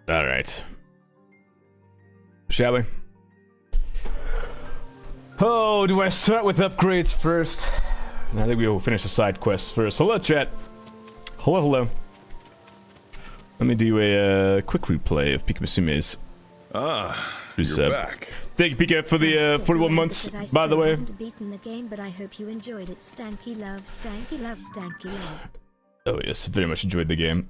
All right. Shall we? Oh, do I start with upgrades first? I think we will finish the side quests first. Hello, chat. Hello, hello. Let me do a quick replay of Pika Masume's. You're back. Thank you, Pika, for the 41 months, by the way. I haven't beaten the game, but I hope you enjoyed it. Stanky love, stanky love, stanky love. Oh yes, very much enjoyed the game.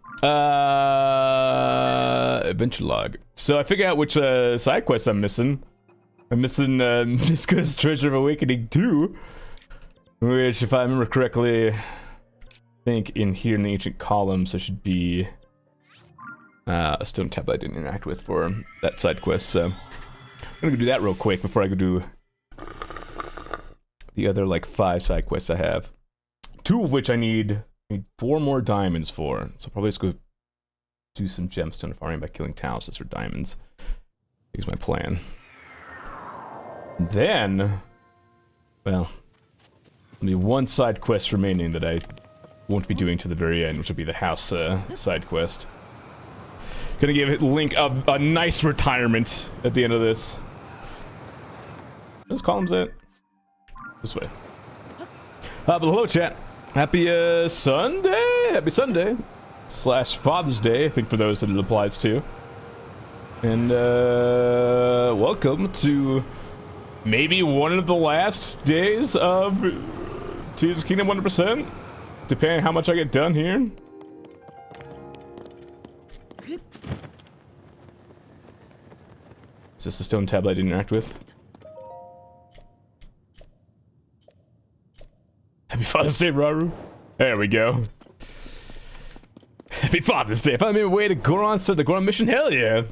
Adventure log. So I figured out which side quests I'm missing. I'm missing Miska's Treasure of Awakening 2, which, if I remember correctly, I think in here in the ancient columns there should be a stone tablet I didn't interact with for that side quest. So I'm gonna go do that real quick before I go do the other like 5 side quests I have. 2 of which I need 4 more diamonds for. So probably just go do some gemstone farming by killing Taluses for diamonds. Here's my plan. Then, well, only 1 side quest remaining that I won't be doing to the very end, which will be the house side quest. Gonna give Link a nice retirement at the end of this. Where's columns at? This way. But hello, chat. Happy Sunday! Happy Sunday! / Father's Day, I think, for those that it applies to. And welcome to maybe one of the last days of Tears of Kingdom 100%, depending on how much I get done here. Is this the stone tablet I didn't interact with? Happy Father's Day, Raru. There we go. Happy Father's Day. If I made my way to Goron, start the Goron mission, hell yeah.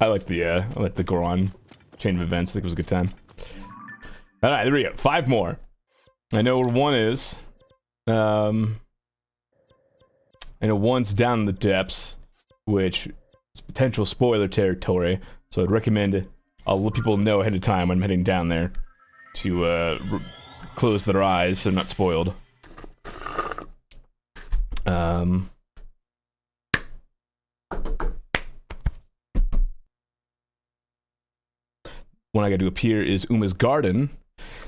I like the Goron chain of events. I think it was a good time. Alright, there we go. 5 more. I know where 1 is. I know 1's down in the depths, which is potential spoiler territory. So I'd recommend I'll let people know ahead of time when I'm heading down there to close their eyes so they're not spoiled. One I gotta do up here is Uma's Garden.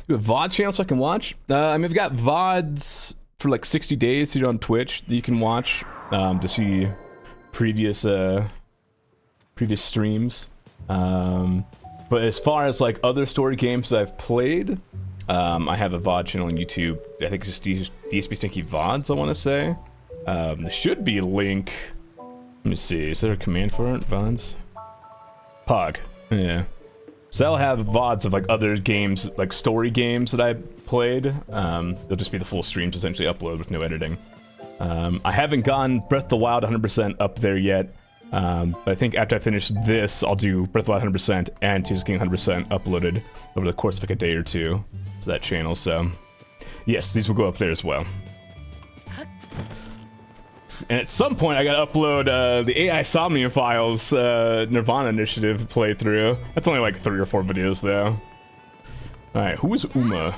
Do a VOD channel so I can watch. I mean, I've got VODs for like 60 days here on Twitch that you can watch to see previous streams. But as far as like other story games that I've played, I have a VOD channel on YouTube. I think it's just DSP Stinky VODs, I want to say. There should be a link. Let me see. Is there a command for it? VODs? Pog. Yeah. So I'll have VODs of like other games, like story games that I played. They'll just be the full streams essentially uploaded with no editing. I haven't gotten Breath of the Wild 100% up there yet. But I think after I finish this, I'll do Breath of the Wild 100% and Tears of the Kingdom 100% uploaded over the course of like a day or 2 to that channel. So yes, these will go up there as well. And at some point, I gotta upload the AI Somnia Files Nirvana Initiative playthrough. That's only like 3 or 4 videos, though. Alright, who is Uma?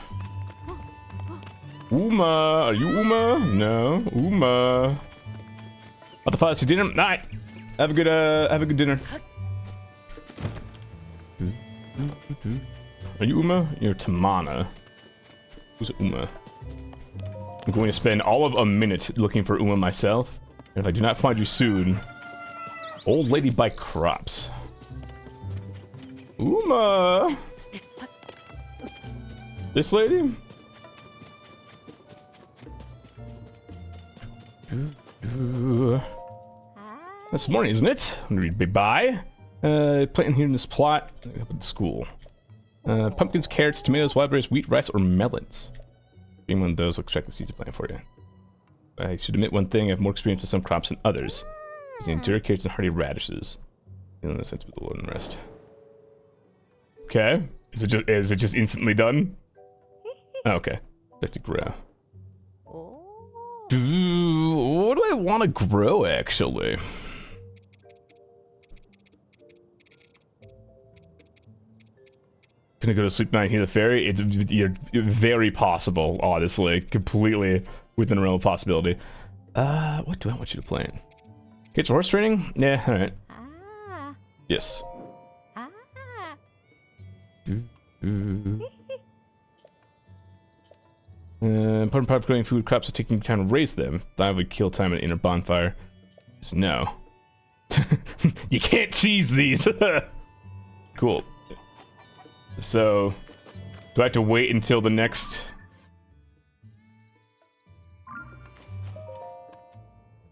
Uma, are you Uma? No, Uma. What the fuck? Dinner? Night. Have a good dinner. Are you Uma? You're Tamana. Who's Uma? I'm going to spend all of a minute looking for Uma myself. And if I do not find you soon, old lady buy crops. Uma! This lady? This morning, isn't it? I'm gonna read bye. Planting here in this plot. Up at school. Pumpkins, carrots, tomatoes, wild berries, wheat, rice, or melons. Being one of those, I'll extract the seeds of plant for you. I should admit one thing, I have more experience with some crops than others. Using endure carrots and hardy radishes. Feeling the sense of the load and rest. Okay. Is it just instantly done? Oh, okay. I have to grow. What do I want to grow, actually? Gonna go to sleep tonight and hear the fairy? It's very possible, honestly. Completely within the realm of possibility. What do I want you to play? Kids horse training? Yeah, alright. Yes. Important part of growing food crops is taking time to raise them. That would kill time at an inner bonfire. Just no. You can't tease these! Cool. So, do I have to wait until the next...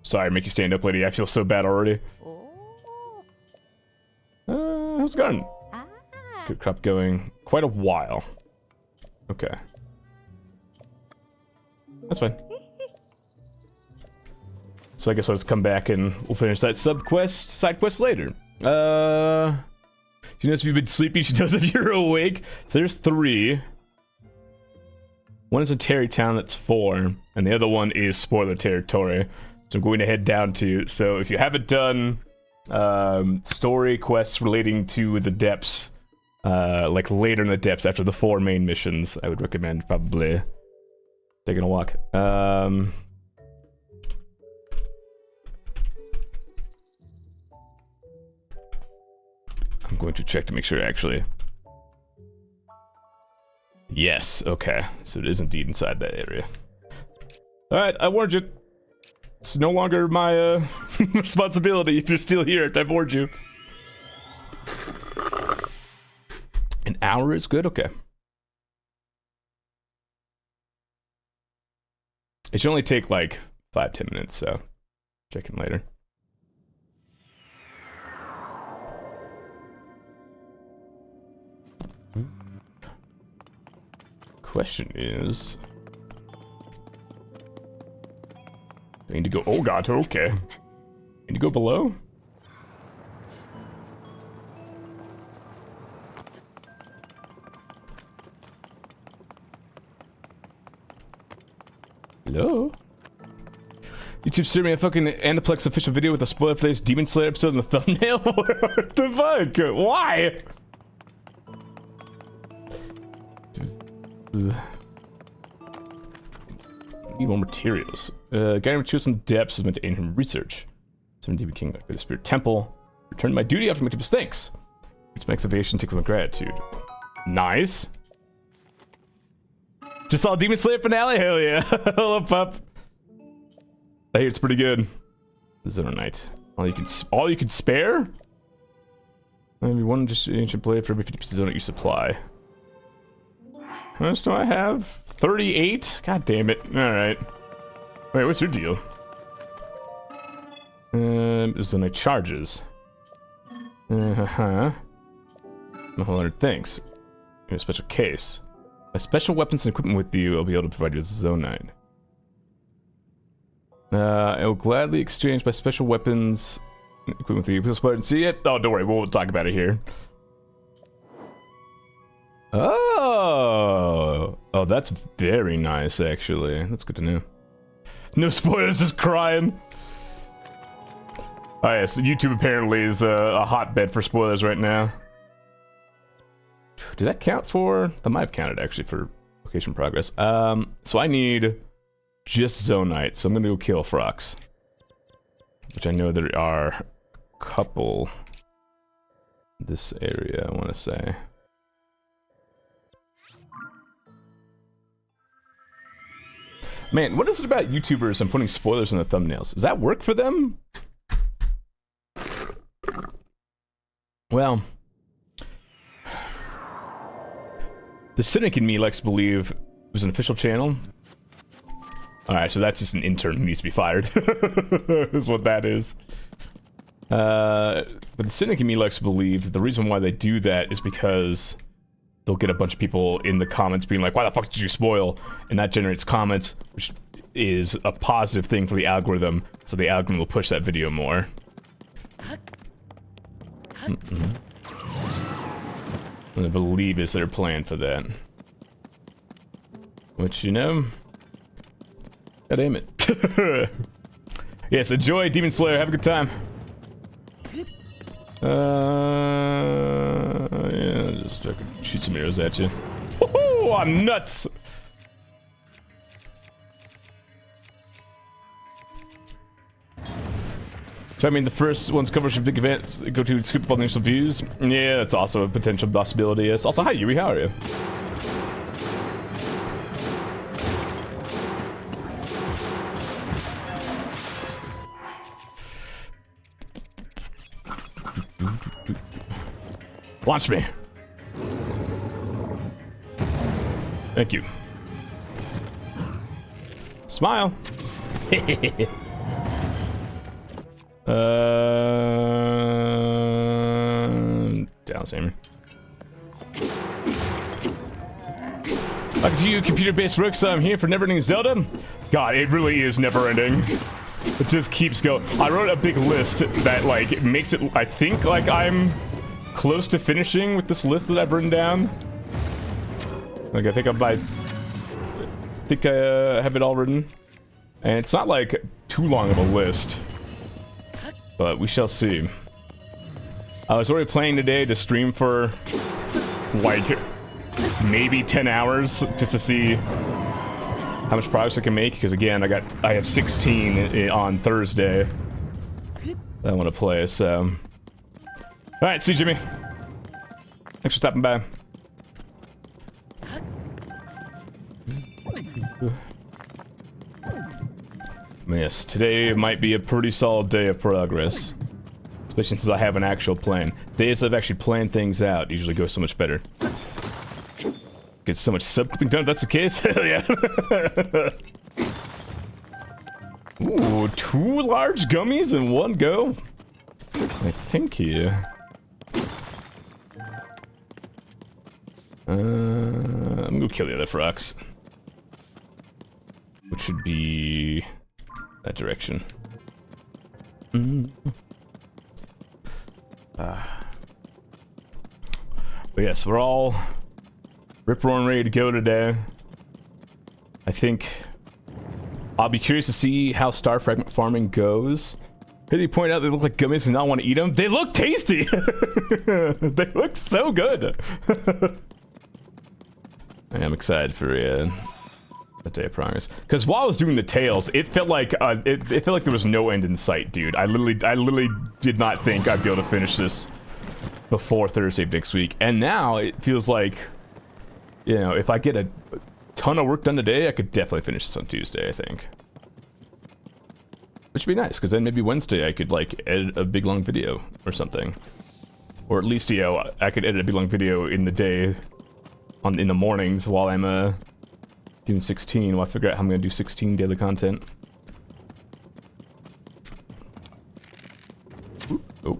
Sorry, make you stand up, lady. I feel so bad already. How's it going? Good crop going. Quite a while. Okay. That's fine. So I guess I'll just come back and we'll finish that side quest later. She knows if you've been sleeping, she knows if you're awake. So there's 3. One is in Terrytown, that's 4. And the other one is spoiler territory. So I'm going to head down to. So if you haven't done story quests relating to the depths, like later in the depths after the 4 main missions, I would recommend probably taking a walk. I'm going to check to make sure actually. Yes, okay. So it is indeed inside that area. Alright, I warned you. It's no longer my responsibility if you're still here. I warned you. An hour is good? Okay. It should only take like 5-10 minutes, so check in later. Question is, I need to go. Oh god, okay. Need to go below? Hello? YouTube sent me a fucking Aniplex official video with a spoiler for today's Demon Slayer episode in the thumbnail? What the fuck? Why? Need more materials. Guy with chosen depths is meant to aid in research. 7 Demon King for the Spirit Temple. Return to my duty after my people's thanks. It's my excavation, take with gratitude. Nice. Just saw Demon Slayer finale, hell yeah. Hello, pup. I hear it's pretty good. Zone Knight. All you can spare? Maybe one just ancient blade for every 50 pieces of zone you supply. How much do I have? 38? God damn it. Alright. Wait, what's your deal? Zone charges. A whole 100 things. In a special case. My special weapons and equipment with you, I'll be able to provide you with Zonite. I will gladly exchange my special weapons and equipment with you. Please see it? Oh, don't worry, we'll talk about it here. Oh, that's very nice, actually. That's good to know. No spoilers, just crying. Oh yeah, so YouTube apparently is a hotbed for spoilers right now. Did that count for? That might have counted actually for location progress. So I need just Zonite, so I'm gonna go kill Frox, which I know there are a couple in this area. I want to say. Man, what is it about YouTubers and putting spoilers in the thumbnails? Does that work for them? Well, the cynic in me likes to believe it was an official channel. Alright, so that's just an intern who needs to be fired. Is what that is. But the cynic in me likes to believe that the reason why they do that is because they'll get a bunch of people in the comments being like, why the fuck did you spoil? And that generates comments, which is a positive thing for the algorithm, so the algorithm will push that video more. And I believe is their plan for that. Which, you know, god damn it. Yes, enjoy Demon Slayer, have a good time. Yeah, just shoot some arrows at you. Woohoo! I'm nuts! So I mean, the first one's coverage of big events go to skip up on the initial views. Yeah, that's also a potential possibility. Yes. Also, hi Yuri, how are you? Launch me. Thank you. Downstream. Welcome to you, computer-based rooks. I'm here for Never-Ending Zelda. God, it really is never-ending. It just keeps going. I wrote a big list that, like, makes it, I think, like I'm close to finishing with this list that I've written down. Like, I think I have it all written. And it's not, like, too long of a list. But we shall see. I was already playing today to stream for, like, maybe 10 hours just to see how much progress I can make, because again I have 16 on Thursday that I want to play. So alright, see you, Jimmy. Thanks for stopping by. Yes, today might be a pretty solid day of progress, especially since I have an actual plan. Days I've actually planned things out usually go so much better. Get so much sub-clipping done if that's the case. Hell yeah. Ooh, 2 large gummies in one go. I think here. I'm gonna kill the other frogs. Which should be that direction. But yes, we're all rip-roaring ready to go today. I think I'll be curious to see how star fragment farming goes. Hey, you point out they look like gummies and not want to eat them. They look tasty. They look so good. I am excited for a day of progress. Because while I was doing the tails, it felt like it felt like there was no end in sight, dude. I literally did not think I'd be able to finish this before Thursday of next week, and now it feels like, you know, if I get a ton of work done today, I could definitely finish this on Tuesday, I think. Which would be nice, because then maybe Wednesday I could, like, edit a big long video or something. Or at least, you know, I could edit a big long video in the day, in the mornings while I'm, doing 16, while I figure out how I'm going to do 16 daily content. Ooh, oh.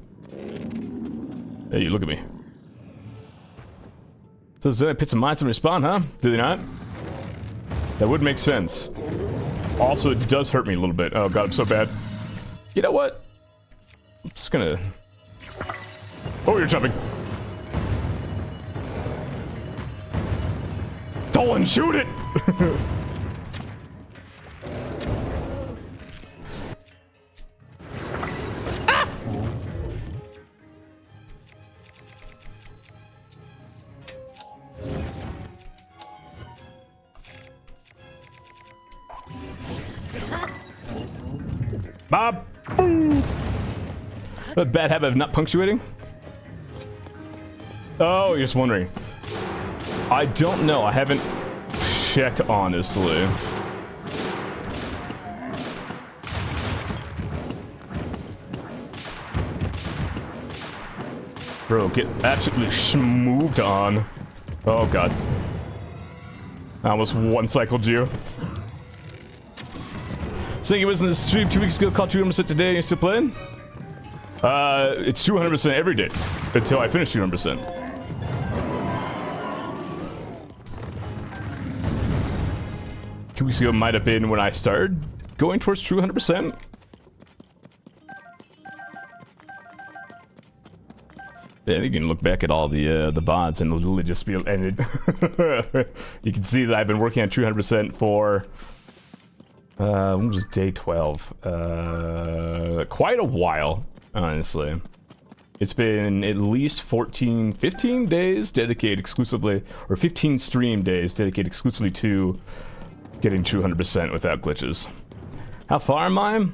Hey, look at me. So Zen pits and mines and respawn, huh? Do they not? That would make sense. Also, it does hurt me a little bit. Oh god, I'm so bad. You know what? I'm just gonna... Oh, you're jumping! Dolan, shoot it! Bob! A bad habit of not punctuating? Oh, you're just wondering. I don't know. I haven't checked, honestly. Bro, get absolutely schmooved on. Oh, God. I almost one-cycled you. Saying you was in the stream 2 weeks ago, called 200% today, and you still playing? It's 200% every day, until I finish 200%. Two weeks ago might have been when I started going towards 200%. Yeah, you can look back at all the VODs and it'll literally just be ended. You can see that I've been working on 200% for when was day 12? Quite a while, honestly. It's been at least 15 days dedicated exclusively, or 15 stream days dedicated exclusively to getting 200% without glitches. How far am I?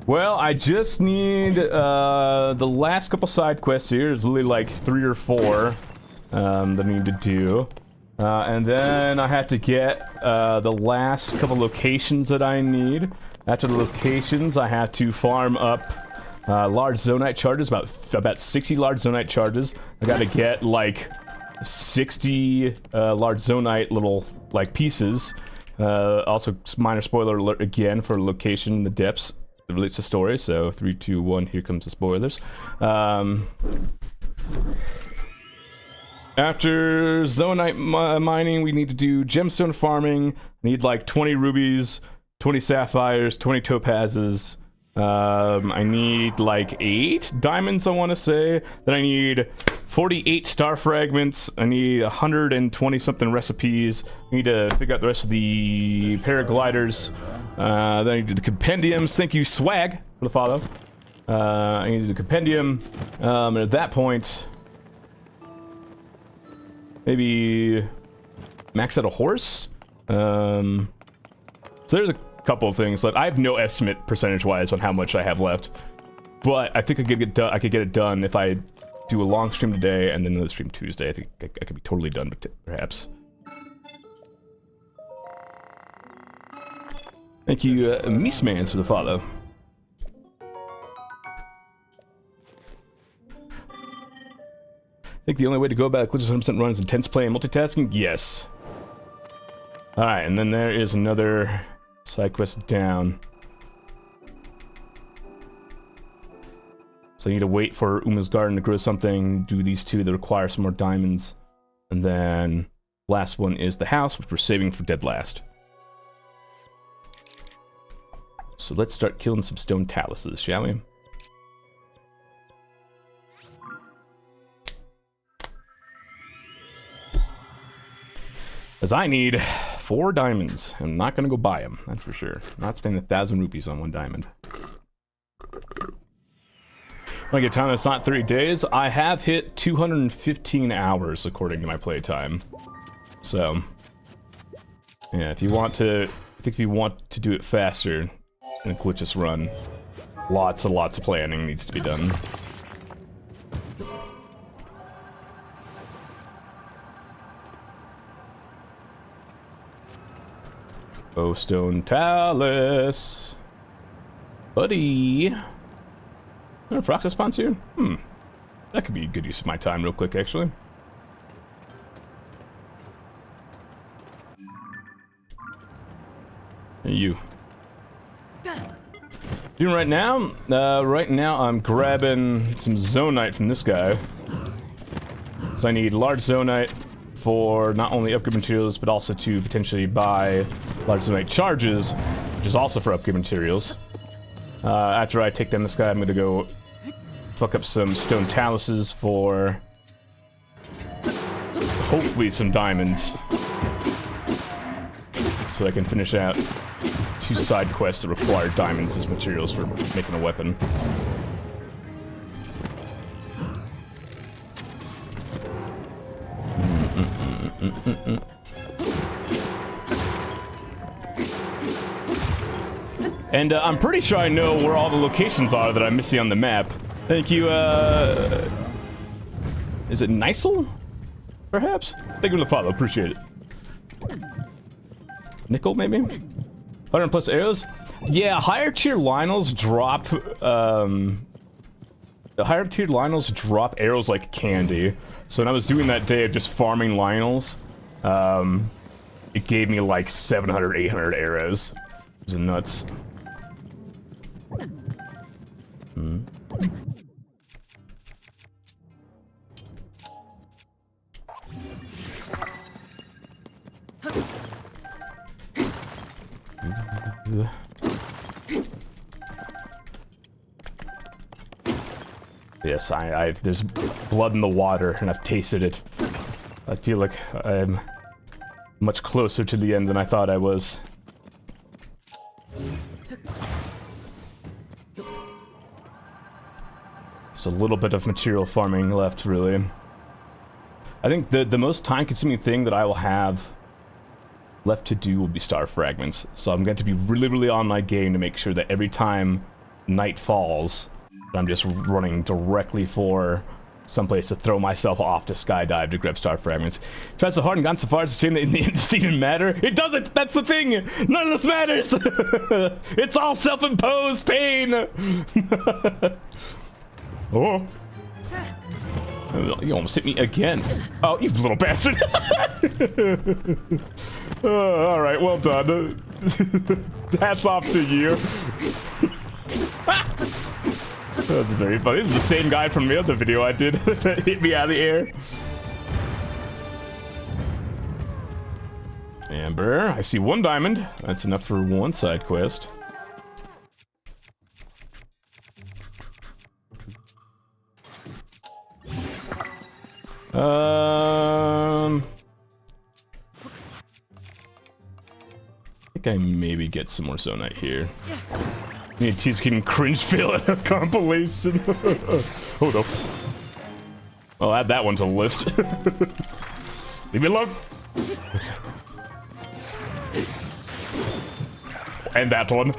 Well, I just need the last couple side quests here. There's literally like 3 or 4 that I need to do. And then I have to get the last couple locations that I need. After the locations, I have to farm up large zonite charges, about 60 large zonite charges. I gotta get like 60 large zonite little like pieces. Also, minor spoiler alert again for location, the depths. relates to story. So 3, 2, 1. Here comes the spoilers. After zoonite mining, we need to do gemstone farming. Need like 20 rubies, 20 sapphires, 20 topazes. I need like 8 diamonds, I want to say. Then I need 48 star fragments. I need 120 something recipes. I need to figure out the rest of the paragliders. Then I need the compendiums. Thank you, Swag, for the follow. I need the compendium. And at that point, maybe max out a horse. So there's a couple of things. Like, I have no estimate percentage-wise on how much I have left, but I think I could get it done if I do a long stream today and then another stream Tuesday. I think I could be totally done with it, perhaps. Thank you, Meesmans, for the follow. I think the only way to go about Glitchless 100% run is intense play and multitasking? Yes. Alright, and then there is another side quest down. So I need to wait for Uma's garden to grow something, do these 2 that require some more diamonds. And then last one is the house, which we're saving for dead last. So let's start killing some stone taluses, shall we? As I need 4 diamonds. I'm not gonna go buy them, that's for sure. I'm not spending 1,000 rupees on 1 diamond. When I get time, it's not 30 days. I have hit 215 hours according to my playtime. So, yeah, if you want to, I think if you want to do it faster in a Glitchless run, lots and lots of planning needs to be done. Oh, stone talus. Buddy. Oh, Frox spawns here? That could be a good use of my time real quick, actually. Hey, you. Doing right now? Right now I'm grabbing some zonite from this guy. So I need large zonite for not only upgrade materials, but also to potentially buy large zonite charges, which is also for upgrade materials. After I take down this guy, I'm gonna go fuck up some stone taluses for hopefully some diamonds, so I can finish out 2 side quests that require diamonds as materials for making a weapon. And I'm pretty sure I know where all the locations are that I'm missing on the map. Thank you, is it Nisel? Perhaps? Thank you for the follow, appreciate it. Nickel, maybe? 100 plus arrows? Yeah, higher tier Lionels drop, the higher tier Lionels drop arrows like candy. So when I was doing that day of just farming Lionels, it gave me like 700, 800 arrows. It was nuts. Yes, there's blood in the water, and I've tasted it. I feel like I'm much closer to the end than I thought I was. Just a little bit of material farming left, really. I think the most time-consuming thing that I will have left to do will be star fragments. So I'm going to be really, really on my game to make sure that every time night falls, I'm just running directly for someplace to throw myself off to skydive to grab star fragments. Tried so hard and gone so far as to say that in the end, does it even matter? It doesn't! That's the thing! None of this matters! It's all self-imposed pain! Oh. You almost hit me again. Oh, you little bastard! Alright, well done. Hats off to you. That's very funny. This is the same guy from the other video I did that hit me out of the air. Amber, I see 1 diamond. That's enough for 1 side quest. I think I maybe get some more zonite here. Need to getting cringe fail at a compilation. Oh no. I'll add that one to the list. Leave me alone. And that one.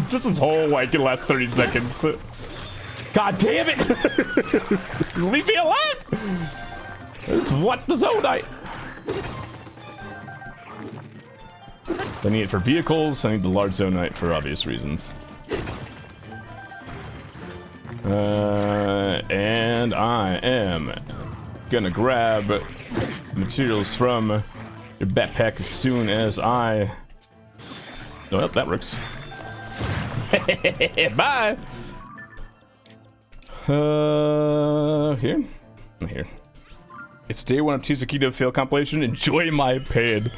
Just this whole like in the last 30 seconds. God damn it! Leave me alone! This is what the zonite. I need it for vehicles. I need the large zonite for obvious reasons. And I am gonna grab materials from your backpack as soon as I. Oh, well, that works. Bye. Here, here. It's day 1 of Tizakito fail compilation. Enjoy my pain.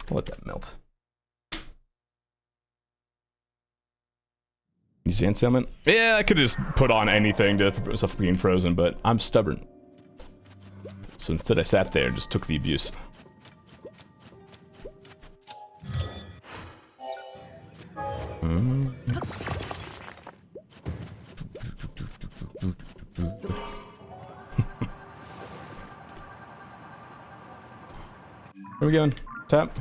I'll let that melt. You sand salmon? Yeah, I could just put on anything to prevent stuff from being frozen, but I'm stubborn. So instead I sat there and just took the abuse. Where we going? Tap.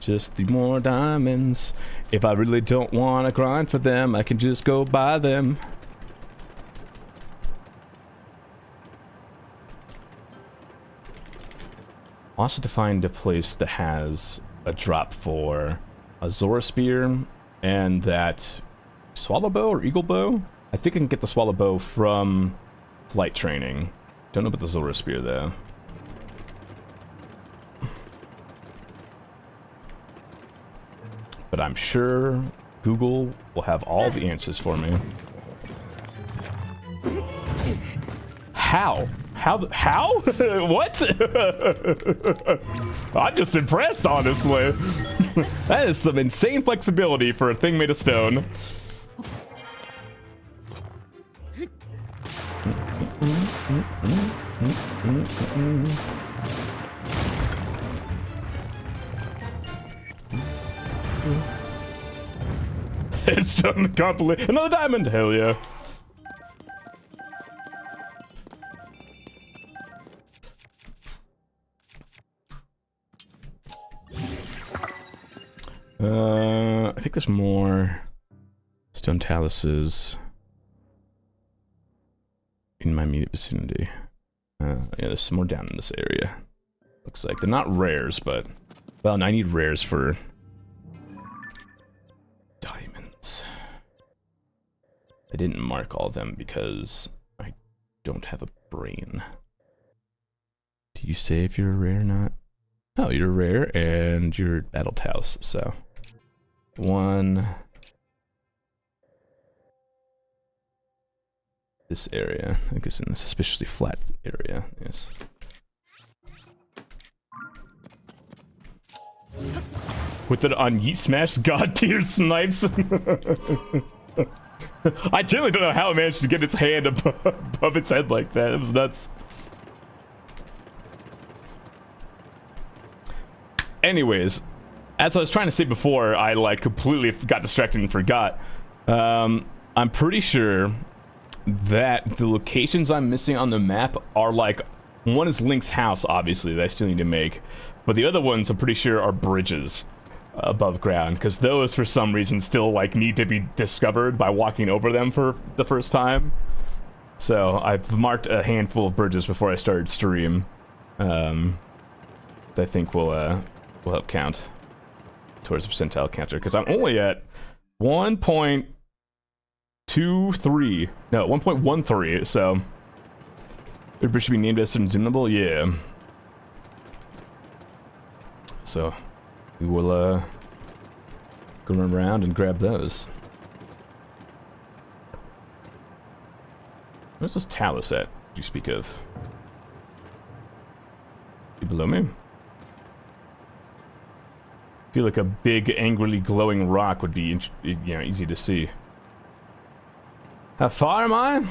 Just the more diamonds. If I really don't want to grind for them, I can just go buy them. Also to find a place that has a drop for a Zora Spear and that Swallow Bow or Eagle Bow. I think I can get the Swallow Bow from flight training. Don't know about the Zora Spear though. But I'm sure Google will have all the answers for me. How? How? What? I'm just impressed, honestly. That is some insane flexibility for a thing made of stone. It's done the compliment. Another diamond! Hell yeah. I think there's more stone taluses in my immediate vicinity. Yeah, there's some more down in this area. Looks like they're not rares, but well, I need rares for diamonds. I didn't mark all of them because I don't have a brain. Do you say if you're a rare or not? Oh, you're rare and you're battle house, so one. This area, I guess in a suspiciously flat area, yes. With it on Yeet Smash God tier snipes. I generally don't know how it managed to get its hand above its head like that. It was nuts. Anyways, as I was trying to say before, I like completely got distracted and forgot. I'm pretty sure that the locations I'm missing on the map are like, one is Link's house, obviously, that I still need to make, but the other ones I'm pretty sure are bridges above ground, because those for some reason still like need to be discovered by walking over them for the first time. So I've marked a handful of bridges before I started stream. I think will help count towards the percentile counter, because I'm only at 1.23. No, 1.13. So the bridge should be named as unzoomable. Yeah. So we will go run around and grab those. Where's this talus at? You speak of? You below me? I feel like a big, angrily glowing rock would be, easy to see. How far am I?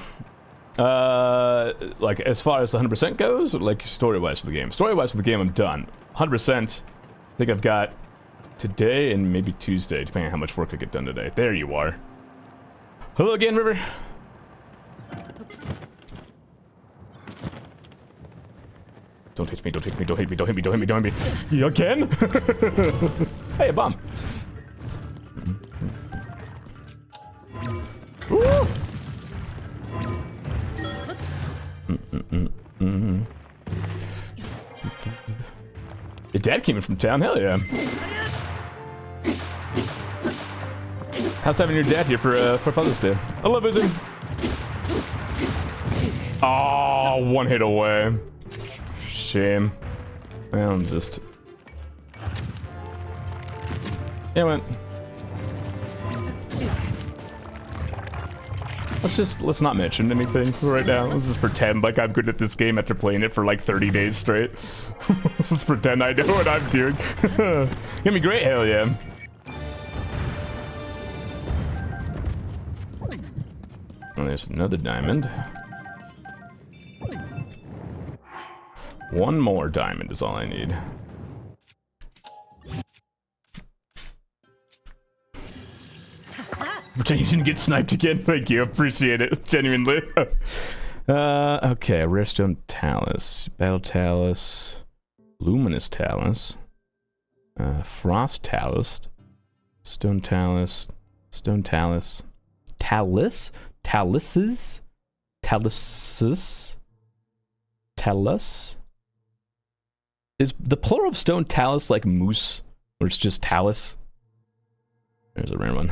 Like, as far as the 100% goes, or like story-wise for the game? Story-wise for the game, I'm done. 100%, I think I've got today and maybe Tuesday, depending on how much work I get done today. There you are. Hello again, River. Don't hit me, don't hit me, don't hit me, don't hit me, don't hit me, don't hit me. You again? Hey, a bomb. Woo! Your dad came in from town, hell yeah. How's having your dad here for Father's Day? I love visiting. Oh, one hit away. Shame. Well, I'm just... Yeah, man. Let's not mention anything right now. Let's just pretend like I'm good at this game after playing it for like 30 days straight. Let's just pretend I know what I'm doing. Give me great, hell yeah. Oh, there's another diamond. One more diamond is all I need. Pretend you didn't get sniped again. Thank you. Appreciate it. Genuinely. Okay. Rare stone talus. Battle talus. Luminous talus. Frost talus. Stone talus. Stone talus. Talus? Taluses? Taluses? Talus? Is the plural of stone talus like moose? Or it's just talus? There's a rare one.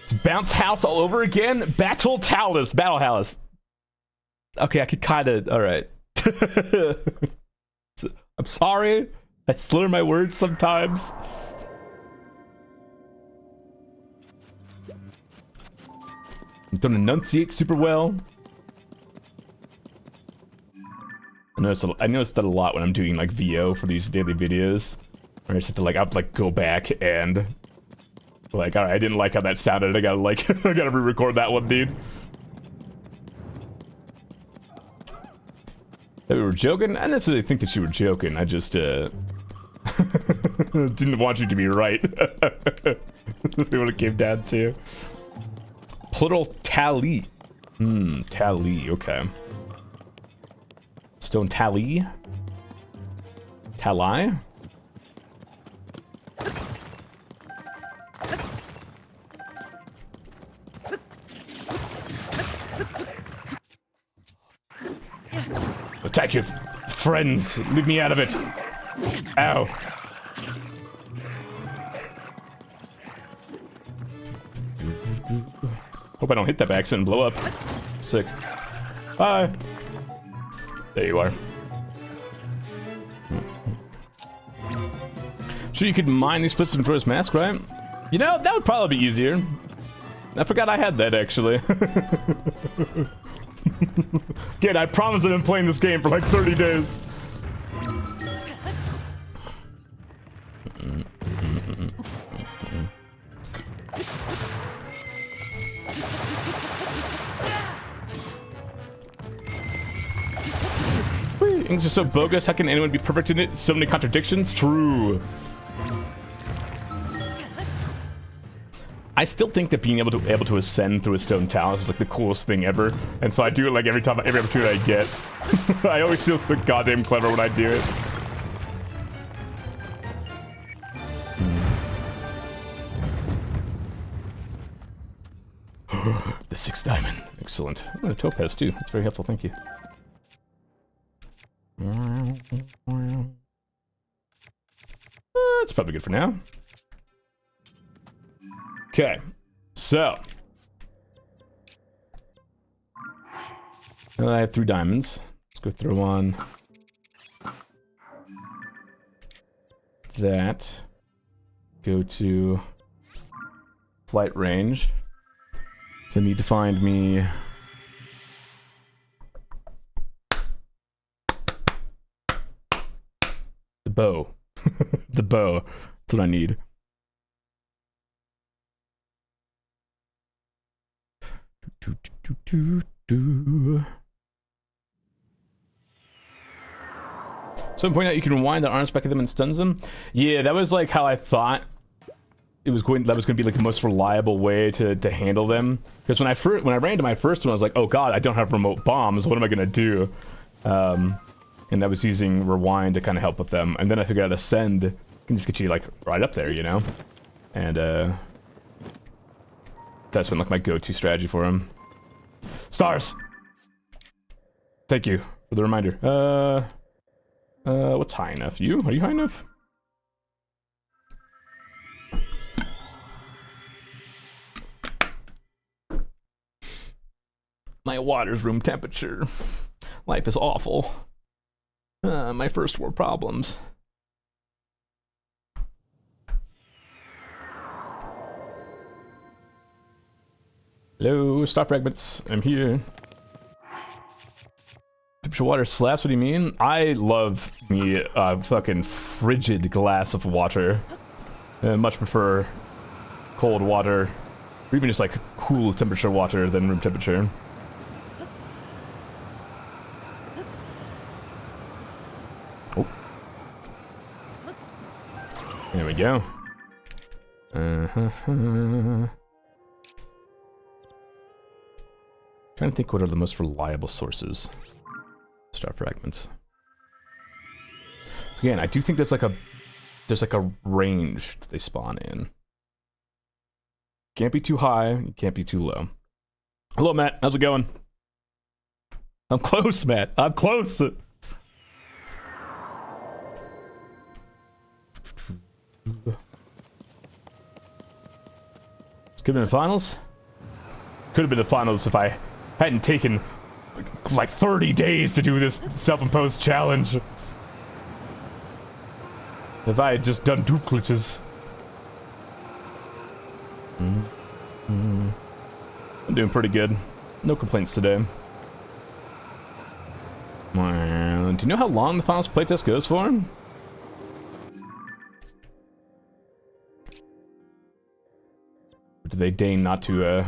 It's bounce house all over again? Battle talus. Battle talus. Okay, I could kinda... Alright. I'm sorry. I slur my words sometimes. Don't enunciate super well. I notice that a lot when I'm doing like VO for these daily videos. Where I just have to like, I have to like go back and like, alright, I didn't like how that sounded. I gotta like, I gotta re-record that one, dude. That we were joking? I didn't necessarily think that you were joking. I just didn't want you to be right. What it came down to. Plural tally. Tally, okay. Stone tally. Tally. Attack your friends. Leave me out of it. Ow. Hope I don't hit that by accident and blow up. Sick. Bye. There you are. Sure, you could mine these places for his mask, right? You know, that would probably be easier. I forgot I had that, actually. Again, I promise I've been playing this game for like 30 days. Things are so bogus. How can anyone be perfect in it? So many contradictions. True. I still think that being able to ascend through a stone talus is like the coolest thing ever, and so I do it like every opportunity I get. I always feel so goddamn clever when I do it. The 6th diamond. Excellent. Oh, a topaz too. That's very helpful. Thank you. That's probably good for now. Okay, so I have 3 diamonds. Let's go throw on that. Go to flight range. So I need to find me the bow. The bow. That's what I need. Someone point out you can rewind the arms back at them and stuns them. Yeah, that was like how I thought it was going. That was going to be like the most reliable way to handle them. Because when I ran into my first one, I was like, oh god, I don't have remote bombs. What am I going to do? And I was using rewind to kind of help with them. And then I figured out ascend can just get you like right up there, you know. And that's been like my go-to strategy for him. Stars. Thank you for the reminder. What's high enough? You? Are you high enough? My water's room temperature. Life is awful. My first world problems. Hello, star fragments. I'm here. Temperature water slaps, what do you mean? I love me a fucking frigid glass of water. Much prefer cold water, or even just like cool temperature water than room temperature. Oh. There we go. Trying to think what are the most reliable sources. Star fragments. So again, I do think there's like a range that they spawn in. Can't be too high, you can't be too low. Hello, Matt. How's it going? I'm close, Matt. I'm close. Could have been the finals. Could have been the finals if I hadn't taken like 30 days to do this self-imposed challenge. If I had just done dupe glitches. I'm doing pretty good. No complaints today. Well, do you know how long the finals playtest goes for? Do they deign not to,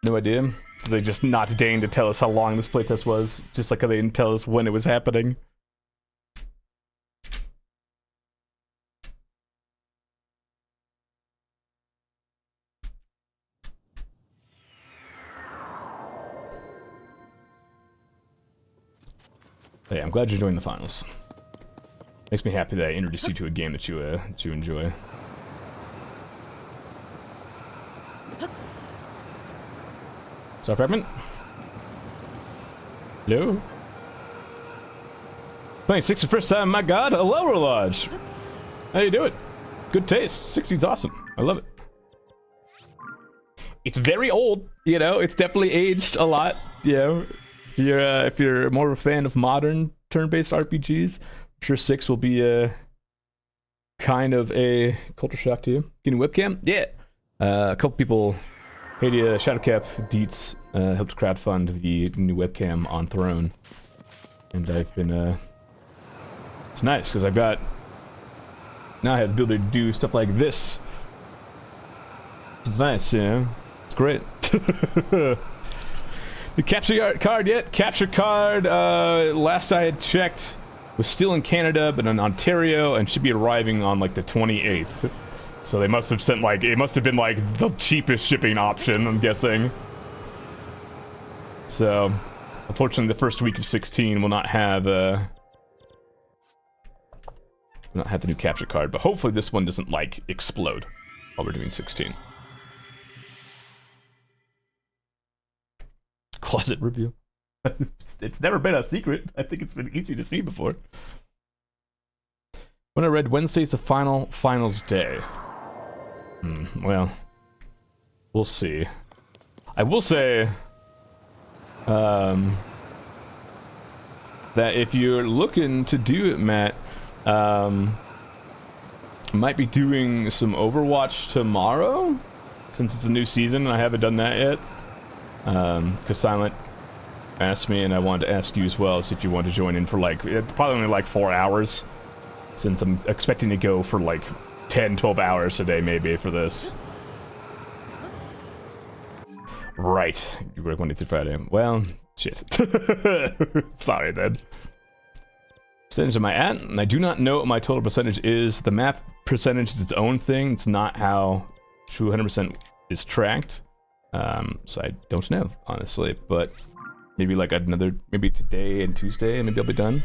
no idea? Do they just not deign to tell us how long this playtest was? Just like how they didn't tell us when it was happening? But yeah, I'm glad you're doing the finals. Makes me happy that I introduced you to a game that you enjoy. Star fragment? Hello? 26 the first time, my god, a lower lodge. How you doing? Good taste. 16's awesome. I love it. It's very old, you know, it's definitely aged a lot, you know. If you're more of a fan of modern turn-based RPGs, I'm sure 6 will be kind of a culture shock to you. Getting webcam? Yeah. A couple people, Hadia, Shadowcap, Deets, helped crowdfund the new webcam on Throne. And I've been, it's nice, because I've got, now I have the ability to do stuff like this. It's nice, you know? It's great. The capture card yet? Capture card, last I had checked, was still in Canada, but in Ontario, and should be arriving on like the 28th. So they must have sent like, it must have been like the cheapest shipping option, I'm guessing. So, unfortunately the first week of 16 will not have the new capture card, but hopefully this one doesn't like explode while we're doing 16. Closet review. It's never been a secret. I think it's been easy to see before. When I read Wednesday's the finals day. Well, we'll see. I will say, that if you're looking to do it, Matt, might be doing some Overwatch tomorrow, since it's a new season and I haven't done that yet. Because Silent asked me, and I wanted to ask you as well, see if you want to join in for like, probably only like 4 hours, since I'm expecting to go for like 10, 12 hours a day maybe for this. Right, you work Monday through Friday. Well, shit. Sorry then. Percentage am I at? And I do not know what my total percentage is. The map percentage is its own thing. It's not how true 100% is tracked. So I don't know, honestly. But maybe like another, maybe today and Tuesday, maybe I'll be done.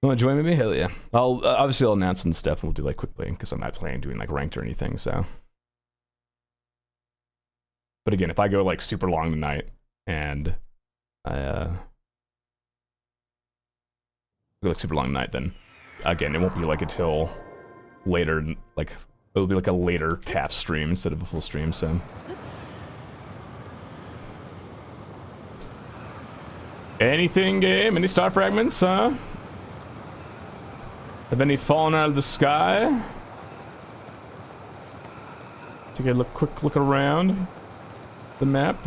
You want to join me? Hell yeah. Obviously I'll announce some stuff and we'll do like quick play, because I'm not planning on doing like ranked or anything, so. But again, if I go like super long tonight and I go like super long tonight, then again, it won't be like until later, like it'll be like a later half stream instead of a full stream, so. Anything, game? Any star fragments, huh? Have any fallen out of the sky? Take a quick look around the map.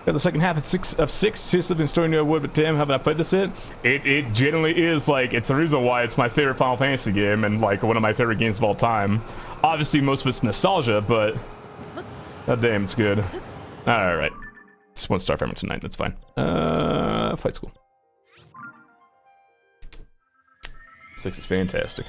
Got the second half of six. Seriously, been storing new wood, but damn, haven't I played this yet? It generally is like, it's the reason why it's my favorite Final Fantasy game and like one of my favorite games of all time. Obviously, most of it's nostalgia, but god damn, it's good. All right, just one star fragment tonight. That's fine. Flight school. 6 is fantastic.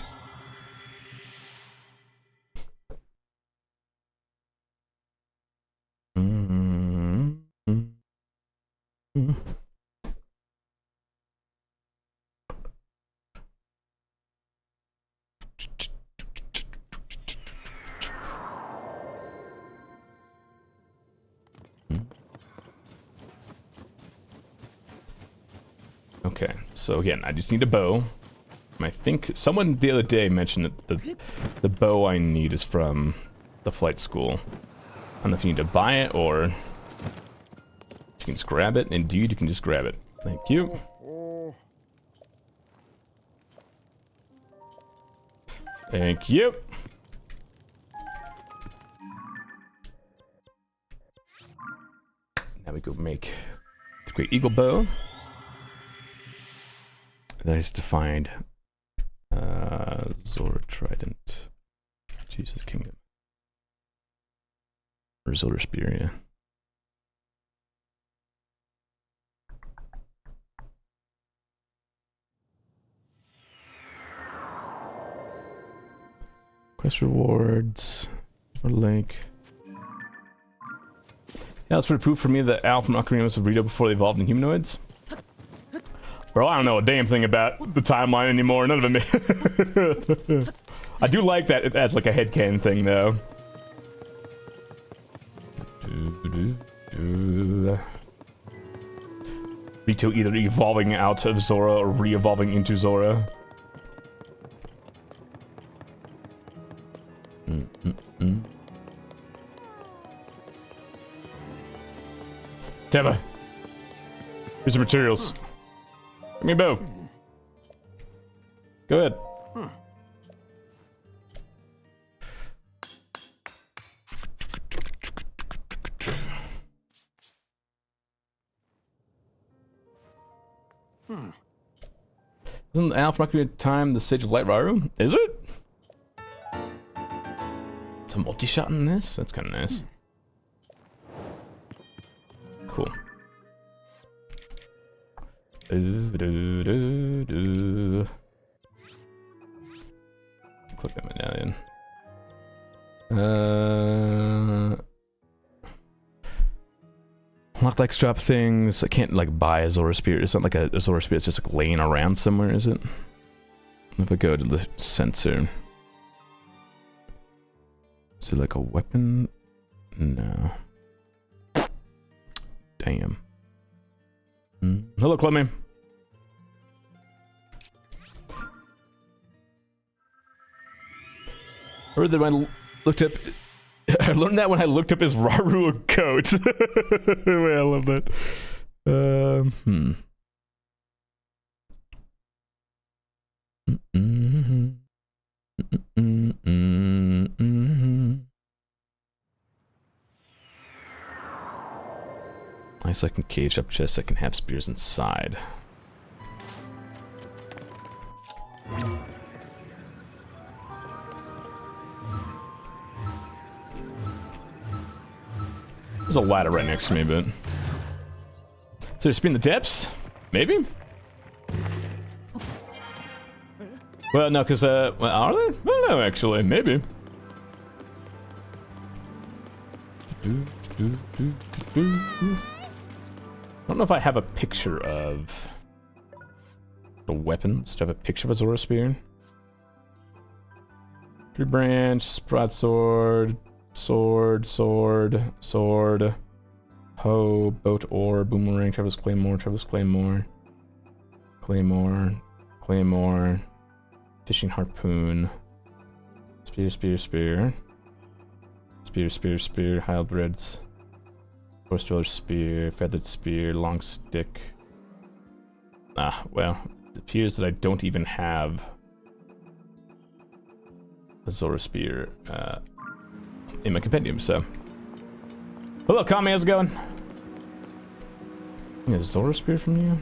Okay, so again, I just need a bow. I think someone the other day mentioned that the bow I need is from the flight school. I don't know if you need to buy it or you can just grab it. Indeed, you can just grab it. Thank you. Thank you. Now we go make the Great Eagle Bow. That is to find Zora Trident. Jesus Kingdom. Or Zora Spear, yeah. Quest rewards. For link. Yeah, that's pretty proof for me that Al from Ocarina was a Rito before they evolved in humanoids. Bro, I don't know a damn thing about the timeline anymore. None of it. I do like that it adds like a headcanon thing, though. Rito either evolving out of Zora or re-evolving into Zora. Teba, here's the materials. Give me a bow. Go ahead. Isn't the Alpha Ocarina Time the Sage of Light Raru? Is it? It's a multi-shot in this? That's kind of nice. Cool. Click that medallion. Lock like drop things. I can't like buy a Zora Spirit. It's not like a Zora Spirit. It's just like laying around somewhere, is it? If I go to the sensor, is it like a weapon? No. Damn. Hello, Clemmy. Or that when I looked up... I learned that when I looked up his Raru coat. Wait, I love that. Nice, I can cage up chests. I can have spears inside. There's a ladder right next to me, but... So there's spin the depths? Maybe? Well, no, because, well, are there? I don't know, actually. Maybe. I don't know if I have a picture of the weapons. Do I have a picture of a Zora Spear? Tree branch, broadsword, sword, hoe, boat oar, boomerang, Travis Claymore, Claymore, fishing harpoon, spear, Heilbreads, horse dweller spear, feathered spear, long stick. Ah, well, it appears that I don't even have a Zora spear in my compendium, so. Hello, Kami, how's it going? A Zora spear from you?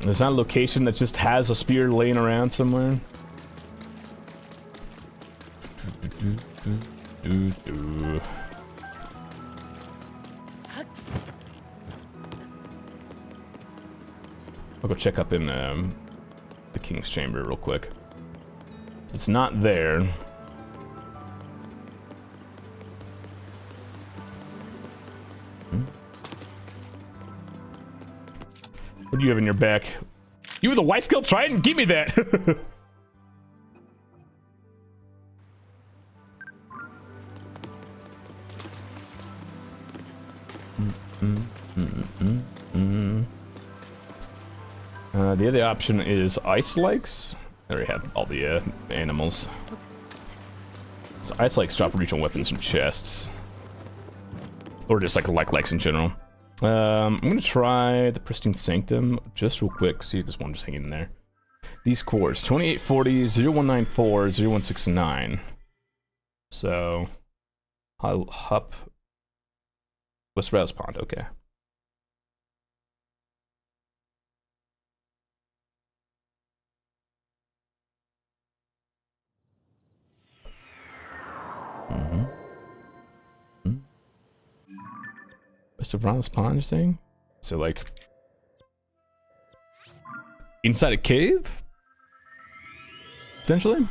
Is that a location that just has a spear laying around somewhere? I'll go check up in the King's Chamber real quick. It's not there. What do you have in your back? You with a white skill trident? Give me that! The other option is ice lakes. I already have all the animals. So ice lakes drop regional weapons from chests. Or just like lakes in general. I'm gonna try the Pristine Sanctum just real quick, see if there's one just hanging in there. These cores, 2840, 0194, 0169. So, Hup, West Rouse Pond, okay. West of Rouse Pond, you're saying? So, like, inside a cave? Potentially?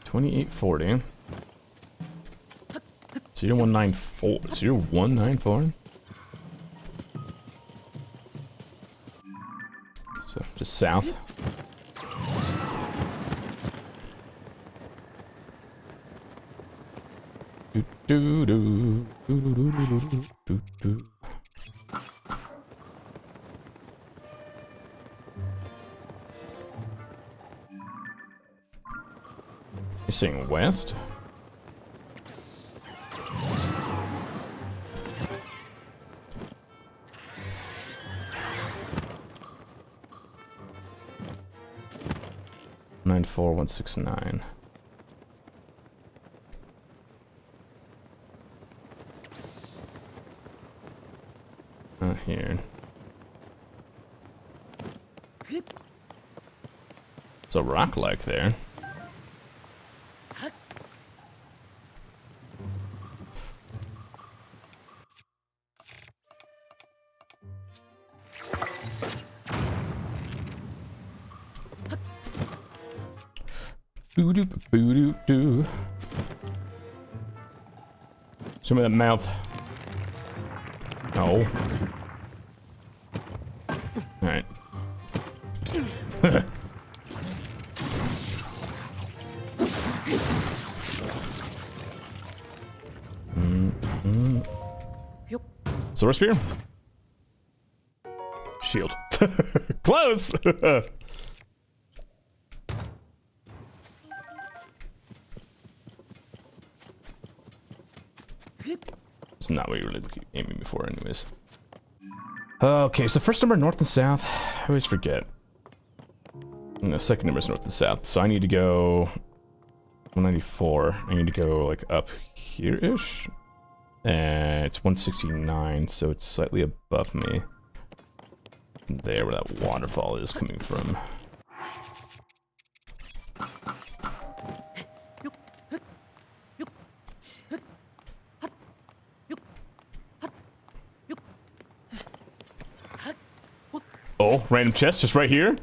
$28.40. 0194. 0194? So just south. Do do do do do do do do do. You're saying west? Nine four 169. Not here. There's a rock like there. Boo-doo, boo-doo-doo. Show me that mouth. Oh. Alright. Sword spear? Shield. Close! It's not what you really aiming before, anyways. Okay, so first number north and south. I always forget. No, second number is north and south. So I need to go 194. I need to go like up here-ish. And it's 169, so it's slightly above me. There, where that waterfall is coming from. Oh, random chest just right here.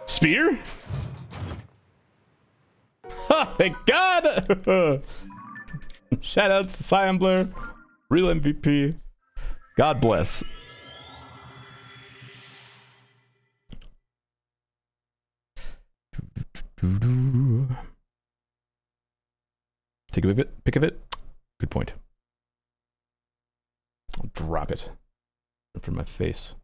Spear? Ha! Thank God! Shoutouts to Cyambler, real MVP. God bless. Take a pick of it. Good point. I'll drop it in front of my face.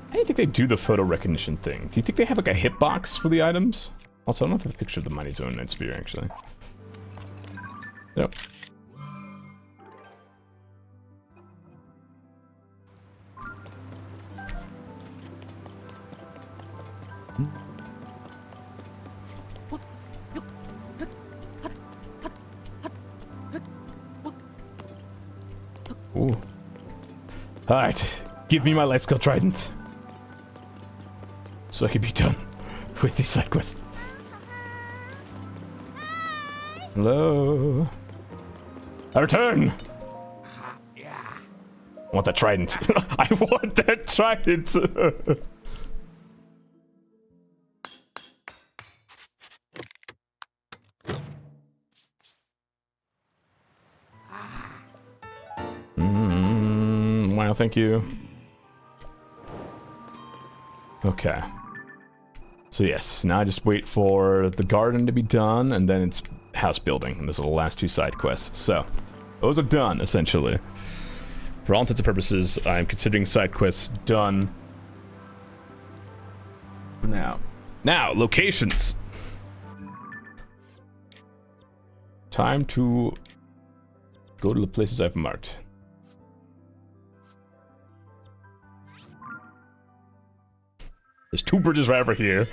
How do you think they do the photo recognition thing? Do you think they have like a hitbox for the items? Also, I don't know if I have a picture of the Mighty Zone Night Spear actually. Yep. Ooh. Alright, give me my light skill trident. So I can be done with this side quest. Hello? I return! I want that trident. I want that trident! Wow, thank you. Okay. So yes, now I just wait for the garden to be done, and then it's house building. And those are the last two side quests. So, those are done, essentially. For all intents and purposes, I'm considering side quests done for now. Now, locations! Time to go to the places I've marked. There's two bridges right over here.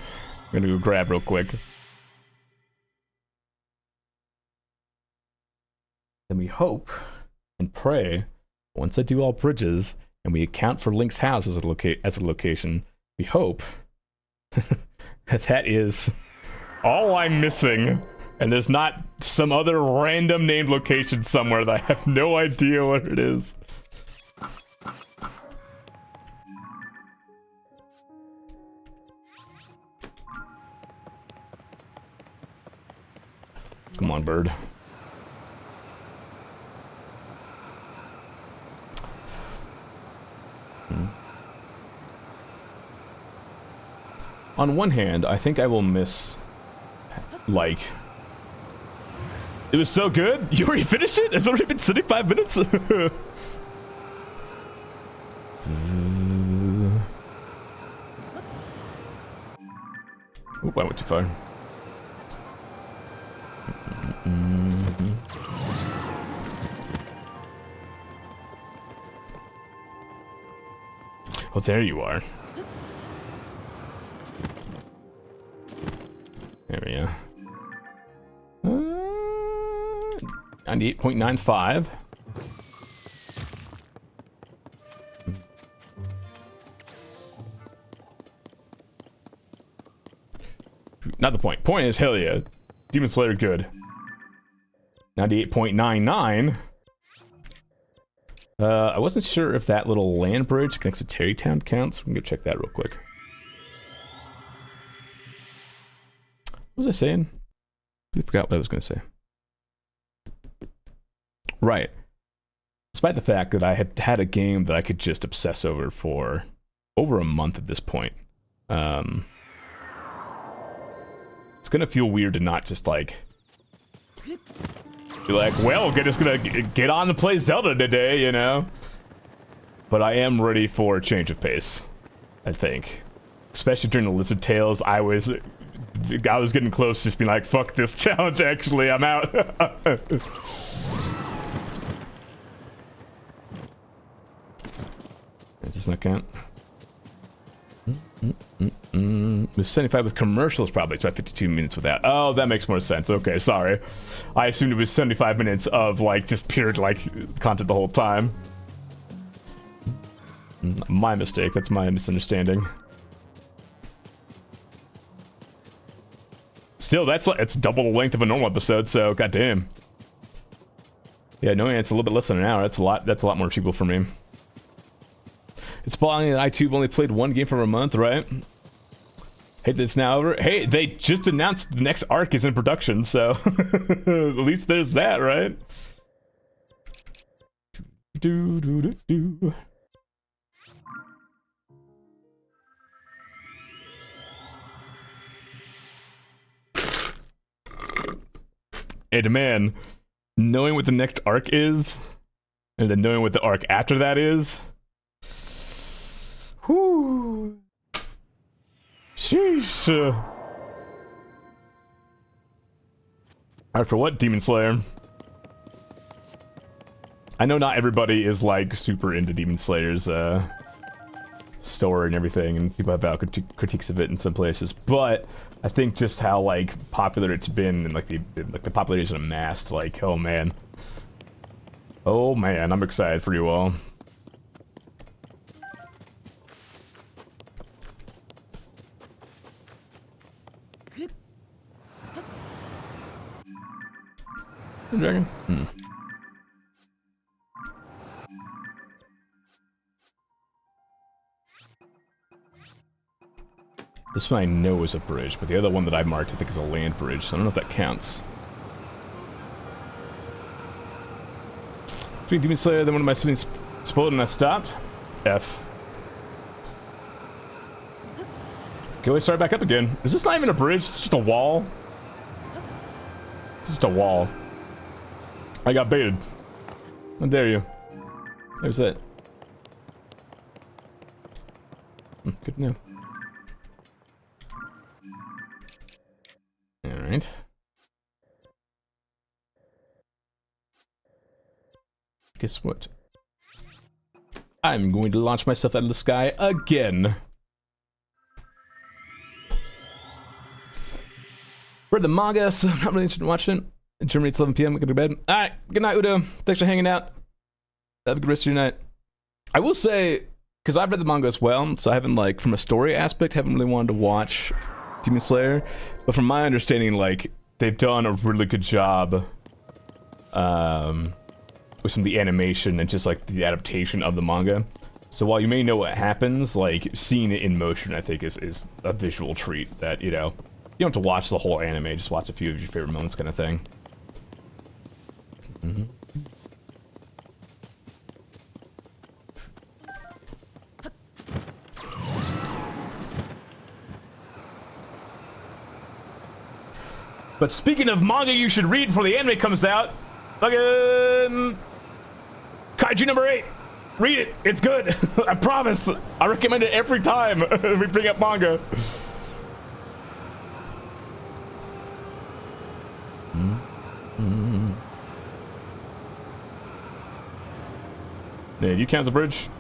I'm gonna go grab real quick. Then we hope and pray, once I do all bridges, and we account for Link's house as a location, we hope that that is all I'm missing, and there's not some other random named location somewhere that I have no idea what it is. Come on, bird. On one hand, I think I will miss, like... It was so good? You already finished it? It's already been sitting 5 minutes? Oop, I went too far. Oh, there you are. There we go. 98.95. Not the point. Point is, hell yeah. Demon Slayer good. 98.99. I wasn't sure if that little land bridge connects to Terrytown counts. We can go check that real quick. What was I saying? I forgot what I was going to say. Right. Despite the fact that I had had a game that I could just obsess over for over a month at this point. It's gonna feel weird to not just like be like, well, we're just gonna get on to play Zelda today, you know? But I am ready for a change of pace, I think. Especially during the Lizard Tales, I was getting close to just being like, fuck this challenge, actually, I'm out. Does not count. It was 75 with commercials, probably. It's about 52 minutes without. Oh, that makes more sense. Okay, sorry. I assumed it was 75 minutes of, like, just pure, like, content the whole time. My mistake. That's my misunderstanding. Still, it's double the length of a normal episode, so goddamn. Yeah, no, it's a little bit less than an hour. That's a lot more achievable for me. It's following that iTube only played one game for a month, right? Hey, that's now over. Hey, they just announced the next arc is in production, so at least there's that, right? And man, knowing what the next arc is, and then knowing what the arc after that is. Whoo! Sheesh. Alright, for what, Demon Slayer? I know not everybody is, like, super into Demon Slayer's, story and everything, and people have critiques of it in some places, but I think just how, like, popular it's been, and, like, the popularity is amassed, like, oh man. Oh man, I'm excited for you all. Dragon? This one I know is a bridge, but the other one that I marked I think is a land bridge, so I don't know if that counts. Between Demon Slayer, then one of my siblings exploded and I stopped. F. Can we start back up again? Is this not even a bridge? It's just a wall. It's just a wall. I got baited. How dare you? There's that. Good to know. Alright. Guess what? I'm going to launch myself out of the sky again. Read the manga, so I'm not really interested in watching it. In Germany, it's 11 p.m. I go to bed. Alright, good night, Udo. Thanks for hanging out. Have a good rest of your night. I will say, because I've read the manga as well, so I haven't, like, from a story aspect, haven't really wanted to watch Demon Slayer. But from my understanding, like, they've done a really good job with some of the animation and just, like, the adaptation of the manga. So while you may know what happens, like, seeing it in motion, I think, is a visual treat that, you know, you don't have to watch the whole anime, just watch a few of your favorite moments kind of thing. But speaking of manga you should read before the anime comes out, fucking Kaiju number 8. Read it. It's good. I promise. I recommend it every time we bring up manga. Yeah, you count as a bridge?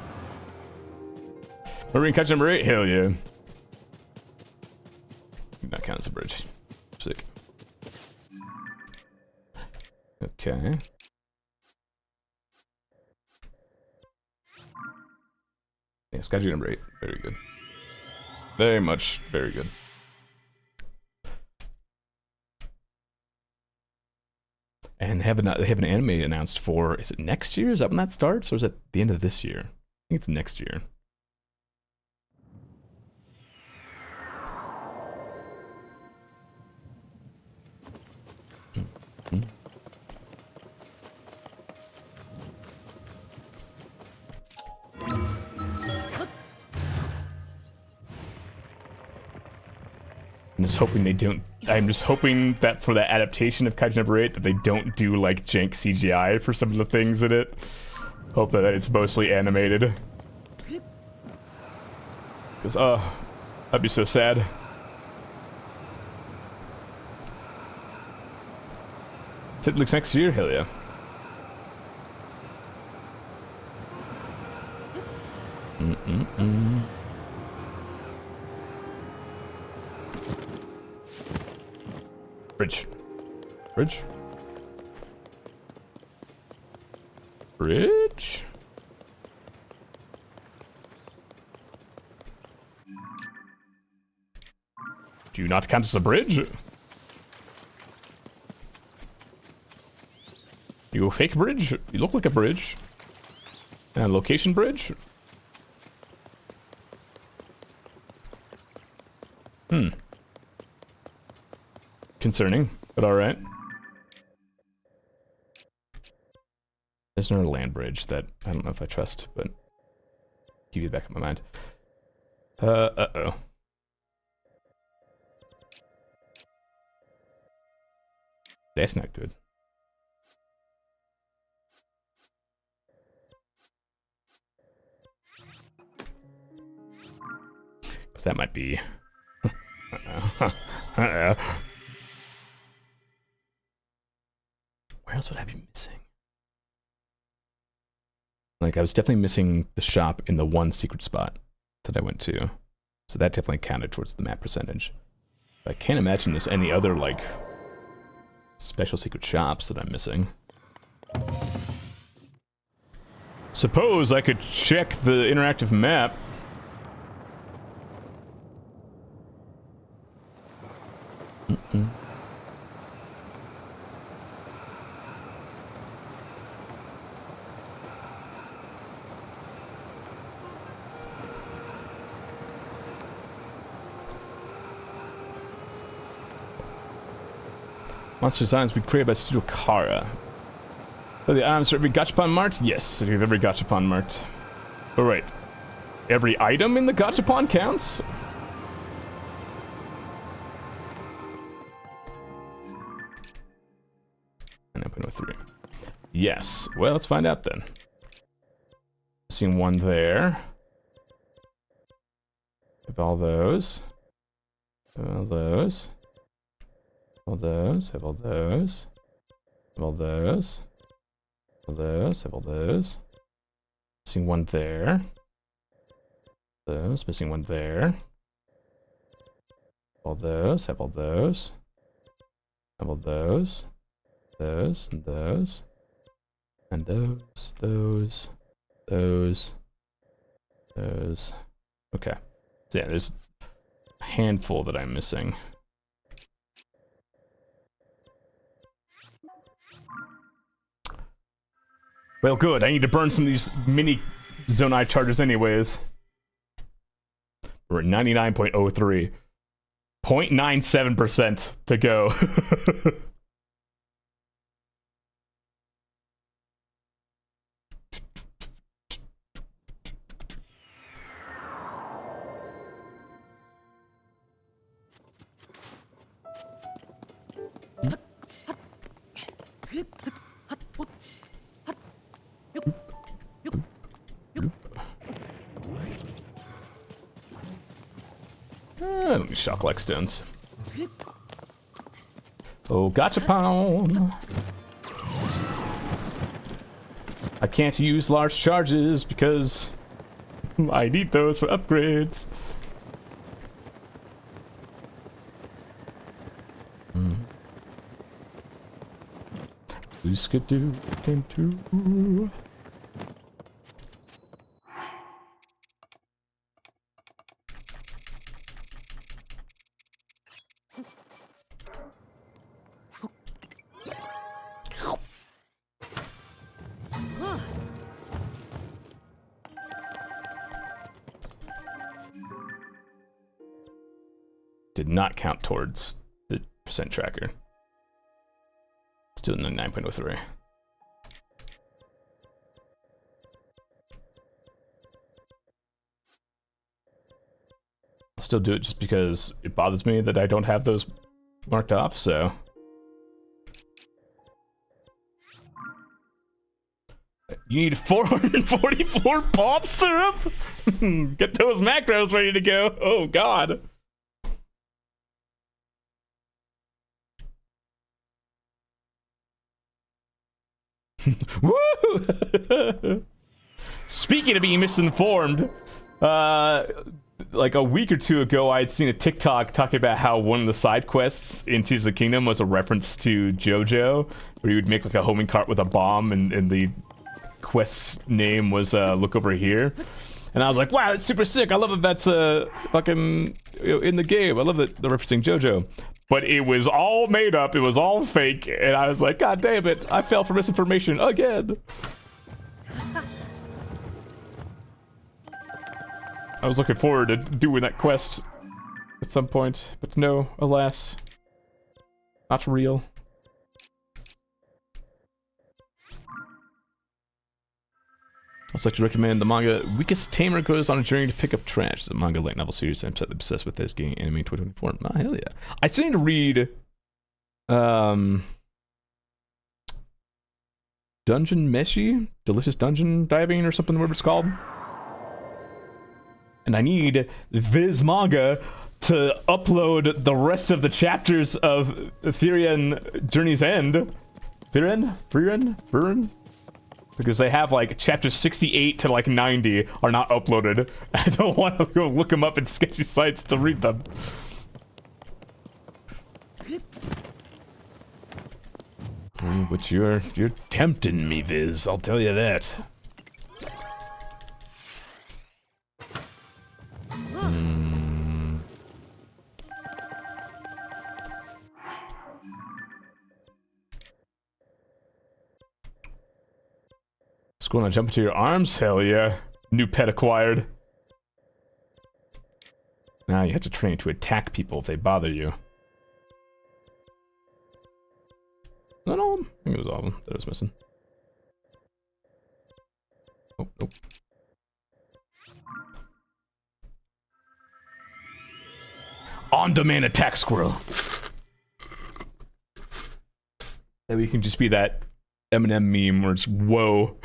Marine Kaiju number 8? Hell yeah. Not count as a bridge. Sick. Okay. Yes, Kaiju number 8. Very good. Very much, very good. And they have an anime announced for, is it next year? Is that when that starts? Or is it the end of this year? I think it's next year. I'm just hoping they don't. I'm just hoping that for that adaptation of Kaiju number 8 that they don't do like jank CGI for some of the things in it. Hope that it's mostly animated. Cause that'd be so sad. It looks next year, hell yeah. Bridge. Bridge? Bridge? Do you not count as a bridge? You a fake bridge? You look like a bridge. And location bridge? Concerning, but alright. There's another land bridge that I don't know if I trust, but keep it back in my mind. Uh-oh. That's not good. Because that might be... Uh-oh. Where else would I be missing? Like, I was definitely missing the shop in the one secret spot that I went to. So that definitely counted towards the map percentage. But I can't imagine there's any other, like, special secret shops that I'm missing. Suppose I could check the interactive map. Monster designs we created by Studio Kara. Are the items for every gachapon marked? Yes, we have every gachapon marked. Oh wait, every item in the gachapon counts? 9.03. Yes. Well, let's find out then. Seeing one there. Have all those. All those. All those. Have all those. Have all those. All those. Have all those. Missing one there. Those. Missing one there. All those. Have all those. Have all those. Those and those. And those. Those. Okay. So yeah, there's a handful that I'm missing. Well, good. I need to burn some of these mini Zonai chargers anyways. We're at 99.03. 0.97% to go. Let me shock like stones. Oh, gachapon! I can't use large charges because I need those for upgrades. Skidoo came to. did not count towards the percent tracker. Still 99.03. I'll still do it just because it bothers me that I don't have those marked off, so. You need 444 pop syrup? Get those macros ready to go. Oh, God. Woo! Speaking of being misinformed, like a week or two ago, I had seen a TikTok talking about how one of the side quests in Tears of the Kingdom was a reference to JoJo, where you would make like a homing cart with a bomb, and the quest's name was look over here. And I was like, wow, that's super sick. I love that that's fucking in the game. I love that they're referencing JoJo. But it was all made up. It was all fake. And I was like, God damn it. I fell for misinformation again. I was looking forward to doing that quest at some point. But no, alas. Not real. I'd like to recommend the manga Weakest Tamer Goes on a Journey to Pick Up Trash. The manga light novel series I'm slightly obsessed with this getting anime in 2024. Oh, hell yeah. I still need to read Dungeon Meshi? Delicious Dungeon Diving or something, whatever it's called. And I need Viz Manga to upload the rest of the chapters of Therian Journey's End. Therian? Because they have like chapters 68 to like 90 are not uploaded. I don't want to go look them up in sketchy sites to read them. But you're tempting me, Viz. I'll tell you that. Going to jump into your arms? Hell yeah. New pet acquired. Now you have to train to attack people if they bother you. Not all of them? I think it was all of them that I was missing. Oh, nope. On-demand attack squirrel. Maybe you can just be that Eminem meme where it's whoa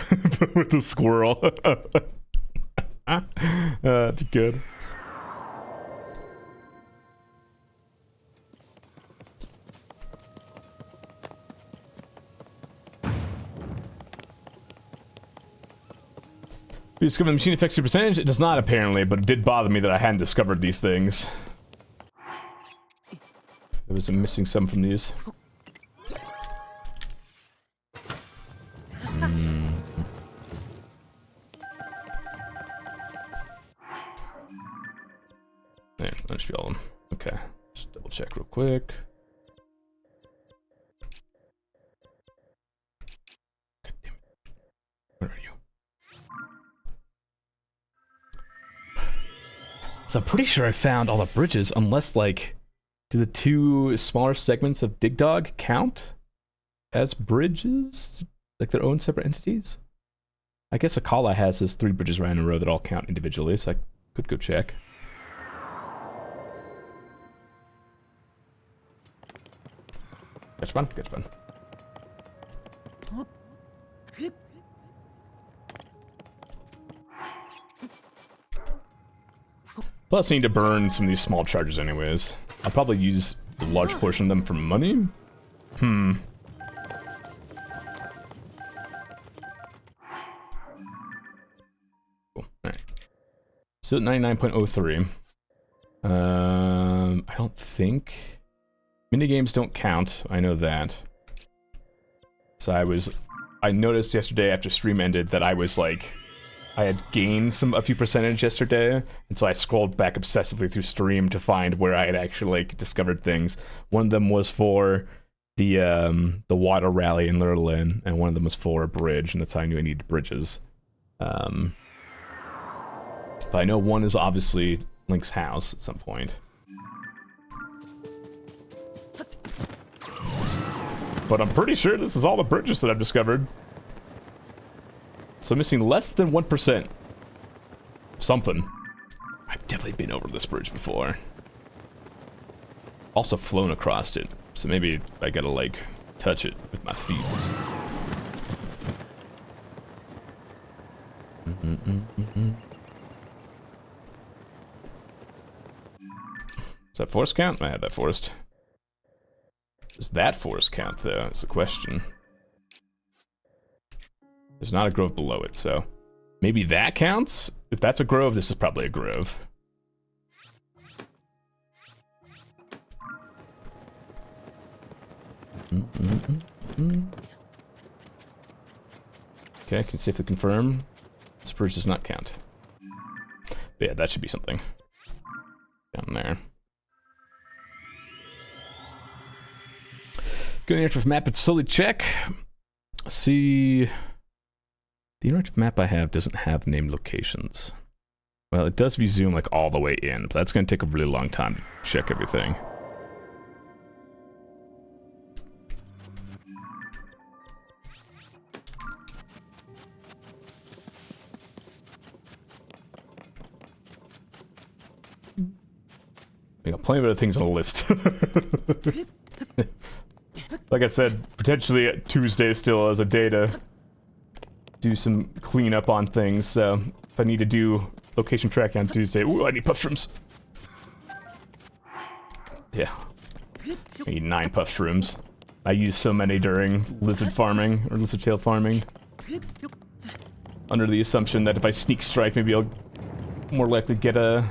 with the squirrel. That'd be good. We discovered the machine affects your percentage? It does not apparently, but it did bother me that I hadn't discovered these things. There was missing some from these. There, that should be all of them. Okay, just double check real quick. God damn it. Where are you? So I'm pretty sure I found all the bridges, unless like, do the two smaller segments of Dig Dog count as bridges? Like their own separate entities? I guess Akala has his 3 bridges right in a row that all count individually, so I could go check. Catch fun, catch fun. Plus, I need to burn some of these small charges anyways. I'll probably use a large portion of them for money. Cool. Alright. So at 99.03. I don't think... Minigames don't count, I know that. So I noticed yesterday after stream ended that I was like... I had gained a few percentage yesterday, and so I scrolled back obsessively through stream to find where I had actually like discovered things. One of them was for the water rally in Lurlin, and one of them was for a bridge, and that's how I knew I needed bridges. But I know one is obviously Link's house at some point. but I'm pretty sure this is all the bridges that I've discovered. So I'm missing less than 1%. Something. I've definitely been over this bridge before. Also flown across it, so maybe I gotta, like, touch it with my feet. Is that forest count? I had that forest. Does that forest count, though, is the question. There's not a grove below it, so... Maybe that counts? If that's a grove, this is probably a grove. Okay, I can safely confirm. This bridge does not count. But yeah, that should be something. Down there. Go to the interactive map and slowly check. See... The interactive map I have doesn't have named locations. Well, it does if you zoom like all the way in, but that's going to take a really long time to check everything. We got plenty of other things on the list. Like I said, potentially Tuesday still as a day to do some cleanup on things, so if I need to do location tracking on Tuesday... Ooh, I need puff shrooms. Yeah. I need 9 puff shrooms. I use so many during lizard farming, or lizard tail farming. Under the assumption that if I sneak strike, maybe I'll more likely get a...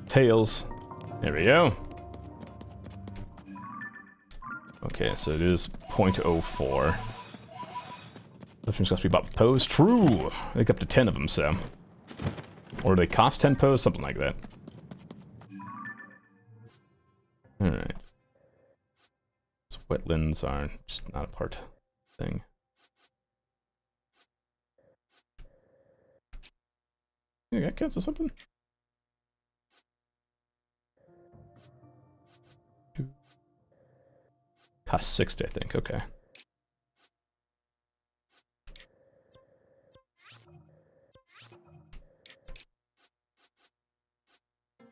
tails. There we go. Okay, so it is 0.04. Those things must be about pose. True! I think up to 10 of them, so. Or they cost 10 pose? Something like that. Alright. So wetlands are just not a part thing. Yeah, that counts as something? Cost 60, I think. Okay.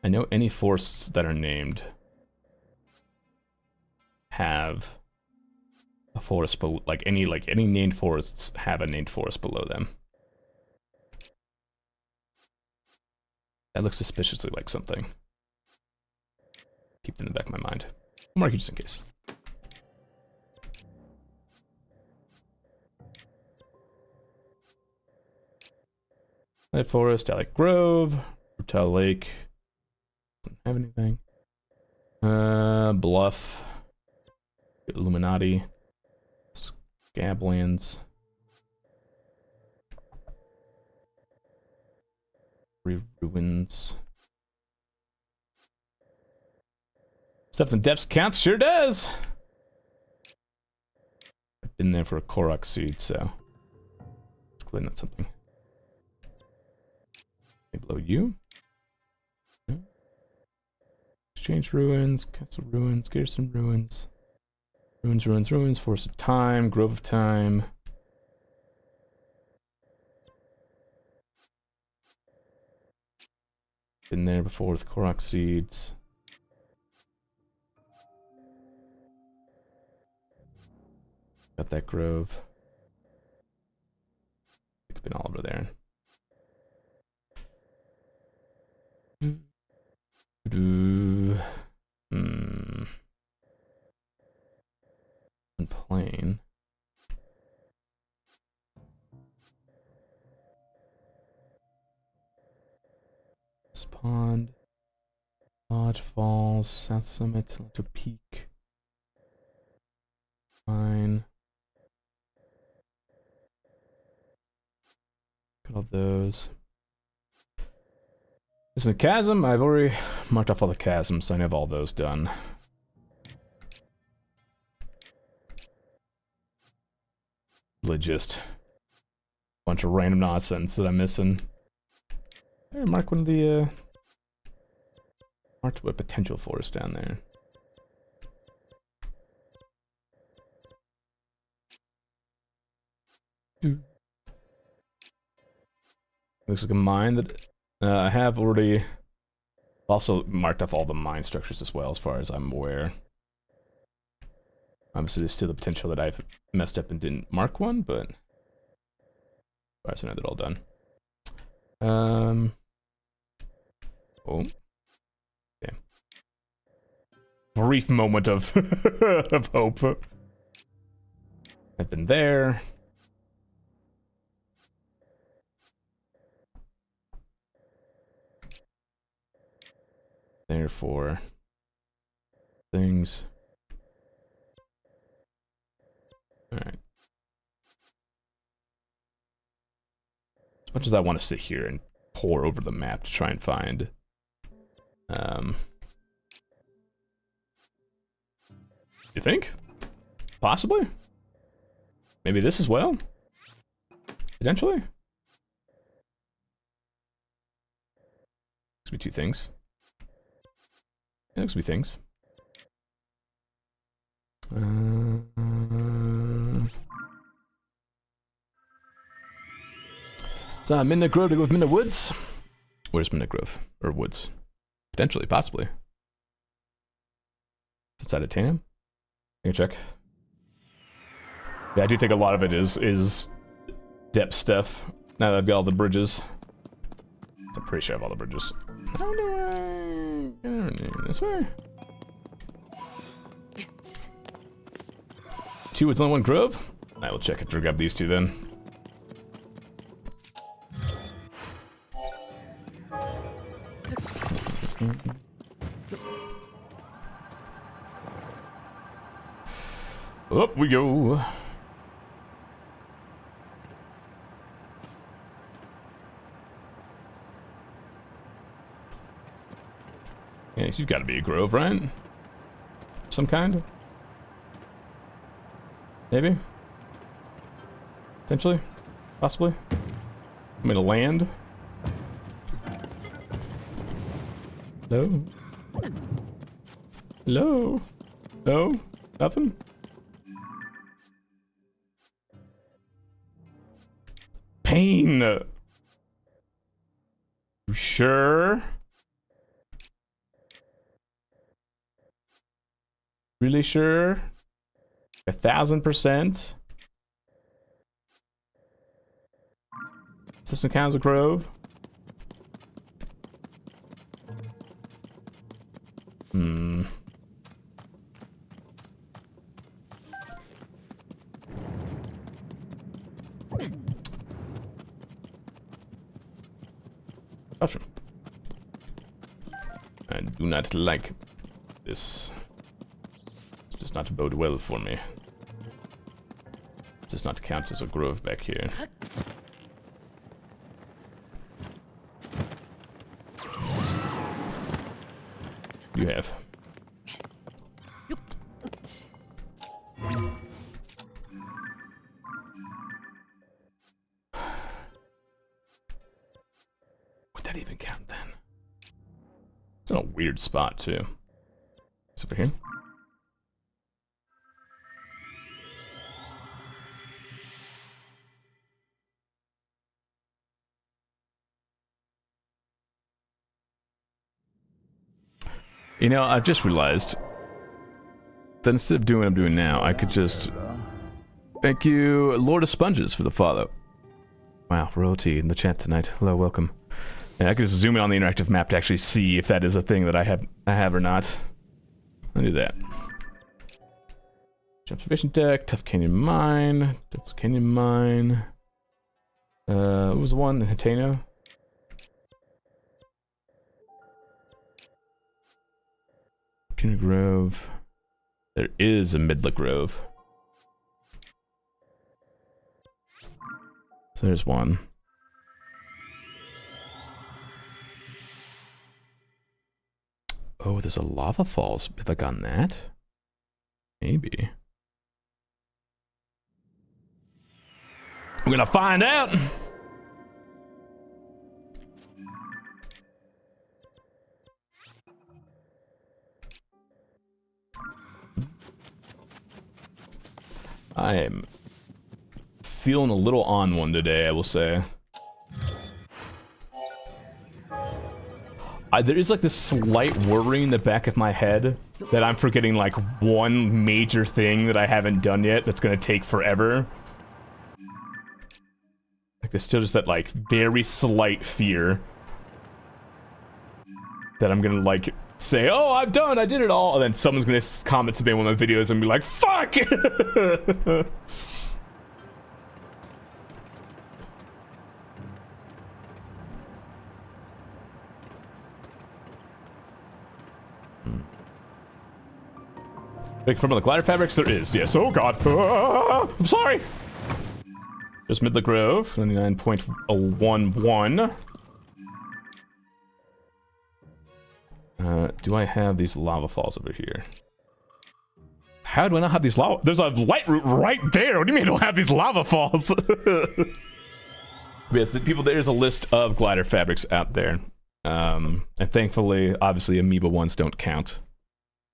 I know any forests that are named have a forest below, like any named forests have a named forest below them. That looks suspiciously like something. Keep it in the back of my mind. I'll mark it just in case. Light Forest, Alec Grove, Brutal Lake. Doesn't have anything. Bluff. Illuminati. Scablands. Ruins. Stuff in the depths counts, sure does! I've been there for a Korok seed, so it's clearly not something. Below you. Yeah. Exchange ruins, castle ruins, garrison ruins. Ruins, forest of time, grove of time. Been there before with Korok seeds. Got that grove. It's been all over there. Plain. This pond. Lodge Falls, South Summit, Little Peak. Fine. Got all those. This is a chasm. I've already marked off all the chasms, so I have all those done. Just bunch of random nonsense that I'm missing. There, mark one of the Marked what potential forest down there. Looks like a mine that I have already also marked off all the mine structures as well, as far as I'm aware. Obviously, there's still the potential that I've messed up and didn't mark one, but as far as I know, they're all done. Oh. Yeah. Brief moment of of hope. I've been there. Therefore, things. All right. As much as I want to sit here and pore over the map to try and find, you think? Possibly? Maybe this as well? Potentially? Looks to be two things. Yeah, looks to be things. So I'm in the grove to go with Minna Woods. Where's Minna Grove? Or Woods? Potentially, possibly. It's outside of Tanham? I can check. Yeah, I do think a lot of it is depth stuff. Now that I've got all the bridges. I'm pretty sure I have all the bridges. How do I... This way? Two, it's only one grove? I will check it to grab these two then. Up we go. Yeah, she's got to be a grove, right? Some kind? Maybe? Potentially? Possibly? I mean, a land? Hello? Hello? No? Nothing? Pain! You sure? Really sure? 1,000%? Assistant Council Grove? Gotcha. I do not like this. It does not bode well for me. It does not count as a grove back here. You have. Would that even count then? It's in a weird spot too. It's over here. You know, I've just realized that instead of doing what I'm doing now, I could just... Thank you, Lord of Sponges, for the follow. Wow, royalty in the chat tonight. Hello, welcome. Yeah, I could just zoom in on the interactive map to actually see if that is a thing that I have or not. I'll do that. Observation deck, Tough Canyon Mine, Tough Canyon Mine. What was the one in Hateno? Canyon Grove. There is a Midla Grove. So there's one. Oh, there's a lava falls. Have I gotten that? Maybe. We're gonna find out. I am feeling a little on one today, I will say. There is like this slight worry in the back of my head that I'm forgetting like one major thing that I haven't done yet that's gonna take forever. Like there's still just that like very slight fear that I'm gonna like say, oh, I did it all, and then someone's gonna comment to me on one of my videos and be like, fuck! Like from the glider fabrics, there is, yes. Oh god. I'm sorry. Just Midler Grove, 99.11. Do I have these lava falls over here? How do I not have these lava? There's a light route right there. What do you mean I don't have these lava falls? Yes, there's a list of glider fabrics out there. And thankfully, obviously, amoeba ones don't count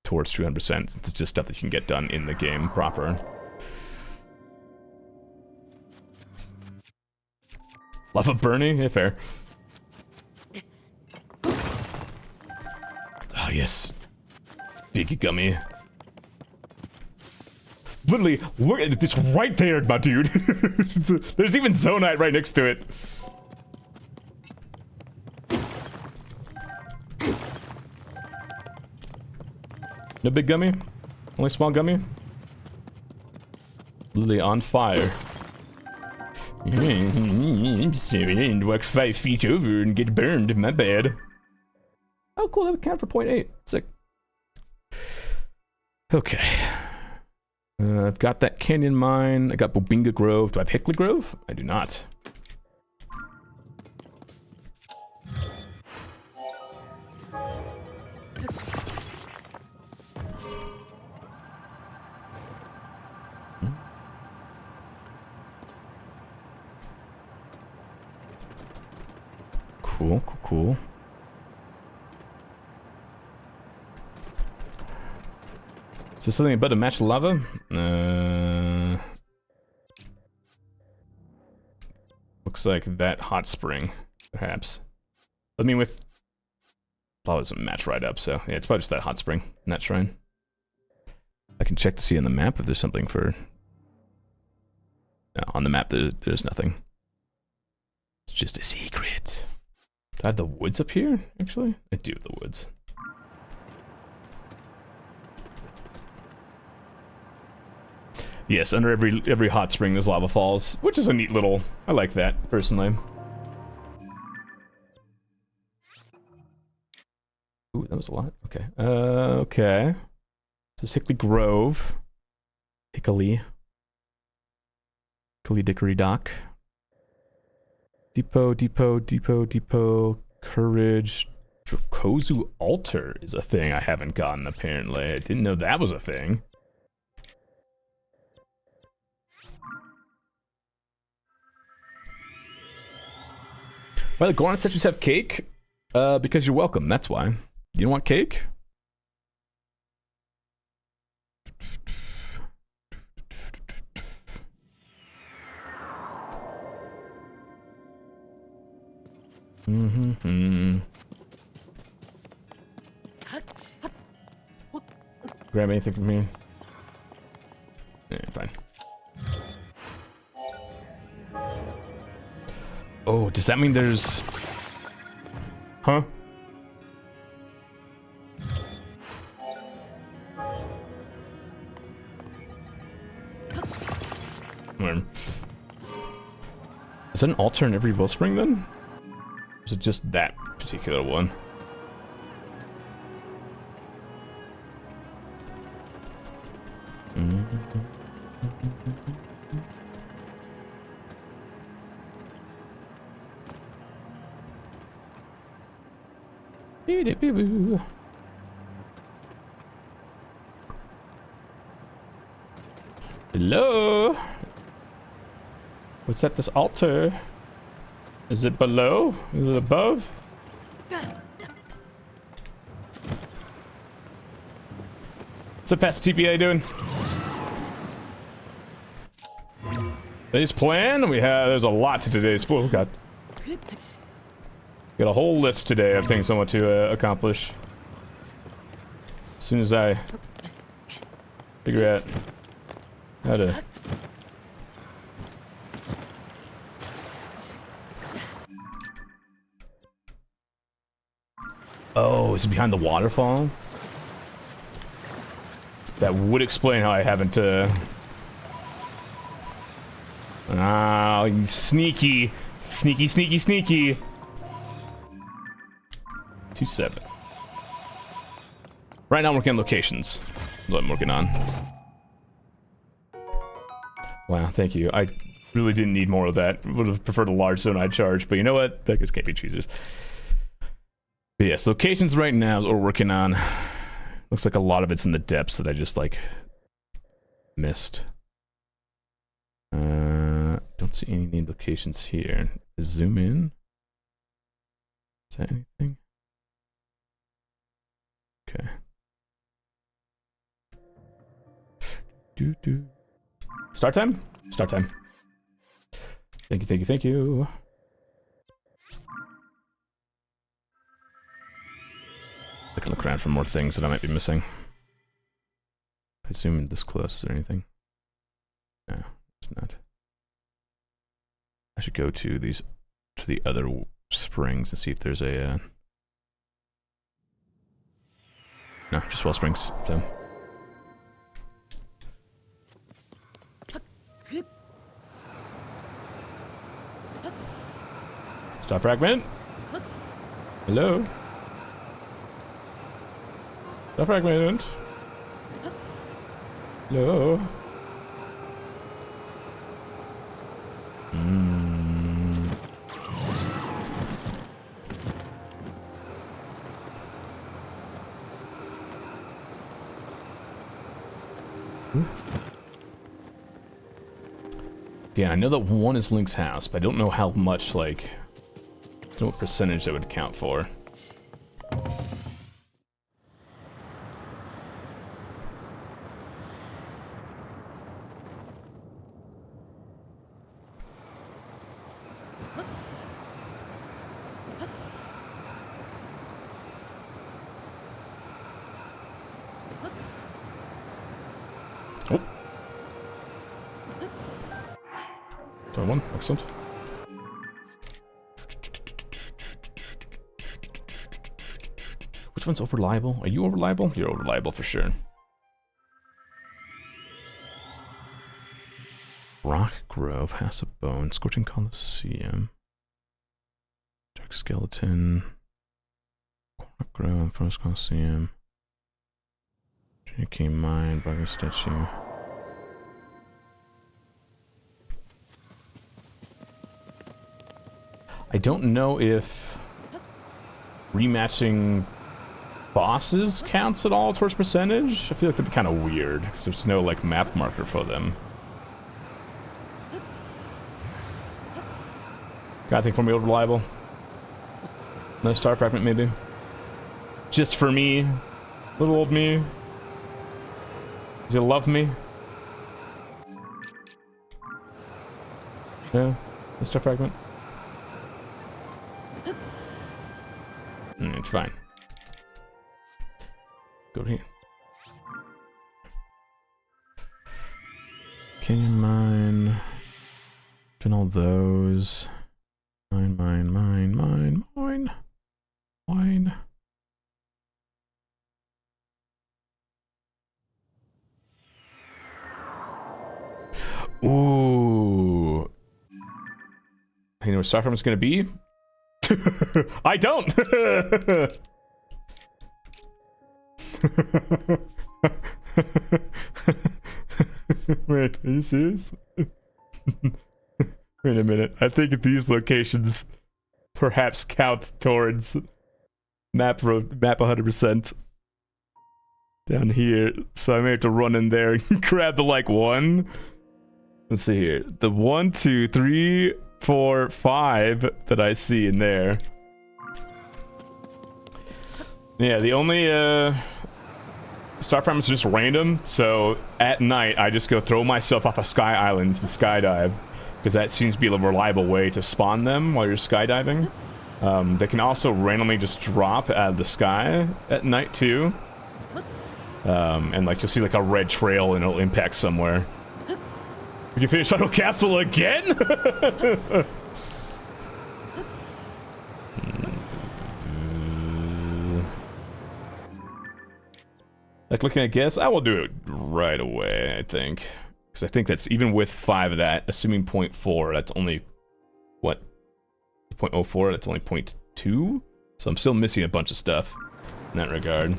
towards 200%, since it's just stuff that you can get done in the game proper. Lava burning? Yeah, fair. Oh, yes. Big gummy. Literally, look at it. It's right there, my dude. There's even Zonite right next to it. No big gummy? Only small gummy? Literally on fire. Walk 5 feet over and get burned. My bad. Oh, cool. That would count for 0.8. Sick. Okay. I've got that Canyon Mine. I got Bobinga Grove. Do I have Hickley Grove? I do not. Cool, cool, cool. Is this something about to match lava? Looks like that hot spring, perhaps. I mean, with lava doesn't match right up, so yeah, it's probably just that hot spring in that shrine. I can check to see on the map if there's something for. No, on the map there's nothing. It's just a secret. Do I have the woods up here, actually? I do have the woods. Yes, under every hot spring there's lava falls, which is a neat little... I like that, personally. Ooh, that was a lot. Okay. Okay. So it's Hickley Grove. Hickley. Hickley Dickory Dock. Depot, Courage. Dracozu Altar is a thing I haven't gotten, apparently. I didn't know that was a thing. Well, the Goron statues have cake? Because you're welcome, that's why. You don't want cake? Grab anything from here? Yeah, fine. Oh, does that mean there's... Huh? Is that an altar in every wellspring then? Or is it just that particular one? Hello? What's at this altar? Is it below? Is it above? What's up, Pastor TPA doing? Today's plan, there's a lot to today's, oh god. Got a whole list today of things I want to accomplish. As soon as I figure out how to... Oh, is it behind the waterfall? That would explain how I haven't, Ah, you sneaky. Sneaky, sneaky, sneaky. 2-7. Right now I'm working on locations. That's what I'm working on. Wow, thank you. I really didn't need more of that. Would have preferred a large zone I'd charge, but you know what? Beggars can't be choosers. But yes, locations right now is what we're working on. Looks like a lot of it's in the depths that I just, like, missed. Don't see any named locations here. Zoom in. Is that anything? Okay. Start time? Start time. Thank you, thank you, thank you. I can look around for more things that I might be missing. I assume this close, is there anything? No, it's not. I should go to these, to the other springs and see if there's a, no, just well springs, so. Star fragment? Hello? Star fragment? Hello? Yeah, I know that one is Link's house, but I don't know how much, like, I don't know what percentage that would count for. One, excellent. Which one's over reliable? Are you over reliable? You're over reliable for sure. Rock Grove, House of Bone, Scorching Coliseum, Dark Skeleton, Rock Grove, Frost Coliseum, J.K. Mine, Bugger Statue. I don't know if rematching bosses counts at all towards percentage. I feel like that'd be kind of weird because there's no like map marker for them. Got anything for me over reliable? No star fragment maybe? Just for me? Little old me? Does he love me? Yeah, no star fragment. It's fine. Go here. Canyon mine. Fin all those. Mine, mine, mine, mine, mine. Mine. Ooh. You know where Star Farm is going to be? I don't! Wait, are you serious? Wait a minute. I think these locations perhaps count towards map 100% down here. So I may have to run in there and grab the like one. Let's see here. The 1, 2, 3, 4, 5 that I see in there. Yeah, the only star farm is just random, so at night I just go throw myself off of sky islands to skydive. because that seems to be a reliable way to spawn them while you're skydiving. They can also randomly just drop out of the sky at night too. And like you'll see like a red trail and it'll impact somewhere. We can finish Idle Castle again? Like looking at guess, I will do it right away, I think. Because I think that's, even with 5 of that, assuming 0.4, that's only, what? 0.04, that's only 0.2? So I'm still missing a bunch of stuff in that regard.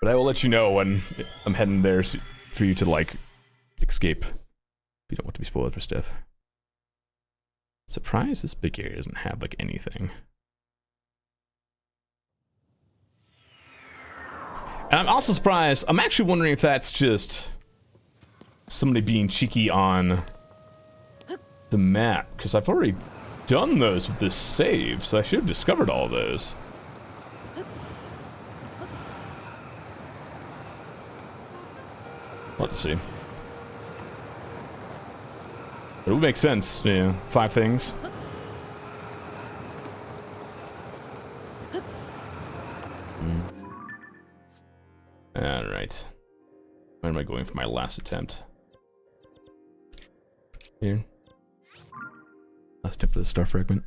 But I will let you know when I'm heading there for you to, like, escape. If you don't want to be spoiled for stuff. Surprised this big area doesn't have, like, anything. And I'm also surprised, I'm actually wondering if that's just somebody being cheeky on the map, because I've already done those with this save, so I should have discovered all those. Let's see. It would make sense, yeah. 5 things. Alright. Where am I going for my last attempt? Here. Last attempt of the star fragment.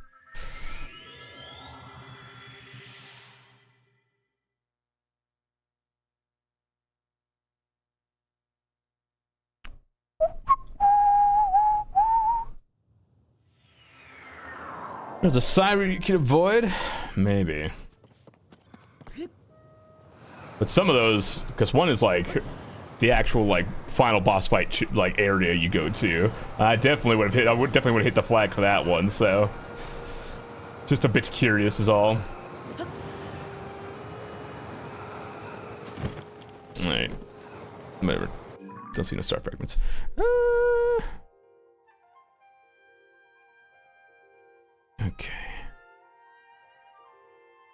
There's a siren you can avoid? Maybe. But some of those, because one is like the actual like final boss fight like area you go to. I definitely would have hit. I would definitely would have hit the flag for that one. So just a bit curious is all. All right, whatever. Don't see no star fragments. Okay.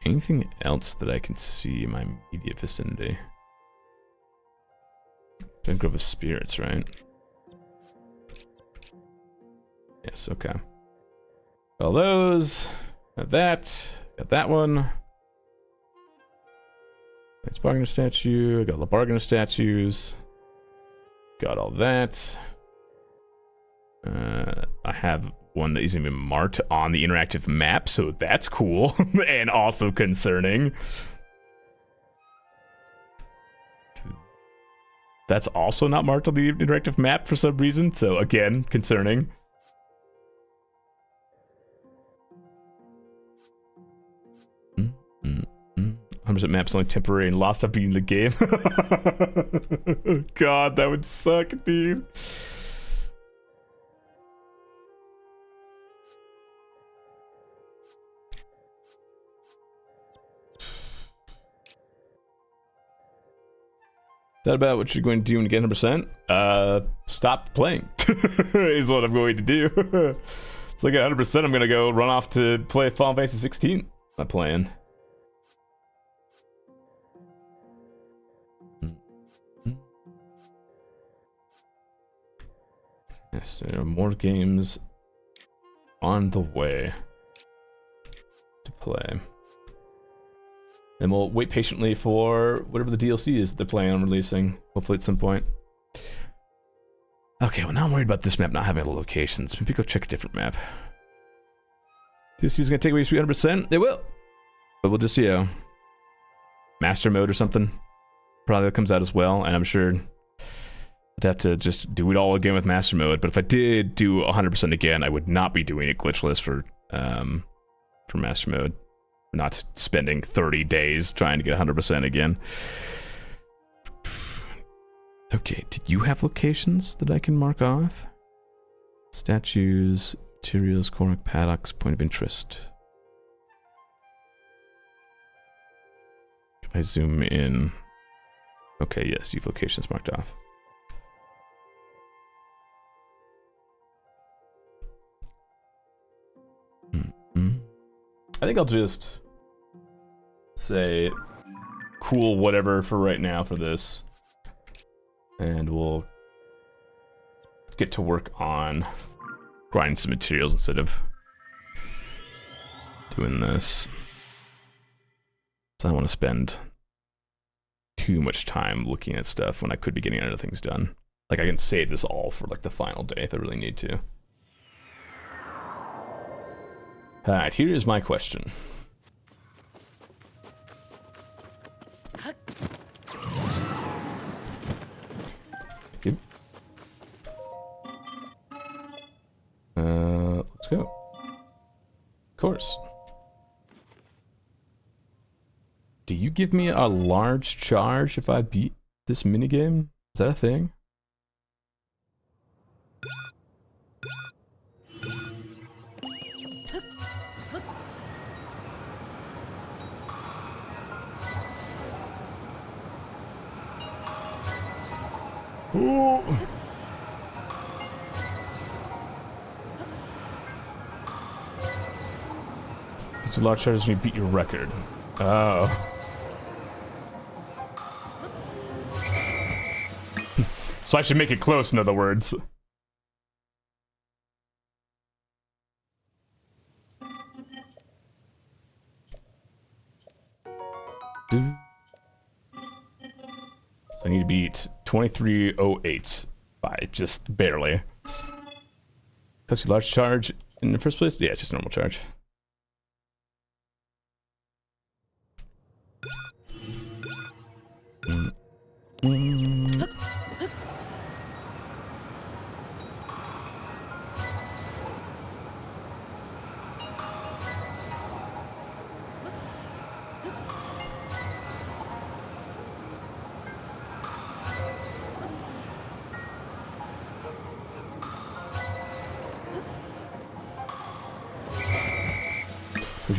Anything else that I can see in my immediate vicinity? Grove of Spirits, right? Yes, okay. All those. Got that. Got that one. It's bargainer statue. I got the bargainer statues. Got all that. I have one that isn't even marked on the interactive map, so that's cool and also concerning. That's also not marked on the interactive map for some reason, so again, concerning. Mm-hmm. 100% map's only temporary and lost after beating the game. God, that would suck, dude. Is that about what you're going to do when you get 100%? Stop playing is what I'm going to do. So I get 100%, I'm going to go run off to play Final Fantasy 16. My plan. Yes, there are more games on the way to play. And we'll wait patiently for whatever the DLC is they're planning on releasing, hopefully at some point. Okay, well now I'm worried about this map not having all the locations. Maybe go check a different map. DLC is going to take away 100%? They will. But we'll just, master mode or something. Probably that comes out as well, and I'm sure I'd have to just do it all again with master mode. But if I did do 100% again, I would not be doing it glitchless for master mode. Not spending 30 days trying to get 100% again. Okay, did you have locations that I can mark off? Statues, materials, Cormac paddocks, point of interest. If I zoom in... Okay, yes, you've locations marked off. I think I'll just say cool whatever for right now for this. And we'll get to work on grinding some materials instead of doing this. So I don't want to spend too much time looking at stuff when I could be getting other things done. Like, I can save this all for, like, the final day if I really need to. Alright, here is my question. Thank you. Let's go. Of course. Do you give me a large charge if I beat this minigame? Is that a thing? Ooh. It's a large charge when you beat your record. Oh. So I should make it close, in other words. So I need to beat 2308 by just barely. Because large charge in the first place? Yeah, it's just normal charge.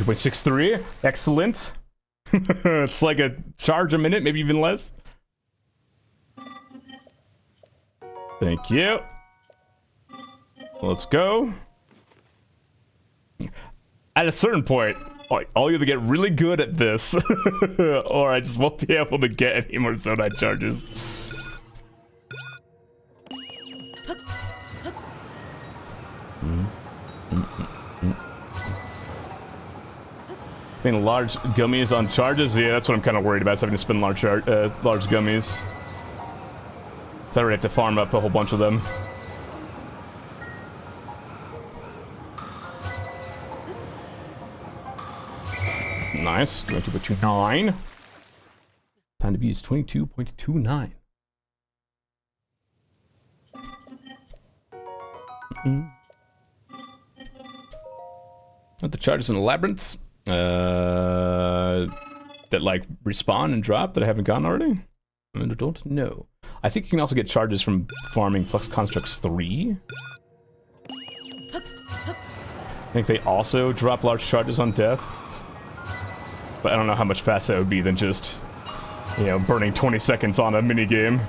.63, excellent. It's like a charge a minute, maybe even less. Thank you. Let's go. At a certain point, I'll either get really good at this, or I just won't be able to get any more Zonite charges. I mean, large gummies on charges? Yeah, that's what I'm kind of worried about, is having to spend large gummies. So I already have to farm up a whole bunch of them. Nice. 22.29. Time to be is 22.29. Not the charges in the labyrinths. That like respawn and drop that I haven't gotten already? I don't know. I think you can also get charges from farming Flux Constructs 3. I think they also drop large charges on death. But I don't know how much faster that would be than just, you know, burning 20 seconds on a minigame.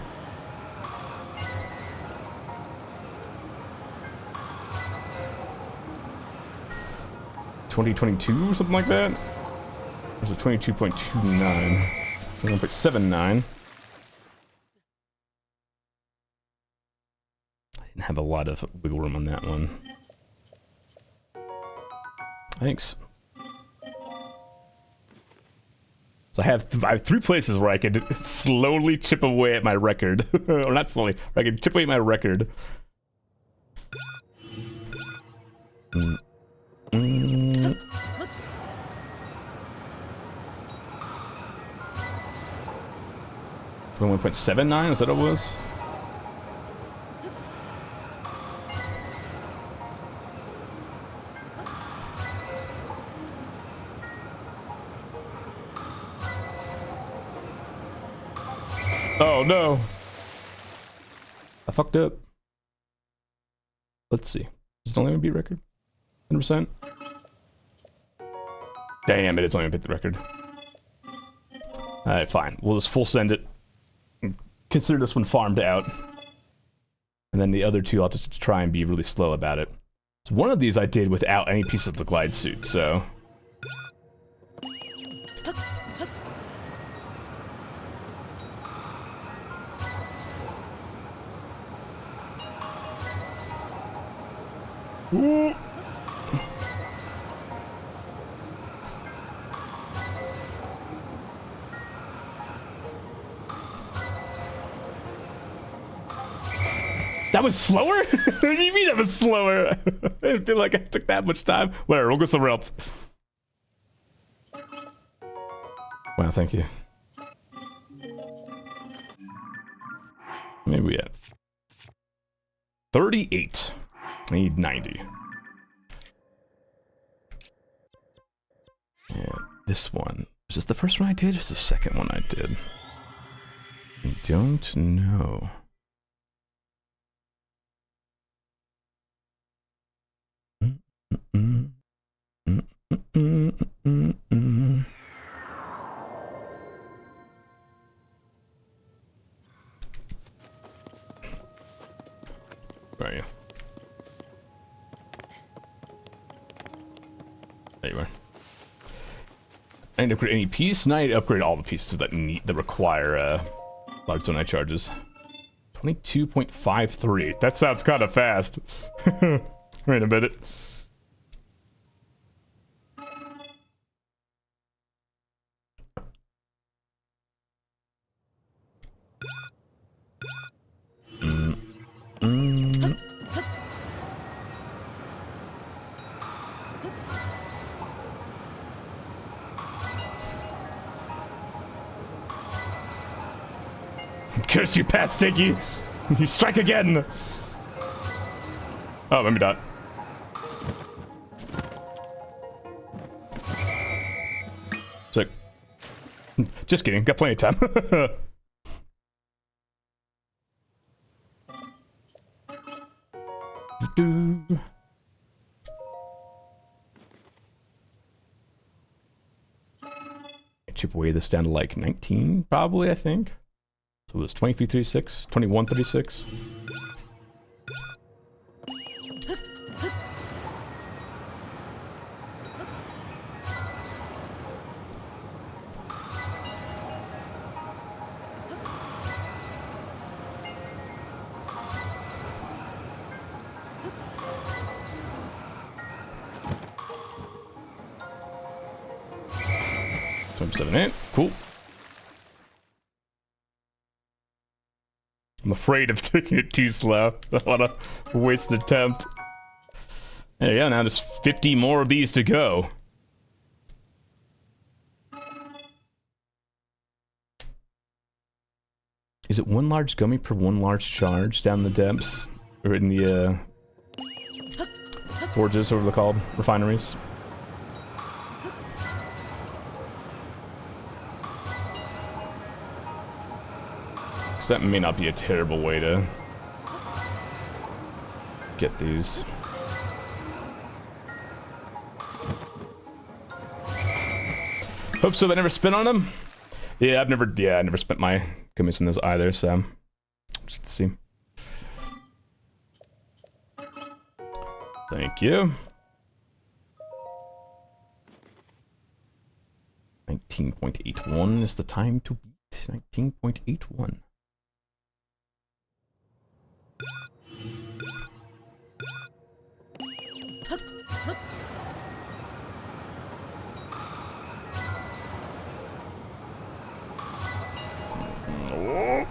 $20.22 or something like that? Or was it 22.29? 1.79. I didn't have a lot of wiggle room on that one. Thanks. So I have 3 places where I could slowly chip away at my record. Or not slowly, I can chip away at my record. 1.79, is that what it was? Oh no! I fucked up. Let's see. Is it only gonna beat record? 100%? Damn it, it's only gonna beat the record. Alright, fine. We'll just full send it. Consider this one farmed out. And then the other 2, I'll just try and be really slow about it. So one of these I did without any piece of the glide suit, so... Ooh. That was slower? What do you mean that was slower? I didn't feel like I took that much time. Whatever, we'll go somewhere else. Wow, thank you. Maybe we at 38. I need 90. Yeah, this one. Is this the first one I did? Or is this the second one I did? I don't know. Where are you? There you are. I need to upgrade any piece, and I need to upgrade all the pieces that require large zonite charges. 22.53. That sounds kind of fast. Wait a minute. Curse you, Pat Stinky! You strike again! Oh, maybe not. Sick. Just kidding, got plenty of time. Chip away this down to like 19, probably, I think. So it was 2336, 2136. Cool. I'm afraid of taking it too slow. I don't want to waste an attempt. There you go, now there's 50 more of these to go. Is it one large gummy per one large charge down the depths? Or in the, forges, whatever they're called? Refineries? That may not be a terrible way to get these. Hope so. They never spin on them. Yeah, I never spent my gummies in those either. So, let's see. Thank you. 19.81 is the time to beat. 19.81. Oh.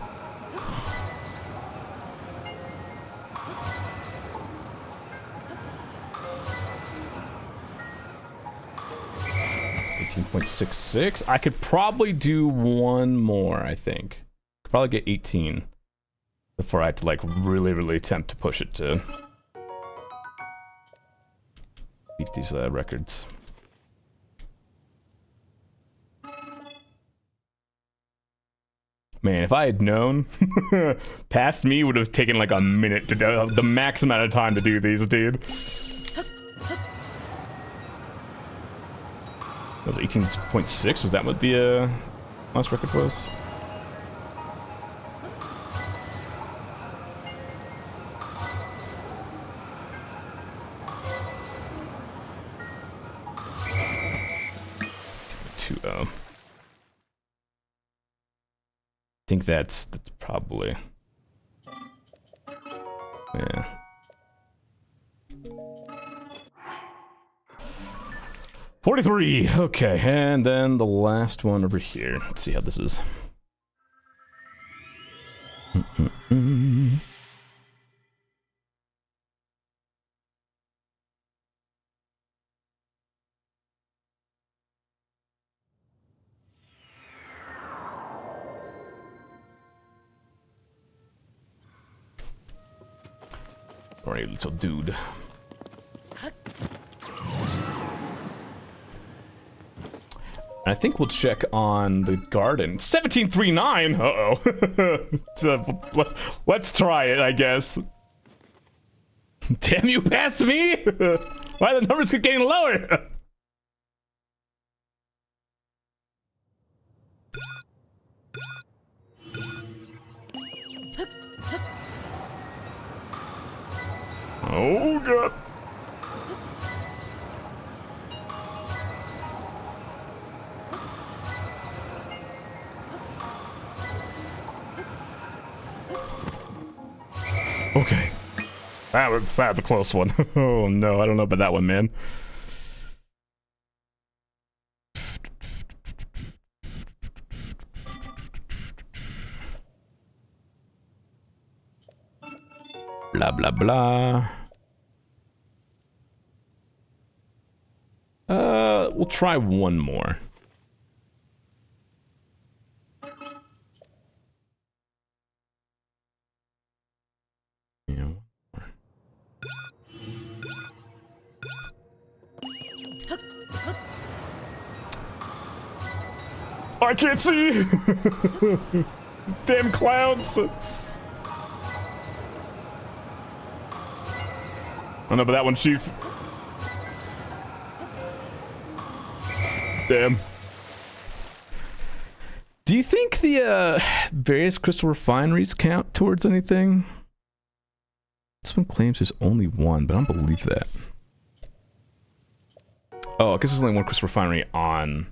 .66. I could probably do one more, I think. Could probably get 18 before I had to like really attempt to push it to beat these records. Man, if I had known, past me would have taken like a minute to do the max amount of time to do these, dude. That was 18.6. Was that what the last record was? I think that's probably, yeah. 43. Okay, and then the last one over here. Let's see how this is. Alright, little dude. I think we'll check on the garden. 1739! Uh-oh. Let's try it, I guess. Damn, you passed me? Why the numbers keep getting lower? Oh, God. Okay. That's a close one. Oh no, I don't know about that one, man. Blah blah blah. We'll try one more. Yeah. I can't see! Damn clouds! Oh no, but that one, Chief. Damn. Do you think the various crystal refineries count towards anything? This one claims there's only one, but I don't believe that. Oh, I guess there's only one crystal refinery on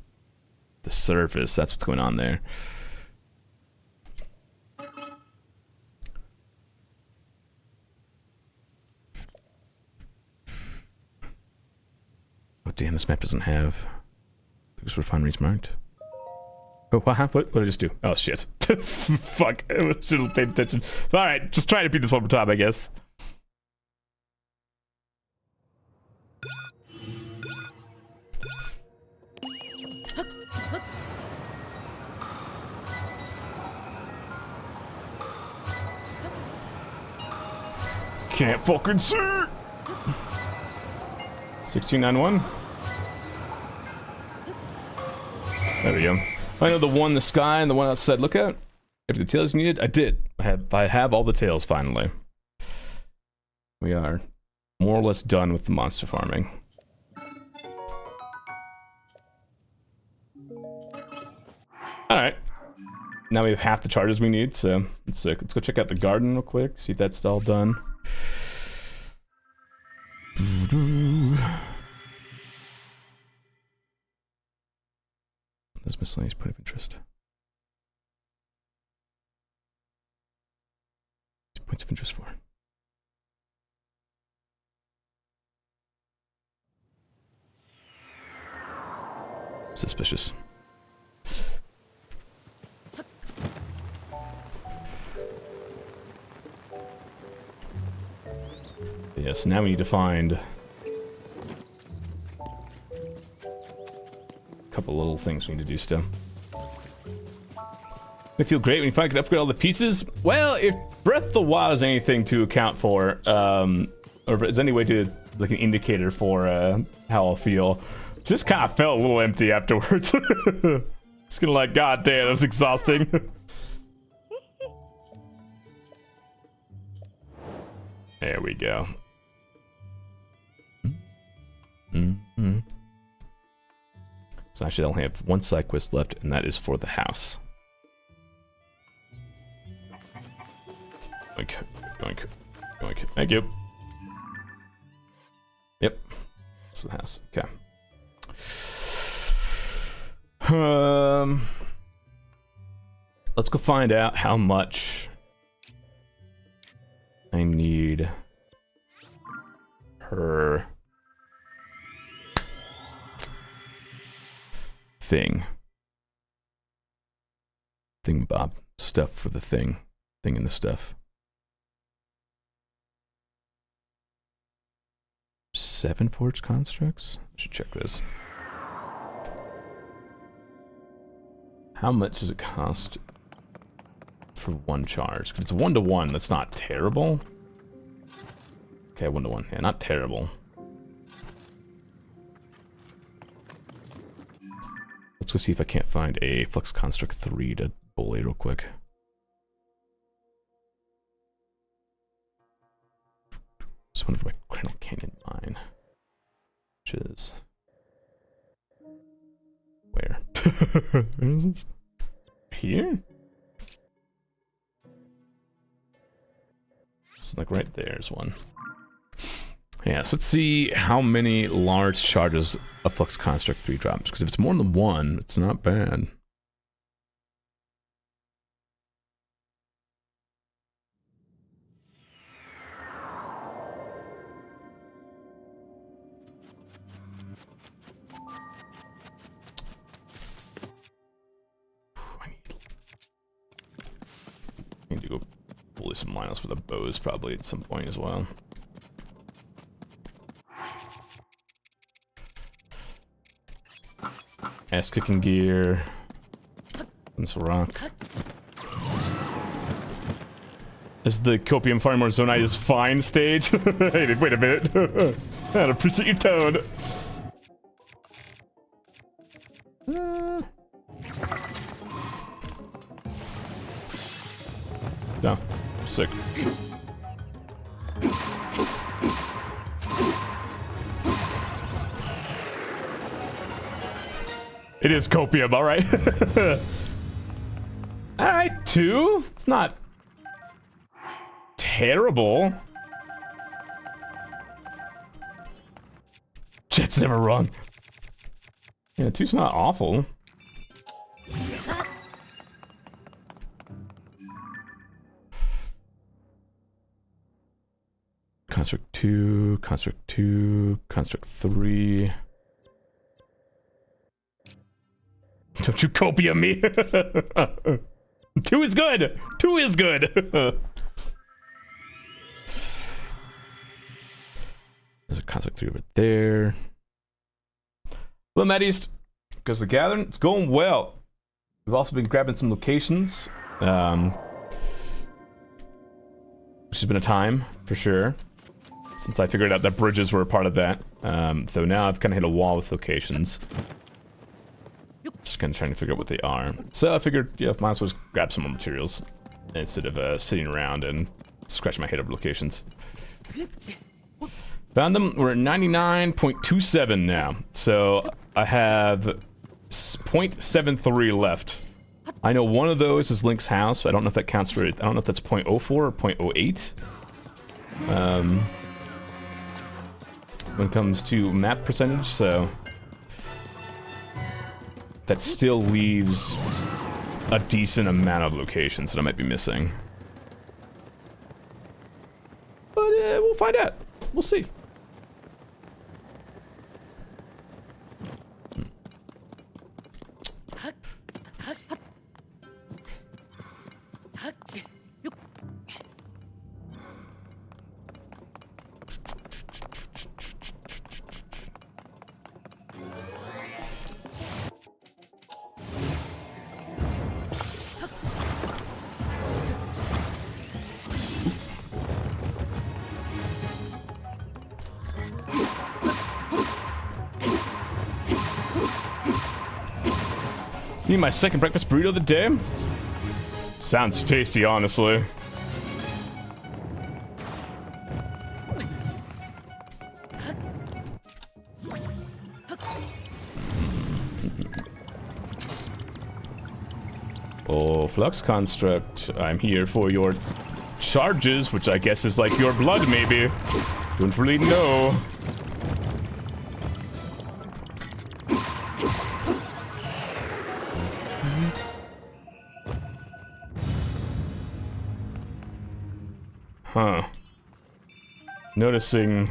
the surface. That's what's going on there. Oh damn, this map doesn't have the crystal refineries marked. Oh, what did I just do? Oh shit. Fuck, I should have paid attention. Alright, just try to beat this one more time, I guess. Can't fucking see! 1691. There we go. I know the one in the sky and the one outside lookout. If the tails needed, I did. I have all the tails finally. We are more or less done with the monster farming. Alright. Now we have half the charges we need, so let's go check out the garden real quick, see if that's all done. That's miscellaneous point of interest. Points of interest for. Suspicious. Yes, now we need to find a couple little things we need to do still. I feel great when you finally can upgrade all the pieces. Well, if Breath of the Wild is anything to account for, or if there's any way to, like, an indicator for how I'll feel, just kind of felt a little empty afterwards. Just gonna like, god damn, that was exhausting. There we go. So actually I only have one side quest left, and that is for the house. Oink, oink, oink. Thank you. Yep. That's for the house. Okay. Let's go find out how much I need per thing. Thingbob. Stuff for the thing. Thing in the stuff. 7 forged constructs? I should check this. How much does it cost for 1 charge? If it's 1-to-1, that's not terrible. Okay, 1-to-1. Yeah, not terrible. Let's go see if I can't find a Flux Construct 3 to bully real quick. Just one for my Crandall Canyon mine. Which is... Where? Where is this? Here? It's like right there's one. Yeah, so let's see how many large charges a Flux Construct 3 drops. Because if it's more than 1, it's not bad. I need to go bully some Lionels for the bows probably at some point as well. Ass kicking gear. This rock. This is the Copium Farmore Zonitis Fine stage. Hey, wait a minute. I don't appreciate your tone. No. Sick. It is copium, alright. Alright, 2. It's not terrible. Jet's never wrong. Yeah, 2's not awful. Construct 2, Construct 2, Construct 3. Don't you copium me! 2 is good! 2 is good! There's a Construct 3 over there. Hello, Matt East. Goes the gathering. It's going well. We've also been grabbing some locations. Which has been a time, for sure. Since I figured out that bridges were a part of that. So now I've kind of hit a wall with locations. Just kind of trying to figure out what they are. So I figured, yeah, might as well just grab some more materials instead of sitting around and scratching my head over locations. Found them. We're at 99.27 now. So I have 0.73 left. I know one of those is Link's house. I don't know if that counts for it. I don't know if that's 0.04 or 0.08. When it comes to map percentage, so that still leaves a decent amount of locations that I might be missing. But we'll find out. We'll see. Need my second breakfast burrito of the day? Sounds tasty, honestly. Oh, Flux Construct, I'm here for your charges, which I guess is like your blood, maybe. Don't really know. Huh. Noticing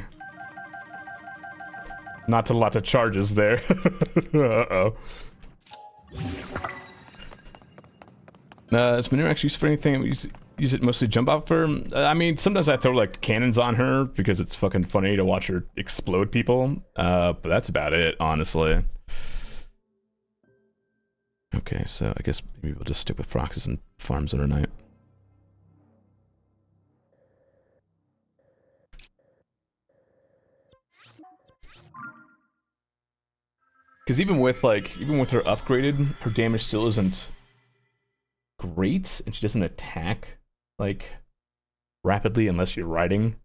not a lot of charges there. Uh-oh. Is Manera actually used for anything? Use it mostly jump out for? I mean, sometimes I throw like cannons on her because it's fucking funny to watch her explode people. But that's about it, honestly. Okay, so I guess maybe we'll just stick with Froxes and farms overnight. Because even with her upgraded, her damage still isn't great, and she doesn't attack like rapidly unless you're riding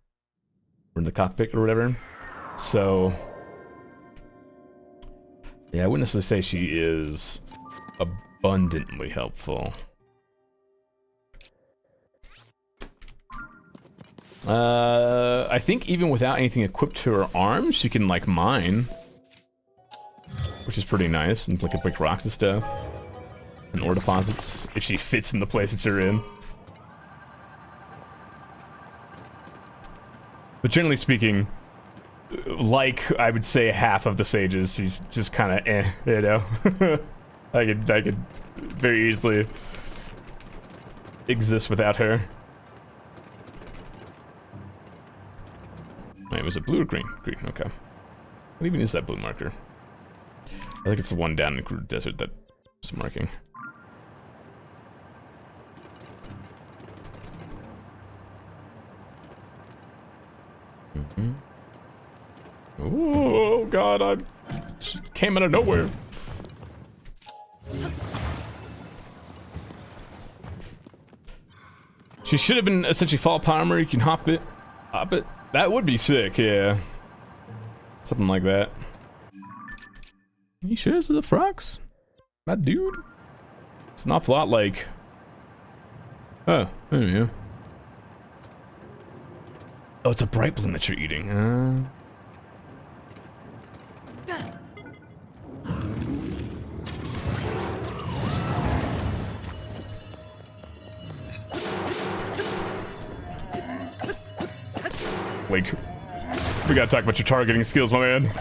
or in the cockpit or whatever. So yeah, I wouldn't necessarily say she is abundantly helpful. I think even without anything equipped to her arms, she can like mine, which is pretty nice, and like break rocks and stuff, and ore deposits if she fits in the places you're in. But generally speaking, like I would say half of the sages, she's just kind of you know. I could very easily exist without her. Wait, was it blue or green? Green, okay. What even is that blue marker? I think it's the one down in the desert that's marking. Oh god, I just came out of nowhere. She should have been essentially fall upon armor. You can hop it. That would be sick, yeah. Something like that. You sure this is a Frox? My dude? It's an awful lot like... Oh, there we go. Oh, it's a bright bloom that you're eating. Like, we gotta talk about your targeting skills, my man.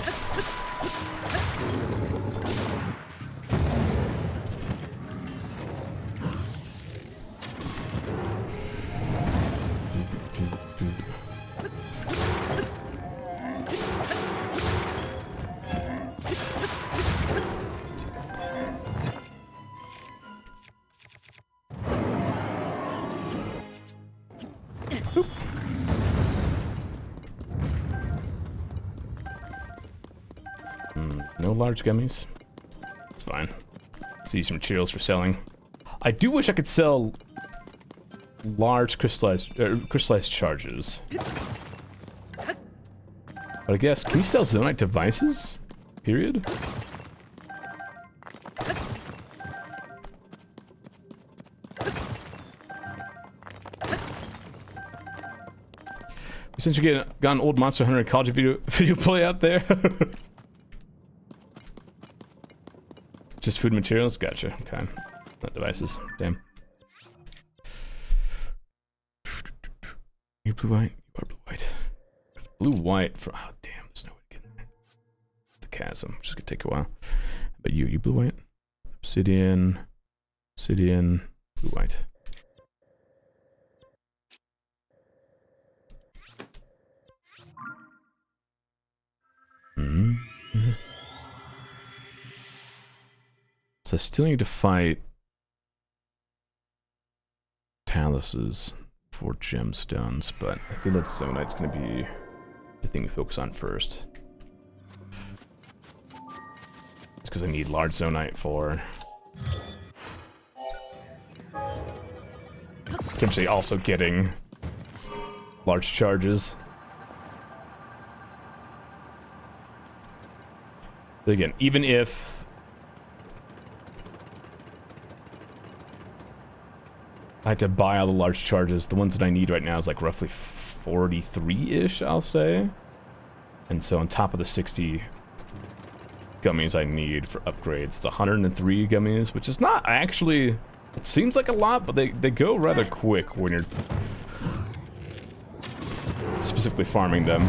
No large gummies. It's fine. See some materials for selling. I do wish I could sell large crystallized charges. But I guess, can you sell zonite devices? Period? Since you got an old Monster Hunter Ecology video play out there. Just food materials? Gotcha. Okay. Not devices. Damn. You blue-white? You are blue-white. Blue-white for... Oh, damn. There's no way to get in there. The chasm. Which is going to take a while. But you blue-white? Obsidian. Obsidian. Blue-white. Mm-hmm. So I still need to fight Taluses for gemstones, but I feel like Zonite's going to be the thing we focus on first. It's because I need large Zonite for potentially also getting large charges. But again, even if I had to buy all the large charges, the ones that I need right now is like roughly 43-ish, I'll say. And so on top of the 60 gummies I need for upgrades, it's 103 gummies, which is not actually... It seems like a lot, but they go rather quick when you're specifically farming them.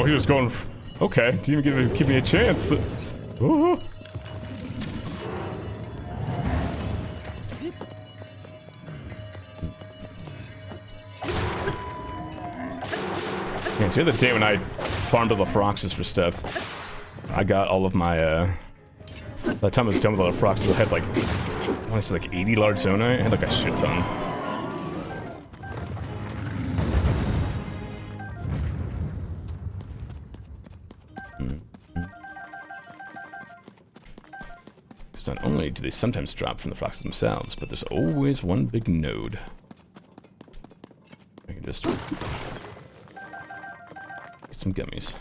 he was going... Okay, didn't even give me a chance. Ooh. Yeah, so the other day when I farmed all the Froxes for stuff, I got all of my, by the time I was done with all the Froxes, I had like, I want to say like 80 large zoni. I had like a shit ton. Because not only do they sometimes drop from the Froxes themselves, but there's always one big node. I can just... get some gummies.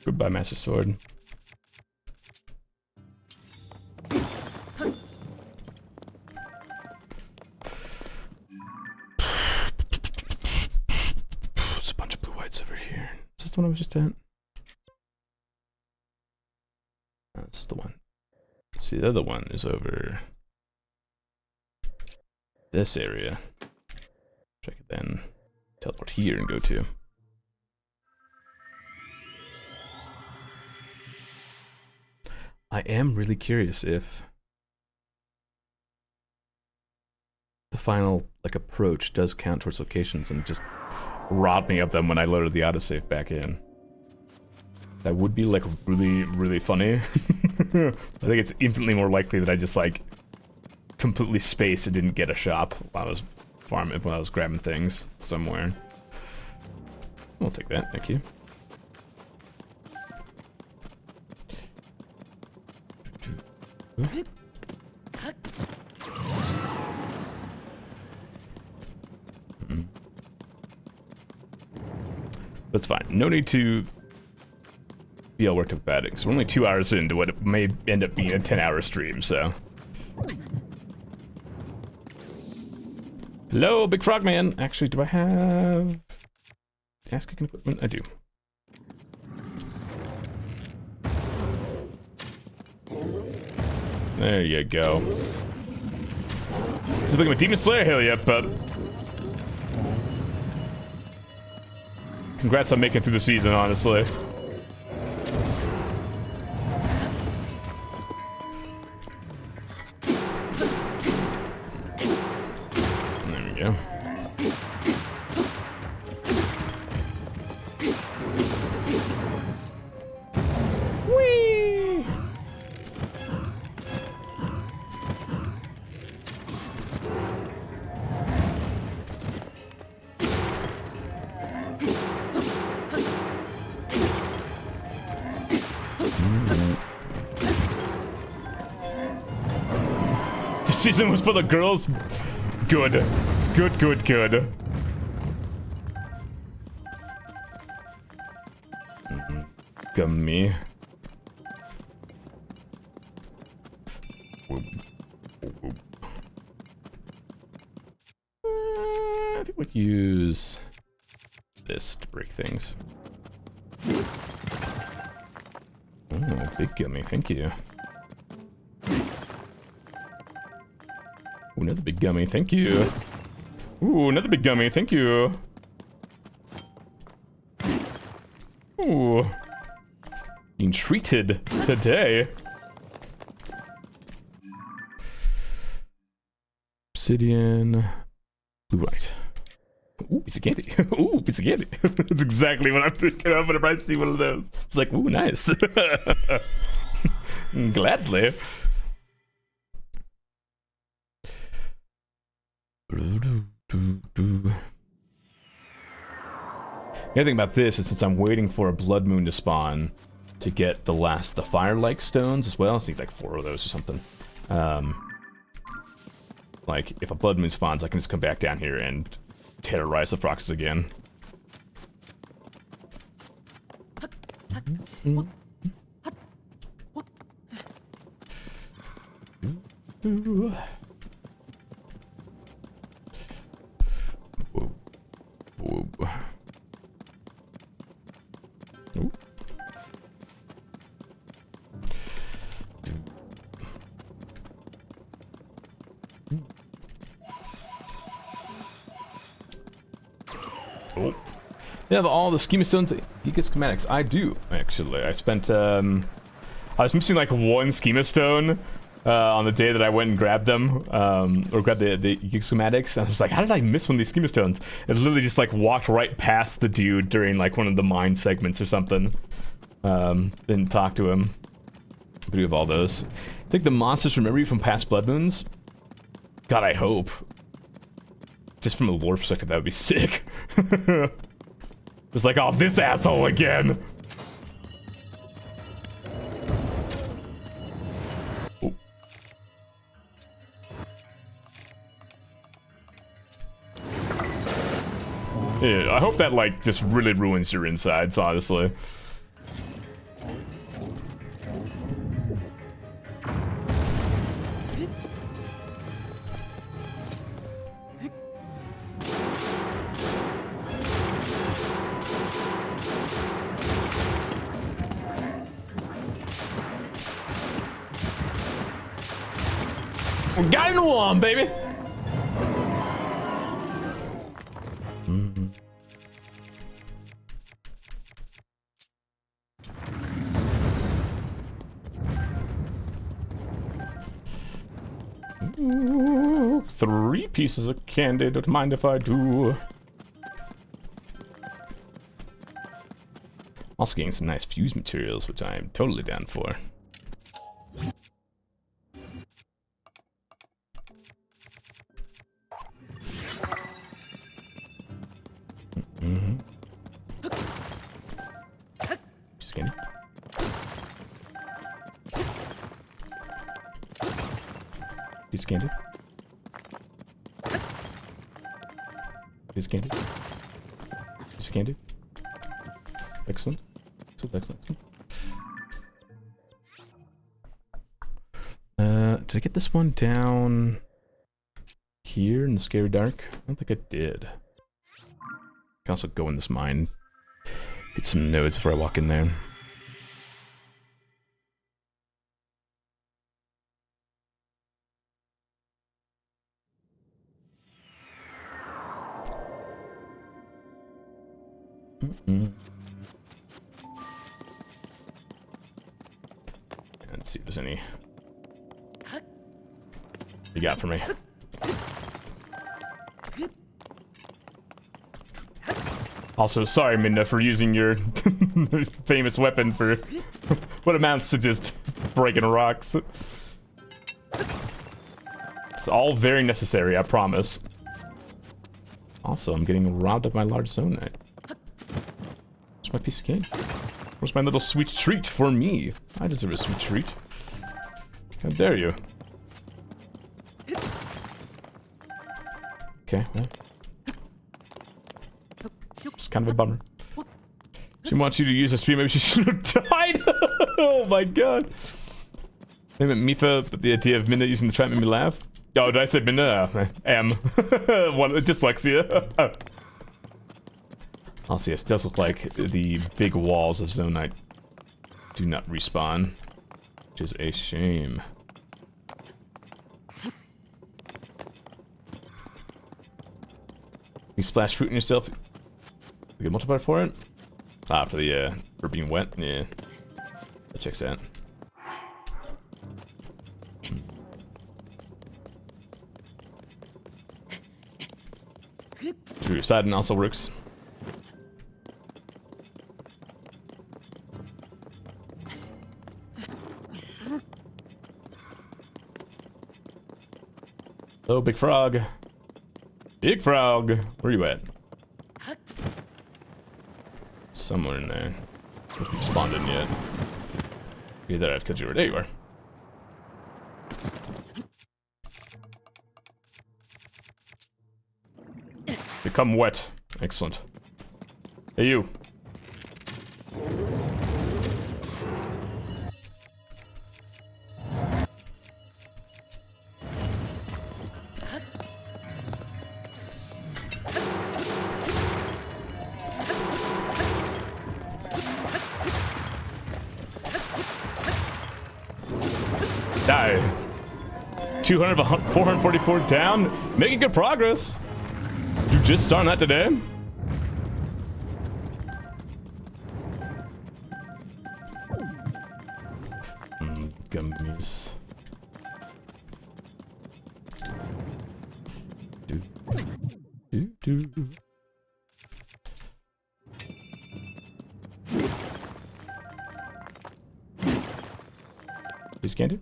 Goodbye, Master Sword. There's a bunch of blue whites over here. Is this the one I was just at? No, this is the one. See, the other one is over this area. Check it then. Teleport here and go to. I am really curious if the final like approach does count towards locations and just rob me of them when I loaded the autosave back in. That would be like really, really funny. I think it's infinitely more likely that I just like completely spaced and didn't get a shop while I was farming, while I was grabbing things somewhere. I'll take that, thank you. That's fine. No need to be all worked up about it, because we're only 2 hours into what it may end up being a 10-hour stream, so. Hello, Big Frogman! Actually, do I have ass kicking equipment? I do. There you go. Still looking at Demon Slayer Hill yet, but congrats on making it through the season, honestly. There we go. Whee! This season was for the girls. Good. Good, good, good. Gummy. I think we'd use this to break things. Oh, big gummy, thank you. Ooh, another big gummy, thank you. Ooh, another big gummy, thank you. Ooh. Being treated today. Obsidian. Blue white. Ooh, piece of candy. Ooh, piece of candy. That's exactly what I'm thinking of whenever I see one of those. It's like, ooh, nice. Gladly. The other thing about this is since I'm waiting for a blood moon to spawn to get the fire-like stones as well, I think like 4 of those or something. Like, if a blood moon spawns, I can just come back down here and terrorize the Froxes again. Whoa. Whoa. Ooh. Oh. You have all the schema stones, Ega schematics. I do, actually. I spent, I was missing like one schema stone on the day that I went and grabbed them, or grabbed the Ega schematics. And I was like, how did I miss one of these schema stones? It literally just like walked right past the dude during like one of the mine segments or something. Didn't talk to him. But we have all those. I think the monsters remember you from past Blood Moons. God, I hope. Just from a lore perspective, that would be sick. It's like, oh, this asshole again. Oh. Yeah, I hope that, like, just really ruins your insides, honestly. Got in one, baby. Ooh, 3 pieces of candy. Don't mind if I do. Also getting some nice fuse materials, which I am totally down for. Skin. Piece of candy. Piece of candy. Piece of candy. Excellent. Excellent. Did I get this one down here in the scary dark? I don't think I did. I can also go in this mine. Get some nodes before I walk in there. Let's see if there's any. You got for me. Also, sorry, Minda, for using your famous weapon for what amounts to just breaking rocks. It's all very necessary, I promise. Also, I'm getting robbed of my large zonite. Where's my piece of cake? Where's my little sweet treat for me? I deserve a sweet treat. How dare you? Okay, well. It's kind of a bummer. She wants you to use a spear, maybe she should have died! Oh my god! I meant Mifa, but the idea of Minna using the trap made me laugh. Oh, did I say Minna? M. One, dyslexia. Also, yes, it does look like the big walls of Zonite do not respawn, which is a shame. You splash fruit in yourself. You get multiplier for it? Ah, for the, for being wet? Yeah. That checks out. True, Sidon also works. Hello, Big Frog. Big Frog! Where you at? Somewhere in there. If you spawned in yet. Either I've killed you or there you are. Become wet. Excellent. Hey, you. Die. 444 down. Making good progress. You just started that today? Nice. Do. Please candy.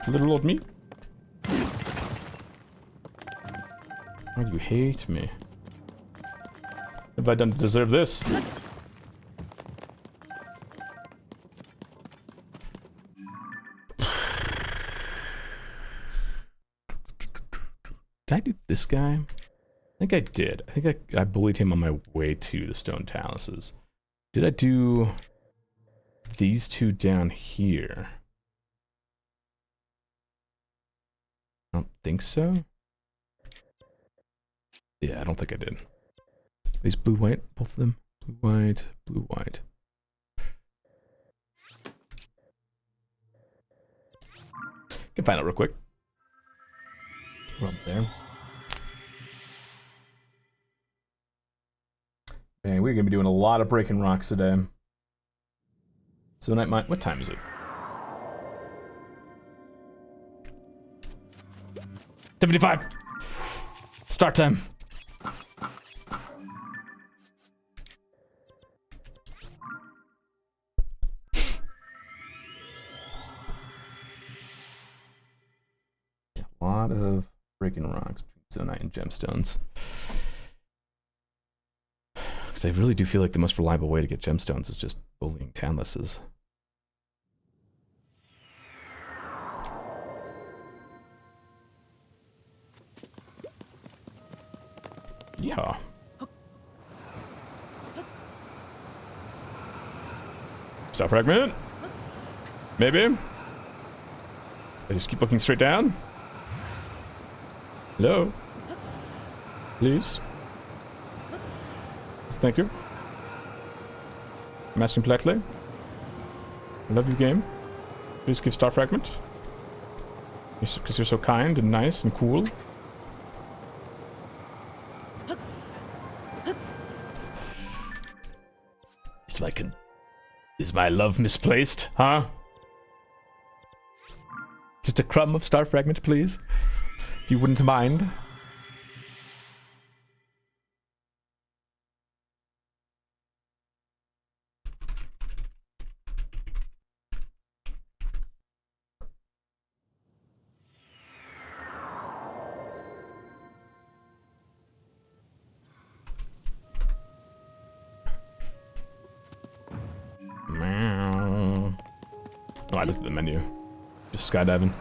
Little old me. Why do you hate me? What have I done to deserve this? Did I do this guy? I think I did. I think I bullied him on my way to the stone taluses. Did I do these two down here? I don't think so. Yeah, I don't think I did. These blue white, both of them. Blue white, blue white. Can find out real quick. We're up there. Man, we're gonna be doing a lot of breaking rocks today. So night mine. What time is it? 75. Start time. A lot of breaking rocks between zonite and gemstones. Because I really do feel like the most reliable way to get gemstones is just bullying Tanluses. Yeah. Star fragment? Maybe? I just keep looking straight down? Hello? Please? Yes, thank you. I'm asking politely. I love you, game. Please give star fragment. Because you're so kind and nice and cool. Is my love misplaced, huh? Just a crumb of star fragment, please. If you wouldn't mind. Oh, I looked at the menu. Just skydiving.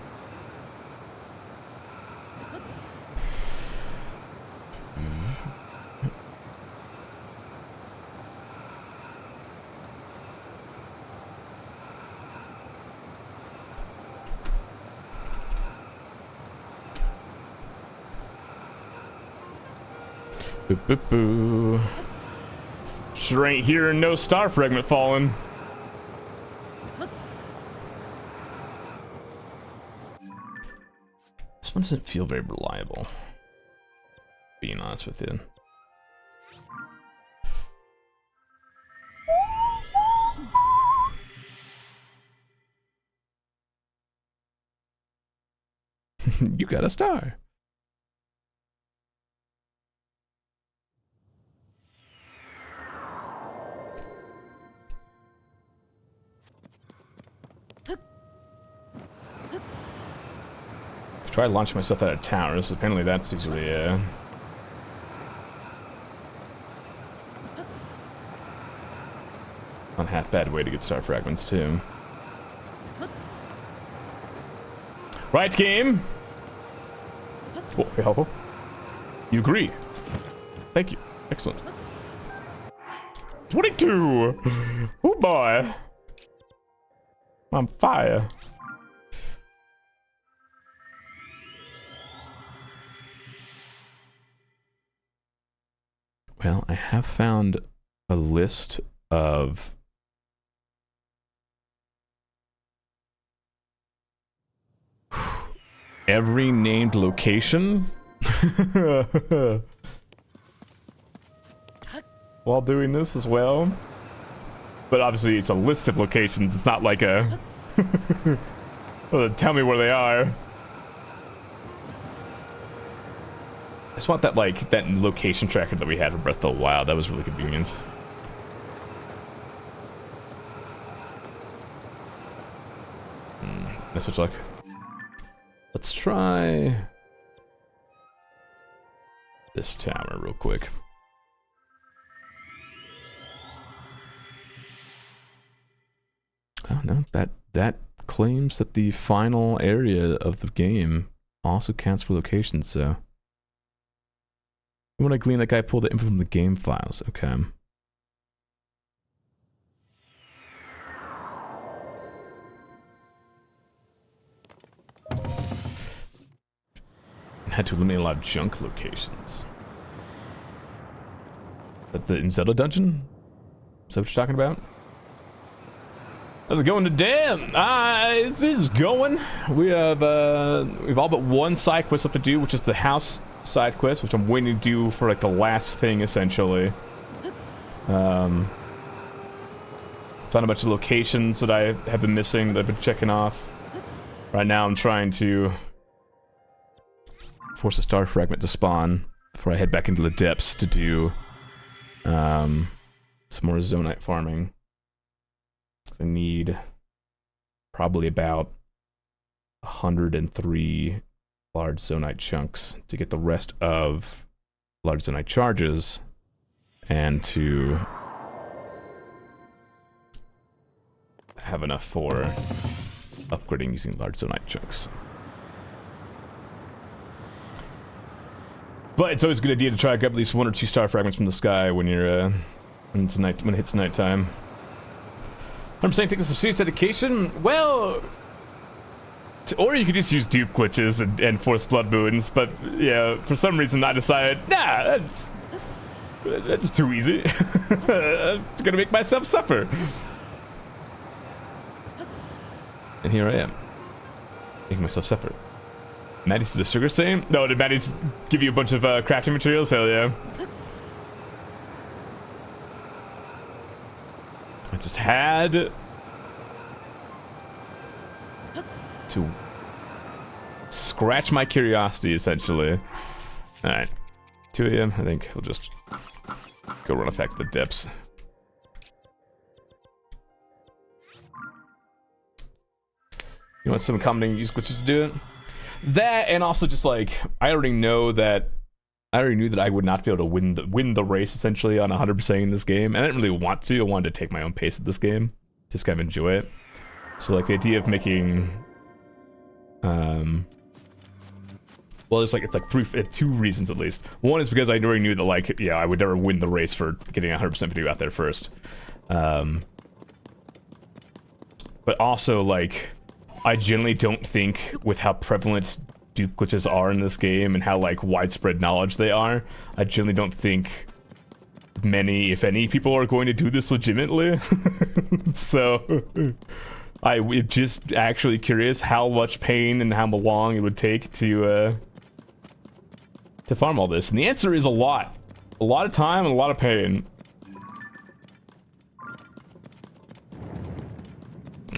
Boo boo boo. Sure ain't hearing no star fragment falling. This one doesn't feel very reliable, being honest with you. You got a star. Try launching myself out of towers. Apparently that's usually not half bad way to get star fragments too. Right, game. Oh, you agree? Thank you. Excellent. 22. Oh boy, I'm on fire. Well, I have found a list of every named location while doing this as well. But obviously it's a list of locations. It's not like a... well, tell me where they are. I just want that, like, that location tracker that we had for Breath of the Wild. That was really convenient. No such luck. Let's try this tower real quick. Oh no, that claims that the final area of the game also counts for locations, so... When I glean, that guy pulled the info from the game files. Okay. Had to eliminate a lot of junk locations. At the Zelda dungeon? Is that what you're talking about? How's it going today? It's going. We have we've all but one side quest left to do, which is the house side quest, which I'm waiting to do for like the last thing essentially. Found a bunch of locations that I have been missing that I've been checking off. Right now I'm trying to force a star fragment to spawn before I head back into the depths to do some more zonite farming. I need probably about 103 large zonite chunks to get the rest of large zonite charges and to have enough for upgrading using large zonite chunks. But it's always a good idea to try to grab at least 1 or 2 star fragments from the sky when you're when it hits nighttime. I'm saying take this some serious dedication. Well, or you could just use dupe glitches and force blood moons. But yeah, for some reason I decided, nah, that's too easy. I'm gonna make myself suffer. And here I am, making myself suffer. Maddie's is a sugar stain? No, did Maddie's give you a bunch of crafting materials? Hell yeah. I just had to scratch my curiosity, essentially. Alright. 2 AM, I think we'll just go run back to the depths. You want some commenting use glitches to do it? That, and also just like, I already knew that I would not be able to win the race essentially on 100% in this game, and I didn't really want to. I wanted to take my own pace at this game, just kind of enjoy it. So like the idea of making, well, it's like 2 reasons at least. One is because I already knew that like, yeah, I would never win the race for getting a 100% video out there first. But also like, I generally don't think with how prevalent dupe glitches are in this game and how like widespread knowledge they are, I generally don't think many, if any, people are going to do this legitimately. So I'm just actually curious how much pain and how long it would take to farm all this, and the answer is a lot of time and a lot of pain.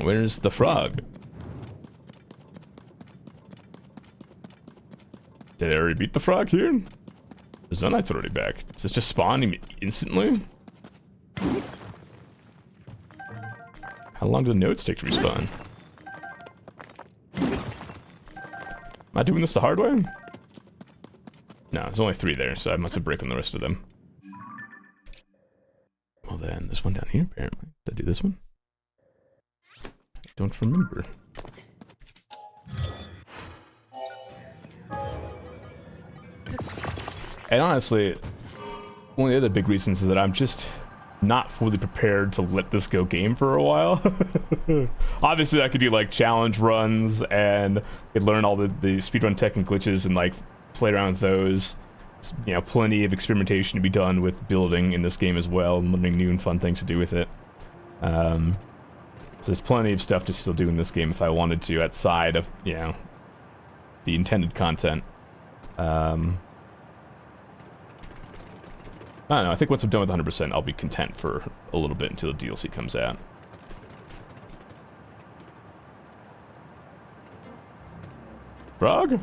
Where's the frog? Did I already beat the frog here? The Zonite's already back. Does this just spawn instantly? How long do the nodes take to respawn? Am I doing this the hard way? No, there's only 3 there, so I must have broken the rest of them. Well then, there's one down here apparently. Did I do this one? I don't remember. And honestly, one of the other big reasons is that I'm just not fully prepared to let this go game for a while. Obviously, I could do like challenge runs and could learn all the speedrun tech and glitches and like play around with those. You know, plenty of experimentation to be done with building in this game as well, and learning new and fun things to do with it. So there's plenty of stuff to still do in this game if I wanted to, outside of, you know, the intended content. I don't know, I think once I'm done with 100%, I'll be content for a little bit until the DLC comes out. Frog?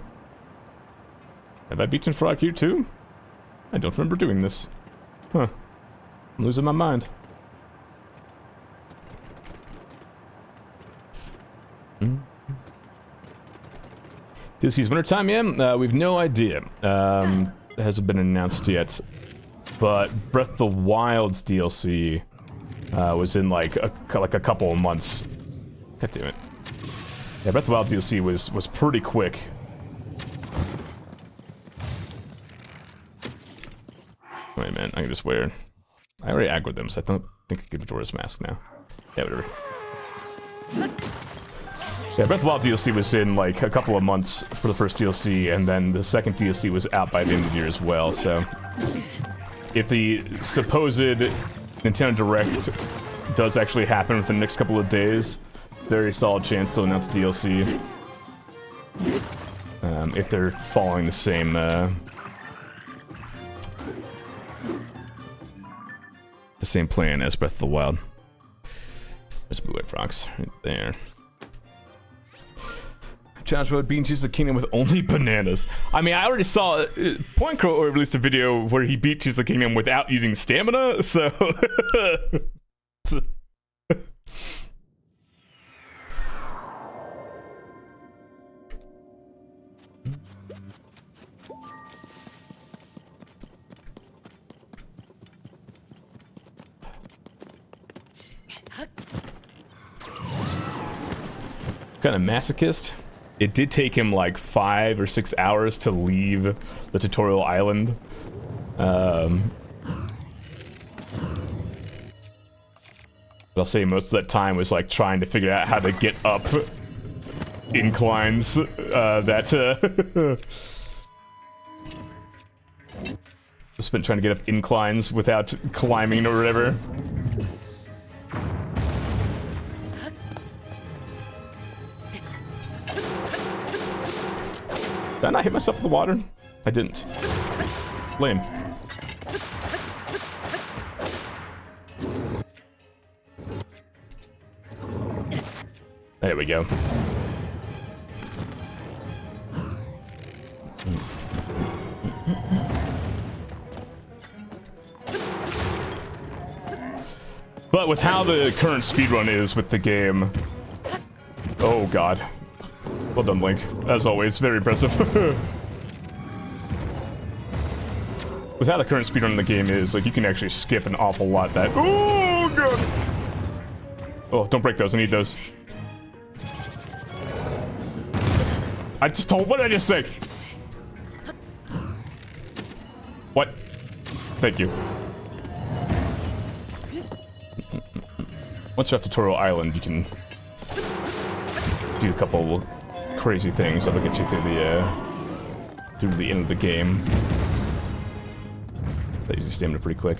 Have I beaten Frog here too? I don't remember doing this. Huh. I'm losing my mind. DLC's wintertime, yeah? We've no idea. It hasn't been announced yet. But Breath of the Wild's DLC was in like a couple of months. God damn it. Yeah, Breath of the Wild DLC was pretty quick. Wait a minute, I can just wear... I already aggroed them, so I don't think I can get the Dora's mask now. Yeah, whatever. Yeah, Breath of the Wild DLC was in like a couple of months for the first DLC, and then the second DLC was out by the end of the year as well, so... If the supposed Nintendo Direct does actually happen within the next couple of days, very solid chance they'll announce DLC. If they're following the same, plan as Breath of the Wild. There's Blue White Frogs right there. Challenge mode, Bean chooses the kingdom with only bananas. I mean, I already saw Point Crow released a video where he beat Tears of the Kingdom without using stamina, so... Kind of masochist. It did take him like 5 or 6 hours to leave the tutorial island. But I'll say most of that time was like trying to figure out how to get up inclines I've spent trying to get up inclines without climbing or whatever. Did I not hit myself with the water? I didn't. Lame. There we go. But with how the current speedrun is with the game... Oh god. Well done, Link. As always, very impressive. With how the current speedrun in the game is, like, you can actually skip an awful lot that... Oh, god! Oh, don't break those. I need those. What did I just say? What? Thank you. Once you're off Tutorial Island, you can do a couple crazy things that'll get you through the end of the game. That uses stamina pretty quick.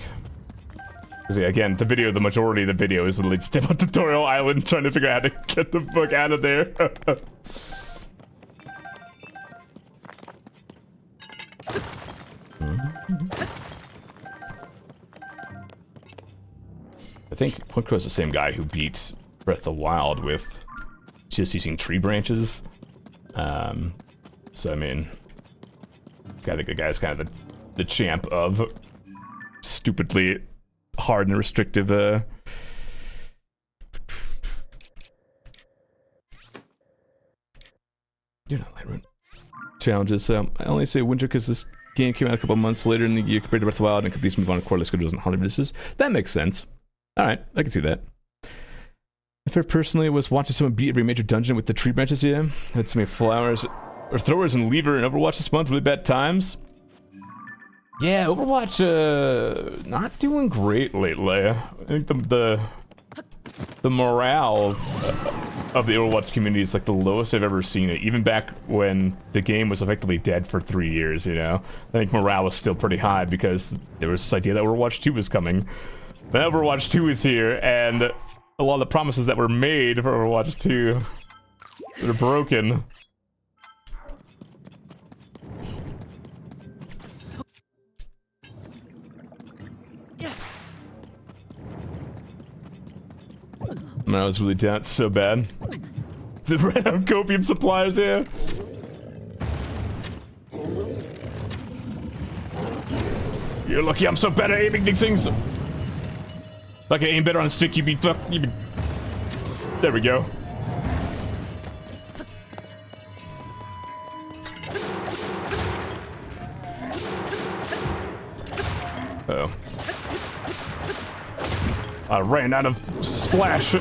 Because yeah, again, the majority of the video is literally just on Tutorial Island trying to figure out how to get the fuck out of there. I think Point Crow is the same guy who beat Breath of the Wild with just using tree branches. So I mean, I think the guy's kind of the champ of stupidly hard and restrictive you're not Lightroom challenges. I only say winter because this game came out a couple months later in the year compared to Breath of the Wild, and companies move on to quarterly schedules and holiday releases. That makes sense. Alright, I can see that. If I personally was watching someone beat every major dungeon with the tree branches, yeah. Had so many flowers or throwers and lever in Overwatch this month, really bad times. Yeah, Overwatch not doing great lately. I think the morale of the Overwatch community is like the lowest I've ever seen it. Even back when the game was effectively dead for 3 years, you know. I think morale was still pretty high because there was this idea that Overwatch 2 was coming. But Overwatch 2 is here, and a lot of the promises that were made for Overwatch 2 are broken. Man, I was really down so bad. The red out copium suppliers here. You're lucky I'm so bad at aiming these things. If I could aim better on a stick, you'd be There we go. Uh-oh. I ran out of splash.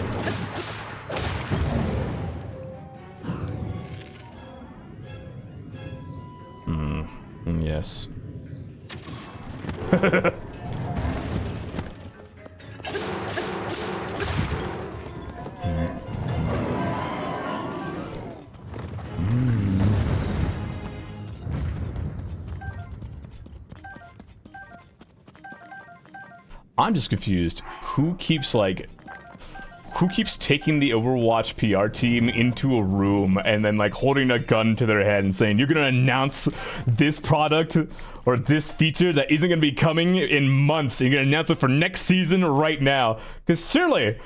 Yes. I'm just confused. Who keeps taking the Overwatch PR team into a room and then like holding a gun to their head and saying, you're gonna announce this product or this feature that isn't gonna be coming in months, and you're gonna announce it for next season right now? Because surely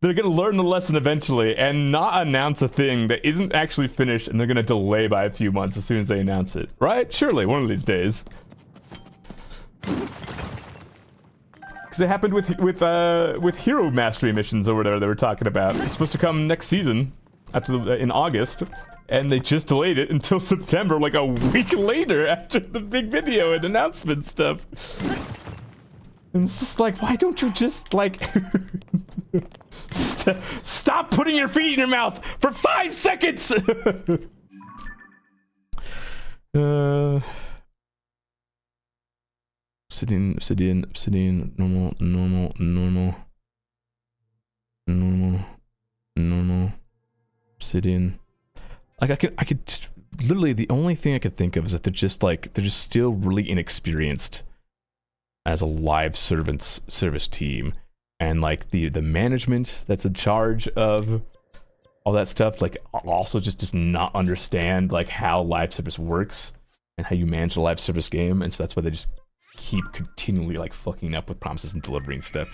they're gonna learn the lesson eventually and not announce a thing that isn't actually finished, and they're gonna delay by a few months as soon as they announce it, right? Surely, one of these days. Because it happened with hero mastery missions or whatever they were talking about. It's supposed to come next season, in August, and they just delayed it until September, like a week later after the big video and announcement stuff. And it's just like, why don't you just like stop putting your feet in your mouth for 5 seconds? Obsidian, normal, obsidian. Like I could literally, the only thing I could think of is that they're just still really inexperienced as a live service team, and like the management that's in charge of all that stuff, like also just does not understand like how live service works and how you manage a live service game, and so that's why they just keep continually like fucking up with promises and delivering stuff.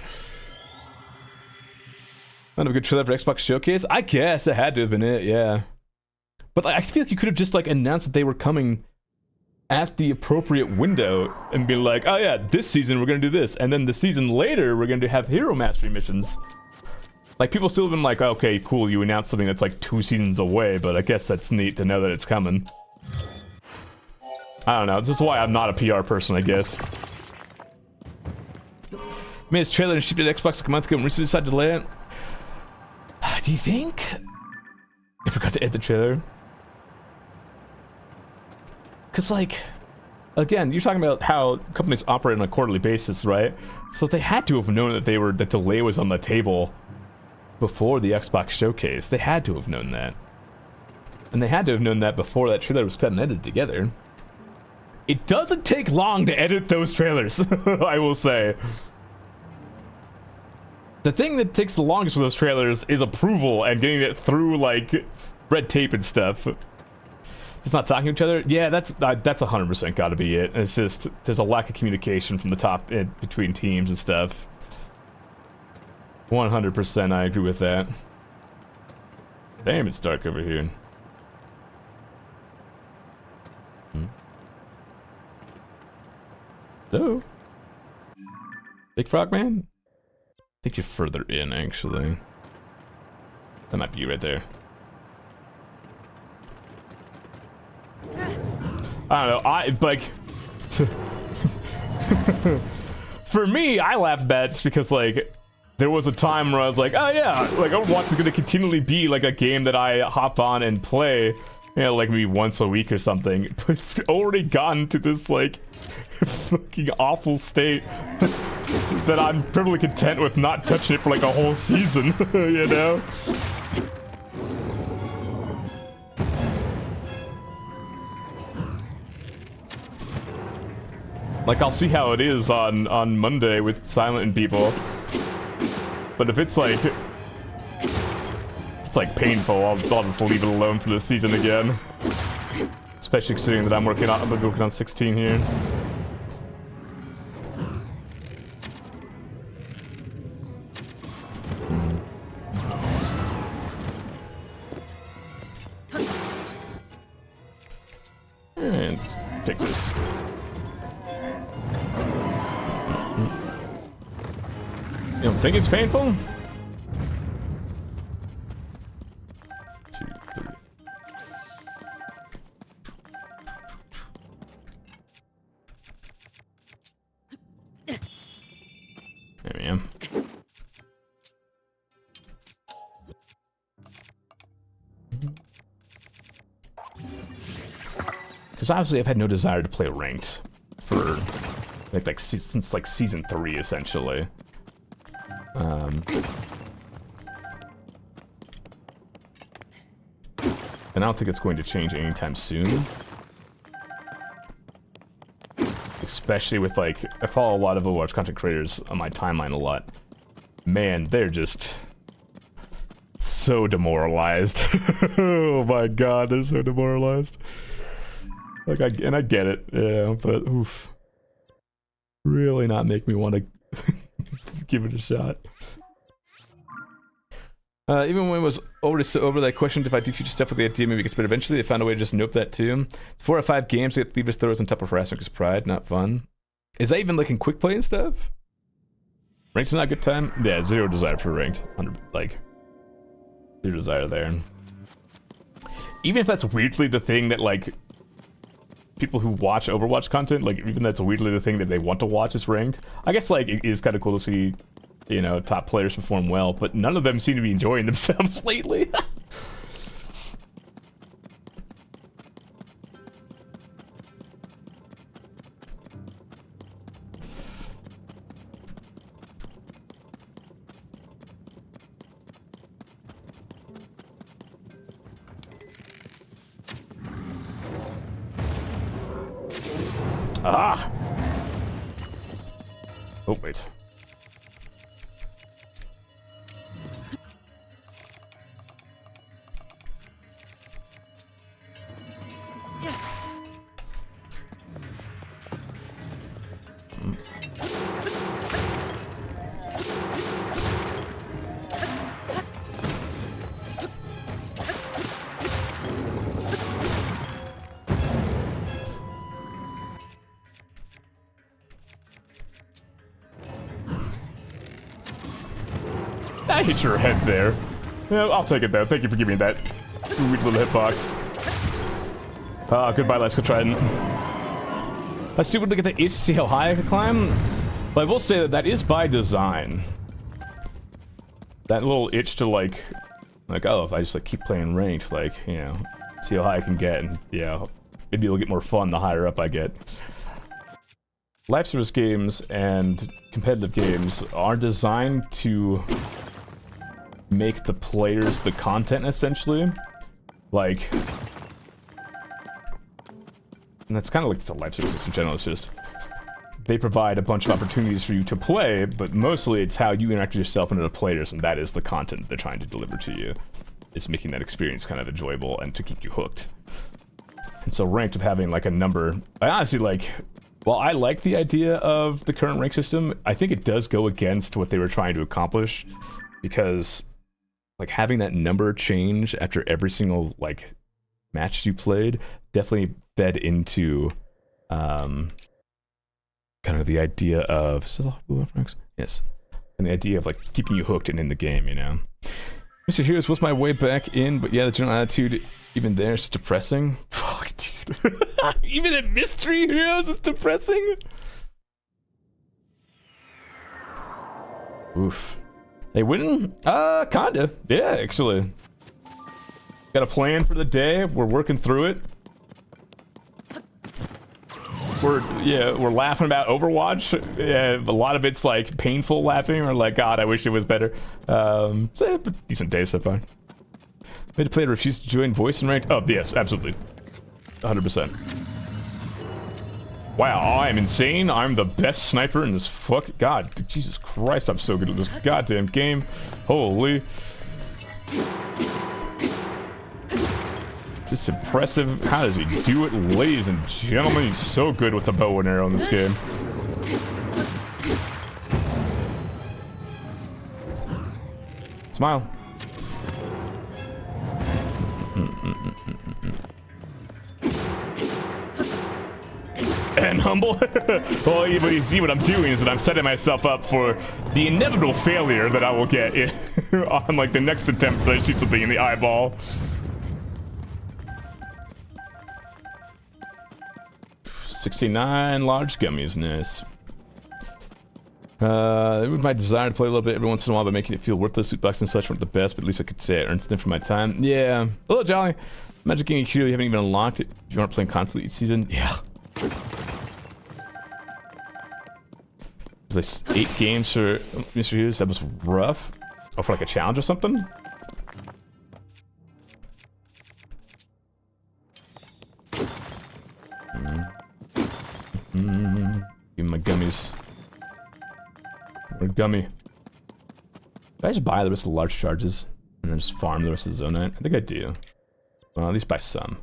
Not a good trailer for Xbox Showcase? I guess it had to have been it, yeah. But like, I feel like you could have just like announced that they were coming at the appropriate window and be like, oh yeah, this season we're gonna do this, and then the season later we're gonna have hero mastery missions. Like, people still have been like, okay, cool, you announced something that's like 2 seasons away, but I guess that's neat to know that it's coming. I don't know, this is why I'm not a PR person, I guess. Made his trailer and shipped it to Xbox like a month ago and recently decided to delay it. Do you think I forgot to edit the trailer? Because, like, again, you're talking about how companies operate on a quarterly basis, right? So they had to have known that that delay was on the table before the Xbox Showcase. They had to have known that. And they had to have known that before that trailer was cut and edited together. It doesn't take long to edit those trailers, I will say. The thing that takes the longest for those trailers is approval and getting it through, like, red tape and stuff. Just not talking to each other? Yeah, that's 100% gotta be it. It's just, there's a lack of communication from the top between teams and stuff. 100% I agree with that. Damn, it's dark over here. Hello? Big Frog Man? I think you're further in, actually. That might be you right there. I don't know, like... For me, I laugh bets because, like, there was a time where I was like, oh yeah, like, Overwatch is gonna continually be, like, a game that I hop on and play, you know, like, maybe once a week or something. But it's already gotten to this, like, fucking awful state that I'm perfectly content with not touching it for, like, a whole season, you know? Like, I'll see how it is on Monday with Silent and people. But if it's like painful, I'll just leave it alone for this season again. Especially considering that I'm working on 16 here. take this. You don't think it's painful? 2, 3. There we am. Because obviously I've had no desire to play ranked for since like season 3 essentially. And I don't think it's going to change anytime soon. Especially with like, I follow a lot of Overwatch content creators on my timeline a lot. Man, they're just so demoralized. Oh my god, they're so demoralized. Like, I get it, yeah, but oof. Really not make me want to give it a shot. Even when it was already so over that I questioned if I do future stuff with the idea maybe it gets better eventually, they found a way to just nope that too. It's 4 or 5 games to get Thieves throws on top of harassment because pride, not fun. Is that even like in quick play and stuff? Ranked's not a good time? Yeah, zero desire for ranked. Like, zero desire there. Even if that's weirdly the thing that like people who watch Overwatch content, like even that's weirdly the thing that they want to watch is ranked. I guess like it is kind of cool to see, you know, top players perform well, but none of them seem to be enjoying themselves lately. Ah! Oh, wait. I hit your head there. Yeah, I'll take it though. Thank you for giving me that weird little hitbox. Ah, goodbye, Lesko Trident. I still would look at the ace to see how high I could climb, but I will say that that is by design. That little itch to like, oh, if I just like keep playing ranked, like, you know, see how high I can get, and yeah, maybe it'll get more fun the higher up I get. Live service games and competitive games are designed to make the players the content, essentially. Like, and that's kind of like it's a live service in general. It's just they provide a bunch of opportunities for you to play, but mostly it's how you interact with yourself and other players, and that is the content they're trying to deliver to you. It's making that experience kind of enjoyable and to keep you hooked. And so ranked with having like a number, I honestly like, while I like the idea of the current rank system, I think it does go against what they were trying to accomplish, because like having that number change after every single like match you played definitely fed into kind of the idea of yes, and the idea of like keeping you hooked and in the game, you know. Mr. Heroes was my way back in, but yeah, the general attitude even there is depressing. Fuck, dude. Even at Mystery Heroes is depressing. Oof. They winning? Kinda. Yeah, actually. Got a plan for the day. We're working through it. We're laughing about Overwatch. Yeah, a lot of it's like painful laughing, or like, God, I wish it was better. So, decent day so far. Made a player refuse to join voice and ranked. Oh, yes, absolutely. 100%. Wow, I'm insane. I'm the best sniper in this God, Jesus Christ, I'm so good at this goddamn game. Holy. Just impressive. How does he do it, ladies and gentlemen? He's so good with the bow and arrow in this game. Smile. humble. Well, you see what I'm doing is that I'm setting myself up for the inevitable failure that I will get on like the next attempt that I shoot something in the eyeball. $69 large gummies, nice. With my desire to play a little bit every once in a while, but making it feel worthless. Loot boxes and such weren't the best, but at least I could say I earned something for my time. Yeah. Hello, Jolly. Magic King Hero, you haven't even unlocked it. If you aren't playing constantly each season, yeah. Play 8 games for Mr. Hughes. That was rough. Oh, for like a challenge or something? Give me my gummies. Or gummy. Did I just buy the rest of the large charges and then just farm the rest of the zonite? I think I do. Well, at least buy some.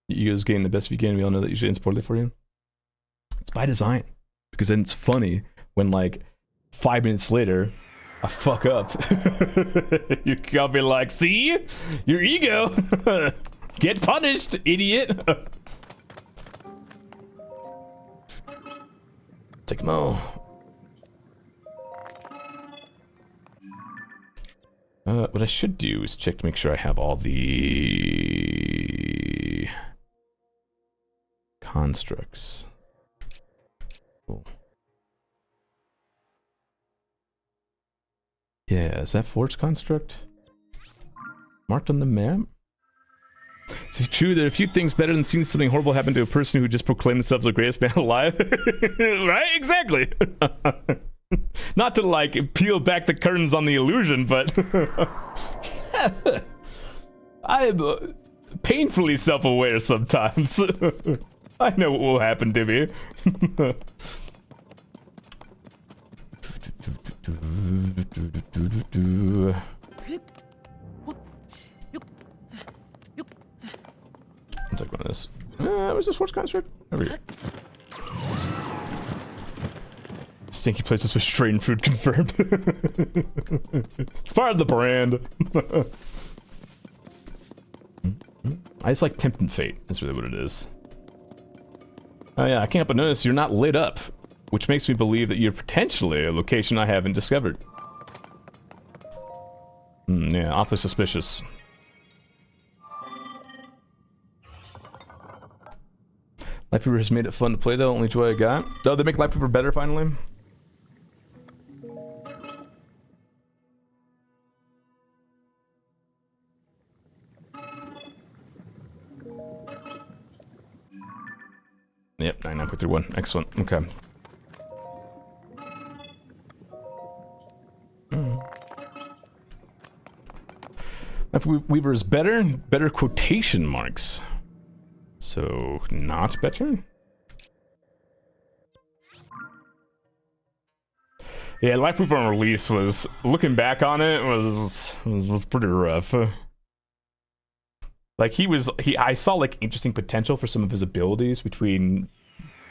You guys getting the best you can. We all know that usually ends poorly for you. It's by design, because then it's funny when like 5 minutes later I fuck up. You can't be like, see? Your ego! Get punished, idiot! Take them all. What I should do is check to make sure I have all the constructs. Cool. Yeah, is that Forge construct marked on the map? So it's true, there are a few things better than seeing something horrible happen to a person who just proclaimed themselves the greatest man alive. Right? Exactly. Not to like peel back the curtains on the illusion, but I am painfully self-aware sometimes. I know what will happen to me. I'll take one of this. Where's this Forge construct? Over here. Stinky places with strained food confirmed. It's part of the brand. I just like tempting fate. That's really what it is. Oh yeah, I can't help but notice you're not lit up, which makes me believe that you're potentially a location I haven't discovered. Yeah, awfully suspicious. Life Weaver has made it fun to play though, only joy I got. Oh, they make Life Weaver better finally? Yep, 99.31. Excellent. Okay. Life Weaver is better? Better quotation marks. So, not better? Yeah, Life Weaver on release was, looking back on it, was pretty rough. Like, I saw, like, interesting potential for some of his abilities between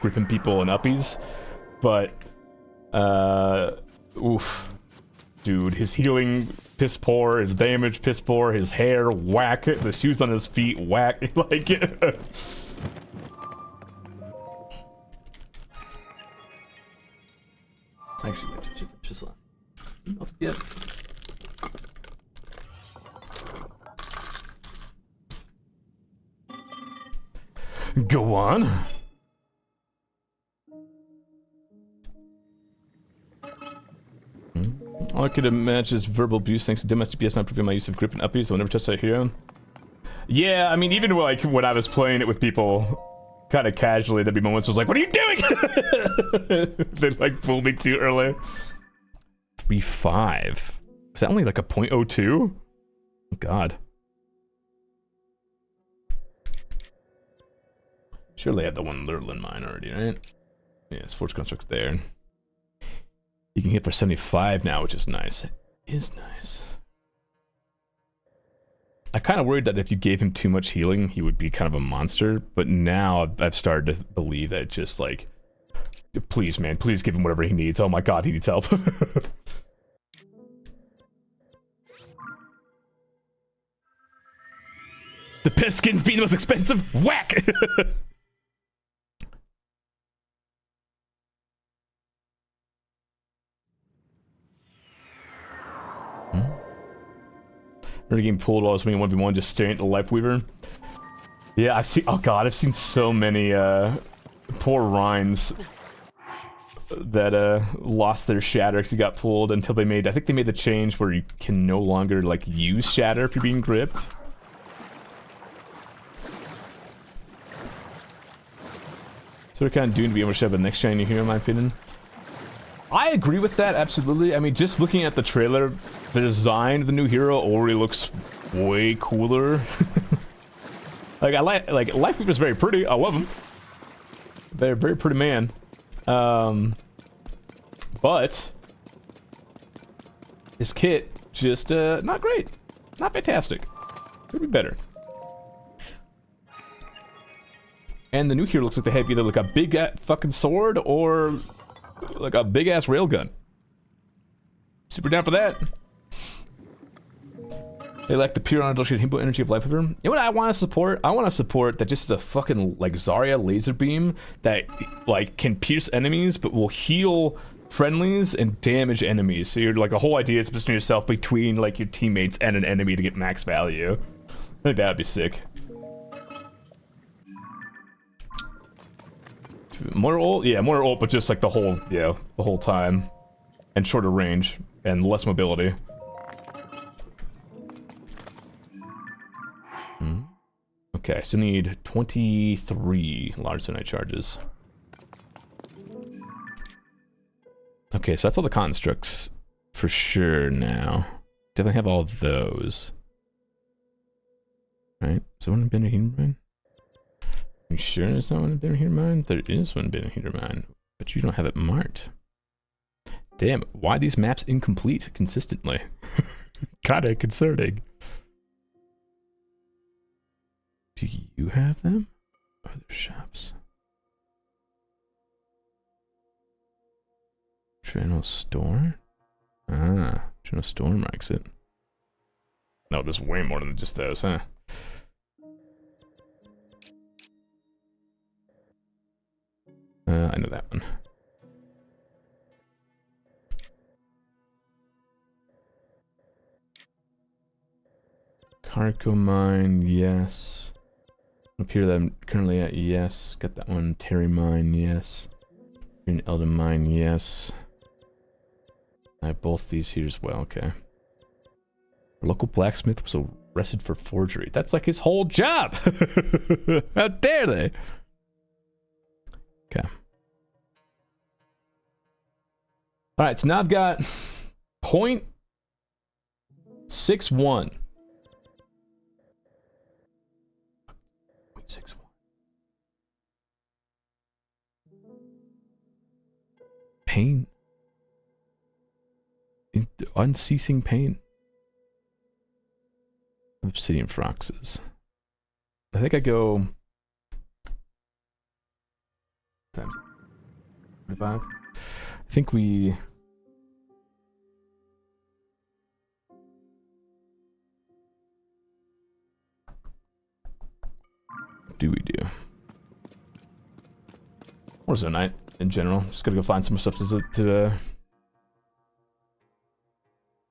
Griffin people and Uppies, but, oof. Dude, his healing, piss poor, his damage, piss poor, his hair, whack, the shoes on his feet, whack, like, actually, went to just left. Oh, yep. Go on. All I could imagine is verbal abuse thanks to domestic BS not approving my use of grip and uppies, so I'll never touch that hero. Yeah, I mean, even like when I was playing it with people kind of casually, there'd be moments where I was like, what are you doing? They'd like pull me too early. 3.5. Is that only like a 0.02? Oh, God. Surely I had the one Lurtle in mine already, right? Yeah, it's Forge Construct there. You can hit for 75 now, which is nice. It is nice. I kind of worried that if you gave him too much healing, he would be kind of a monster. But now I've started to believe that just like, please, man, please give him whatever he needs. Oh my God, he needs help. skins being the most expensive? Whack! Remember getting pulled while I was playing 1v1 just staring at the Life Weaver? Yeah, I've seen, oh god, I've seen so many, poor Rhines that, lost their Shatter because he got pulled until they made, I think they made the change where you can no longer, like, use Shatter if you're being gripped. So they're kind of doomed to be able to have a next shiny hero, in my opinion. I agree with that, absolutely. I mean, just looking at the trailer, the design of the new hero already looks way cooler. Like, I like Life Weaver's very pretty. I love him. Very, very pretty man. But his kit just not great, not fantastic. Could be better. And the new hero looks like they have either like a big fucking sword or like a big ass railgun. Super down for that. They lack the pure unadulterated himbo energy of Life Weaver. You know what I want to support? I want to support that just is a fucking like Zarya laser beam that like can pierce enemies but will heal friendlies and damage enemies. So you're like the whole idea is positioning yourself between like your teammates and an enemy to get max value. I think that would be sick. More ult? Yeah, more ult, but just like the whole, yeah, the whole time. And shorter range, and less mobility. Okay, I still need 23 large Zonite charges. Okay, so that's all the constructs for sure now. Definitely have all those. Right, so one been a heater mine? You sure there's not one been a heater mine? There is one been a heater mine, but you don't have it marked. Damn, why are these maps incomplete consistently? Kinda concerning. Do you have them? Or are there shops? Trino store? Ah, Trino store marks it. No, there's way more than just those, huh? I know that one. Carco mine, yes. Up here that I'm currently at, yes. Got that one. Terry mine, yes. Here in Elden mine, yes. I have both these here as well, okay. Our local blacksmith was arrested for forgery. That's like his whole job! How dare they! Okay. Alright, so now I've got 0.61. 0.61. Pain. Unceasing pain. Obsidian Froxes. I think I go... times 25. I think we... What do we do? Or Zonite in general. Just gotta go find some more stuff to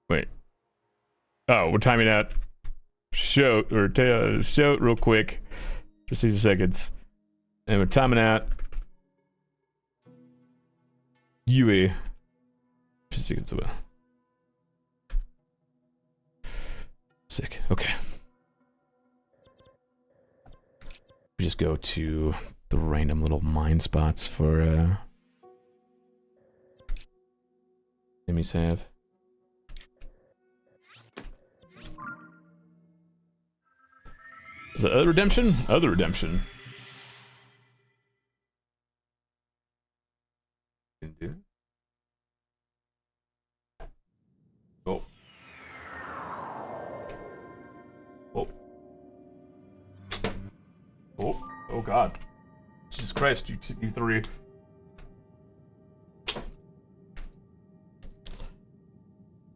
wait. Oh, we're timing out. Shoot real quick for 60 seconds. And we're timing out. Yui. 50 seconds away. Sick. Okay. We just go to the random little mine spots for enemies have. Is it other redemption? Other redemption. Can do. Oh. Oh. Oh. Oh God. Jesus Christ, you three.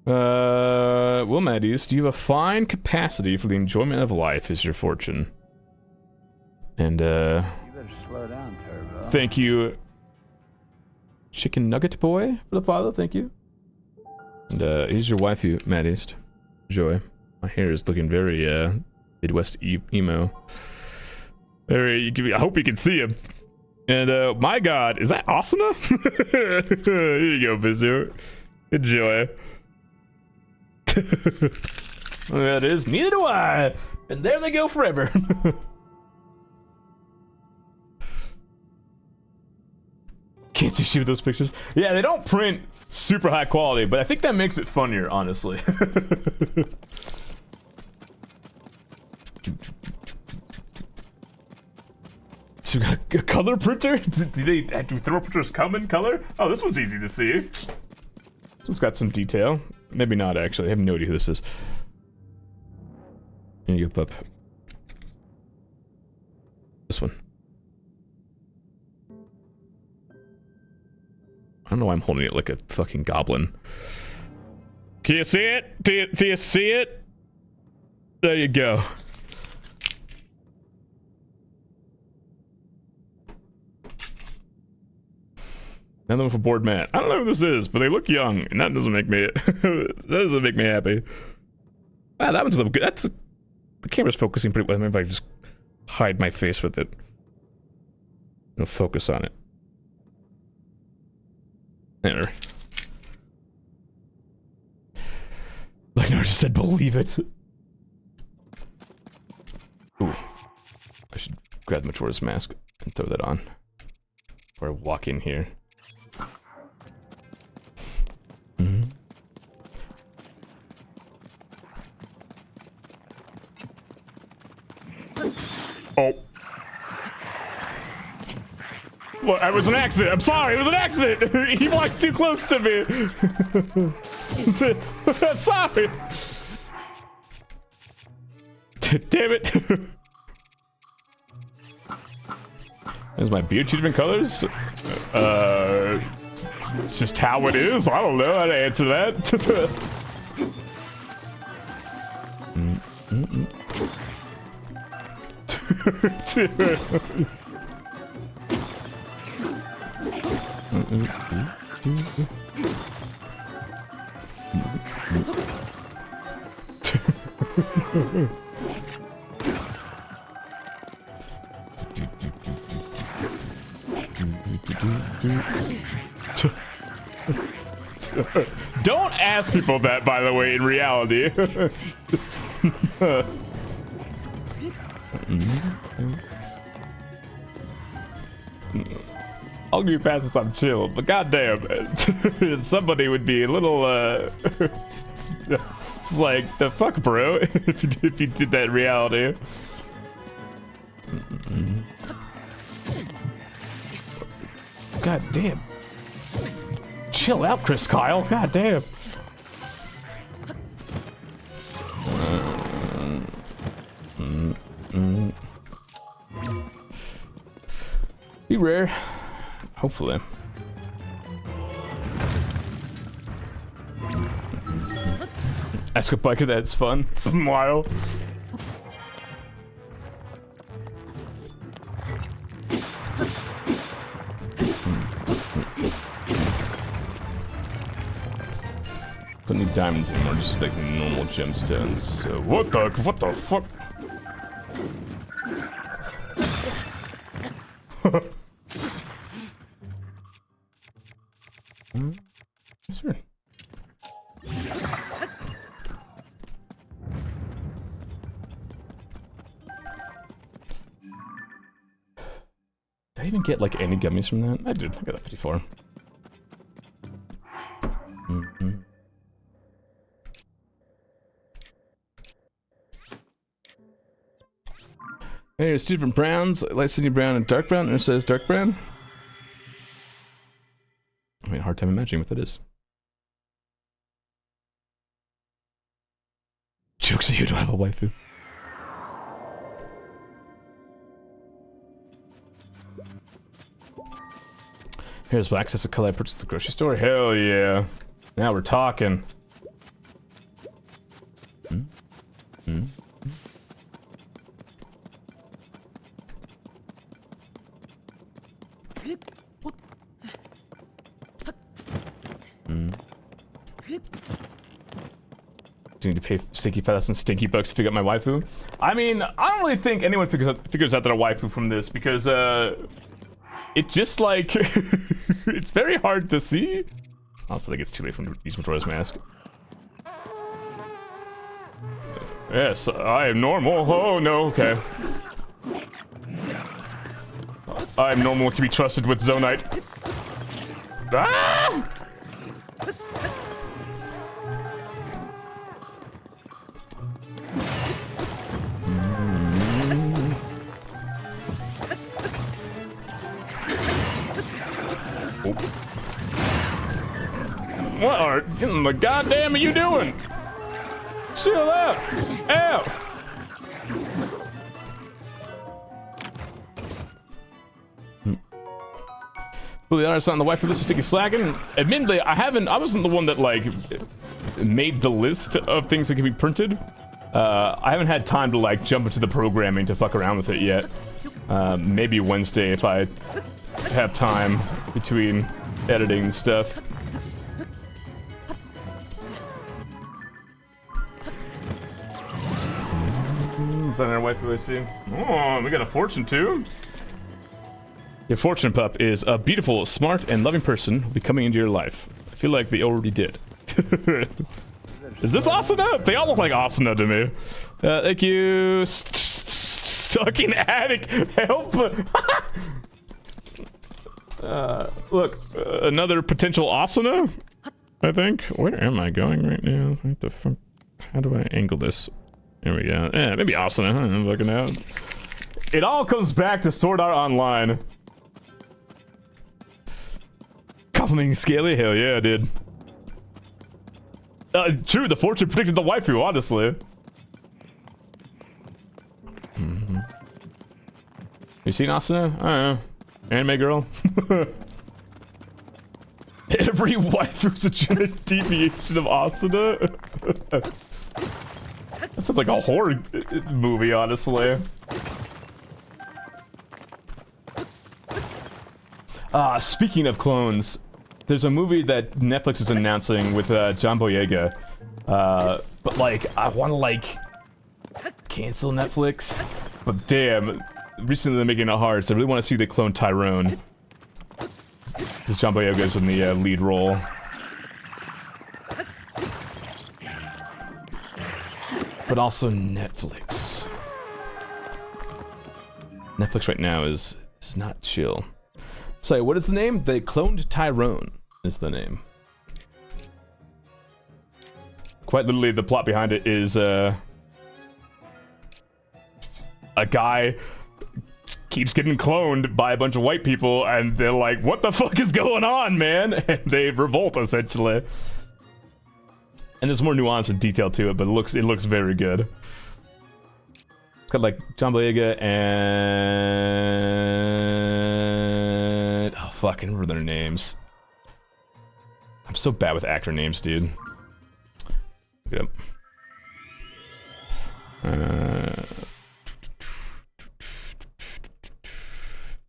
Wilmades, do you have a fine capacity for the enjoyment of life is your fortune? And You better slow down, Turbo. thank you, Chicken Nugget Boy, for the follow. Thank you. And here's your waifu, Matt East. Enjoy. My hair is looking very Midwest emo. Very. I hope you can see him. And my God, is that Asuna? Here you go, Bizu. Enjoy. That is. Neither do I. And there they go forever. Can't you shoot those pictures? Yeah, they don't print super high quality, but I think that makes it funnier, honestly. So we got a color printer? Do throw printers come in color? Oh, this one's easy to see. This one's got some detail. Maybe not, actually. I have no idea who this is. Here you go, pup. This one. I don't know why I'm holding it like a fucking goblin. Can you see it? Do you see it? There you go. Another one for Board Matt. I don't know who this is, but they look young, and that doesn't make me that doesn't make me happy. Wow, that one's good. That's the camera's focusing pretty well. Maybe if I just hide my face with it, it'll focus on it. There. Like no, just said believe it. Ooh. I should grab the Majora's Mask and throw that on before I walk in here. Oh. Well, it was an accident. I'm sorry, it was an accident. He walked too close to me. I'm sorry. Damn it. Is my beard two different colors? It's just how it is. I don't know how to answer that. Don't ask people that, by the way, in reality. I'll give you passes, I'm chill, but goddamn, somebody would be a little, just like, the fuck, bro, if you did that in reality. God damn. Chill out, Chris Kyle. God damn. Be rare. Hopefully. Ask a biker that it's fun. Smile. Don't need diamonds anymore, just like normal gemstones. So what the fuck? Sure. Did I even get like any gummies from that? I did. I got a 54. Hey, there's two different browns, light Sydney brown and dark brown, and it says dark brown. I mean, hard time imagining what that is. Jokes of you don't have a waifu. Here's access to color I purchased at the grocery store. Hell yeah. Now we're talking. Do you need to pay stinky feathers and stinky bucks to figure out my waifu? I mean, I don't really think anyone figures out that a waifu from this because it just like it's very hard to see. Also, I think it's too late for use Majora's Mask. Yes, I am normal. Oh no, okay. I am normal, can be trusted with Zonite. Ah! What in the goddamn are you doing? Chill out! Ow! Fully honest on the wife for this is sticky slacking. Admittedly, I wasn't the one that like made the list of things that can be printed. I haven't had time to like jump into the programming to fuck around with it yet. Maybe Wednesday if I have time between editing and stuff. Is that our wife I see? Oh, we got a fortune too. Your fortune pup is a beautiful, smart, and loving person who'll be coming into your life. I feel like they already did. Is this Asuna? They all look like Asuna to me. Thank you. Stuck in attic. Help. Look, another potential Asuna, I think. Where am I going right now? What the fuck? How do I angle this? There we go. Yeah, maybe Asuna. I'm looking out. It all comes back to Sword Art Online. Complimenting Scaly? Hell yeah, dude. True, the fortune predicted the waifu, honestly. You seen Asuna? I don't know. Anime girl? Every waifu's a genetic deviation of Asuna? That sounds like a horror movie, honestly. Speaking of clones, there's a movie that Netflix is announcing with John Boyega. But like, I want to like cancel Netflix. But damn, recently they're making it hard, so I really want to see they clone Tyrone. Because John Boyega's in the lead role. But also Netflix. Netflix right now is not chill. So what is the name? They cloned Tyrone is the name. Quite literally, the plot behind it is a guy keeps getting cloned by a bunch of white people, and they're like, "What the fuck is going on, man?" And they revolt essentially. And there's more nuance and detail to it, but it looks very good. It's got like John Boyega and oh fuck, I can't remember their names. I'm so bad with actor names, dude. Look it up. I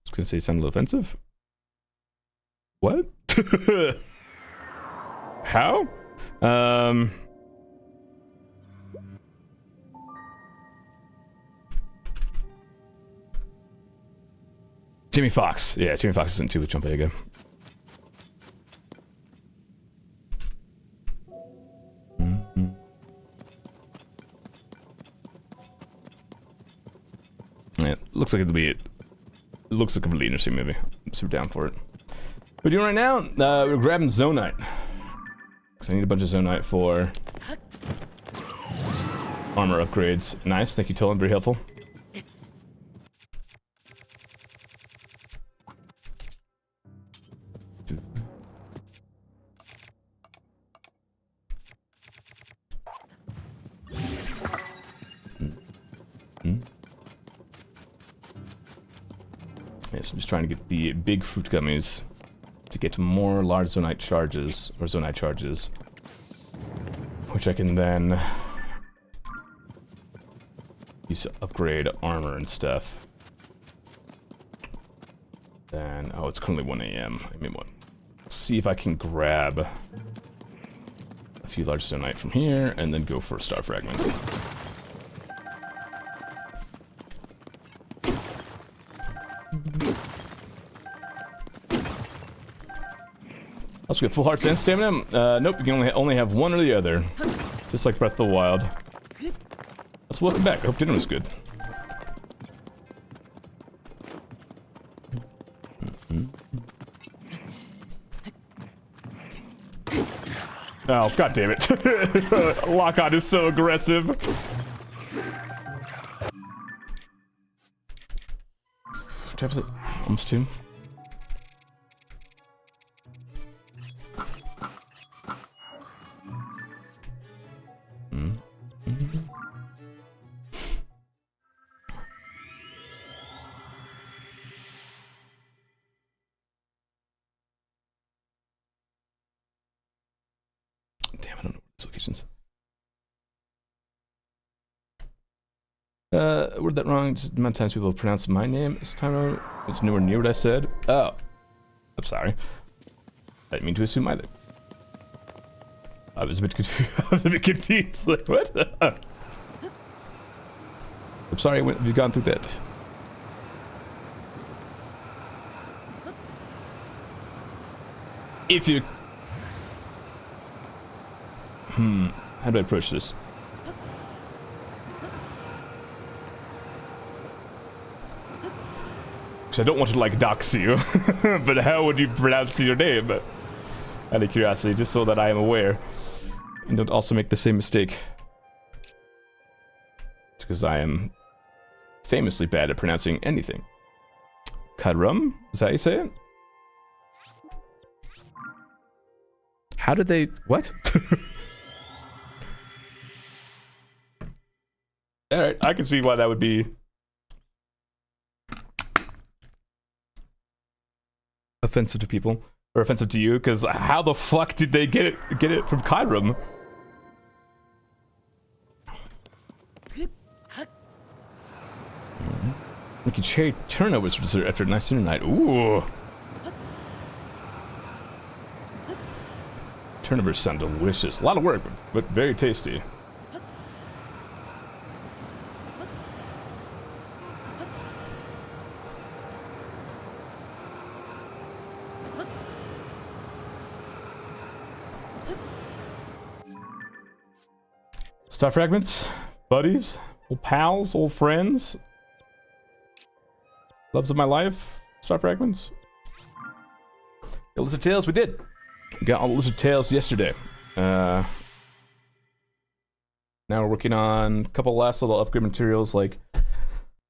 was gonna say it sounded a little offensive. What? How? Jimmy Fox. Yeah, Jimmy Fox isn't too with John Boyega. Yeah, looks like it'll be it. It looks like a really interesting movie. I'm super down for it. What we're doing right now? We're grabbing Zonite. So I need a bunch of Zonite for armor upgrades. Nice, thank you, Tolan. Very helpful. Yes, I'm just trying to get the big fruit gummies to get more large Zonite charges, or Zonite charges, which I can then use to upgrade armor and stuff. Then, oh, it's currently 1 AM. I mean, what? see if I can grab a few large zonite from here, and then go for a star fragment. Let's get full hearts and stamina. Nope, you can only have one or the other. Just like Breath of the Wild. Let's welcome back. I hope dinner was good. Oh, god damn it. Lock-on is so aggressive. What type is it? Almost 2. Damn, I don't know these locations. Word that wrong. Just the amount of times people have pronounced my name this time around. It's nowhere near what I said. Oh. I'm sorry. I didn't mean to assume either. I was a bit confused. Like, what? I'm sorry we've gone through that. If you... How do I approach this? Because I don't want to, like, dox you. But how would you pronounce your name? Out of curiosity, just so that I am aware. And don't also make the same mistake. It's because I am famously bad at pronouncing anything. Kadrum? Is that how you say it? How did they... What? Alright, I can see why that would be... offensive to people. Or offensive to you, because how the fuck did they get it from Kyrum? Making cherry turnovers for dessert after a nice dinner night. Ooh. Turnovers sound delicious. A lot of work, but very tasty. Star fragments, buddies, old pals, old friends, loves of my life. Star fragments. The lizard tails, we did. We got all the lizard tails yesterday. Now we're working on a couple last little upgrade materials like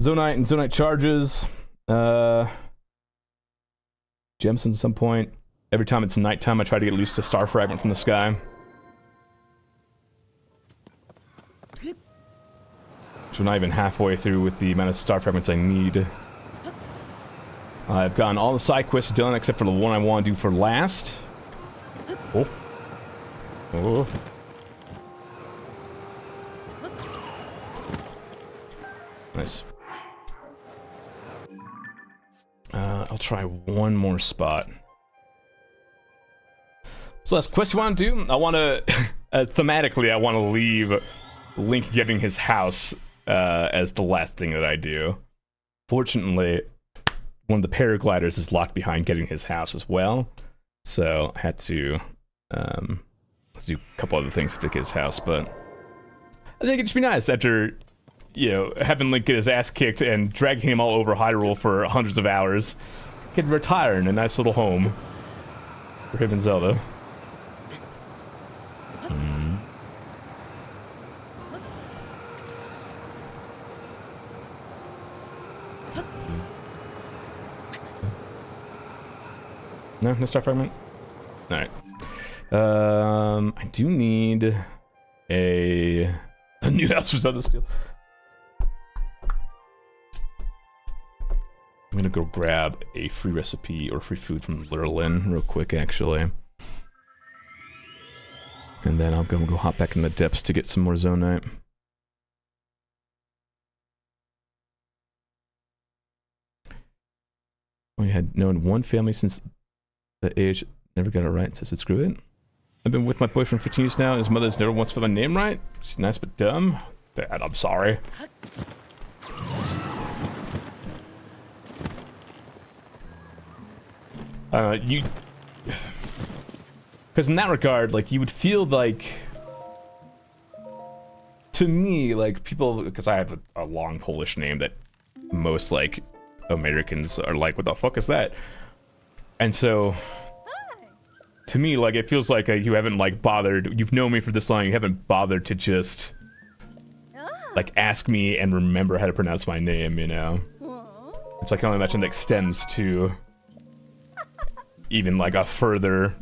zonite and zonite charges. Gemstones at some point. Every time it's nighttime, I try to get at least a star fragment from the sky. So we're not even halfway through with the amount of star fragments I need. I've gotten all the side quests done except for the one I want to do for last. Oh. Oh. Nice. I'll try one more spot. So last quest you want to do? I want to... thematically, I want to leave Link getting his house as the last thing that I do. Fortunately, one of the paragliders is locked behind getting his house as well. So I had to let's do a couple other things to get his house, but I think it'd just be nice after, you know, having Link get his ass kicked and dragging him all over Hyrule for hundreds of hours, get to retire in a nice little home for him and Zelda. No, no star fragment? Alright. I do need a new house for Zelda Steel. I'm gonna go grab a free recipe or free food from Lurlin real quick, actually. And then I'll go hop back in the depths to get some more Zonite. We had known one family since the age Never got it right, so I said screw it. I've been with my boyfriend for 15 years now. His mother's never once put my name right. She's nice but dumb. Dad, I'm sorry. You... Because in that regard, like, you would feel like... To me, like, people... Because I have a long Polish name that most, like, Americans are like, what the fuck is that? And so... To me, like, it feels like you haven't, like, bothered... You've known me for this long, you haven't bothered to just... Like, ask me and remember how to pronounce my name, you know? So I can only imagine it extends to... Even, like, a further,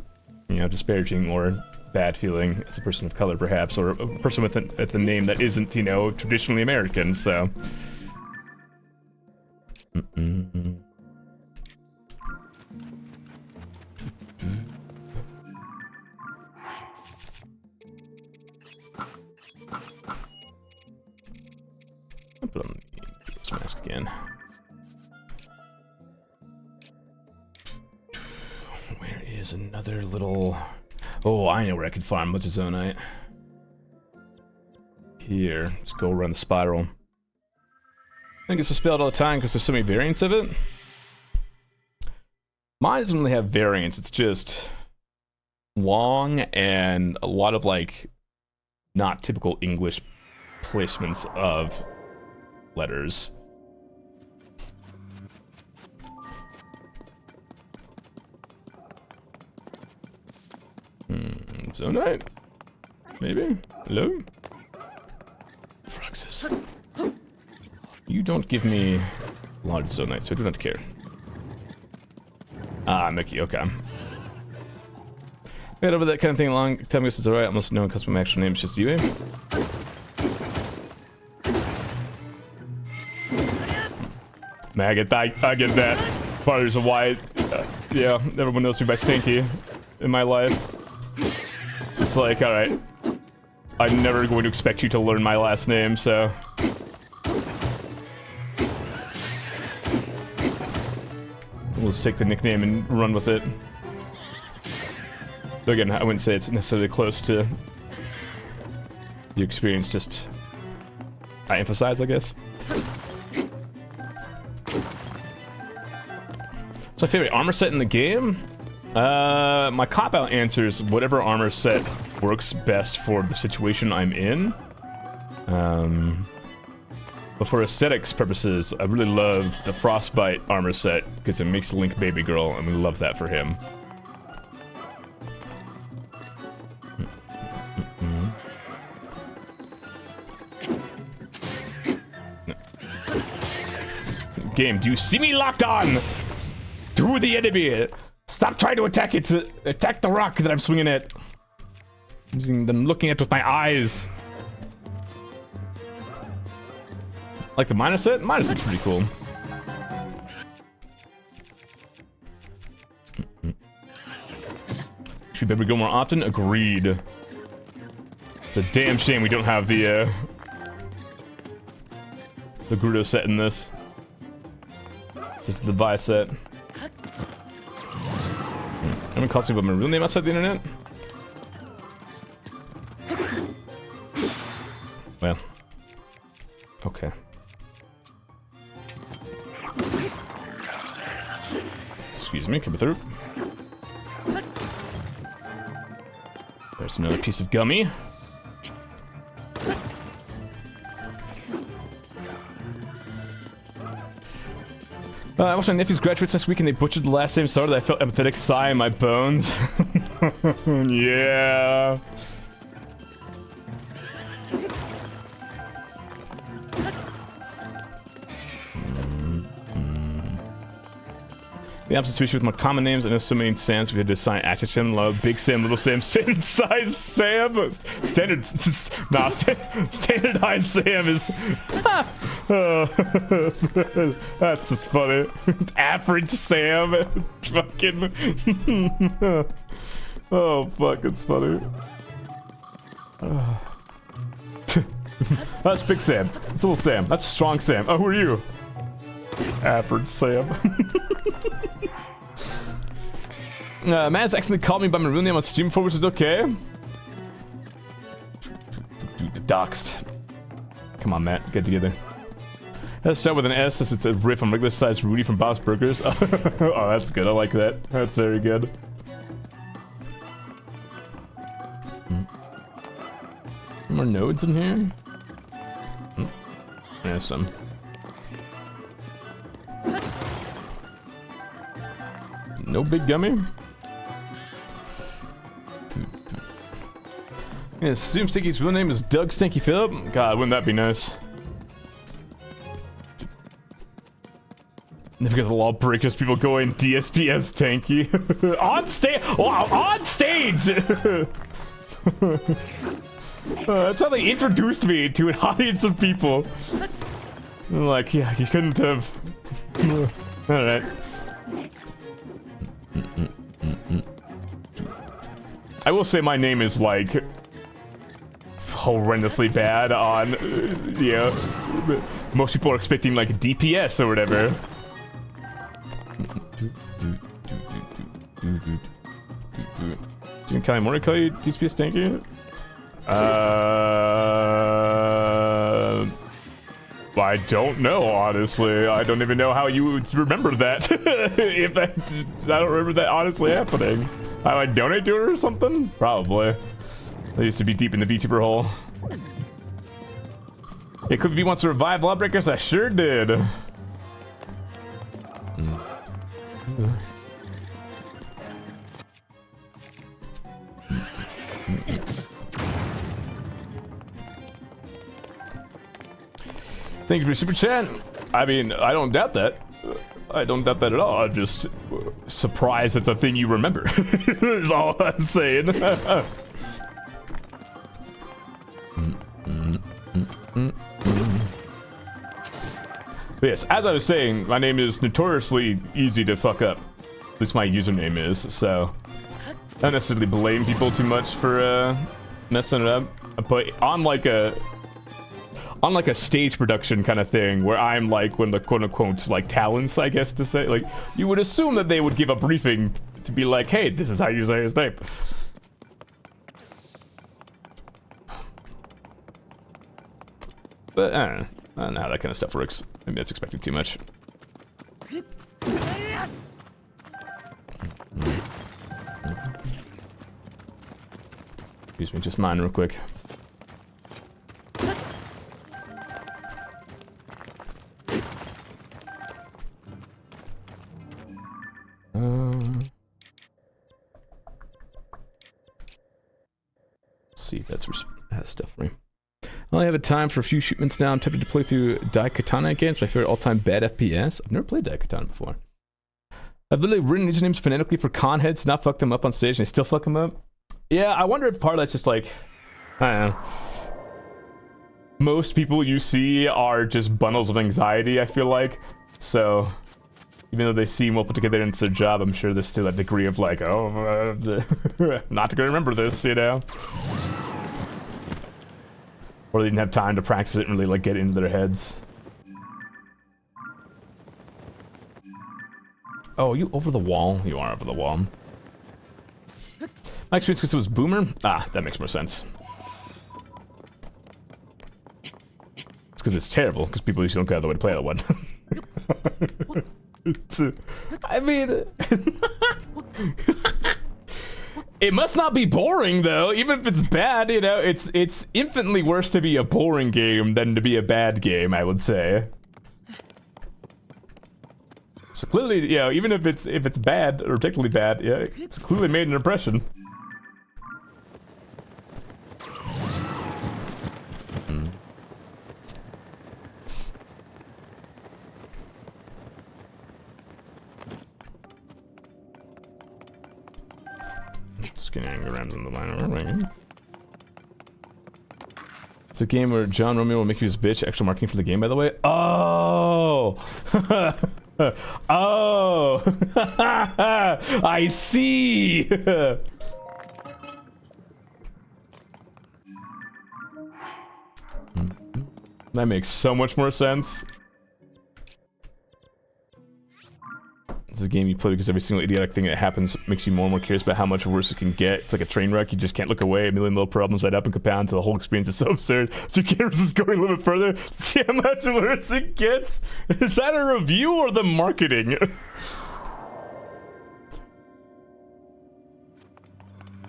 you know, disparaging or bad feeling as a person of color, perhaps, or a person with a name that isn't, you know, traditionally American, so... I'll put on this mask again. Where is another little... Oh, I know where I can find Glitchless. Here, let's go around the spiral. I think it's spelled all the time because there's so many variants of it. Mine doesn't really have variants, it's just long and a lot of, like, not typical English placements of letters. Zonite? Maybe? Hello? Froxus. You don't give me a lot of Zonite, so I do not care. Ah, Mickey, okay. Got over that kind of thing a long time ago since alright, almost no one customer my actual name, it's just you, eh? Man, I get that. Part of the reason why, yeah, everyone knows me by Stinky in my life. It's like, alright, I'm never going to expect you to learn my last name, so... We'll just take the nickname and run with it. Though again, I wouldn't say it's necessarily close to the experience, just... I emphasize, I guess. What's my favorite armor set in the game? My cop-out answer is whatever armor set works best for the situation I'm in. But for aesthetics purposes, I really love the Frostbite armor set because it makes Link baby girl, and we love that for him. Game, do you see me locked on to the enemy? Stop trying to attack it. Attack the rock that I'm swinging at. I'm looking at with my eyes. Like the minor set? Minor set's pretty cool. Should we better go more often? Agreed. It's a damn shame we don't have the Grudo set in this. Just the Vi set. Everyone calls me by my real name outside the internet? Well. Okay. Excuse me, coming through. There's another piece of gummy. I watched my nephew's graduates next week and they butchered the last name so hard that I felt an empathetic sigh in my bones. Yeah. The opposite species with more common names. I know so many Sams we had to assign access to them. Love Big Sam, Little Sam, standard size Sam. Standardized Sam is. That's just funny. Average Sam. Fucking. Oh fuck, it's funny. That's Big Sam. That's Little Sam. That's Strong Sam. Oh, who are you? Average Sam. Matt's accidentally called me by my real name on Steam before, which is okay. Dude, doxed. Come on, Matt, get together. Let's start with an S since it's a riff on regular sized Rudy from Bob's Burgers. Oh, that's good. I like that. That's very good. More nodes in here? There's some. No big gummy? Yeah, assume Stinky's real name is Doug Stinky Phillip? God, wouldn't that be nice? Never get the law breakers, people going DSPS tanky. On stage! Wow, on stage! That's how they introduced me to an audience of people. I'm like, yeah, you couldn't have. Alright. I will say my name is like horrendously bad on, yeah. Most people are expecting like DPS or whatever. Didn't Kylie Moore call you DPS tanky? I don't know, honestly. I don't even know how you would remember that. If that, I don't remember that honestly happening. I like donate to her or something? Probably. I used to be deep in the VTuber hole. Hey, Clippy B wants to revive Lawbreakers? I sure did. Thank you for your super chat. I mean, I don't doubt that. I don't doubt that at all. I'm just surprised it's a thing you remember. Is all I'm saying. But yes, as I was saying, my name is notoriously easy to fuck up. At least my username is, so I don't necessarily blame people too much for messing it up. But on like a stage production kind of thing, where I'm like one of the quote-unquote like talents, I guess to say, like you would assume that they would give a briefing to be like, hey, this is how you say his name. But I don't know how that kind of stuff works. Maybe that's expecting too much. Excuse me, just mine real quick. Let's see if that's stuff for me. I only have a time for a few shipments now. I'm tempted to play through Daikatana again. It's my favorite all-time bad FPS. I've never played Daikatana before. I've literally written usernames phonetically for con heads to not fuck them up on stage, and they still fuck them up. Yeah, I wonder if part of that's just like, I don't know. Most people you see are just bundles of anxiety, I feel like. So, even though they seem well put together and it's their job, I'm sure there's still a degree of like, oh, not gonna remember this, you know? Or they didn't have time to practice it and really like get into their heads. Oh, are you over the wall? You are over the wall. My experience because it was Boomer? Ah, that makes more sense. It's because it's terrible, because people usually don't go out of the way to play that one. I mean... It must not be boring, though. Even if it's bad, you know, it's infinitely worse to be a boring game than to be a bad game, I would say. So clearly, you know, even if it's bad, or particularly bad, yeah, it's clearly made an impression. Skinning grams in the line. It's a game where John Romeo will make you his bitch. Extra marketing for the game, by the way. Oh! Oh! I see! That makes so much more sense. It's a game you play because every single idiotic thing that happens makes you more and more curious about how much worse it can get. It's like a train wreck. You just can't look away. A million little problems add up and compound until the whole experience is so absurd. So you can't resist going a little bit further to see how much worse it gets. Is that a review or the marketing?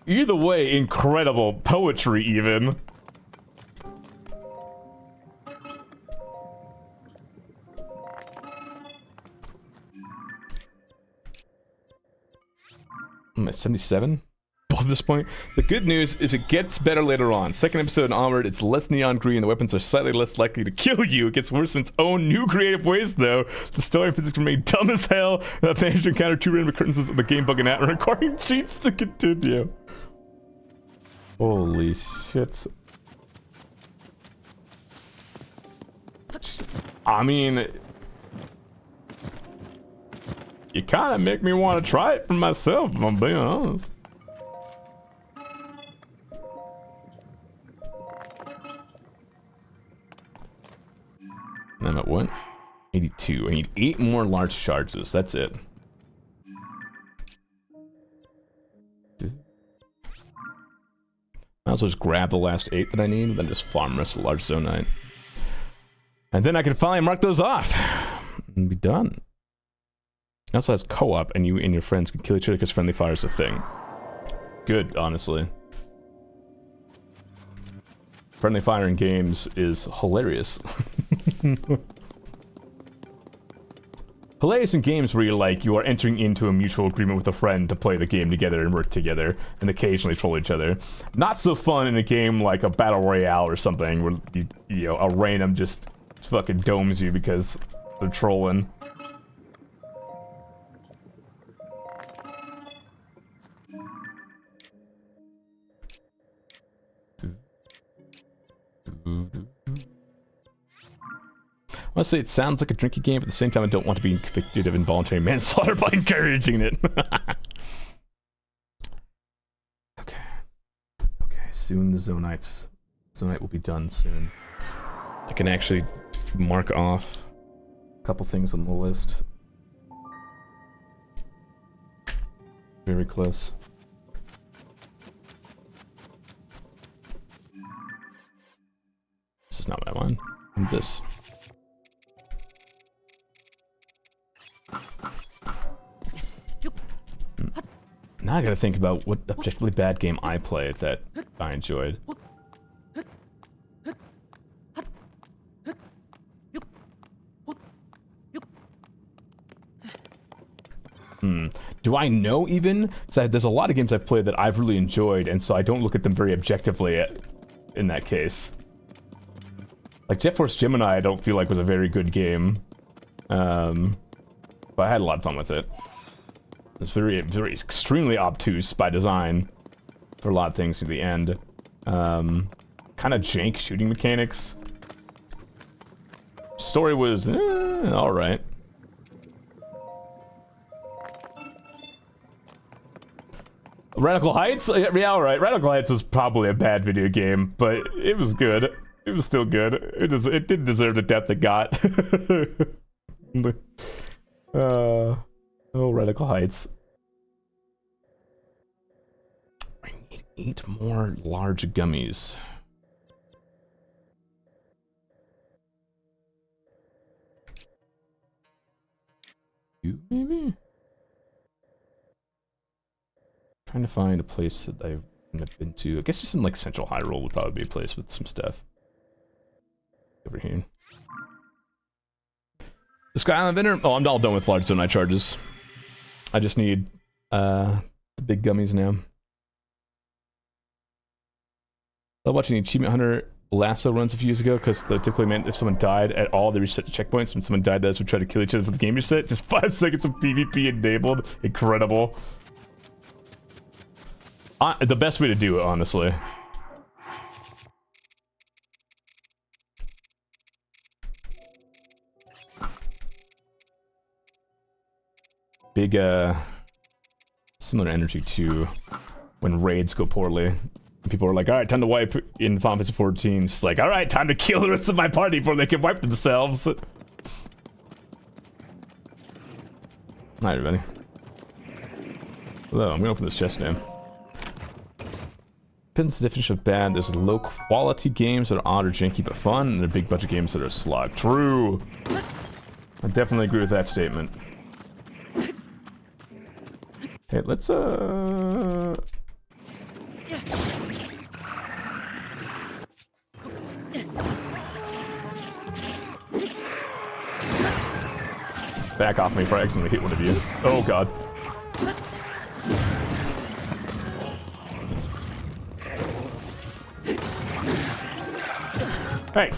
Either way, incredible poetry even. I'm at 77. Both at this point. The good news is it gets better later on. Second episode and onward, it's less neon green. The weapons are slightly less likely to kill you. It gets worse in its own new creative ways, though. The story and physics remain dumb as hell. And I've managed to encounter 2 random occurrences of the game bugging out and requiring cheats to continue. Holy shit. I mean, you kind of make me want to try it for myself, if I'm being honest. And I'm at what? 82. I need 8 more large charges. That's it. Might as well just grab the last 8 that I need, and then just farm the rest of the large zonite. And then I can finally mark those off and be done. It also has co-op, and you and your friends can kill each other because friendly fire is a thing. Good, honestly. Friendly fire in games is hilarious. Hilarious in games where you are entering into a mutual agreement with a friend to play the game together and work together and occasionally troll each other. Not so fun in a game like a battle royale or something where you know, a random just fucking domes you because they're trolling. Honestly, it sounds like a drinky game, but at the same time I don't want to be convicted of involuntary manslaughter by encouraging it. Okay. Okay, soon the Zonite will be done soon. I can actually mark off a couple things on the list. Very close. This is not what I want. And this. Now I gotta think about what objectively bad game I played that I enjoyed. Do I know even? Because there's a lot of games I've played that I've really enjoyed, and so I don't look at them very objectively in that case. Like Jet Force Gemini I don't feel like was a very good game. But I had a lot of fun with it. It's very extremely obtuse by design for a lot of things at the end. Kind of jank shooting mechanics. Story was alright. Radical Heights? Yeah, alright. Radical Heights was probably a bad video game, but it was good. It was still good. It did deserve the death it got. Oh, Radical Heights. I need 8 more large gummies. You, maybe? Trying to find a place that I've been to. I guess just in like Central Hyrule would probably be a place with some stuff. Over here. The Sky Island Vendor? Oh, I'm all done with large zonite charges. I just need the big gummies now. I was watching the Achievement Hunter lasso runs a few years ago because they typically meant if someone died at all, they reset the checkpoints. When someone died, those would try to kill each other with the game reset. Just 5 seconds of PvP enabled. Incredible. The best way to do it, honestly. Big, similar energy to when raids go poorly. People are like, alright, time to wipe in Final Fantasy 14. It's like, alright, time to kill the rest of my party before they can wipe themselves. Hi, everybody. Hello, I'm gonna open this chest now. Depends the definition of bad. There's low quality games that are odd or janky but fun, and there are big budget games that are a slog. True! I definitely agree with that statement. Hey, let's back off me before I accidentally hit one of you. Oh god. Hey!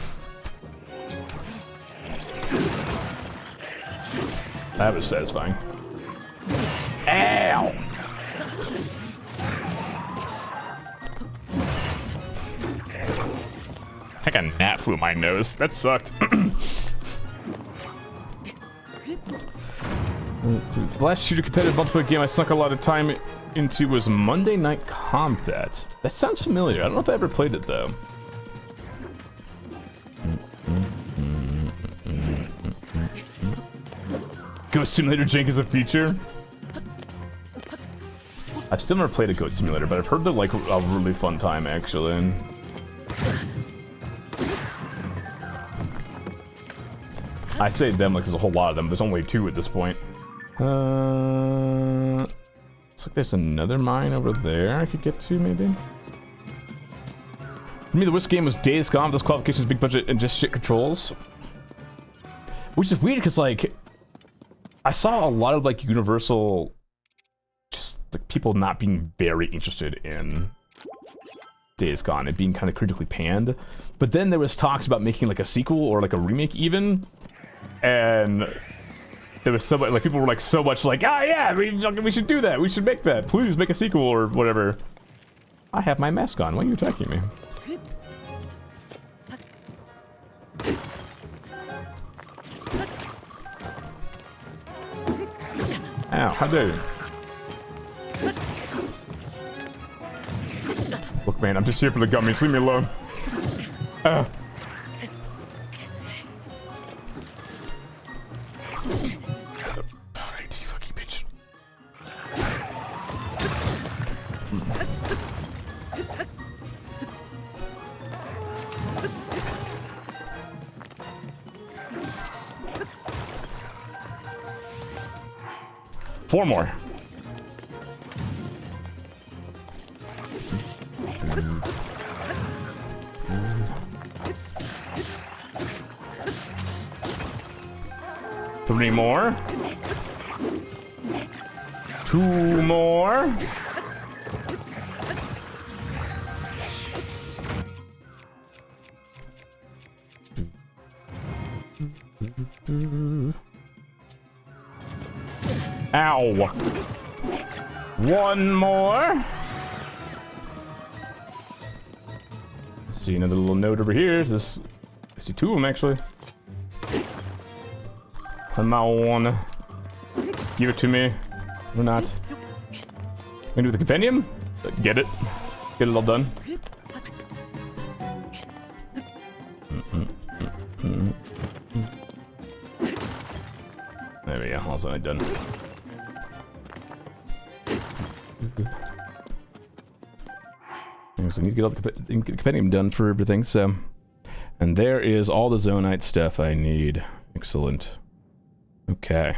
That was satisfying. Ow! I think a gnat flew my nose. That sucked. The last shooter competitive multiplayer game I sunk a lot of time into was Monday Night Combat. That sounds familiar. I don't know if I ever played it though. Goat Simulator jank is a feature? I've still never played a Goat Simulator, but I've heard they're like a really fun time actually. I say them like there's a whole lot of them, there's only 2 at this point. Looks like there's another mine over there I could get to, maybe? For me, the worst game was Days Gone. Those qualifications, big budget, and just shit controls. Which is weird, because, like, I saw a lot of, like, Universal, just, like, people not being very interested in Days Gone. It being kind of critically panned. But then there was talks about making, like, a sequel or, like, a remake, even. And there was so much, like, people were, like, so much like, ah, yeah, we should do that. We should make that. Please make a sequel or whatever. I have my mask on. Why are you attacking me? Ow, how dare you? Look, man, I'm just here for the gummies. Leave me alone. Alright, you fucking bitch. 4 more. Three more. 2 more. Ow. 1 more. See another little note over here. This, I see 2 of them actually. Come on. Give it to me. Or not. Gonna do the compendium? Get it. Get it all done. There we go. Also done. So I need to get all the compendium done for everything, so... And there is all the Zonite stuff I need. Excellent. Okay.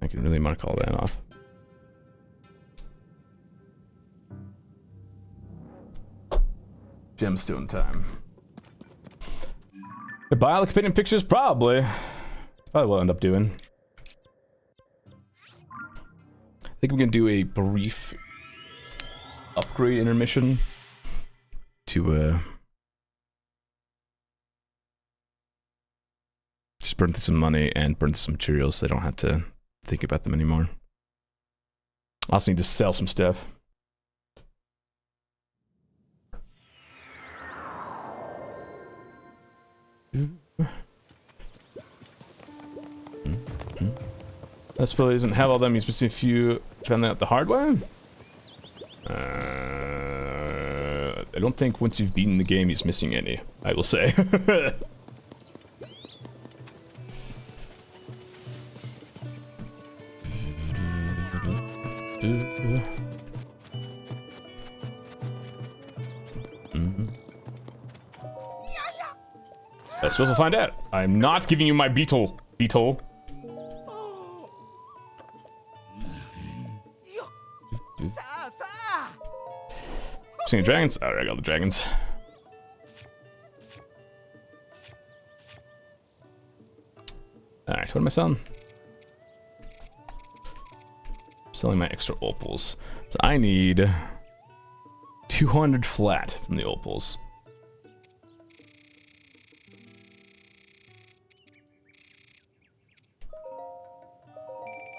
I can really mark all that off. Gemstone time. To buy all the compendium pictures? Probably. Probably what I'll end up doing. I think I'm gonna do a brief upgrade intermission to just burn through some money and burn through some materials so I don't have to think about them anymore. I also need to sell some stuff. That spell doesn't have all that means, but if you found that out the hard way. I don't think once you've beaten the game, he's missing any. I will say. I suppose we'll find out. I'm not giving you my beetle. Beetle. Seeing dragons? Alright, I got the dragons. Alright, what am I selling? Selling my extra opals. So I need 200 flat from the opals.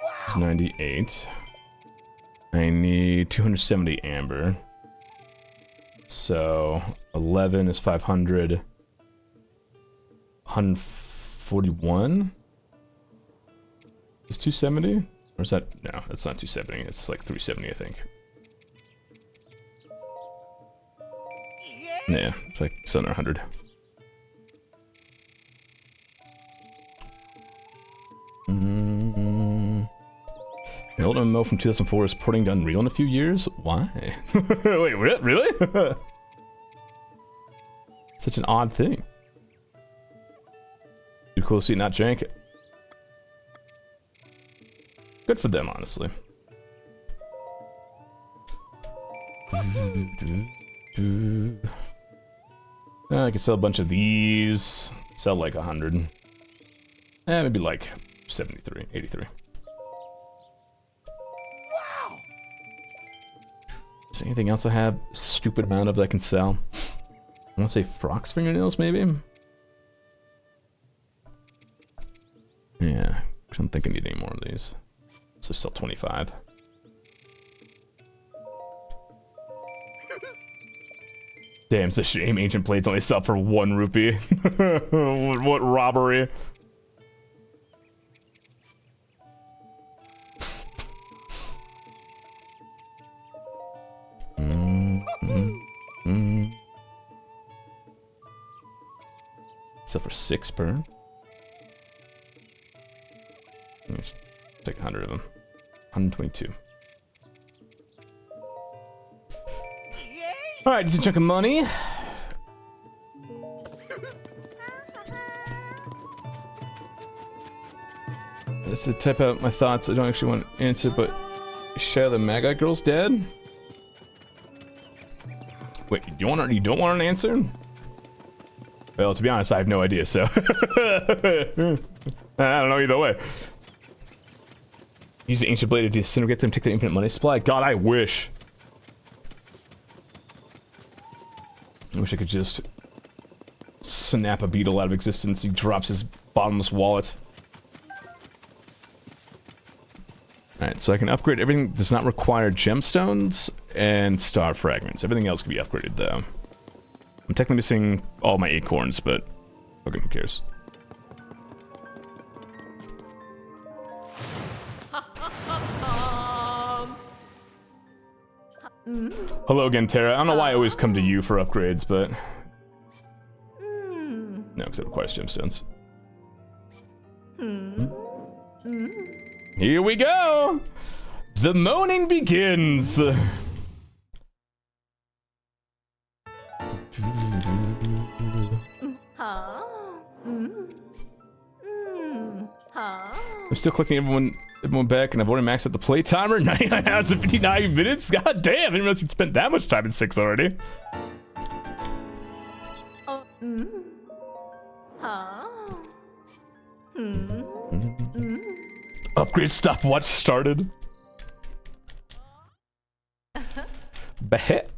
Wow. 98. I need 270 amber. So 11 is 500. 141 is 270? Or is that? No, that's not 270. It's like 370, I think. Yeah, it's like 700. The old MMO from 2004 is porting to Unreal in a few years? Why? Wait, really? Such an odd thing. Too cool to see it not jank it. Good for them, honestly. I could sell a bunch of these. Sell like 100. Maybe like 73, 83. Wow! Is there anything else I have a stupid amount of that I can sell? I want to say Frock's fingernails, maybe? Yeah, I don't think I need any more of these. So sell 25. Damn, it's a shame ancient plates only sell for 1 rupee. What robbery. Sell for 6 per. Let's take 100 of them. 122. Alright, just a chunk of money. Just to type out my thoughts, I don't actually want to answer, but Shadow the Magi girl's dead? Wait, you don't want an answer? Well, to be honest, I have no idea, so... I don't know either way. Use the ancient blade to disintegrate them, take the infinite money supply. God, I wish. I wish I could just snap a beetle out of existence. He drops his bottomless wallet. Alright, so I can upgrade everything that does not require gemstones and star fragments. Everything else can be upgraded, though. I'm technically missing all my acorns, but fucking who cares? Hello again, Tara. I don't know why I always come to you for upgrades, but... No, because it requires gemstones. Here we go! The moaning begins! I'm still clicking everyone back, and I've already maxed out the play timer. 99 hours and 59 minutes? God damn, I didn't realize you'd spent that much time in 6 already. Upgrade stopwatch started. Behet.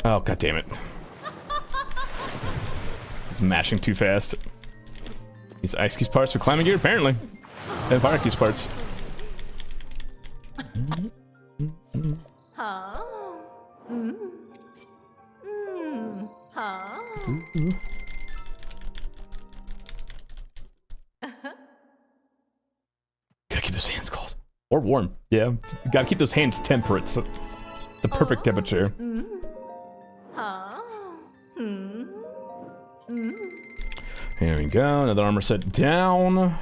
Oh, god damn it. Mashing too fast. These ice cube parts for climbing gear, apparently. And fire cube parts. Gotta keep those hands cold. Or warm. Yeah. Gotta keep those hands temperate. So the perfect temperature. Here we go. Another armor set down.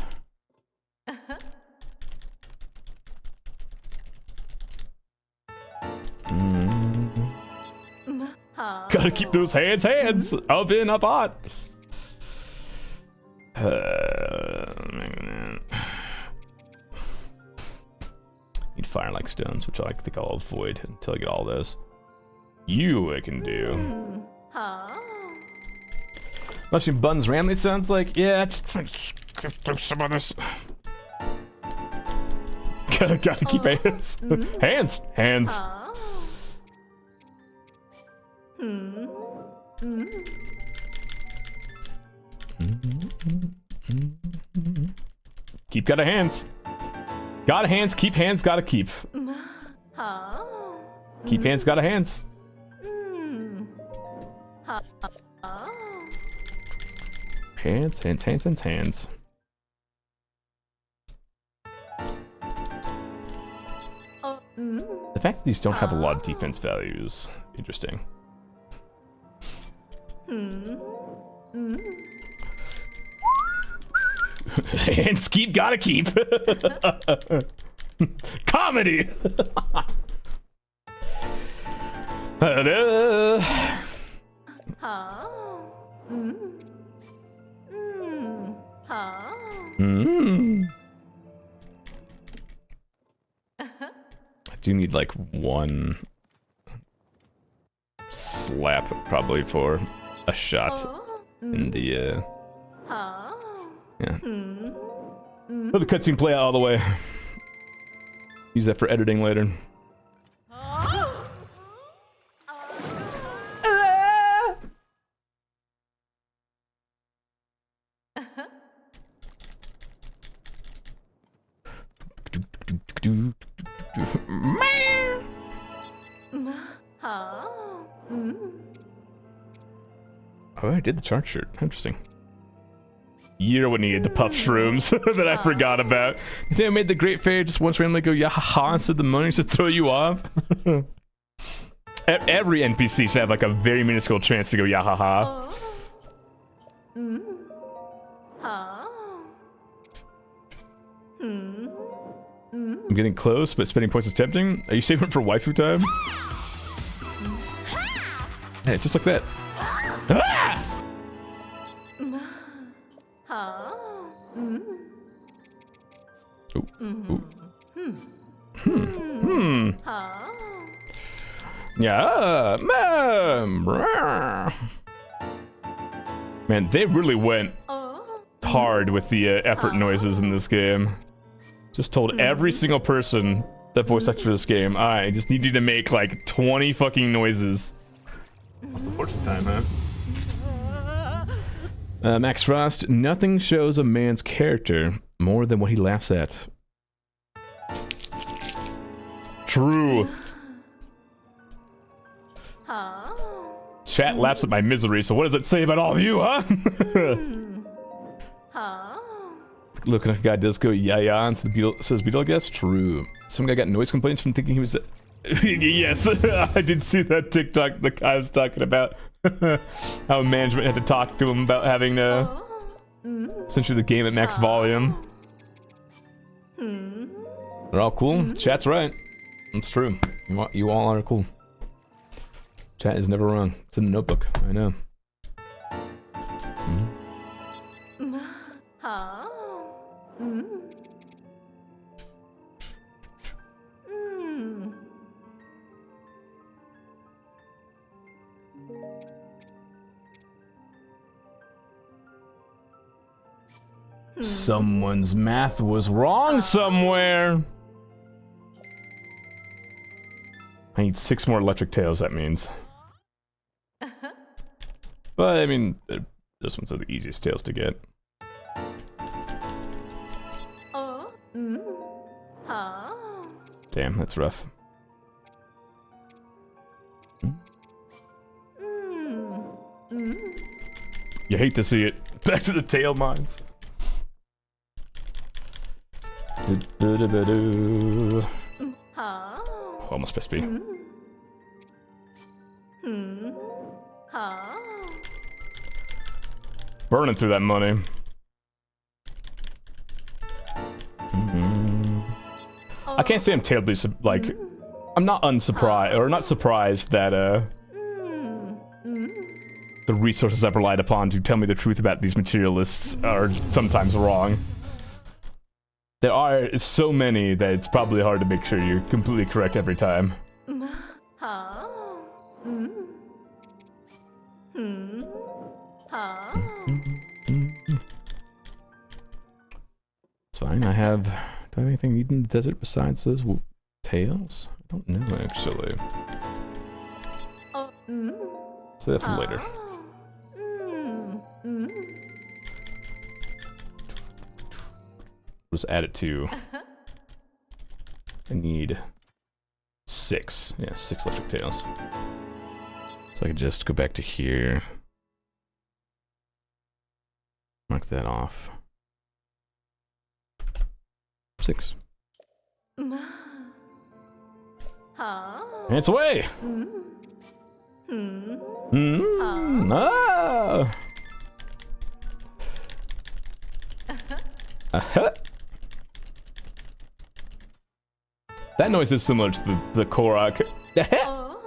Gotta keep those hands up in, up on. Need fire like stones, which I think I'll avoid until I get all those. You I can do. Watching buttons randomly sounds like, yeah, just throw some of this. Gotta keep hands. Hands. Keep gotta hands. Gotta hands, keep hands, gotta keep. Keep hands, gotta hands. Hands, hands, hands, hands, hands. The fact that these don't have a lot of defense value is interesting. Hands keep, gotta keep. Comedy. I do need like one slap probably for a shot in the yeah. Let the cutscene play out all the way. Use that for editing later. Oh, I did the chart shirt. Interesting. You're what needed the puff shrooms that I forgot about. You think I made the great fairy just once randomly go yahaha instead the money to throw you off? Every NPC should have like a very minuscule chance to go yahaha. I'm getting close, but spending points is tempting. Are you saving it for waifu time? Hey, just like that. Ah! Ooh. Yeah. Man, they really went hard with the effort noises in this game. Just told every single person that voice actor for this game, I just need you to make like 20 fucking noises. What's the fortune time, huh? Max Frost, nothing shows a man's character more than what he laughs at. True. Chat laughs at my misery, so what does it say about all of you, huh? Looking like a guy does go yeah, and says Beetle, I guess. True. Some guy got noise complaints from thinking he was... Yes, I did see that TikTok the guy was talking about. How management had to talk to him about having essentially the game at max volume. They're all cool. Chat's right. It's true. You all are cool. Chat is never wrong. It's in the notebook. I know. Someone's math was wrong somewhere. I need 6 more electric tails, that means. But, I mean, this one's the easiest tails to get. Damn, that's rough. You hate to see it. Back to the tail mines. Almost pressed B. Burning through that money. I can't say I'm terribly like I'm not unsurprised, or not surprised that the resources I've relied upon to tell me the truth about these materialists are sometimes wrong. There are so many that it's probably hard to make sure you're completely correct every time. It's fine. Do I have anything needed in the desert besides those tails? I don't know, actually. Say that for later. Just add it to. I need 6. Yeah, 6 electric tails. So I can just go back to here. Mark that off. 6. And it's away! Ah! That noise is similar to the Korok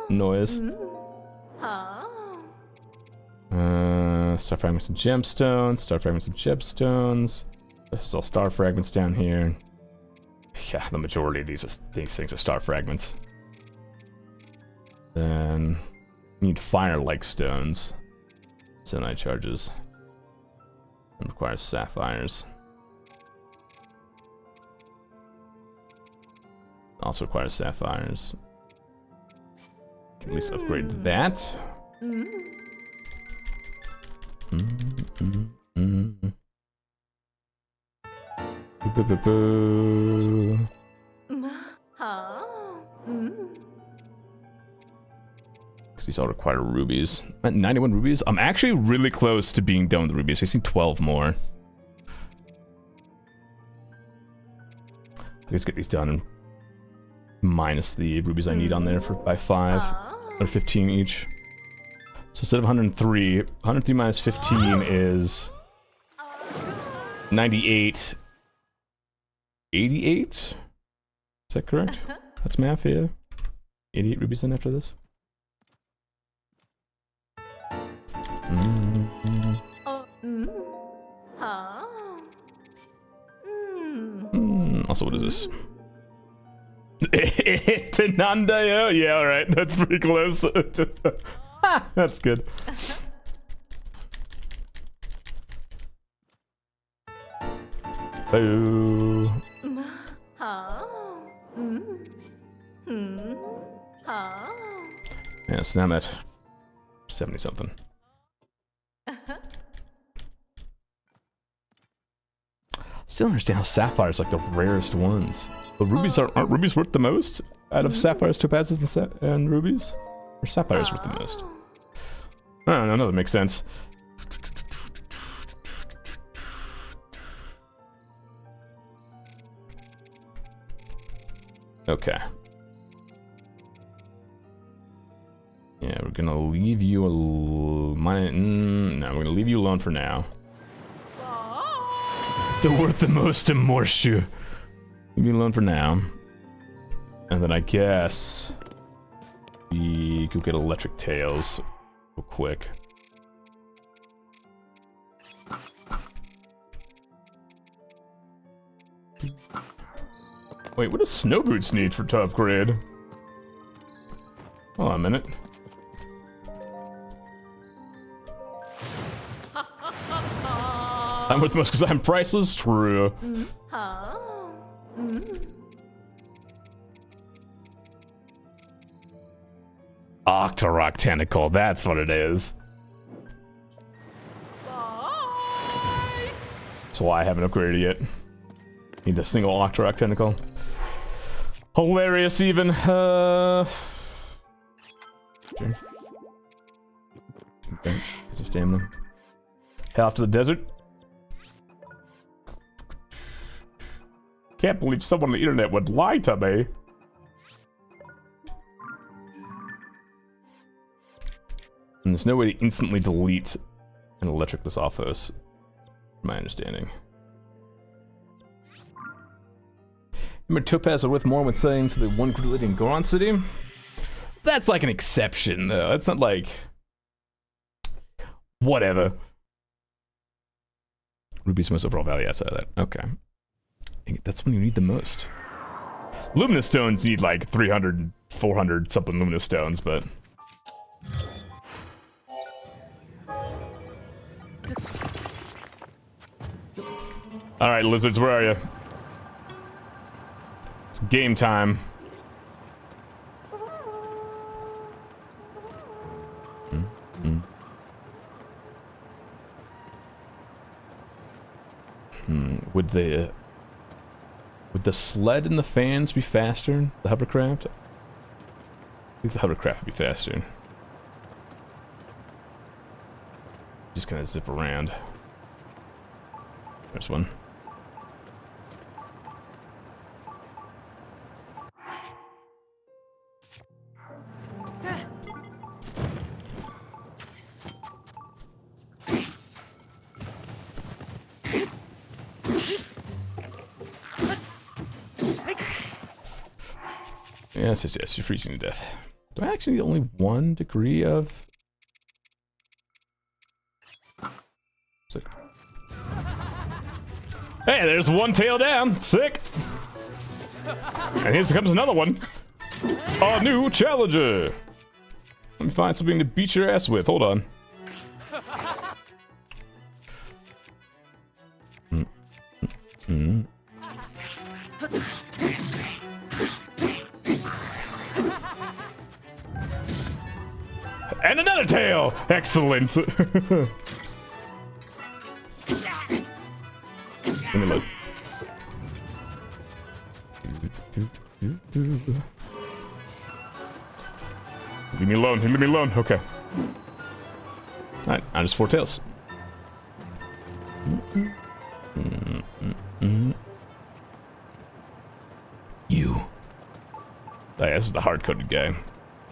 noise. Star fragments and gemstones. Star fragments and gemstones. This is all star fragments down here. Yeah, the majority of these things are star fragments. Then need fire-like stones. Selenite charges. And requires sapphires. Also requires sapphires. Can at least upgrade that. Because these all require rubies. At 91 rubies? I'm actually really close to being done with the rubies. I see 12 more. Let's get these done. Minus the rubies I need on there by 5 or 15 each. So instead of 103, 103 minus 15 is 98. 88? Is that correct? That's math, yeah. 88 rubies in after this. Also, what is this? Tenandayo? Yeah, alright, that's pretty close. That's good. Boo. Yeah, so now I'm at 70 something. Still don't understand how sapphires like the rarest ones. But rubies aren't rubies worth the most out of sapphires, topazes, and rubies? Or sapphires worth the most? I don't know, that makes sense. Okay. Yeah, we're gonna leave you no, we're gonna leave you alone for now. They're worth the most to Morshu. Leave me alone for now. And then I guess we could get electric tails real quick. Wait, what does snow boots need for to upgrade? Hold on a minute. I'm worth the most because I'm priceless? True. Octorok tentacle, that's what it is. That's why I haven't upgraded yet. Need a single Octorok tentacle. Hilarious even. Okay. It's a stamina. Head off to the desert. Can't believe someone on the internet would lie to me. And there's no way to instantly delete an electricless offos, from my understanding. Remember Topaz are worth more when selling to the one grid in Goron City? That's like an exception, though. It's not like... Whatever. Ruby's the most overall value outside of that. Okay. That's when you need the most. Luminous stones need like 300, 400 something luminous stones, but... Alright, lizards, where are you? It's game time. Would the sled and the fans be faster? The hovercraft? I think the hovercraft would be faster. Just kind of zip around. There's one. Yes, yes, yes, you're freezing to death. Do I actually need only 1 degree of... Sick. Hey, there's one tail down. Sick. And here comes another one. A new challenger. Let me find something to beat your ass with. Hold on. And another tail! Excellent! Let me look. Leave me alone, leave me alone. Okay. Alright, now just 4 tails. You. Oh yeah, this is the hard-coded guy.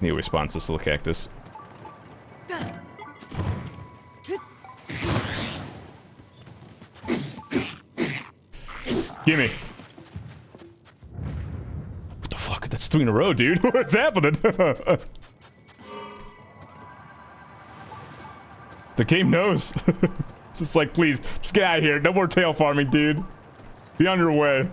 He always spawns this little cactus. Gimme. What the fuck? That's 3 in a row, dude. What's happening? The game knows. It's just like, please, just get out of here. No more tail farming, dude. Be on your way.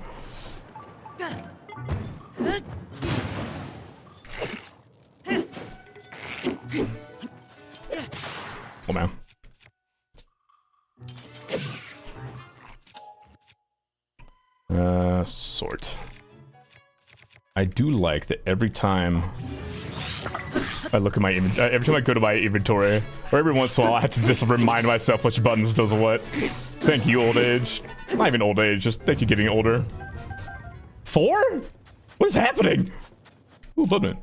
Oh, man. Sort. I do like that every time I look at my every time I go to my inventory, or every once in a while I have to just remind myself which buttons does what. Thank you, old age. Not even old age, just thank you getting older. 4? What is happening? Ooh, Blood Moon.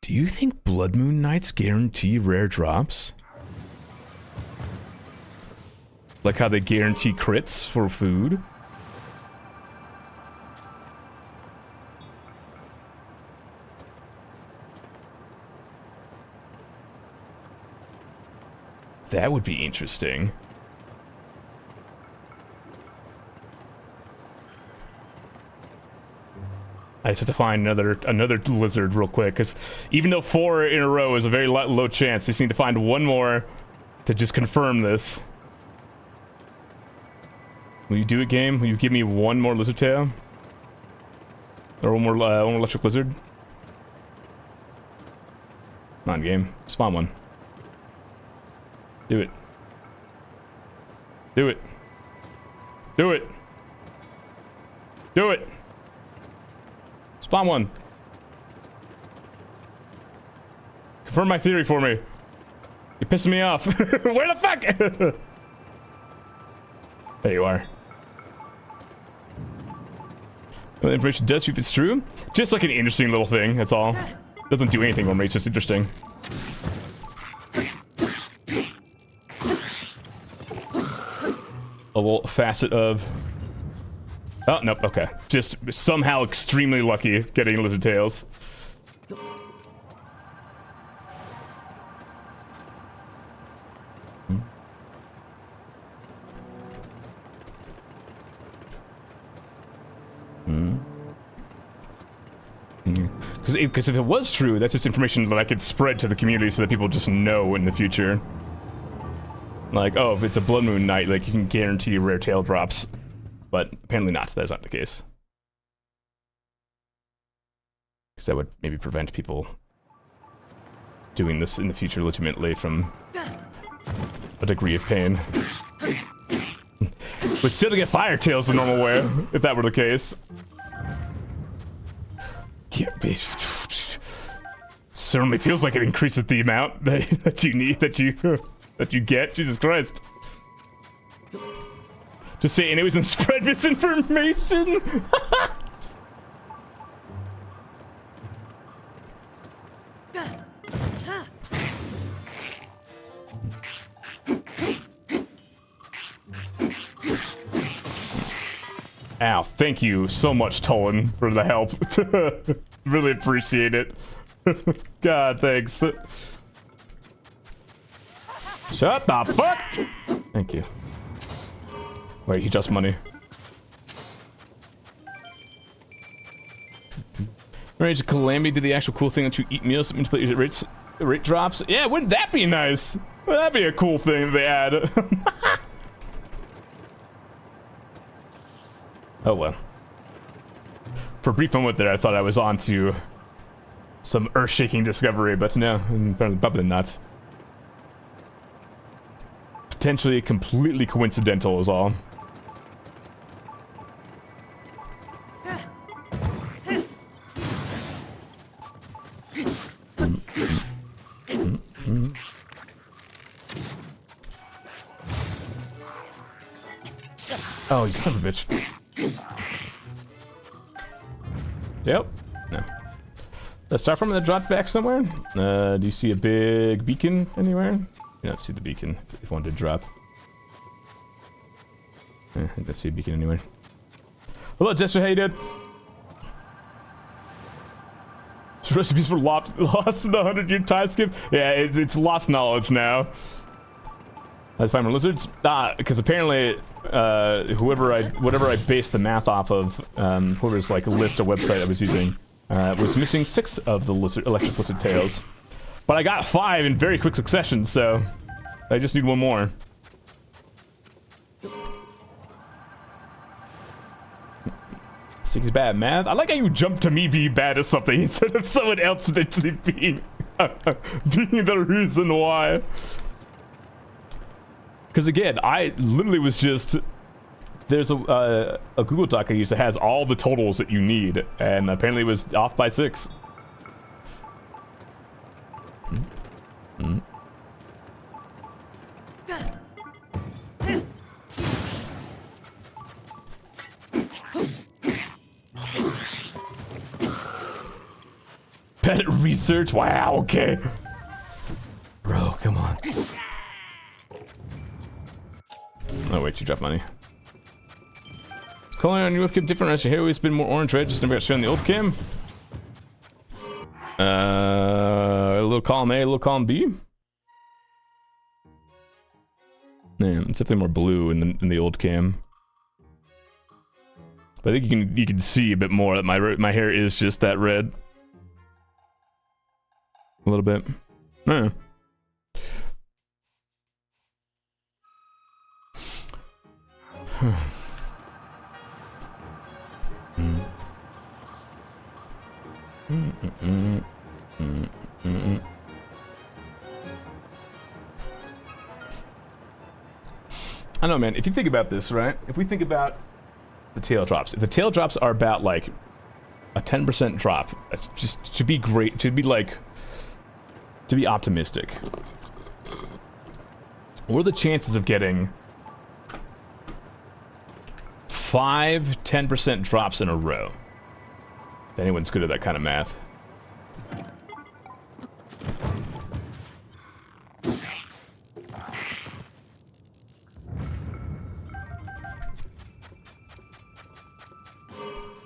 Do you think Blood Moon Nights guarantee rare drops? Like how they guarantee crits for food? That would be interesting. I just have to find another lizard real quick, because even though 4 in a row is a very low chance, I just need to find one more to just confirm this. Will you do it, game? Will you give me one more lizard tail? Or one more electric lizard? Come on, game. Spawn one. Do it. Do it. Do it. Do it. Spawn one. Confirm my theory for me. You're pissing me off. Where the fuck? There you are. Well, the information does if it's true. Just like an interesting little thing, that's all. Doesn't do anything for me, it's just interesting. A little facet of... Oh, nope, okay. Just somehow extremely lucky getting lizard tails. Because if it was true, that's just information that I could spread to the community so that people just know in the future. Like, oh, if it's a blood moon night, like, you can guarantee rare tail drops. But apparently not. That's not the case. Because that would maybe prevent people doing this in the future legitimately from a degree of pain. But still to get fire tails the normal way, if that were the case. Yeah, certainly feels like it increases the amount that you need, that you get. Jesus Christ. Just saying it was and spread misinformation. Ow, thank you so much, Tolan, for the help. Really appreciate it. God, thanks. Shut the fuck! Thank you. Wait, he just money. Rage of Calamity did the actual cool thing that you eat meals to put your rate drops. Yeah, wouldn't that be nice? Wouldn't that be a cool thing they add? Oh well. For a brief moment there, I thought I was on to some earth-shaking discovery, but no, probably not. Potentially completely coincidental is all. Oh, you son of a bitch. Yep. No. Let's start from the drop back somewhere. Do you see a big beacon anywhere? You don't see the beacon if one did drop. I don't see a beacon anywhere. Hello, Jester, how you doing? Recipes for lost in the 100-year time skip? Yeah, it's lost knowledge now. Let's find more lizards. Because apparently, whatever I based the math off of, whoever's like a list or website I was using, was missing 6 of the electric lizard tails. But I got 5 in very quick succession, so I just need 1 more. Six bad math. I like how you jump to me being bad at something instead of someone else potentially being the reason why. Because again, I literally was just, there's a Google Doc I use that has all the totals that you need, and apparently it was off by 6. Pet research? Wow, okay. Bro, come on. Oh wait, you dropped money. Calling on your webcam different as your hair always been more orange red, just never got shown in the old cam. A little column A, a little column B. Yeah, it's definitely more blue in the old cam. But I think you can see a bit more that my hair is just that red. A little bit. Yeah. I don't know, man. If you think about this, right? If we think about the tail drops, if the tail drops are about like a 10% drop, that's just should be great. Should be like to be optimistic. What are the chances of getting 5 10% drops in a row? If anyone's good at that kind of math.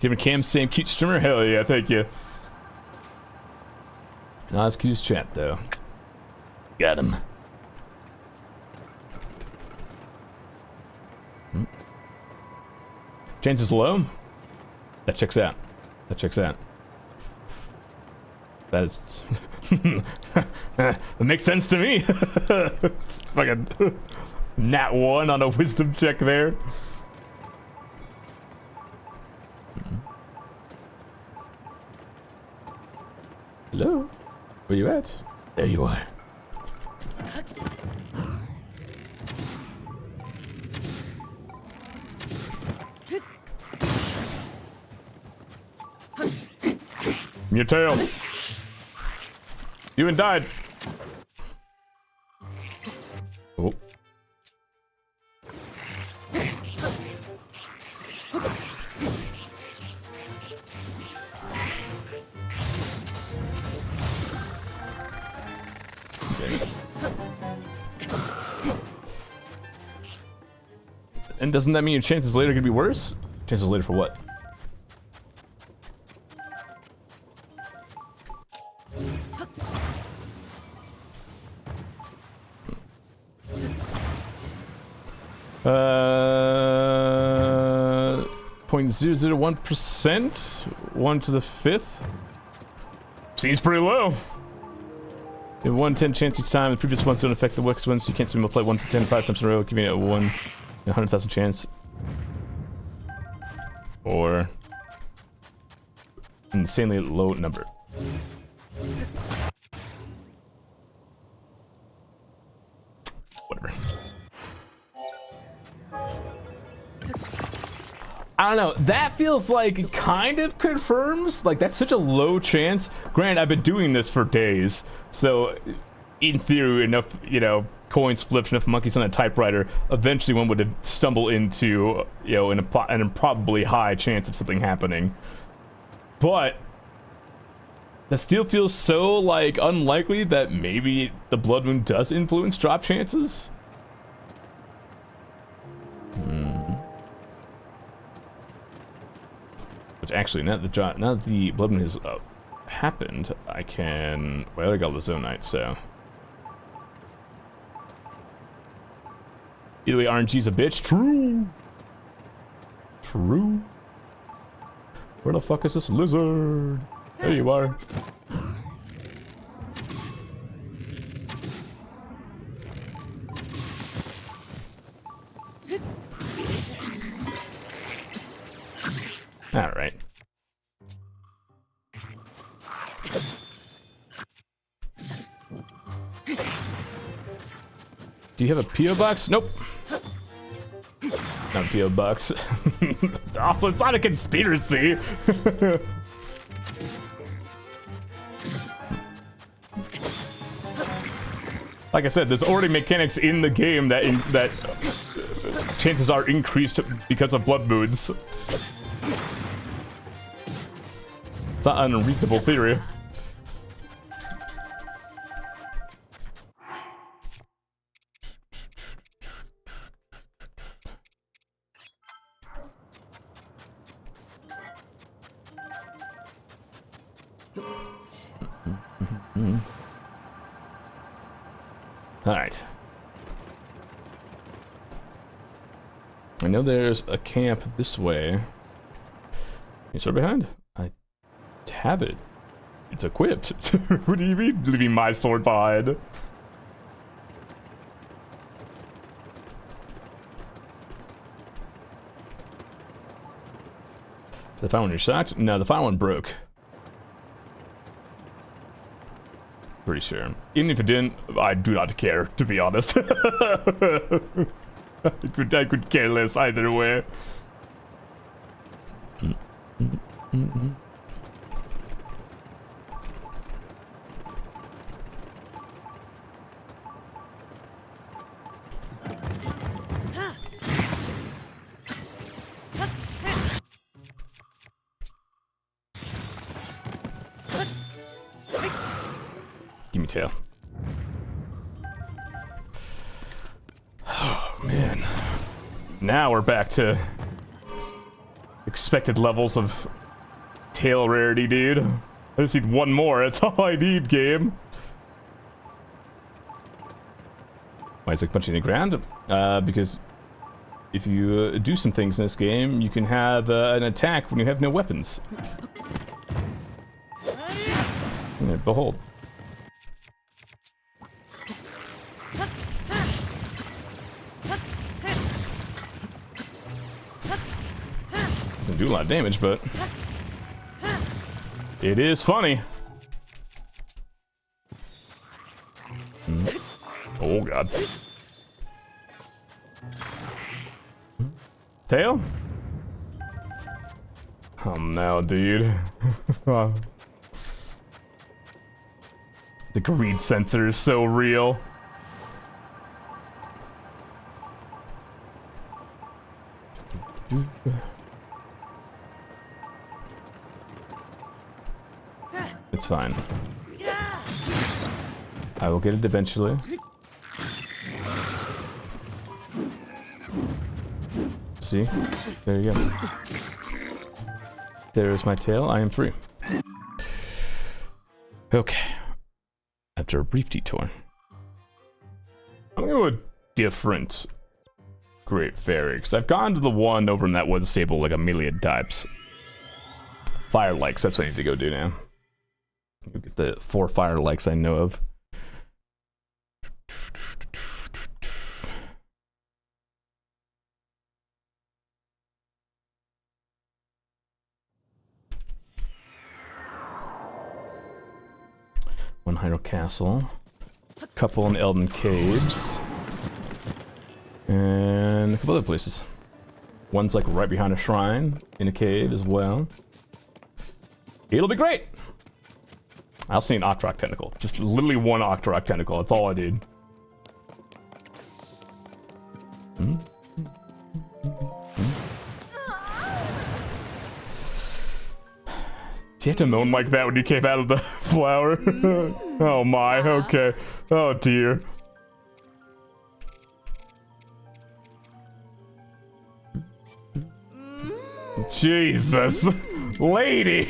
Different cam, same cute streamer? Hell yeah, thank you. Not as cute as chat, though. Got him. Chances low? That checks out. That checks out. That's that makes sense to me. It's fucking nat 1 on a wisdom check there. Hello? Where you at? There you are. Your tail. You and died. Oh. And doesn't that mean your chances later could be worse? Chances later for what? Uh, 0.001%, 1 to the 5th. Seems pretty low. You have 1 10 chance each time. The previous ones don't affect the next ones. So you can't simply play 1 to 10 5 times in a row, giving it a 100,000 chance. Or an insanely low number. Whatever. I don't know, that feels like kind of confirms, like that's such a low chance. Granted, I've been doing this for days, so in theory, enough, you know, coins flipped, enough monkeys on a typewriter, eventually one would stumble into, you know, an improbably high chance of something happening. But that still feels so, like, unlikely that maybe the blood moon does influence drop chances. Which actually, now that the blood moon has happened, I can. Well, I got the Zonite, so. Either way, RNG's a bitch. True. True. Where the fuck is this lizard? There you are. All right. Do you have a PO box? Nope. Not a PO box. Also, it's not a conspiracy. Like I said, there's already mechanics in the game that chances are increased because of blood moons. It's not an unreasonable theory. Alright. I know there's a camp this way. You sword behind? I have it. It's equipped. What do you mean, leaving my sword behind? Did I find one you're shocked? No, the final one broke. Pretty sure. Even if it didn't, I do not care, to be honest. I could care less either way. Give me tail. Oh, man. Now we're back to expected levels of tail rarity, dude. I just need one more. That's all I need, game. Why is it punching the ground? Because if you do some things in this game, you can have an attack when you have no weapons. Yeah, behold. Doesn't do a lot of damage, but it is funny. Oh god. Tail? Oh no, dude. The greed sensor is so real. It's fine. I will get it eventually. See? There you go. There is my tail. I am free. Okay. After a brief detour, I'm gonna go a different Great Fairy, because I've gone to the one over in that wood stable like a million times. Fire likes, that's what I need to go do now. Go get the 4 fire likes I know of. One Hyrule Castle, a couple in the Elden Caves, and a couple other places. One's like right behind a shrine in a cave as well. It'll be great! I also need an Octorok Tentacle. Just literally one Octorok Tentacle, that's all I need. Do you have to moan like that when you came out of the flower? Oh my, okay. Oh dear. Jesus. Lady!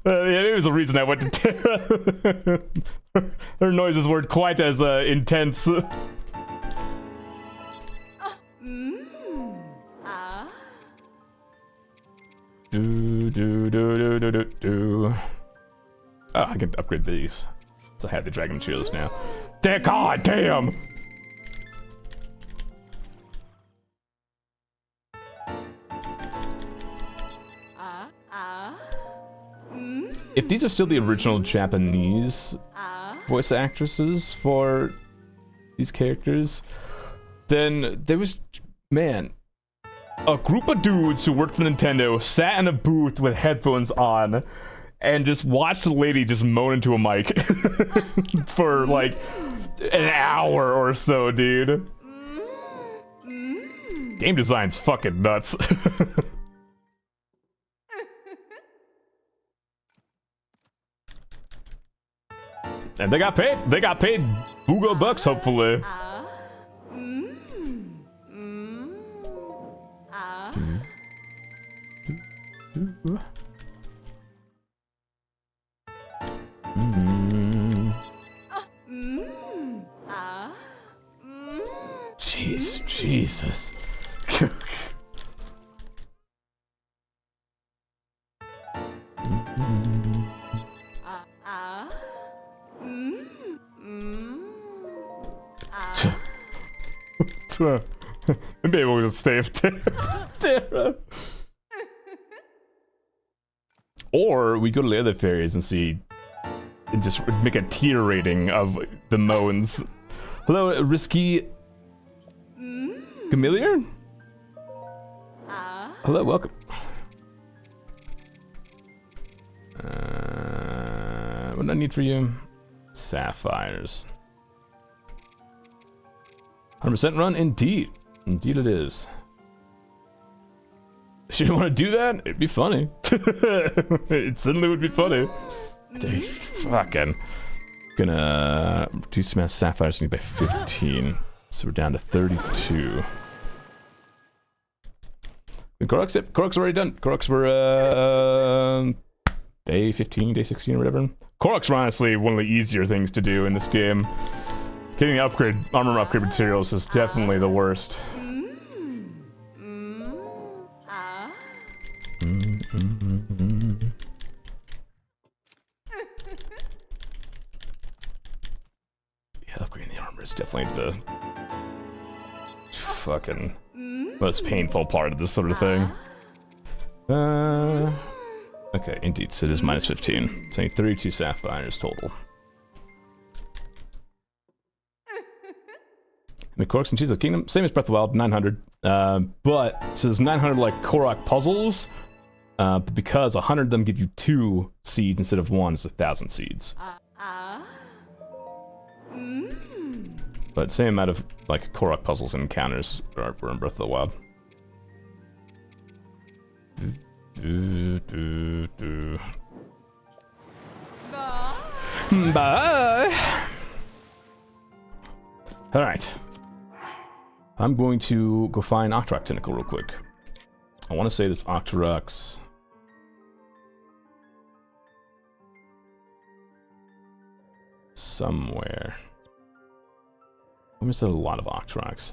Maybe it was the reason I went to Terra. Her noises weren't quite as intense. Do. Oh, I can upgrade these. So I have the dragon shields now. God damn! If these are still the original Japanese voice actresses for these characters, then there was, man, a group of dudes who worked for Nintendo sat in a booth with headphones on and just watched the lady just moan into a mic for like an hour or so, dude. Game design's fucking nuts. And they got paid. They got paid Boogo bucks, hopefully. Jeez, Jesus. Maybe we'll just stay with Terra. Or we go to the other fairies and see, and just make a tier rating of the moans. Hello, Risky Familiar? Hello, welcome. What do I need for you? Sapphires. 100% run? Indeed. Indeed it is. Should you want to do that? It'd be funny. It certainly would be funny. Fucking. Gonna reduce the amount of sapphires need by 15. So we're down to 32. Koroks, yep, Koroks already done. Koroks were, day 15, day 16, or whatever. Koroks are honestly one of the easier things to do in this game. Getting the armor upgrade materials is definitely the worst. Yeah, upgrading the armor is definitely the fucking most painful part of this sort of thing. Okay, indeed, so it is minus 15. So I need 32 sapphires total. Koroks and Cheese of the Kingdom, same as Breath of the Wild, 900. But it says 900 like Korok puzzles, but because 100 of them give you 2 seeds instead of 1, it's 1,000 seeds. But same amount of like Korok puzzles and encounters were in Breath of the Wild. Bye. All right. I'm going to go find Octorok Tentacle real quick. I want to say this Octorok's somewhere. Almost a lot of Octoroks.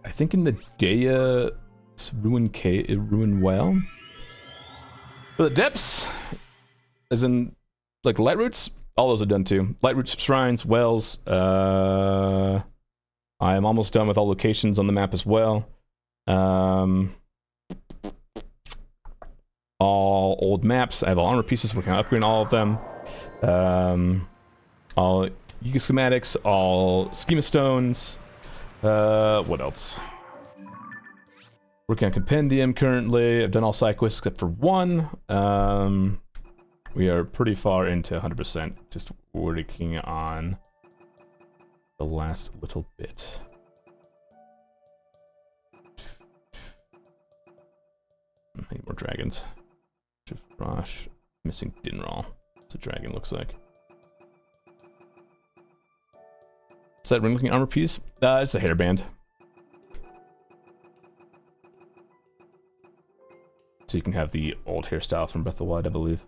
I think in the Dea Ruin Well. But the depths, as in like light roots, all those are done too. Light roots, shrines, wells. I am almost done with all locations on the map as well. All old maps. I have all armor pieces. We're kind of upgrading all of them. All Yuga schematics, all schema stones. What else? Working on compendium currently. I've done all side quests except for one. We are pretty far into 100%. Just working on the last little bit. I need more dragons. Rosh, missing Dinral. That's what a dragon looks like. Is that ring-looking armor piece? It's a hairband. So you can have the old hairstyle from Breath of the Wild, I believe.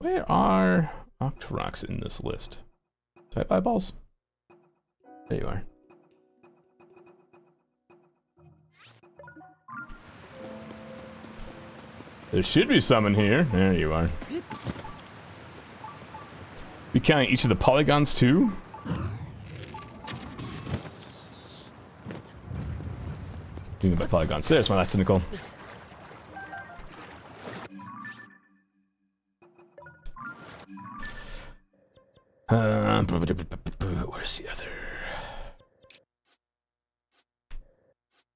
Where are Octoroks in this list? Do I have eyeballs? There you are. There should be some in here. There you are. We counting each of the polygons too? Doing about polygons. There's my last tentacle. Where's the other?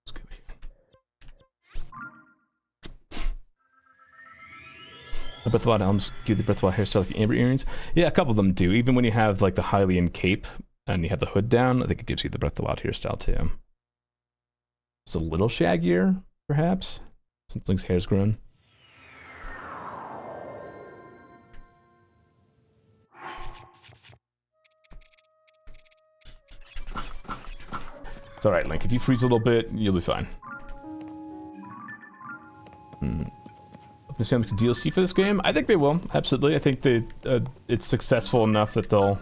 Let's go here. The Breath of the Wild elms give the Breath of the Wild hairstyle like amber earrings. Yeah, a couple of them do. Even when you have like the Hylian cape and you have the hood down, I think it gives you the Breath of the Wild hairstyle too. It's a little shaggier, perhaps, since Link's hair's grown. It's alright, Link. If you freeze a little bit, you'll be fine. Is there DLC for this game? I think they will, absolutely. I think it's successful enough that they'll...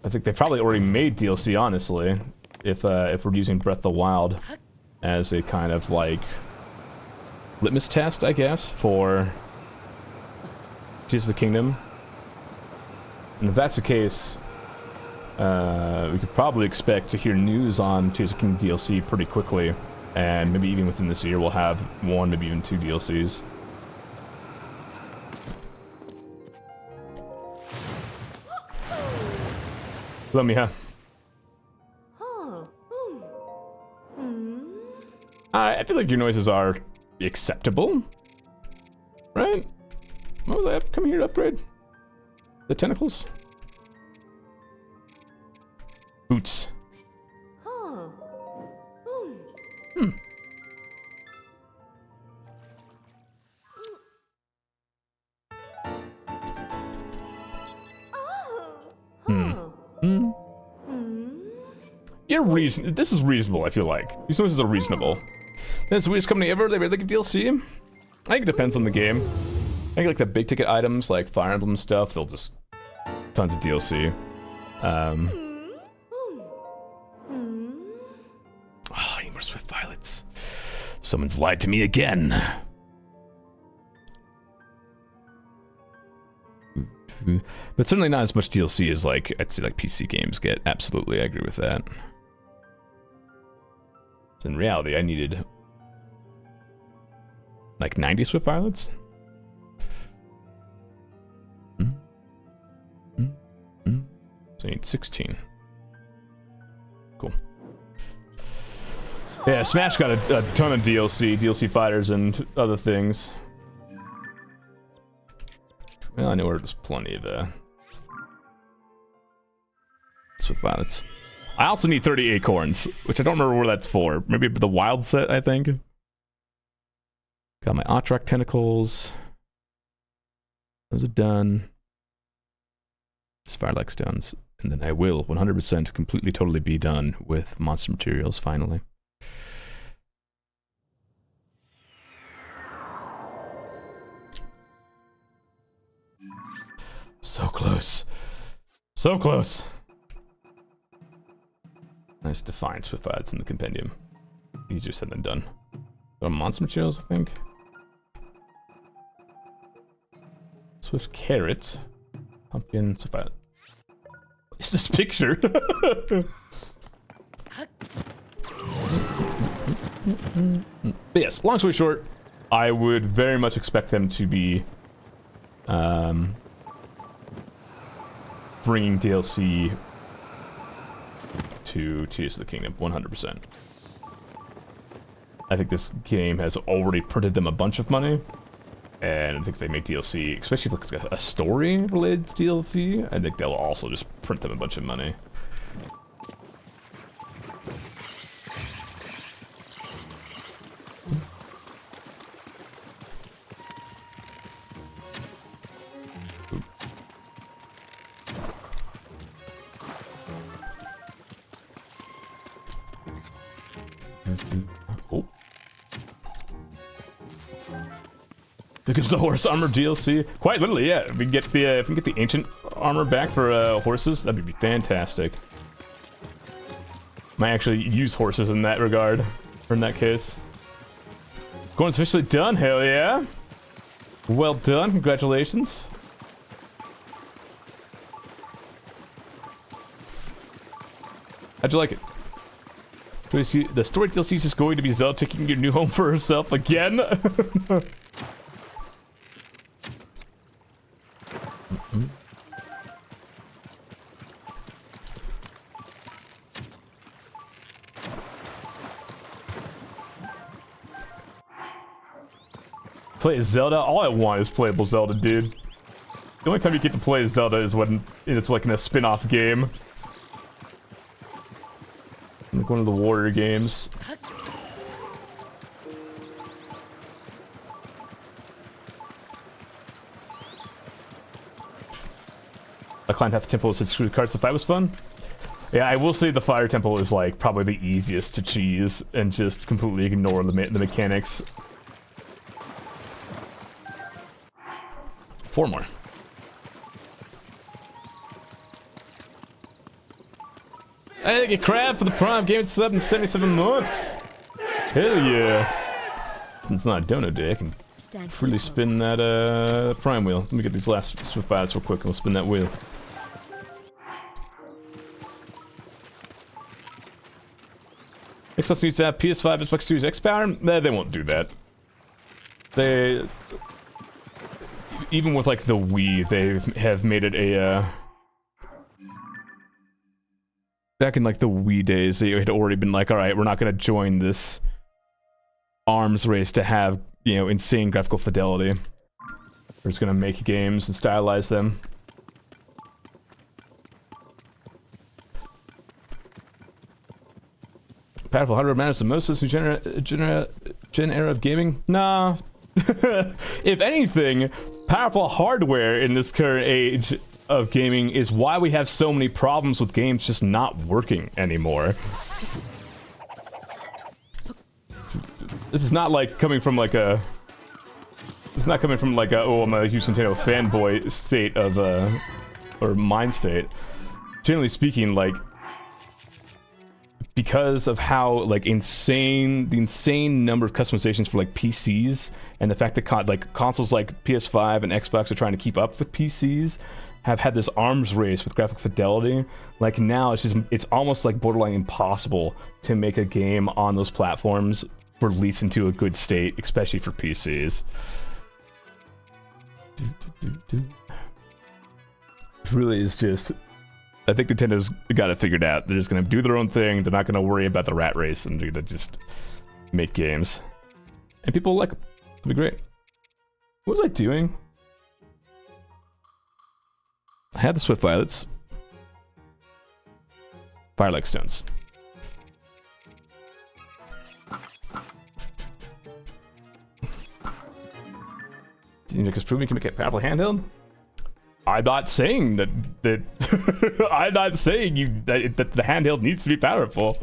I think they probably already made DLC, honestly, if we're using Breath of the Wild as a kind of, like, litmus test, I guess, for Tears of the Kingdom. And if that's the case, we could probably expect to hear news on Tears of the Kingdom DLC pretty quickly. And maybe even within this year we'll have 1, maybe even 2 DLCs. Let me have. I feel like your noises are acceptable, right? What was that? Come here to upgrade the tentacles. Boots. You're this is reasonable, I feel like. These noises are reasonable. That's the weirdest company ever. They made like a DLC. I think it depends on the game. I think like the big ticket items like Fire Emblem stuff, they'll just tons of DLC. Oh, I need more Swift Violets. Someone's lied to me again. But certainly not as much DLC as like I'd say like PC games get. Absolutely, I agree with that. So in reality, I needed like 90 Swift Violets. So I need 16. Cool. Yeah, Smash got a ton of DLC fighters and other things. Well, I know there's plenty of Swift Violets. I also need 30 acorns, which I don't remember where that's for. Maybe the wild set, I think. Got my Otrak tentacles. Those are done. Just Firelike stones. And then I will 100% completely totally be done with monster materials finally. So close. So close. Nice to find Swift Violets in the compendium. Easier said than done. Monster materials, I think. Swift carrot. Pumpkin. Swift Violet. What is this picture? But yes, long story short, I would very much expect them to be bringing DLC to Tears of the Kingdom, 100%. I think this game has already printed them a bunch of money, and I think if they make DLC, especially if it's a story related to DLC, I think they'll also just print them a bunch of money. Oh. Because the horse armor DLC, quite literally, yeah. If we get the ancient armor back for horses, that'd be fantastic. Might actually use horses in that regard, or in that case. Gorn's officially done. Hell yeah! Well done. Congratulations. How'd you like it? Do we see the story DLC is just going to be Zelda taking your new home for herself again? Play as Zelda? All I want is playable Zelda, dude. The only time you get to play as Zelda is when it's like in a spin-off game. Like one of the warrior games. I climbed half the temple and said screw the carts. The fight was fun. Yeah, I will say the fire temple is like probably the easiest to cheese and just completely ignore the mechanics. 4 more. I think a crab for the Prime game. It's 77 months. Hell yeah. It's not a donut day. I can freely spin that Prime wheel. Let me get these last Swift Violets real quick and we'll spin that wheel. Xbox needs to have PS5, Xbox Series X power? Nah, they won't do that. They... Even with like the Wii, they have made it a back in like the Wii days, they had already been like, all right, we're not going to join this arms race to have, you know, insane graphical fidelity. We're just going to make games and stylize them. Powerful hardware matters the most in this gen era of gaming? Nah. If anything, powerful hardware in this current age of gaming is why we have so many problems with games just not working anymore. This is not like coming from like a It's not coming from like a, oh, I'm a huge Nintendo fanboy state of, or mind state. Generally speaking, like, because of how, like, the insane number of customizations for, like, PCs, and the fact that, consoles like PS5 and Xbox are trying to keep up with PCs, have had this arms race with graphic fidelity. Like, now it's almost like borderline impossible to make a game on those platforms release into a good state, especially for PCs. It really is just, I think Nintendo's got it figured out. They're just gonna do their own thing. They're not gonna worry about the rat race, and they're gonna just make games, and people like them. It'll be great. What was I doing? I had the Swift Violets. Firelike Stones. Because proving can make it powerful handheld. I'm not saying that I'm not saying that the handheld needs to be powerful.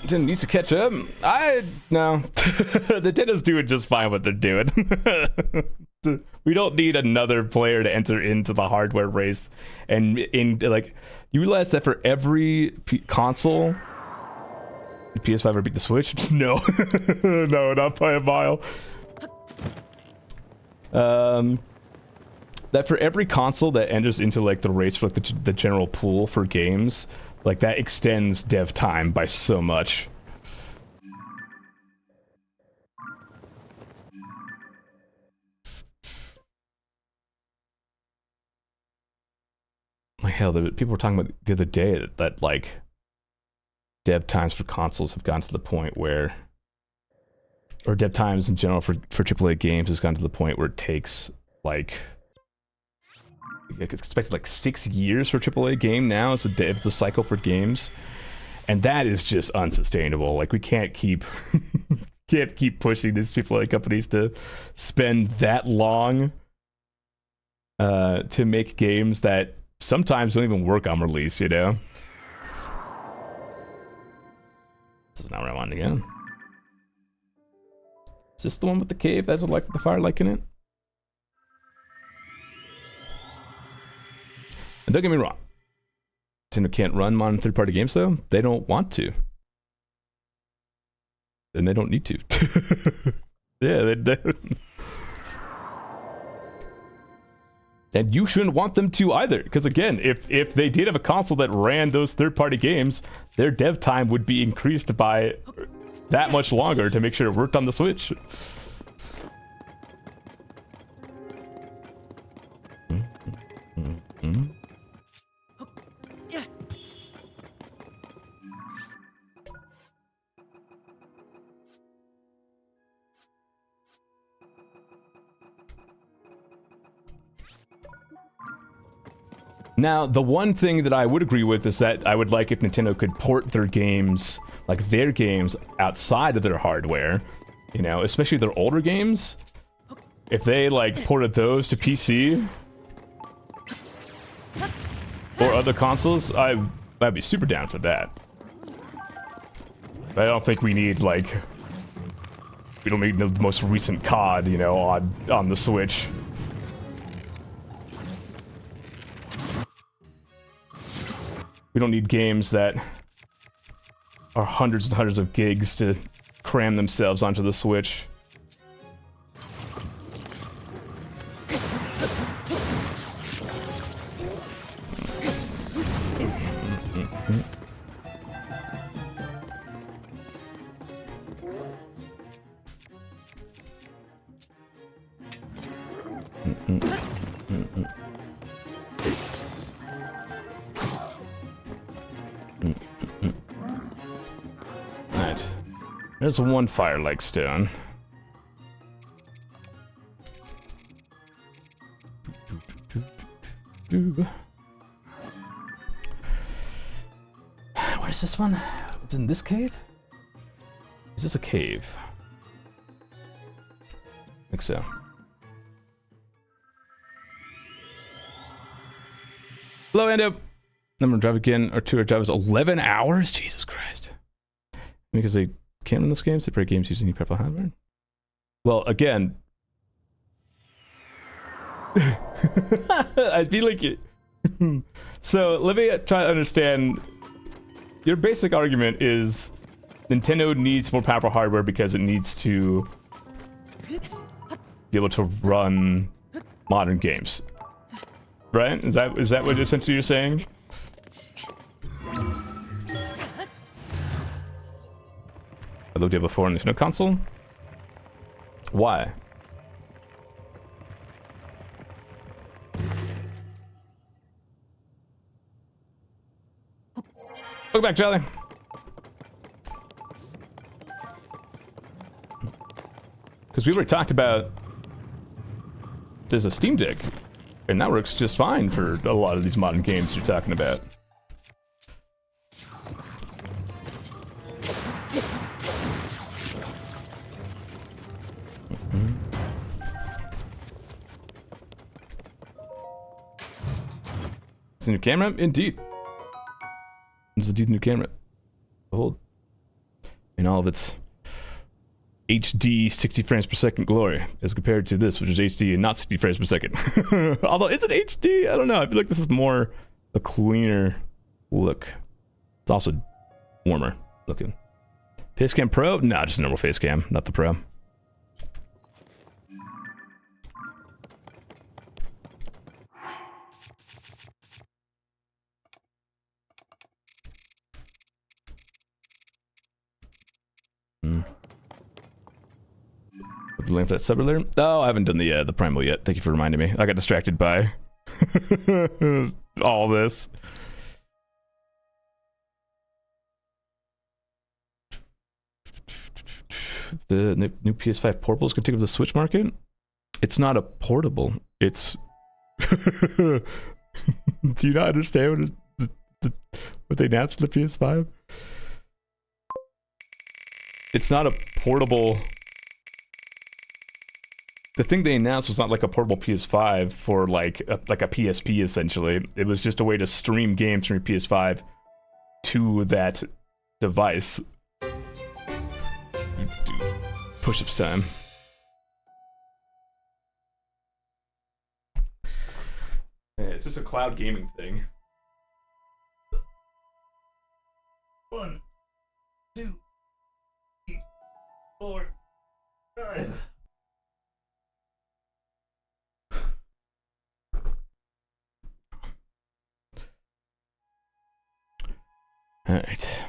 Nintendo needs to catch up. No. Nintendo's doing just fine what they're doing. We don't need another player to enter into the hardware race. And like, you realize that for every console, the PS5 ever beat the Switch? No. No, not by a mile. That for every console that enters into like the race for like the general pool for games, like that extends dev time by so much. Like hell, people were talking about the other day that like dev times for consoles have gone to the point where, or dev times in general for AAA games has gone to the point where it takes like, it's expected like 6 years for a AAA game now. It's the cycle for games, and that is just unsustainable. Like we can't keep pushing these AAA companies to spend that long to make games that sometimes don't even work on release. You know. This is not where I wanted to go. Is this the one with the cave? Has like the firelight in it? And don't get me wrong, Nintendo can't run on third-party games though. They don't want to, and they don't need to. Yeah, they and you shouldn't want them to either, because again, if they did have a console that ran those third-party games, their dev time would be increased by that much longer to make sure it worked on the Switch. Now, the one thing that I would agree with is that I would like if Nintendo could port their games, like their games, outside of their hardware, you know, especially their older games. If they, like, ported those to PC or other consoles, I'd be super down for that. But I don't think we need, like, we don't need the most recent COD, you know, on the Switch. We don't need games that are hundreds and hundreds of gigs to cram themselves onto the Switch. Alright. There's one firelike stone. Where's this one? It's in this cave? Is this a cave? I think so. Hello, Endo. Number of drive again, or 2 hour drive is 11 hours? Jesus Christ. Because they can't run those games, they play games using the powerful hardware. Well, again, I feel like it. So let me try to understand. Your basic argument is Nintendo needs more powerful hardware because it needs to be able to run modern games, right? Is that what essentially you're saying? I looked at it before on the Nintendo console. Why? Welcome back, Charlie. Because we already talked about there's a Steam Deck, and that works just fine for a lot of these modern games you're talking about. It's a new camera? Indeed. It's a new camera. Behold. In all of its HD 60 frames per second glory, as compared to this, which is HD and not 60 frames per second. Although, is it HD? I don't know. I feel like this is more a cleaner look. It's also warmer looking. Facecam Pro? Nah, just a normal facecam, not the Pro. The link for that sub earlier? Oh, I haven't done the primal yet. Thank you for reminding me. I got distracted by all this. The new PS5 portables can take over the Switch market? It's not a portable. It's... Do you not understand what they announced in the PS5? It's not a portable... The thing they announced was not like a portable PS5 for like a PSP essentially. It was just a way to stream games from your PS5 to that device. Push-ups time. Yeah, it's just a cloud gaming thing. 1, 2, 3, 4, 5. All right.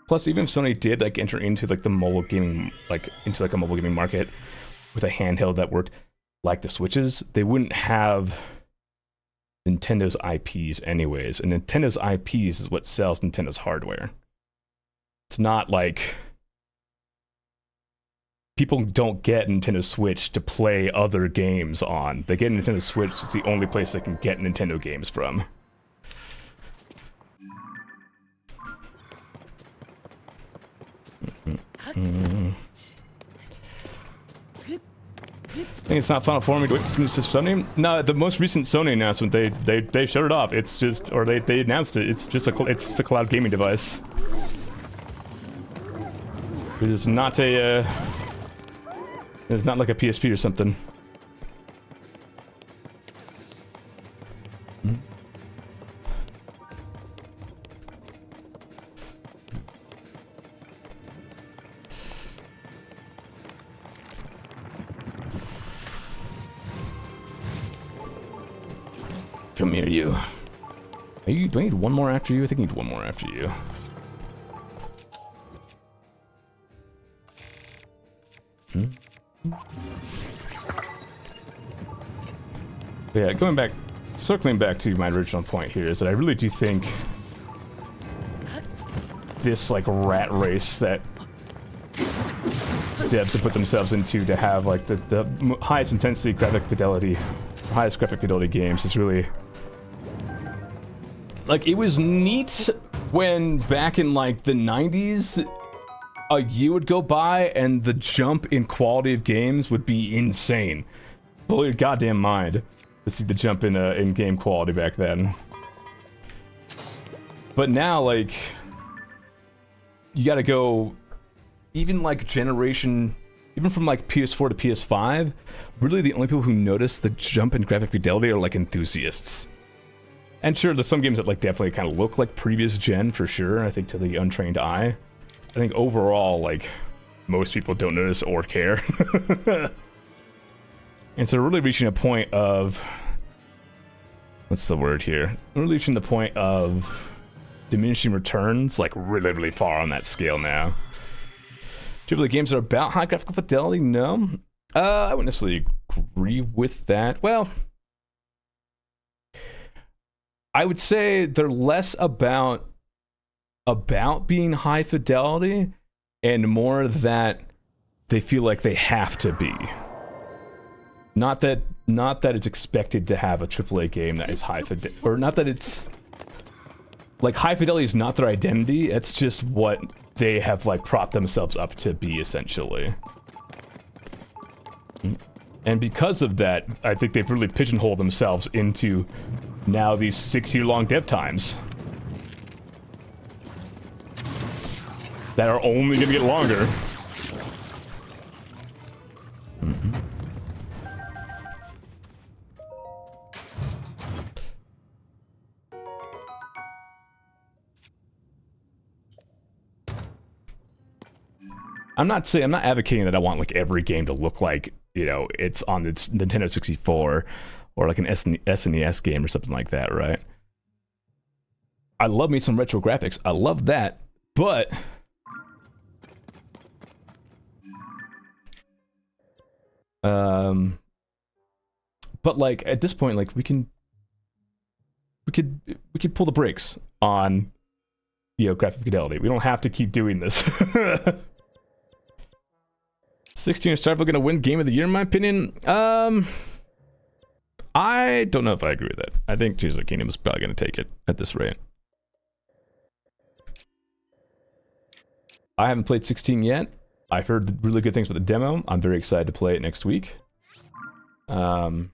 Plus, even if Sony did like enter into like the mobile gaming, like into like a mobile gaming market with a handheld that worked like the Switches, they wouldn't have Nintendo's IPs anyways. And Nintendo's IPs is what sells Nintendo's hardware. It's not like people don't get Nintendo Switch to play other games on. They get Nintendo Switch, it's the only place they can get Nintendo games from. I think it's not Final Form. New Sony. No, the most recent Sony announcement, they shut it off. It's just, or they announced it. It's just a cloud gaming device. It is not a. It's not like a PSP or something. Come here, you. Are you? Do I need one more after you? I think I need one more after you. Yeah, circling back to my original point here is that I really do think this like rat race that devs have put themselves into to have like the highest intensity graphic fidelity, highest graphic fidelity games is really like, it was neat when back in like the 90s a year would go by and the jump in quality of games would be insane. Blow your goddamn mind. to see the jump in game quality back then. But now, like, you gotta go, even like generation, even from like PS4 to PS5, really the only people who notice the jump in graphic fidelity are like enthusiasts. And sure, there's some games that like definitely kind of look like previous gen for sure, I think to the untrained eye. I think overall, like, most people don't notice or care. And so we're really reaching a point of, what's the word here? We're reaching the point of diminishing returns, like really, really far on that scale now. Typically games that are about high graphical fidelity, no. I wouldn't necessarily agree with that. Well, I would say they're less about being high fidelity and more that they feel like they have to be. Not that it's expected to have a AAA game that is high fidelity, or not that it's like high fidelity is not their identity. It's just what they have like propped themselves up to be, essentially. And because of that, I think they've really pigeonholed themselves into now these 6-year-long dev times that are only going to get longer. I'm not advocating that I want like every game to look like, you know, it's on its Nintendo 64 or like an SNES game or something like that, right? I love me some retro graphics. I love that, but like at this point, like we could pull the brakes on, you know, graphic fidelity. We don't have to keep doing this. 16 is Starfield gonna win Game of the Year in my opinion? I don't know if I agree with that. I think Tears of the Kingdom is probably gonna take it at this rate. I haven't played 16 yet. I've heard really good things about the demo. I'm very excited to play it next week. Starfield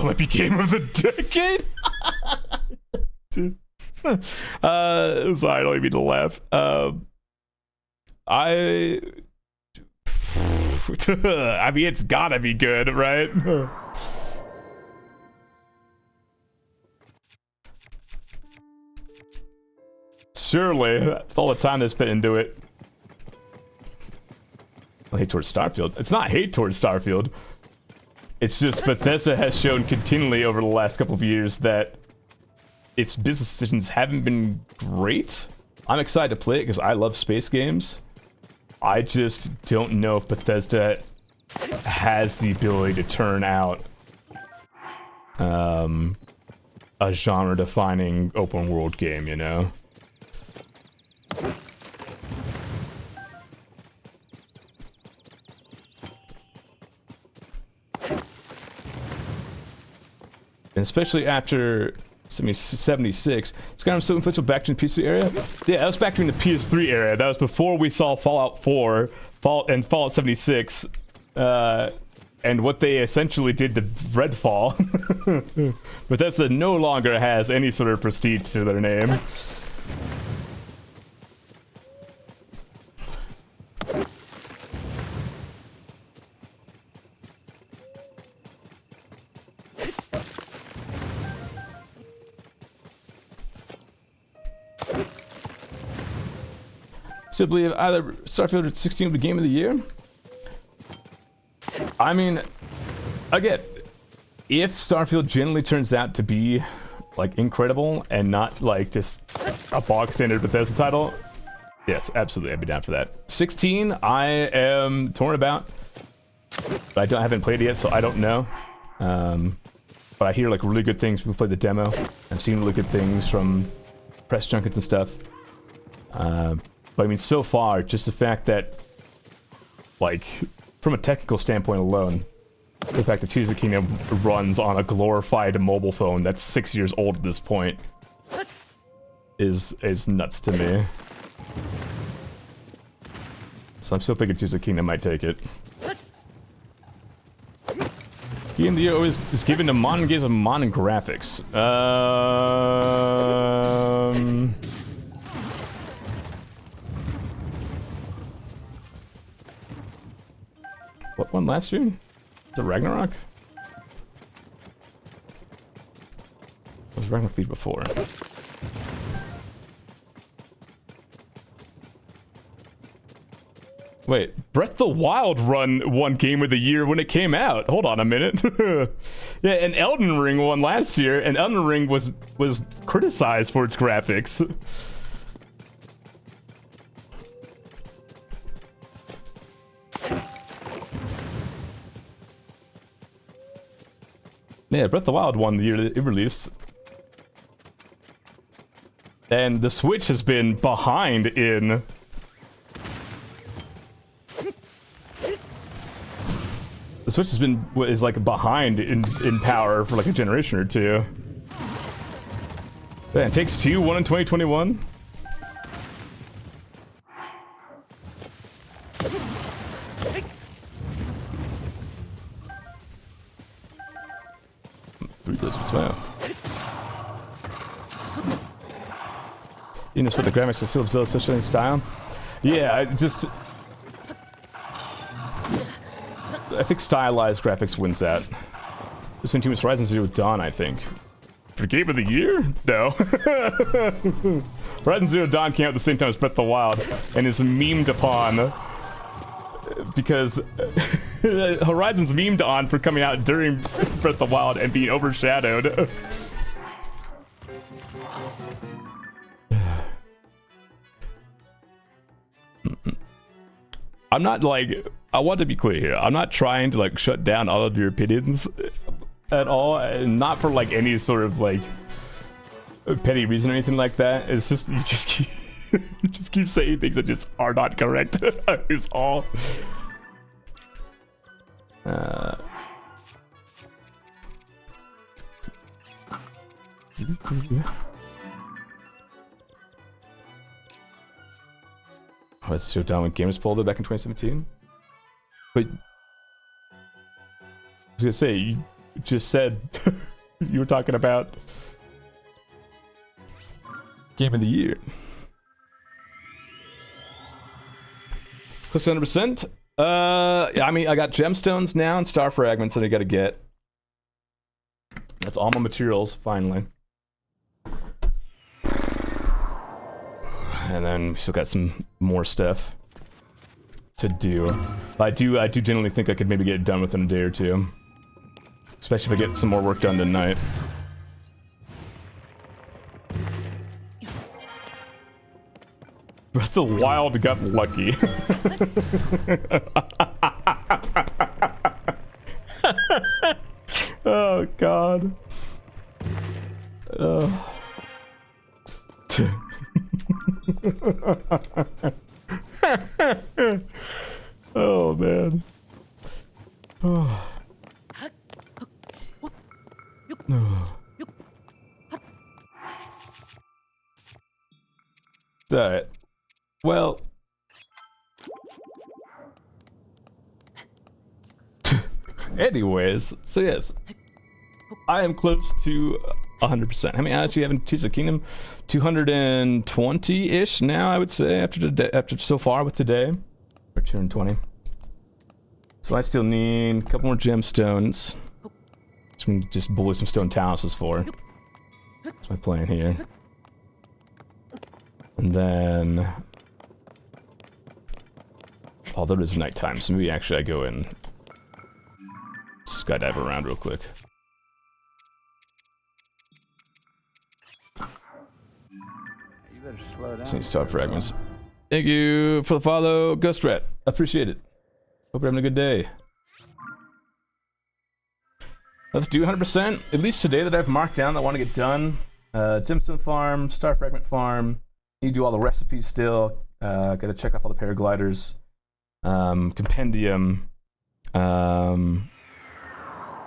might be Game of the Decade? Sorry, I don't even mean to laugh. I mean, it's gotta be good, right? Surely, with all the time that's put into it. Hate towards Starfield. It's not hate towards Starfield. It's just Bethesda has shown continually over the last couple of years that its business decisions haven't been great. I'm excited to play it because I love space games. I just don't know if Bethesda has the ability to turn out a genre-defining open-world game, you know? And especially after 76, it's kind of so influential back to the PS3 area. Yeah, that was back during the PS3 era. That was before we saw Fallout 4, and Fallout 76, and what they essentially did to Redfall. Bethesda no longer has any sort of prestige to their name. So I believe either Starfield or 16 will be Game of the Year. I mean, again, if Starfield generally turns out to be like incredible and not like just a bog standard Bethesda title, yes, absolutely, I'd be down for that. 16, I am torn about, but I haven't played it yet, so I don't know. But I hear like really good things. People played the demo. I've seen really good things from press junkets and stuff. But I mean, so far, just the fact that, like, from a technical standpoint alone, the fact that Tears of the Kingdom runs on a glorified mobile phone that's 6 years old at this point is nuts to me. So I'm still thinking Tears of the Kingdom might take it. Game of the year always is given to modern games of modern graphics. What one last year? Is it Ragnarok? What was Ragnarok beat before? Wait, Breath of the Wild won Game of the Year when it came out. Hold on a minute. Yeah, and Elden Ring won last year, and Elden Ring was criticized for its graphics. Yeah, Breath of the Wild won the year that it released. And the Switch has been behind in... The Switch is like behind in power for like a generation or two. Man, it Takes Two won in 2021. You know, with the graphics and still Zelda style. Yeah, I think stylized graphics wins that. The same team as Horizon Zero Dawn, I think. For Game of the Year? No. Horizon Zero Dawn came out at the same time as Breath of the Wild, and is memed upon because Horizon's memed on for coming out during Breath of the Wild and being overshadowed. I'm not like, I want to be clear here. I'm not trying to like shut down all of your opinions at all, and not for like any sort of like petty reason or anything like that. It's just you just keep saying things that just are not correct. Is all. Let's show down when Gamers pulled it back in 2017. But I was gonna say, you just said you were talking about Game of the Year. Close to 100%. Yeah, I mean, I got gemstones now and star fragments that I gotta get. That's all my materials, finally. And then we still got some more stuff to do. I do genuinely think I could maybe get it done within a day or two. Especially if I get some more work done tonight. Breath of the Wild got lucky. Oh god. Oh man. Oh. Alright. Well. Anyways, so yes. I am close to 100%. How many hours do you have in Tears of the Kingdom? 220-ish now, I would say, after so far with today. Or 220. So I still need a couple more gemstones. So I'm gonna just bully some stone taluses for. That's my plan here. And then... although it is nighttime, so maybe actually I go and skydive around real quick. You better slow down. Some star fragments. Thank you for the follow, Ghost Rat. Appreciate it. Hope you're having a good day. Let's do 100%. At least today that I've marked down that I want to get done. Gemstone farm, star fragment farm. Need to do all the recipes still. Gotta check off all the paragliders. Compendium.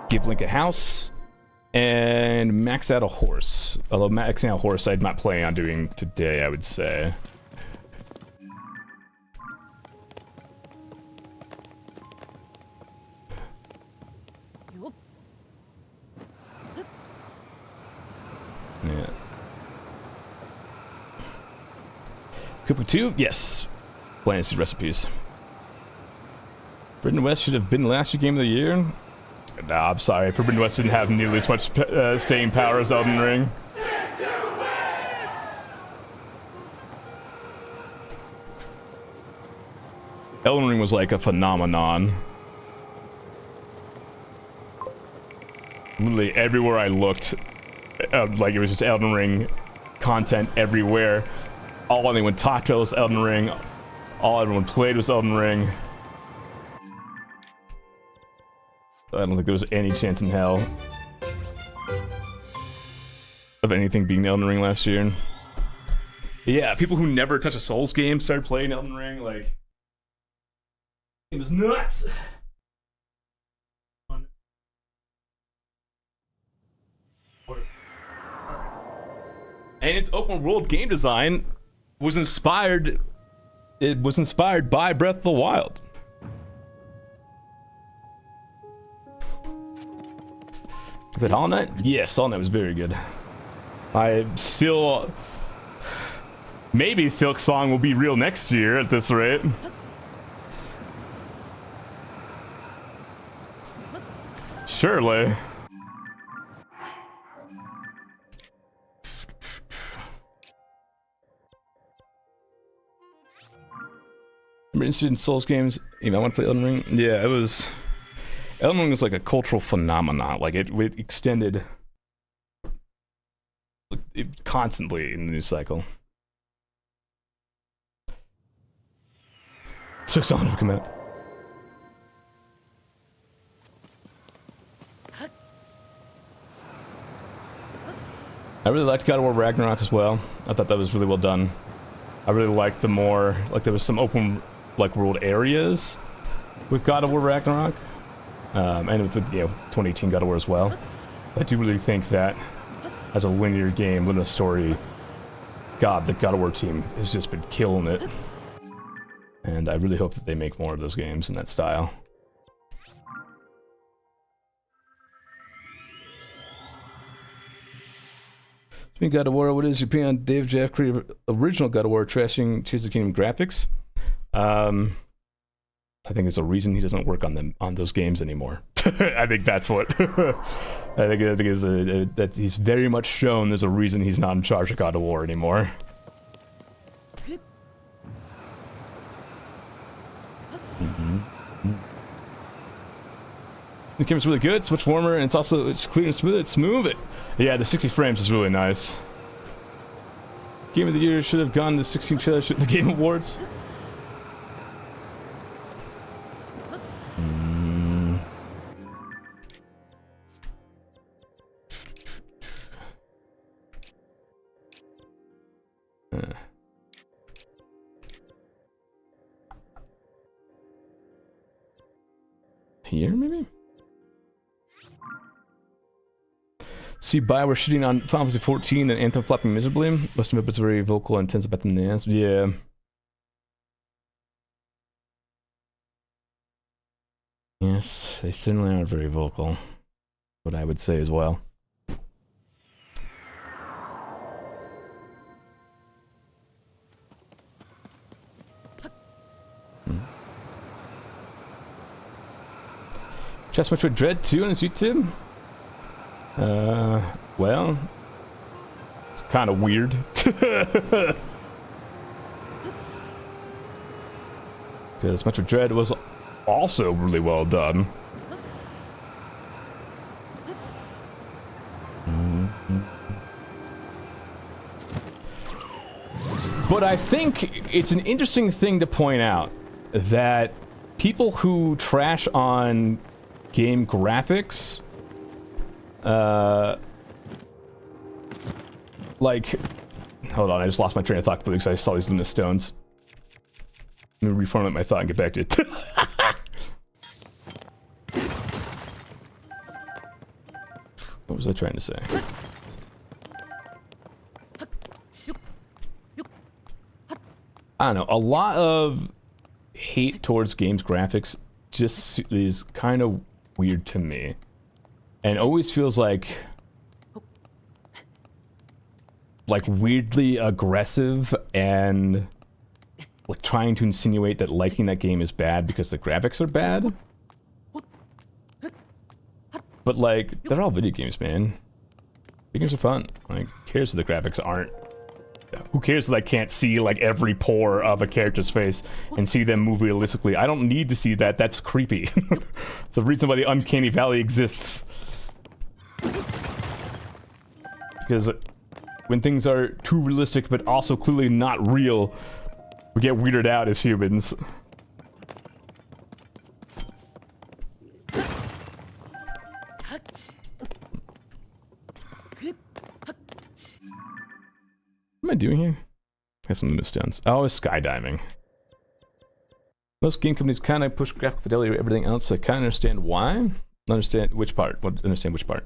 Give Link a house. And max out a horse. Although maxing out a horse I'm not planning on doing today, I would say. Cooper 2? Yes. Planting seed recipes. Forbidden West should have been last year's game of the year. Nah, I'm sorry. Forbidden West didn't have nearly as much staying power as Elden Ring. Elden Ring was like a phenomenon. Literally everywhere I looked, like it was just Elden Ring content everywhere. All anyone talked about was Elden Ring. All everyone played was Elden Ring. I don't think there was any chance in hell of anything being Elden Ring last year. Yeah, people who never touched a Souls game started playing Elden Ring, like... It was nuts! And its open world game design was inspired... It was inspired by Breath of the Wild. But Hollow Knight? Yes, Hollow Knight was very good. I still... Maybe Silk Song will be real next year at this rate. Surely. I'm interested in Souls games. You know, I want to play Elden Ring. Yeah, it was... Elden Ring was like a cultural phenomenon. Like, it extended... constantly in the news cycle. Took so long to come out. I really liked God of War Ragnarok as well. I thought that was really well done. I really liked the more... Like, there was some open, like, world areas with God of War Ragnarok. And with the, 2018 God of War as well. I do really think that as a linear game, linear story, the God of War team has just been killing it. And I really hope that they make more of those games in that style. Speaking of God of War, what is your opinion on Dave Jeff creative original God of War trashing Tears of the Kingdom graphics? I think there's a reason he doesn't work on those games anymore. I think that's what. I think is that he's very much shown there's a reason he's not in charge of God of War anymore. The game's really good. It's much warmer, and it's clear and smooth. It's smooth. Yeah, the 60 frames is really nice. Game of the year should have gone to 16 trailers at the Game Awards. Here, maybe? See, BioWare shitting on Final Fantasy 14 and Anthem flopping miserably. Must admit, it's very vocal and intense about the NAS. Yeah. Yes, they certainly are very vocal. What I would say as well. Just Metroid Dread 2 on his YouTube? Well, it's kind of weird. Because Metroid Dread was also really well done. But I think it's an interesting thing to point out that people who trash on game graphics, like, hold on, I just lost my train of thought because I saw these luminous stones. Let me reformulate my thought and get back to it. What was I trying to say? I don't know, a lot of hate towards games graphics just is kind of weird to me, and always feels like weirdly aggressive and like trying to insinuate that liking that game is bad because the graphics are bad. But like, they're all video games, man. Video games are fun. Like, who cares if the graphics aren't? Who cares that I can't see like every pore of a character's face and see them move realistically? I don't need to see that. That's creepy. It's the reason why the uncanny valley exists. Because when things are too realistic but also clearly not real, we get weirded out as humans. What am I doing here? I have some misstones. Oh, it's skydiving. Most game companies kind of push graphical fidelity to everything else, so I kind of understand why. Understand which part? What? Understand which part?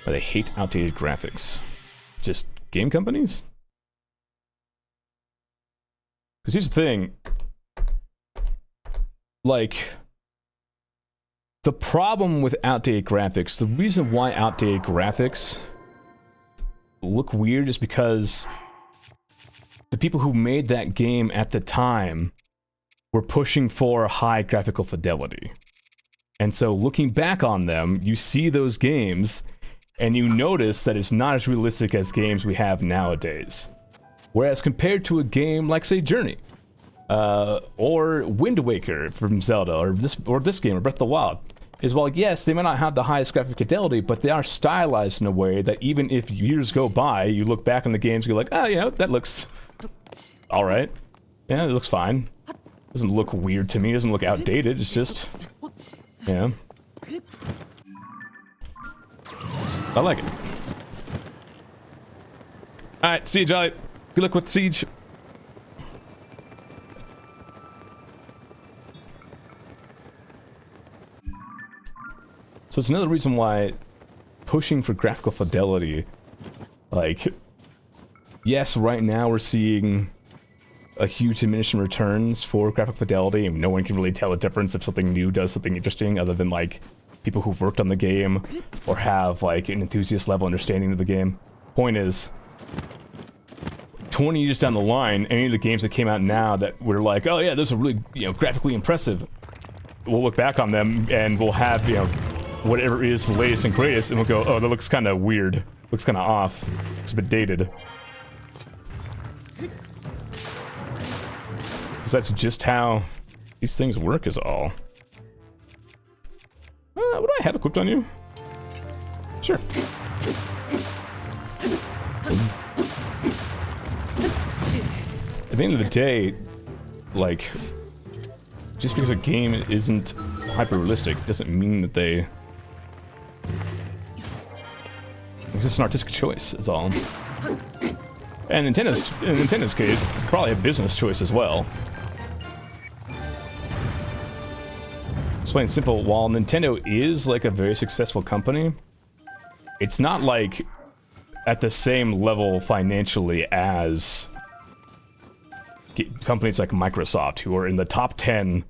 Why they hate outdated graphics? Just game companies? Because here's the thing, like, the problem with outdated graphics, the reason why outdated graphics look weird is because the people who made that game at the time were pushing for high graphical fidelity. And so looking back on them, you see those games, and you notice that it's not as realistic as games we have nowadays. Whereas compared to a game like, say, Journey, or Wind Waker from Zelda, or this game, or Breath of the Wild, is, well, yes, they may not have the highest graphic fidelity, but they are stylized in a way that even if years go by, you look back on the games and you're like, oh, you know, that looks alright. Yeah, it looks fine. Doesn't look weird to me, doesn't look outdated, it's just, yeah. I like it. Alright, Siege, Good luck with Siege. So it's another reason why pushing for graphical fidelity, like, yes, right now we're seeing a huge diminishing returns for graphic fidelity, and no one can really tell the difference if something new does something interesting other than, like, people who've worked on the game or have, like, an enthusiast level understanding of the game. Point is, 20 years down the line, any of the games that came out now that were like, oh yeah, those are really, you know, graphically impressive, we'll look back on them and we'll have, you know, whatever is the latest and greatest, and we'll go, oh, that looks kind of weird, looks kind of off, it's a bit dated. Because that's just how these things work is all. What do I have equipped on you? Sure. At the end of the day, like, just because a game isn't hyper-realistic doesn't mean that they... It's just an artistic choice, is all. And in Nintendo's case, probably a business choice as well. It's plain and simple, while Nintendo is, like, a very successful company, it's not, like, at the same level financially as companies like Microsoft, who are in the top 10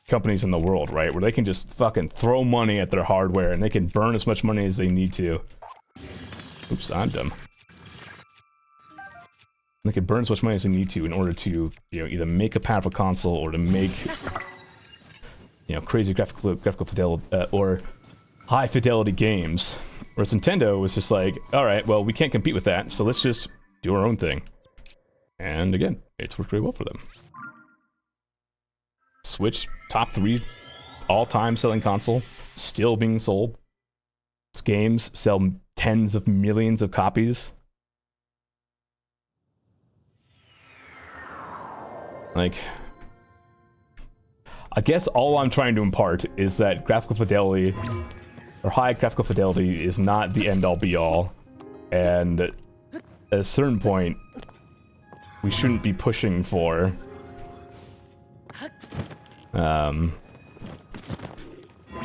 companies in the world, right? Where they can just fucking throw money at their hardware and they can burn as much money as they need to. Oops, I'm dumb. They can burn as much money as they need to in order to, you know, either make a powerful console or to make, you know, crazy graphical fidelity, or high fidelity games. Whereas Nintendo was just like, alright, well, we can't compete with that, so let's just do our own thing. And again, it's worked really well for them. Switch, top 3 all-time selling console, still being sold. Its games sell tens of millions of copies. Like, I guess all I'm trying to impart is that graphical fidelity, or high graphical fidelity, is not the end-all be-all. And at a certain point, we shouldn't be pushing for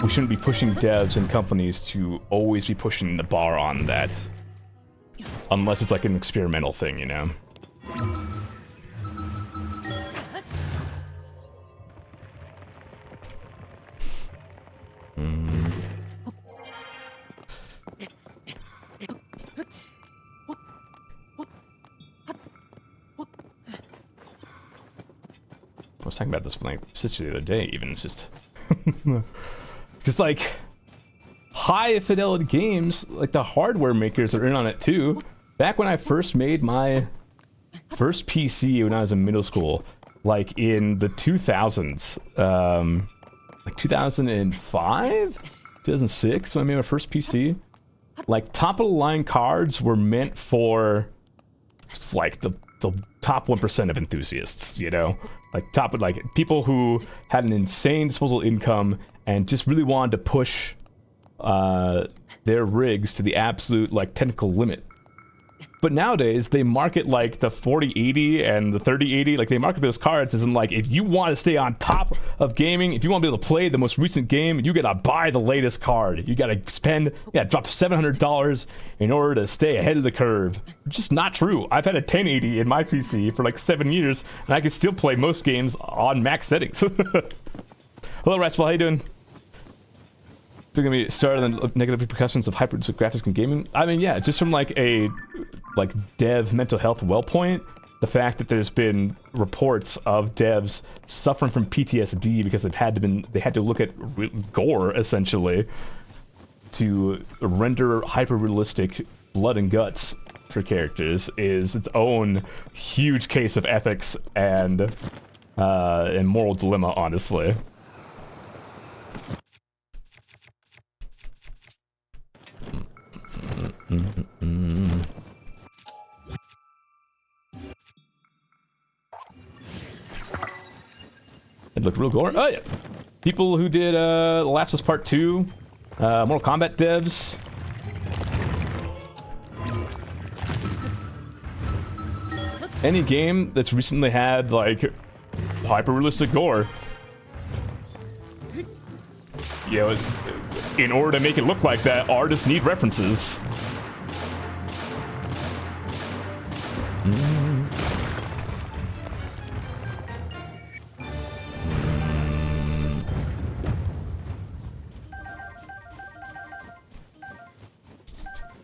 we shouldn't be pushing devs and companies to always be pushing the bar on that, unless it's like an experimental thing, you know. talking about this with my sister the other day, even. It's just... Just like... high fidelity games, like the hardware makers are in on it too. Back when I first made my first PC when I was in middle school, like in the 2000s, like 2005, 2006, when I made my first PC, like top of the line cards were meant for like the top 1% of enthusiasts, you know, like like people who had an insane disposable income and just really wanted to push their rigs to the absolute like technical limit. But nowadays they market like the 4080 and the 3080, like they market those cards as in like, if you want to stay on top of gaming, if you want to be able to play the most recent game, you gotta buy the latest card. You gotta drop $700 in order to stay ahead of the curve. Just not true. I've had a 1080 in my PC for like 7 years and I can still play most games on max settings. Hello Restful, how you doing? Still gonna be started on the negative repercussions of hyper-realistic graphics in gaming. I mean, yeah, just from like a dev mental health well point, the fact that there's been reports of devs suffering from PTSD because they had to look at gore essentially to render hyper-realistic blood and guts for characters is its own huge case of ethics and moral dilemma, honestly. It looked real gore. Oh yeah, people who did The Last of Us Part 2, Mortal Kombat devs. Any game that's recently had like hyper-realistic gore. You know, in order to make it look like that, artists need references.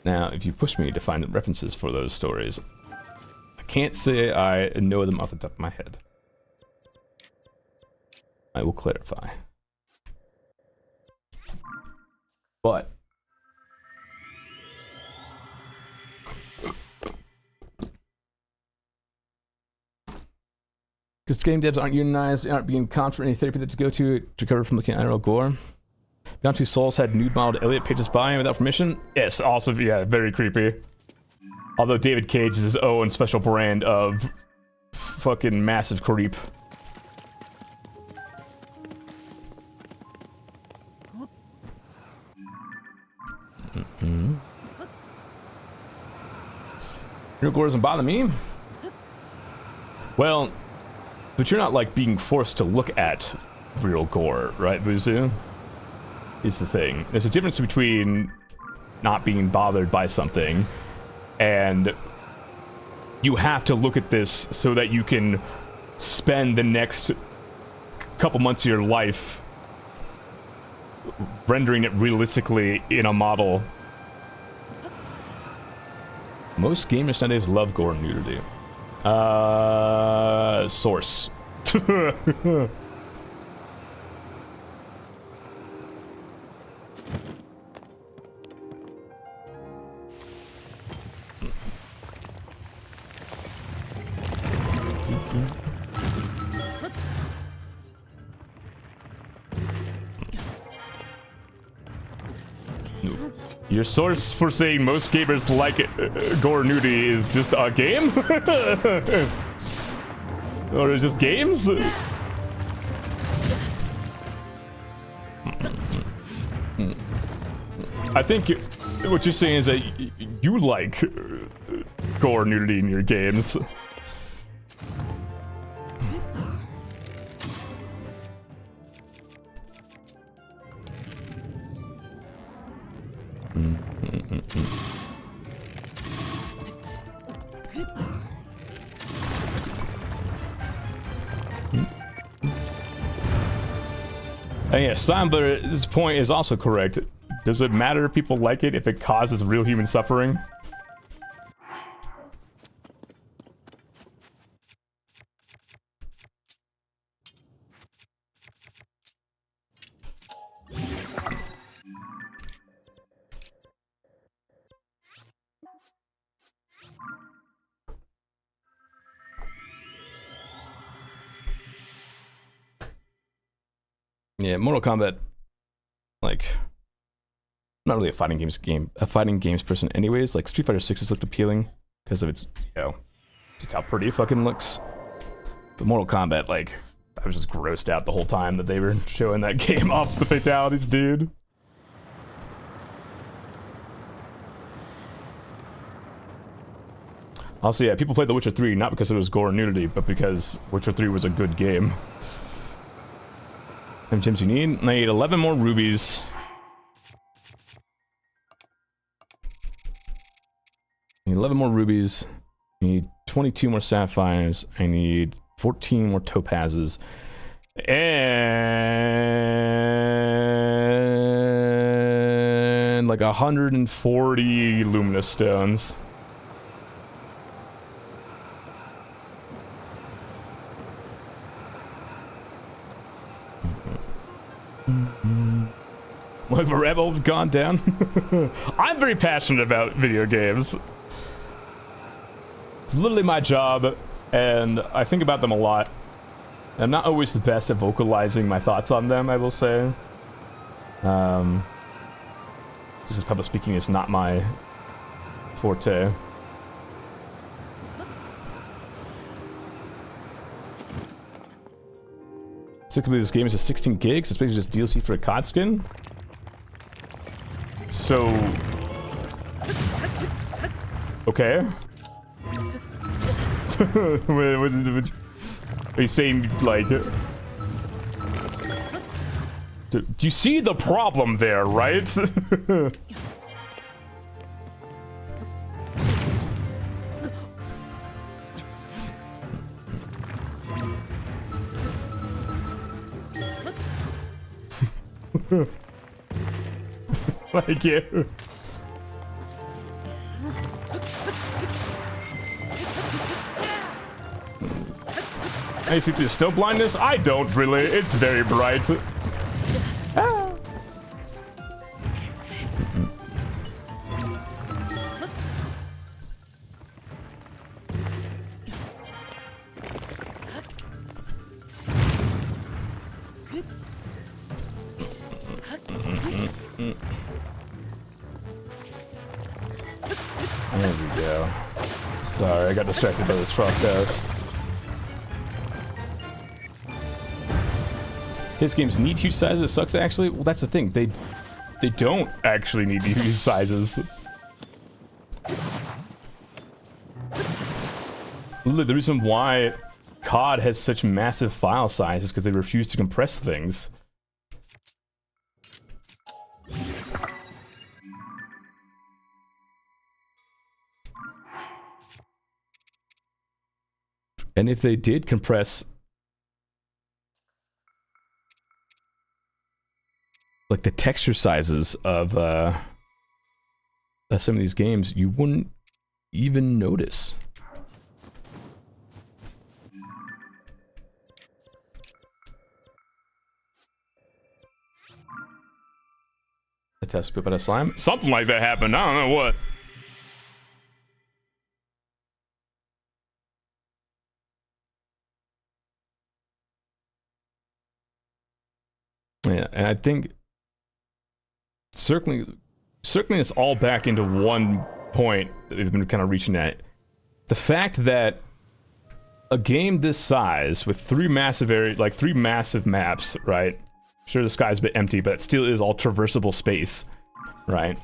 Now, if you push me to find the references for those stories, I can't say I know them off the top of my head. I will clarify. But because game devs aren't unionized, they aren't being conned for any therapy that to go to recover from looking at IRL gore. Beyond Two Souls had nude modeled Elliot pages by without permission. Yes, also, yeah, very creepy. Although David Cage is his own special brand of fucking massive creep. Real gore doesn't bother me. Well, but you're not like being forced to look at real gore, right, Buzu? Is the thing. There's a difference between not being bothered by something and you have to look at this so that you can spend the next couple months of your life rendering it realistically in a model. Most gamers nowadays love gore and nudity. Source. Your source for saying most gamers like gore nudity is just a game? Or just games? I think what you're saying is that you like gore nudity in your games. And yeah, Samber's point is also correct. Does it matter if people like it if it causes real human suffering? Yeah, Mortal Kombat, like, I'm not really a fighting games person anyways. Like, Street Fighter 6 has looked appealing because of its, just how pretty it fucking looks. But Mortal Kombat, like, I was just grossed out the whole time that they were showing that game off the fatalities, dude. Also, yeah, people played The Witcher 3 not because it was gore and nudity, but because Witcher 3 was a good game. How many gems you need? I need 11 more rubies. I need 11 more rubies. I need 22 more sapphires. I need 14 more topazes. And like 140 luminous stones. Look, the rebel have gone down. I'm very passionate about video games. It's literally my job, and I think about them a lot. I'm not always the best at vocalizing my thoughts on them, I will say. Just public speaking is not my forte. Typically, this game is just 16 gigs. It's basically just DLC for a COD skin. So, okay. Are you saying, like, do you see the problem there, right? Thank you. I see through snow blindness? I don't really. It's very bright. Ah. There we go. Sorry, I got distracted by this frost house. His games need huge sizes. Sucks actually. Well, that's the thing. They don't actually need huge sizes. Literally, the reason why COD has such massive file sizes is because they refuse to compress things. And if they did compress like the texture sizes of some of these games, you wouldn't even notice. A test poop out of slime? Something like that happened. I don't know what. Yeah, and I think circling this all back into one point that we've been kind of reaching at. The fact that a game this size with three massive maps, right? Sure, the sky's a bit empty, but it still is all traversable space, right?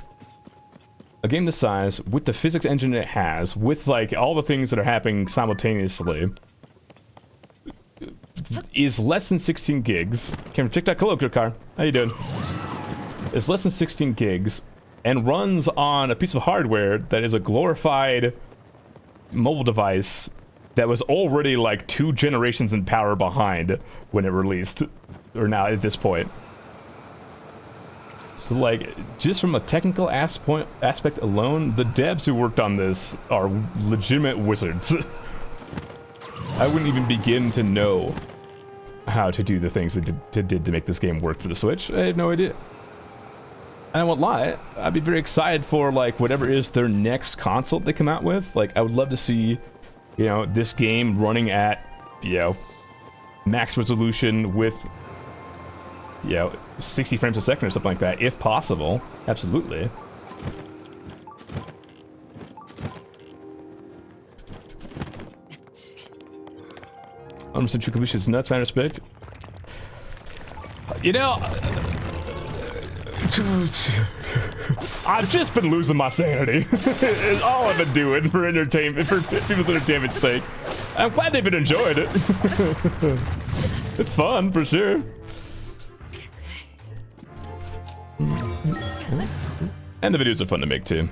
A game this size, with the physics engine it has, with like all the things that are happening simultaneously, is less than 16 gigs. Camera TikTok, hello, good car. How you doing? It's less than 16 gigs and runs on a piece of hardware that is a glorified mobile device that was already like 2 generations in power behind when it released, or now at this point. So like, just from a technical aspect alone, the devs who worked on this are legitimate wizards. I wouldn't even begin to know how to do the things it did to make this game work for the Switch. I had no idea. And I won't lie, I'd be very excited for like whatever is their next console they come out with. Like, I would love to see, you know, this game running at, you know, max resolution with you know, 60 frames a second or something like that, if possible. Absolutely. Understood true completion is nuts, man, respect. You know, I've just been losing my sanity. It's all I've been doing for entertainment, for people's entertainment's sake. I'm glad they've been enjoying it. It's fun, for sure. And the videos are fun to make, too.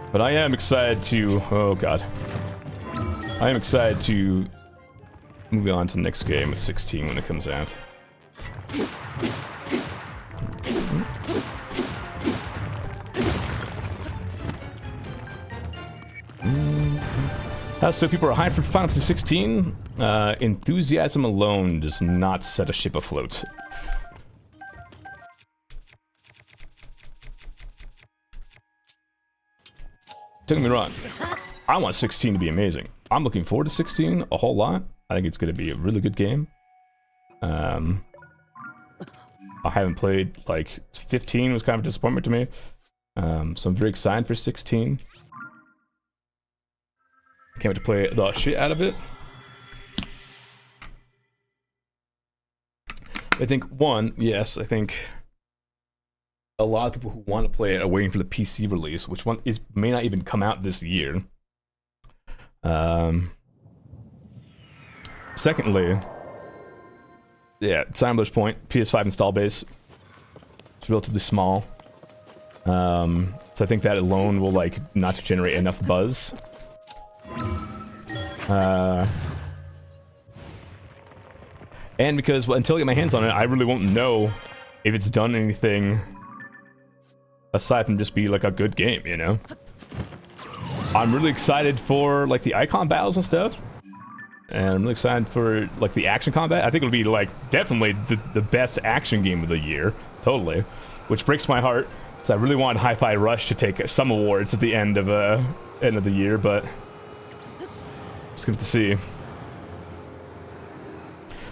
But I am excited to... Oh, God. I am excited to move on to the next game with 16 when it comes out. So people are hyped for Final Fantasy 16. Enthusiasm alone does not set a ship afloat. Don't get me wrong. I want 16 to be amazing. I'm looking forward to 16 a whole lot. I think it's going to be a really good game. I haven't played, like, 15 was kind of a disappointment to me. So I'm very excited for 16. Can't wait to play the shit out of it. I think, one, yes, I think a lot of people who want to play it are waiting for the PC release, which one is may not even come out this year. Secondly, yeah, Simler's point, PS5 install base, it's relatively small. So I think that alone will, like, not generate enough buzz. And because, well, until I get my hands on it, I really won't know if it's done anything aside from just be like a good game, you know? I'm really excited for, like, the icon battles and stuff. And I'm really excited for, like, the action combat. I think it'll be, like, definitely the best action game of the year. Totally. Which breaks my heart, because I really want Hi-Fi Rush to take some awards at the end of the year, but it's good to see.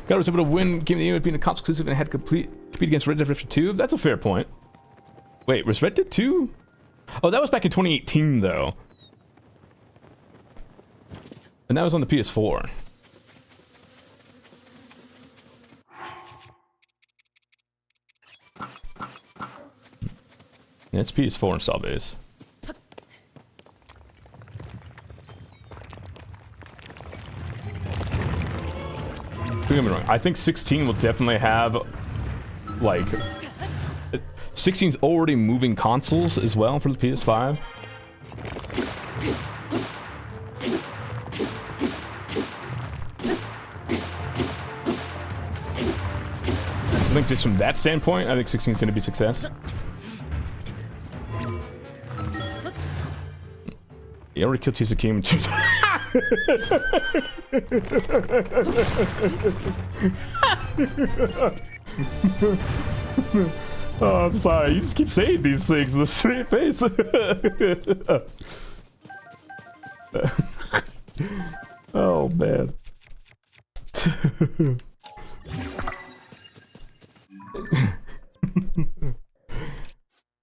God was able to win Game of the Year being a console exclusive and had to compete against Red Dead Redemption 2. That's a fair point. Wait, was Red Dead 2? Oh, that was back in 2018, though. And that was on the PS4. Yeah, it's PS4 install base. Don't get me wrong. I think 16 will definitely have, like... 16's already moving consoles as well for the PS5. So I think just from that standpoint, I think 16 is going to be a success. He already killed Tsukim. Oh, I'm sorry. You just keep saying these things with a straight face. Oh, man.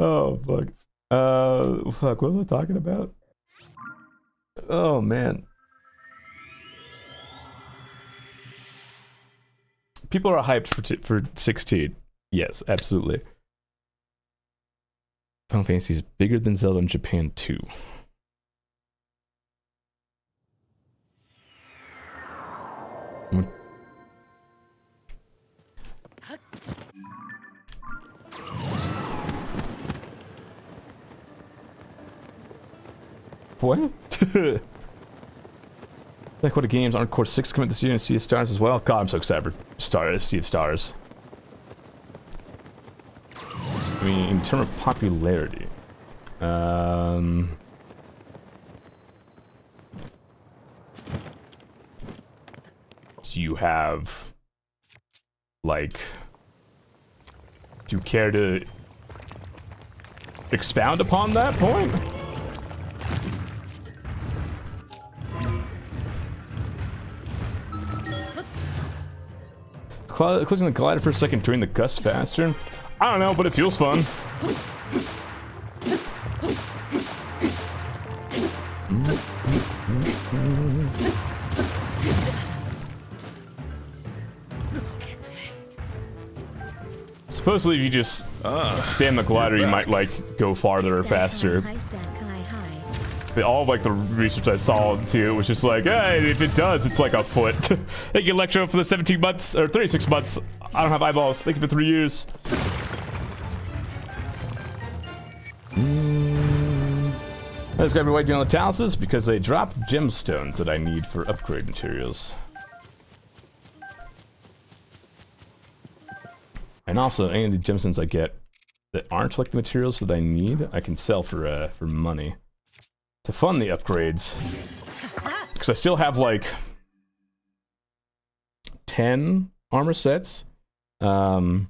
Oh, fuck. Fuck, what was I talking about? Oh, man. People are hyped for 16. Yes, absolutely. Final Fantasy is bigger than Zelda in Japan too. What? Like what a games Encore 6 coming this year and Sea of Stars as well. God, I'm so excited for Sea of Stars. I mean, in terms of popularity, you have, like, do you care to expound upon that point? Closing the glider for a second, doing the gust faster. I don't know, but it feels fun. Supposedly, if you just spam the glider, you might like go farther or faster. But all of, like, the research I saw too was just like, hey, if it does, it's like a foot. Thank you, Electro, for the 17 months or 36 months. I don't have eyeballs. Thank you for 3 years. Let's grab your white doing the taluses because they drop gemstones that I need for upgrade materials. And also, any of the gemstones I get that aren't like the materials that I need, I can sell for money to fund the upgrades. Because I still have like 10 armor sets, and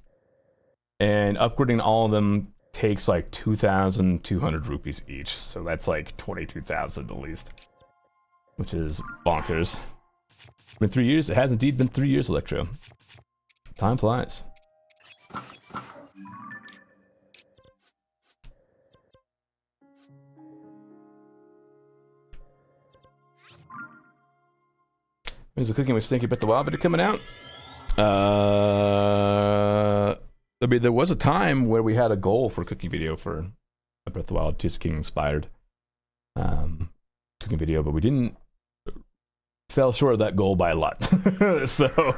upgrading all of them takes like 2,200 rupees each, so that's like 22,000 at least, which is bonkers. Been 3 years? It has indeed been 3 years, Electro. Time flies. There's a cooking with Stinky Breath of the Wild video coming out. I mean, there was a time where we had a goal for a cooking video for a Breath of the Wild Tears of the King inspired cooking video, but we didn't. Fell short of that goal by a lot. So, Final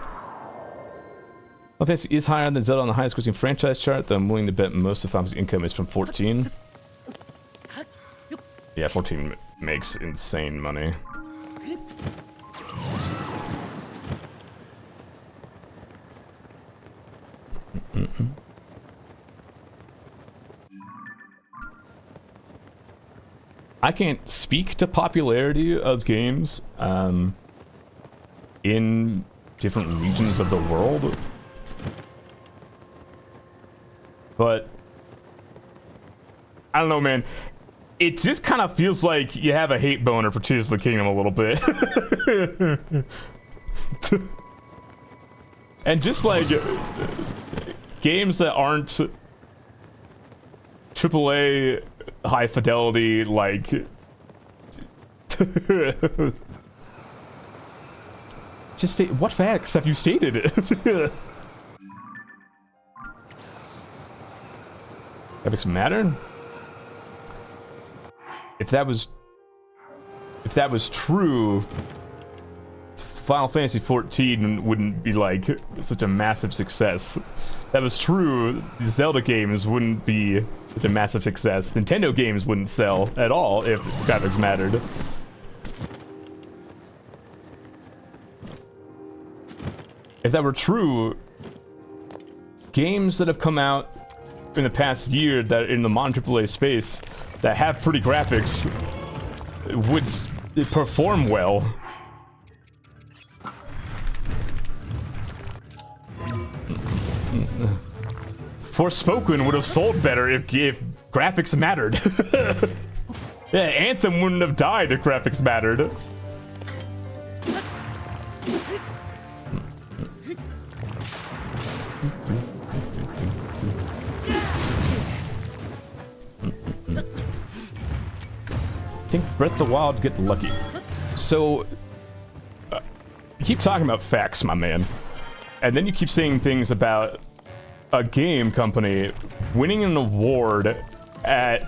Fantasy is higher than Zelda on the highest grossing franchise chart, though I'm willing to bet most of Final Fantasy income is from 14. Yeah, 14 makes insane money. I can't speak to popularity of games in different regions of the world, but I don't know, man. It just kind of feels like you have a hate boner for Tears of the Kingdom a little bit. And just like games that aren't AAA high fidelity, like just state what facts have you stated? Epics matter? If that was true, Final Fantasy 14 wouldn't be like such a massive success. If that was true, the Zelda games wouldn't be such a massive success. Nintendo games wouldn't sell at all if graphics mattered. If that were true, games that have come out in the past year that in the modern AAA space that have pretty graphics would perform well. Forspoken would have sold better if graphics mattered. Yeah, Anthem wouldn't have died if graphics mattered. I think Breath of the Wild get lucky. So, you keep talking about facts, my man. And then you keep saying things about a game company winning an award at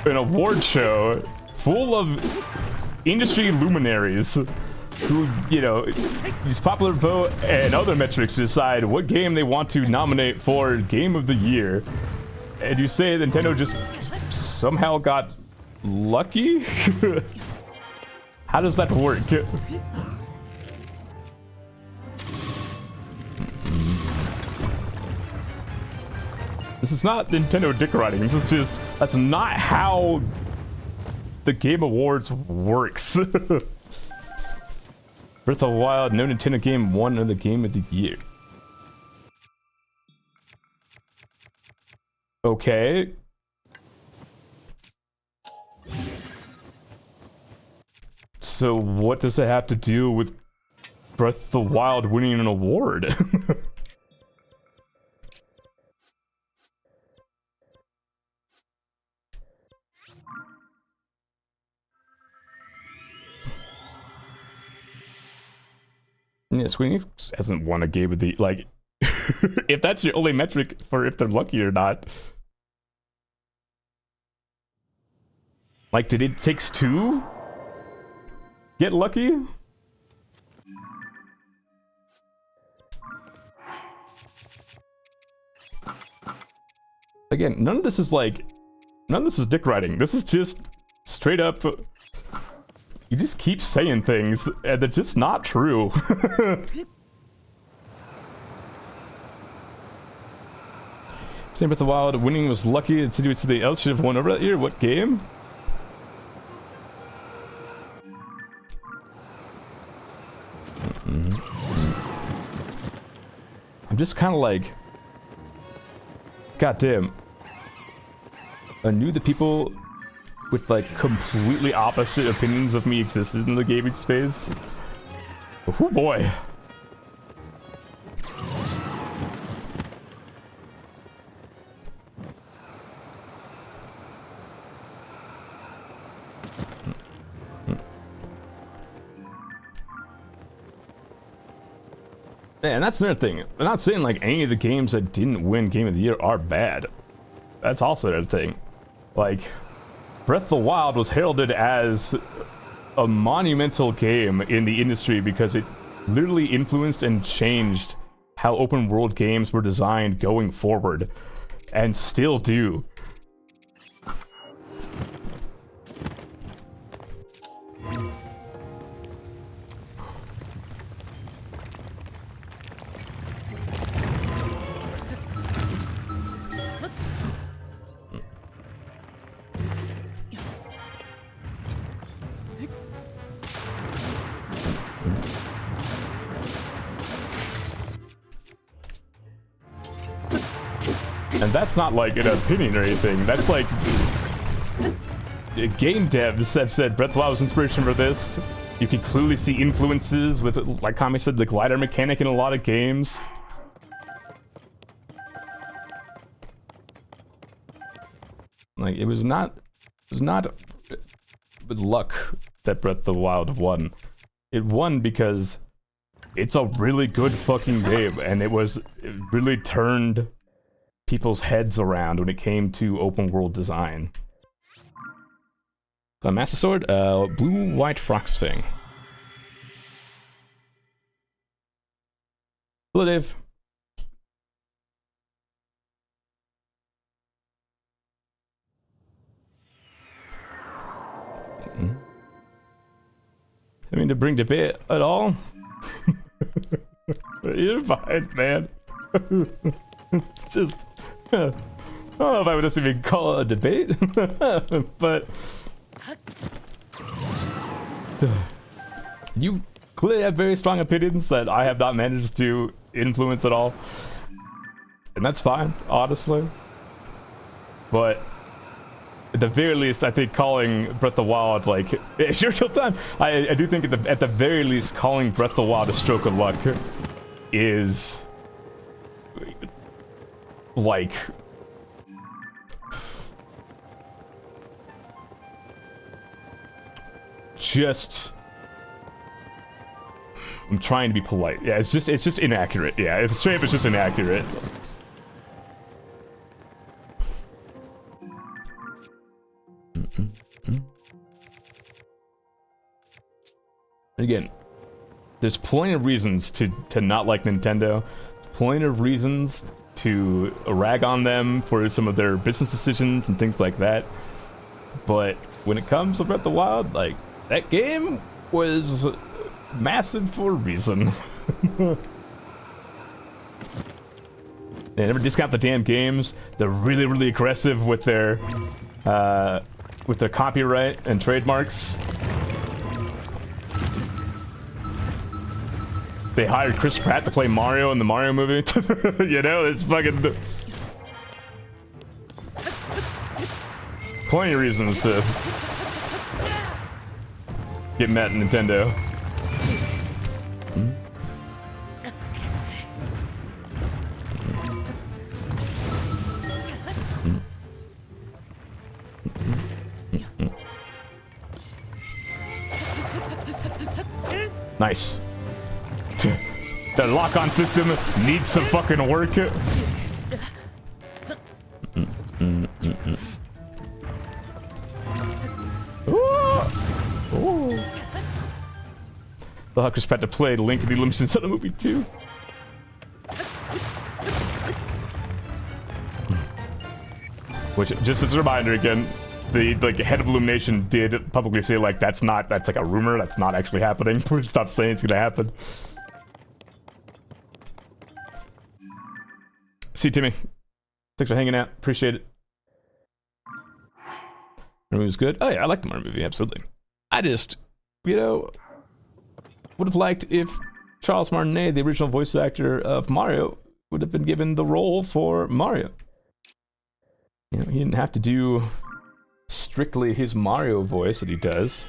an award show full of industry luminaries who, you know, use popular vote and other metrics to decide what game they want to nominate for Game of the Year. And you say Nintendo just somehow got lucky? How does that work? This is not Nintendo dick riding. This is just, that's not how the Game Awards works. Breath of the Wild, no Nintendo game won another Game of the Year. Okay. So what does it have to do with Breath of the Wild winning an award? Yeah, Square Enix hasn't won a game of the, like, if that's your only metric for if they're lucky or not. Like, did It Takes Two get lucky? Again, none of this is like, none of this is dick riding. This is just straight up, you just keep saying things and they're just not true. Same with the Wild, winning was lucky and somebody else should have won over that year. What game? I'm just kind of like, goddamn. I knew the people with like completely opposite opinions of me existed in the gaming space. Oh boy. Yeah, and that's another thing. I'm not saying like any of the games that didn't win Game of the Year are bad. That's also another thing. Like, Breath of the Wild was heralded as a monumental game in the industry because it literally influenced and changed how open world games were designed going forward, and still do. And that's not like an opinion or anything. That's like, game devs have said Breath of the Wild was inspiration for this. You can clearly see influences with, like Kami said, the glider mechanic in a lot of games. Like, it was not with luck that Breath of the Wild won. It won because it's a really good fucking game, and it really turned people's heads around when it came to open world design. Master Sword, blue white Froxfang. Hello, Dave. I mean, to bring debate at all? You're fine, man. It's just, I don't know if I would just even call it a debate, but you clearly have very strong opinions that I have not managed to influence at all, and that's fine, honestly. But at the very least, I think calling Breath of the Wild, like, it's your kill time. I do think at the very least, calling Breath of the Wild a stroke of luck is like, just, I'm trying to be polite. Yeah, it's just inaccurate. Yeah, it's straight up, it's just inaccurate. Again, there's plenty of reasons to not like Nintendo. Plenty of reasons to rag on them for some of their business decisions and things like that. But when it comes to Breath of the Wild, like, that game was massive for a reason. They never discount the damn games. They're really, really aggressive with their copyright and trademarks. They hired Chris Pratt to play Mario in the Mario movie. You know, it's fucking... plenty of reasons to... Get mad at Nintendo. Nice. The lock-on system needs some fucking work. The Huckers had to play Link in the Limited Zelda movie too. Which, just as a reminder again, the head of Illumination did publicly say like that's like a rumor, that's not actually happening. Please stop saying it's gonna happen. See you, Timmy. Thanks for hanging out. Appreciate it. The movie was good. Oh yeah, I like the Mario movie, absolutely. I just, you know, would have liked if Charles Martinet, the original voice actor of Mario, would have been given the role for Mario. You know, he didn't have to do strictly his Mario voice that he does.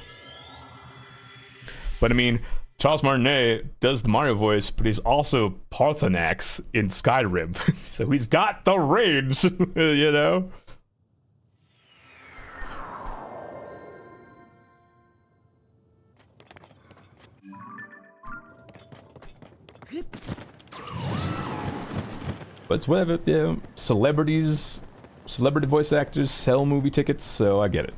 But I mean, Charles Martinet does the Mario voice, but he's also Parthenax in Skyrim. So he's got the range, you know? But it's whatever, you know, celebrity voice actors sell movie tickets, so I get it.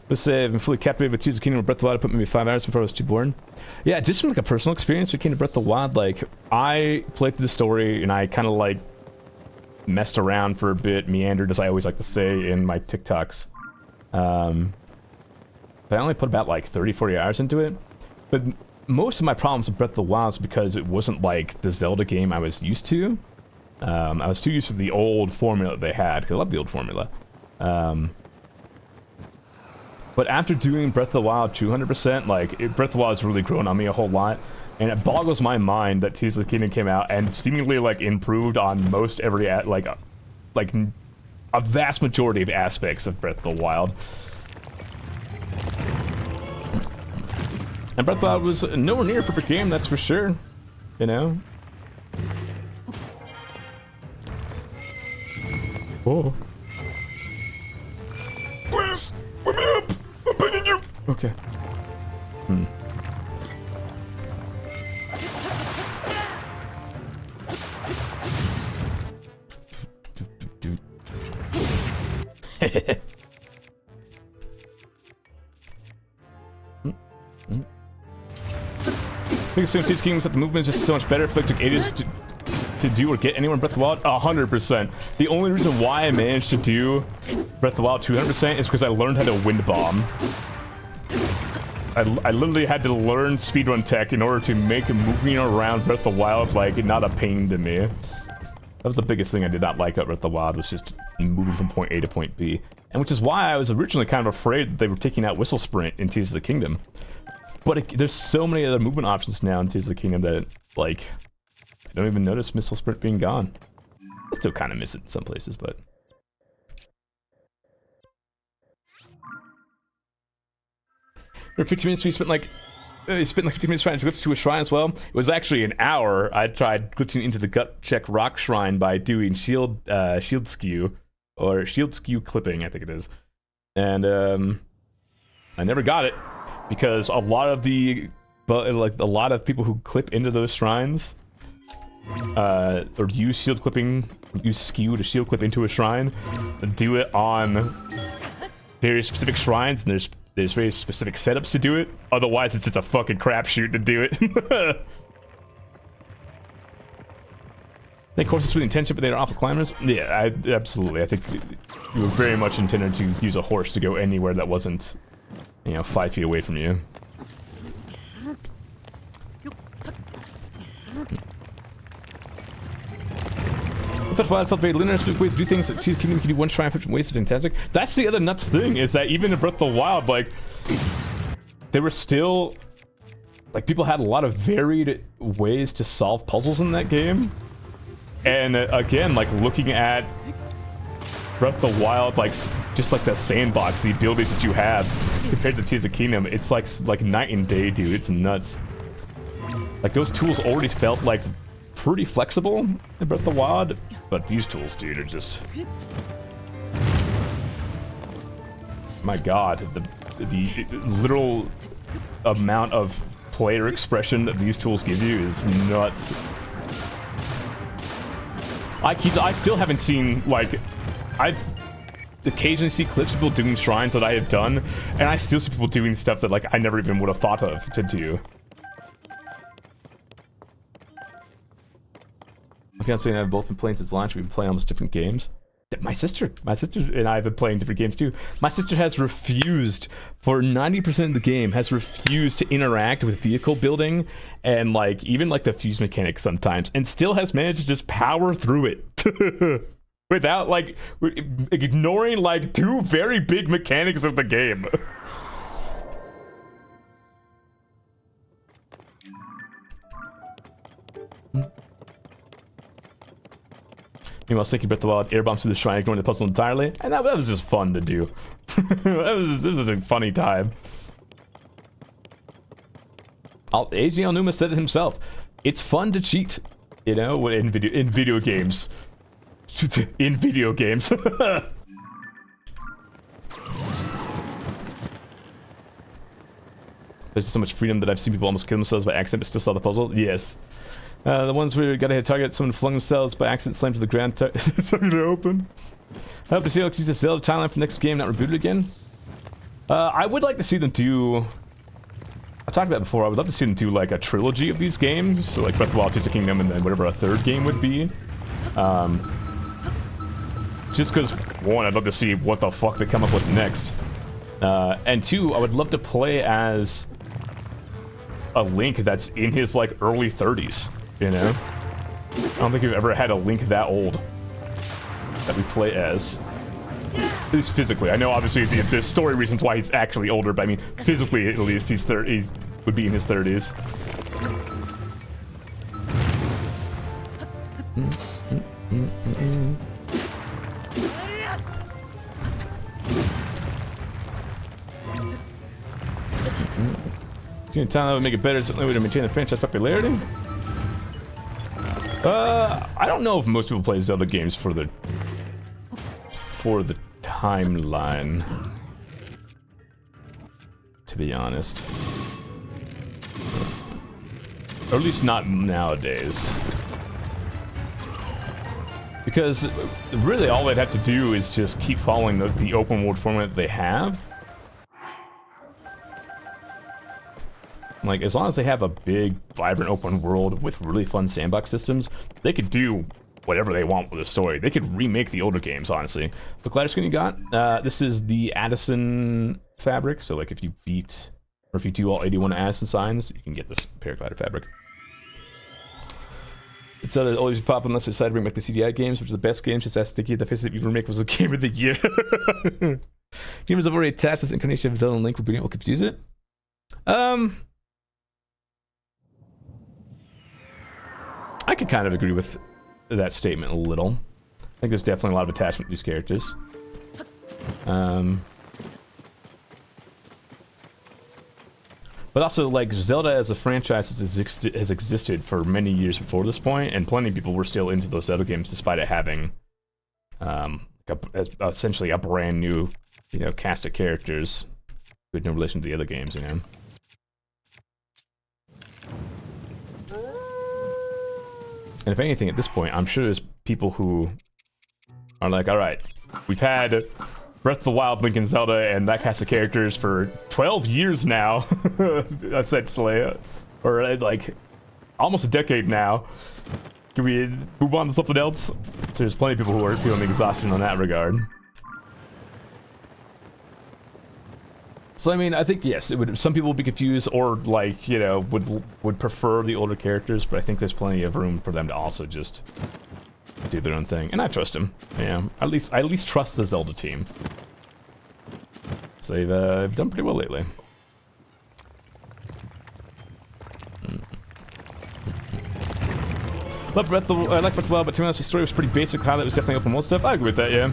Let's say I've been fully captivated with Tears of the Kingdom of Breath of the Wild. It put maybe 5 hours before I was too born. Yeah, just from like a personal experience with Kingdom of Breath of the Wild, like I played through the story and I kind of like messed around for a bit, meandered as I always like to say in my TikToks. But I only put about like 30-40 hours into it. But most of my problems with Breath of the Wild is because it wasn't like the Zelda game I was used to. I was too used to the old formula that they had, because I love the old formula. But after doing Breath of the Wild 200%, like, Breath of the Wild has really grown on me a whole lot. And it boggles my mind that Tears of the Kingdom came out and seemingly, like, improved on most every, like a vast majority of aspects of Breath of the Wild. And Breath of the Wild was nowhere near a perfect game, that's for sure. You know? Oh. Please, let me up! I'm begging you! Okay. Biggest thing with Tears of the Kingdom is that the movement is just so much better. I feel like it took ages to do or get anyone in Breath of the Wild. 100%. The only reason why I managed to do Breath of the Wild 200% is because I learned how to wind bomb. I literally had to learn speedrun tech in order to make moving around Breath of the Wild like not a pain to me. That was the biggest thing I did not like about Breath of the Wild, was just moving from point A to point B. And which is why I was originally kind of afraid that they were taking out Whistle Sprint in Tears of the Kingdom. But there's so many other movement options now in Tears of the Kingdom that, like, I don't even notice Whistle Sprint being gone. I still kind of miss it in some places, but... For 15 minutes, we spent like 15 minutes trying to glitch to a shrine as well. It was actually an hour. I tried glitching into the gut check rock shrine by doing shield skew, or shield skew clipping, I think it is. And I never got it because a lot of people who clip into those shrines, or use skew to shield clip into a shrine, do it on very specific shrines, and there's very specific setups to do it. Otherwise, it's just a fucking crapshoot to do it. They courses with intention, but they're awful climbers. Yeah, absolutely. I think you were very much intended to use a horse to go anywhere that wasn't, 5 feet away from you. But while I felt very linear, specific ways to do things, that Tears of the Kingdom can do one shrine in ways is fantastic. That's the other nuts thing, is that even in Breath of the Wild, like, there were still, like, people had a lot of varied ways to solve puzzles in that game. And again, like, looking at Breath of the Wild, like, just like the sandbox, the abilities that you have compared to Tears of the Kingdom, it's like night and day, dude. It's nuts. Like, those tools already felt like pretty flexible in Breath of the Wild, but these tools, dude, are just... My god, the literal amount of player expression that these tools give you is nuts. I still haven't seen, like, I've occasionally see clips of people doing shrines that I have done, and I still see people doing stuff that, like, I never even would have thought of to do. I can't say I've both been playing since launch. We've been playing almost different games. My sister and I have been playing different games too. My sister has refused, for 90% of the game, has refused to interact with vehicle building and like even like the fuse mechanics sometimes, and still has managed to just power through it without like ignoring like two very big mechanics of the game. Meanwhile, Stinky Breath of the Wild air bombs through the shrine, ignoring the puzzle entirely, and that was just fun to do. It was a funny time. AJ Onuma said it himself. It's fun to cheat, you know, in video games. In video games. There's just so much freedom that I've seen people almost kill themselves by accident but still solve the puzzle. Yes. The ones where you gotta hit target, someone flung themselves by accident, slammed to the ground, target open. I hope to see use the Zelda timeline for next game, not rebooted again. I would like to see them do... I talked about it before, I would love to see them do like a trilogy of these games. So like Breath of the Wild, Tears of the Kingdom, and then whatever a third game would be. Just because, one, I'd love to see what the fuck they come up with next. And two, I would love to play as a Link that's in his like early 30s. You know? I don't think we've ever had a Link that old that we play as. At least physically. I know obviously the story reasons why he's actually older, but I mean physically at least he's would be in his 30s. Time that would make it better, certainly would maintain the franchise popularity. I don't know if most people play Zelda games for the timeline, to be honest. Or at least not nowadays. Because really all they'd have to do is just keep following the open world format they have. Like, as long as they have a big, vibrant open world with really fun sandbox systems, they could do whatever they want with the story. They could remake the older games, honestly. The glider screen you got, this is the Addison fabric. So, like, if you beat, or if you do all 81 Addison signs, you can get this paraglider fabric. It's always pop unless they decide to remake the CDI games, which are the best games. It's as sticky. The Face It remake was the game of the year. Gamers have already attached this incarnation of Zelda and Link for being able to confuse it. I could kind of agree with that statement a little. I think there's definitely a lot of attachment to these characters. But also, like, Zelda as a franchise has existed for many years before this point, and plenty of people were still into those Zelda games despite it having essentially a brand new, you know, cast of characters with no relation to the other games, you know. And if anything, at this point, I'm sure there's people who are like, alright, we've had Breath of the Wild, Link, and Zelda, and that cast of characters for 12 years now, essentially. Or, like, almost a decade now. Can we move on to something else? So there's plenty of people who are feeling exhaustion on that regard. So I mean, I think yes, it would. Some people would be confused, or like, you know, would prefer the older characters. But I think there's plenty of room for them to also just do their own thing, and I trust them. Yeah, I at least trust the Zelda team. So they've done pretty well lately. I like Breath of the Wild, but to be honest, the story was pretty basic. Highlight was definitely open world stuff. I agree with that. Yeah.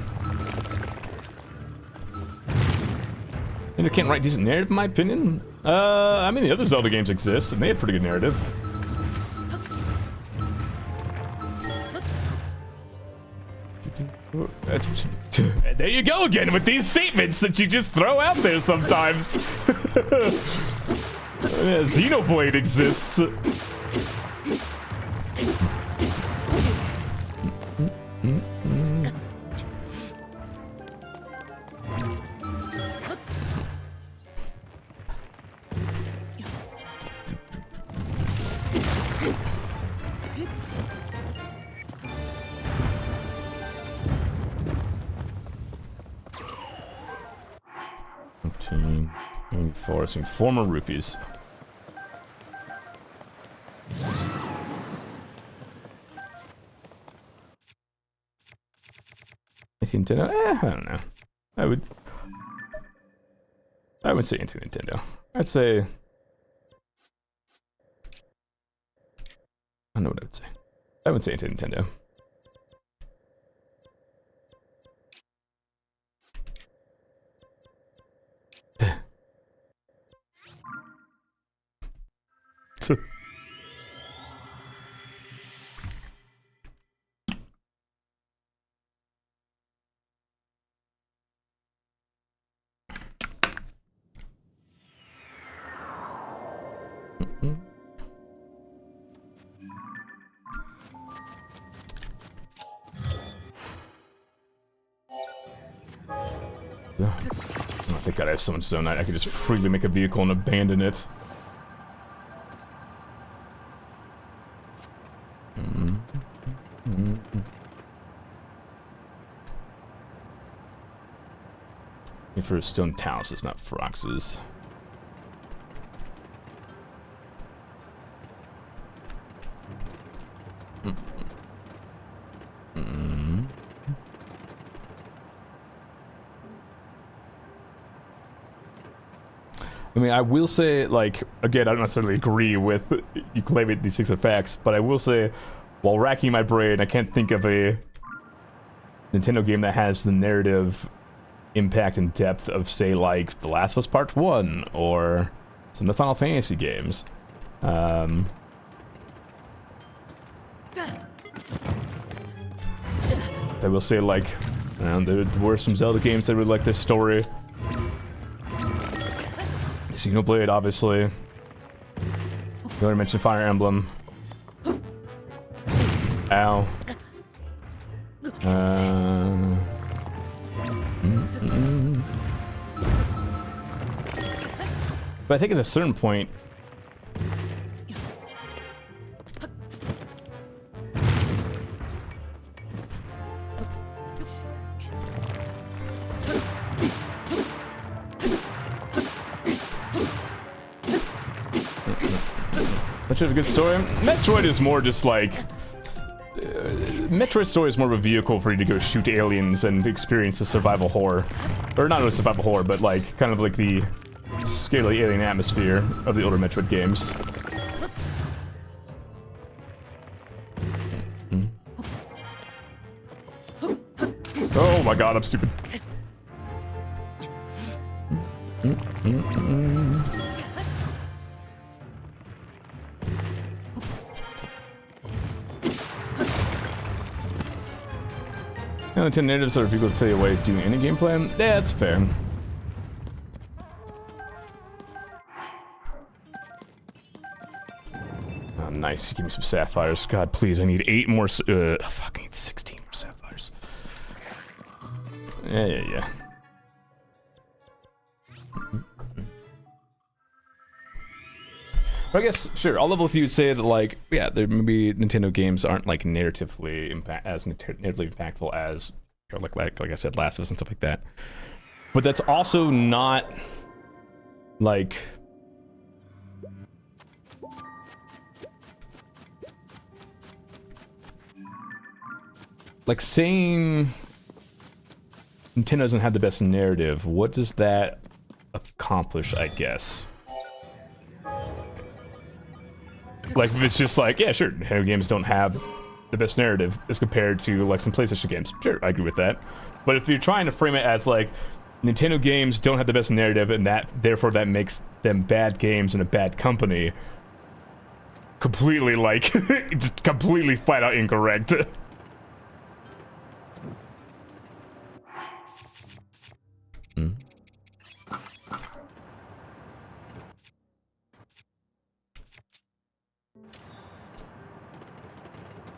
Nintendo can't write decent narrative, in my opinion. I mean, the other Zelda games exist, and they have pretty good narrative. There you go again with these statements that you just throw out there sometimes. Xenoblade exists. Forcing 4 more rupees. Nintendo? I don't know. I would say into Nintendo. I'd say. I don't know what I would say. I would say into Nintendo. Oh, thank God I have so much zone. I could just freely make a vehicle and abandon it. For stone taluses, not froxes. I mean, I will say, like, again, I don't necessarily agree with you claiming these 6 effects, but I will say, while racking my brain, I can't think of a Nintendo game that has the narrative impact and depth of, say, like The Last of Us Part 1 or some of the Final Fantasy games. I will say, like, there were some Zelda games that really like this story. Xenoblade, obviously. You already mentioned Fire Emblem. Ow. But I think at a certain point, Metroid's a good story. Metroid is more just like Metroid's story is more of a vehicle for you to go shoot aliens and experience the survival horror. Or not really survival horror, but like kind of like the scaly alien atmosphere of the older Metroid games. Oh my god, I'm stupid. Nintendo natives are people to tell you a way of doing any gameplay. Yeah, that's fair. Oh, nice. Give me some sapphires. God, please. I need 8 more. Fuck, I need 16 more sapphires. Yeah. But I guess, sure, I'll level with you and say that, like, yeah, there maybe Nintendo games aren't, like, narratively impactful as, you know, like I said, Last of Us and stuff like that. But that's also not, like, saying Nintendo doesn't have the best narrative, what does that accomplish, I guess? Like, if it's just like, yeah, sure, Nintendo games don't have the best narrative as compared to, like, some PlayStation games. Sure, I agree with that. But if you're trying to frame it as, like, Nintendo games don't have the best narrative, and therefore that makes them bad games and a bad company. Completely, like, just completely flat out incorrect.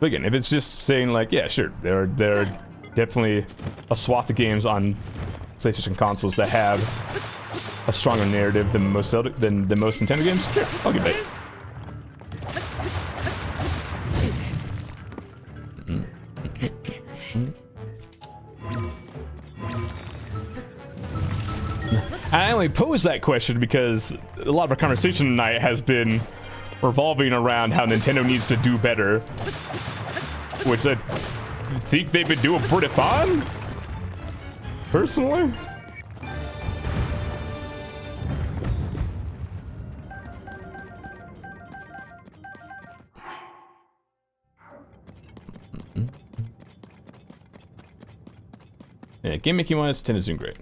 But again, if it's just saying like, yeah, sure, there are definitely a swath of games on PlayStation consoles that have a stronger narrative than most Nintendo games, sure, I'll give it. I only pose that question because a lot of our conversation tonight has been revolving around how Nintendo needs to do better, which I think they've been doing pretty fine, personally. Yeah, game making wise, Nintendo's doing great.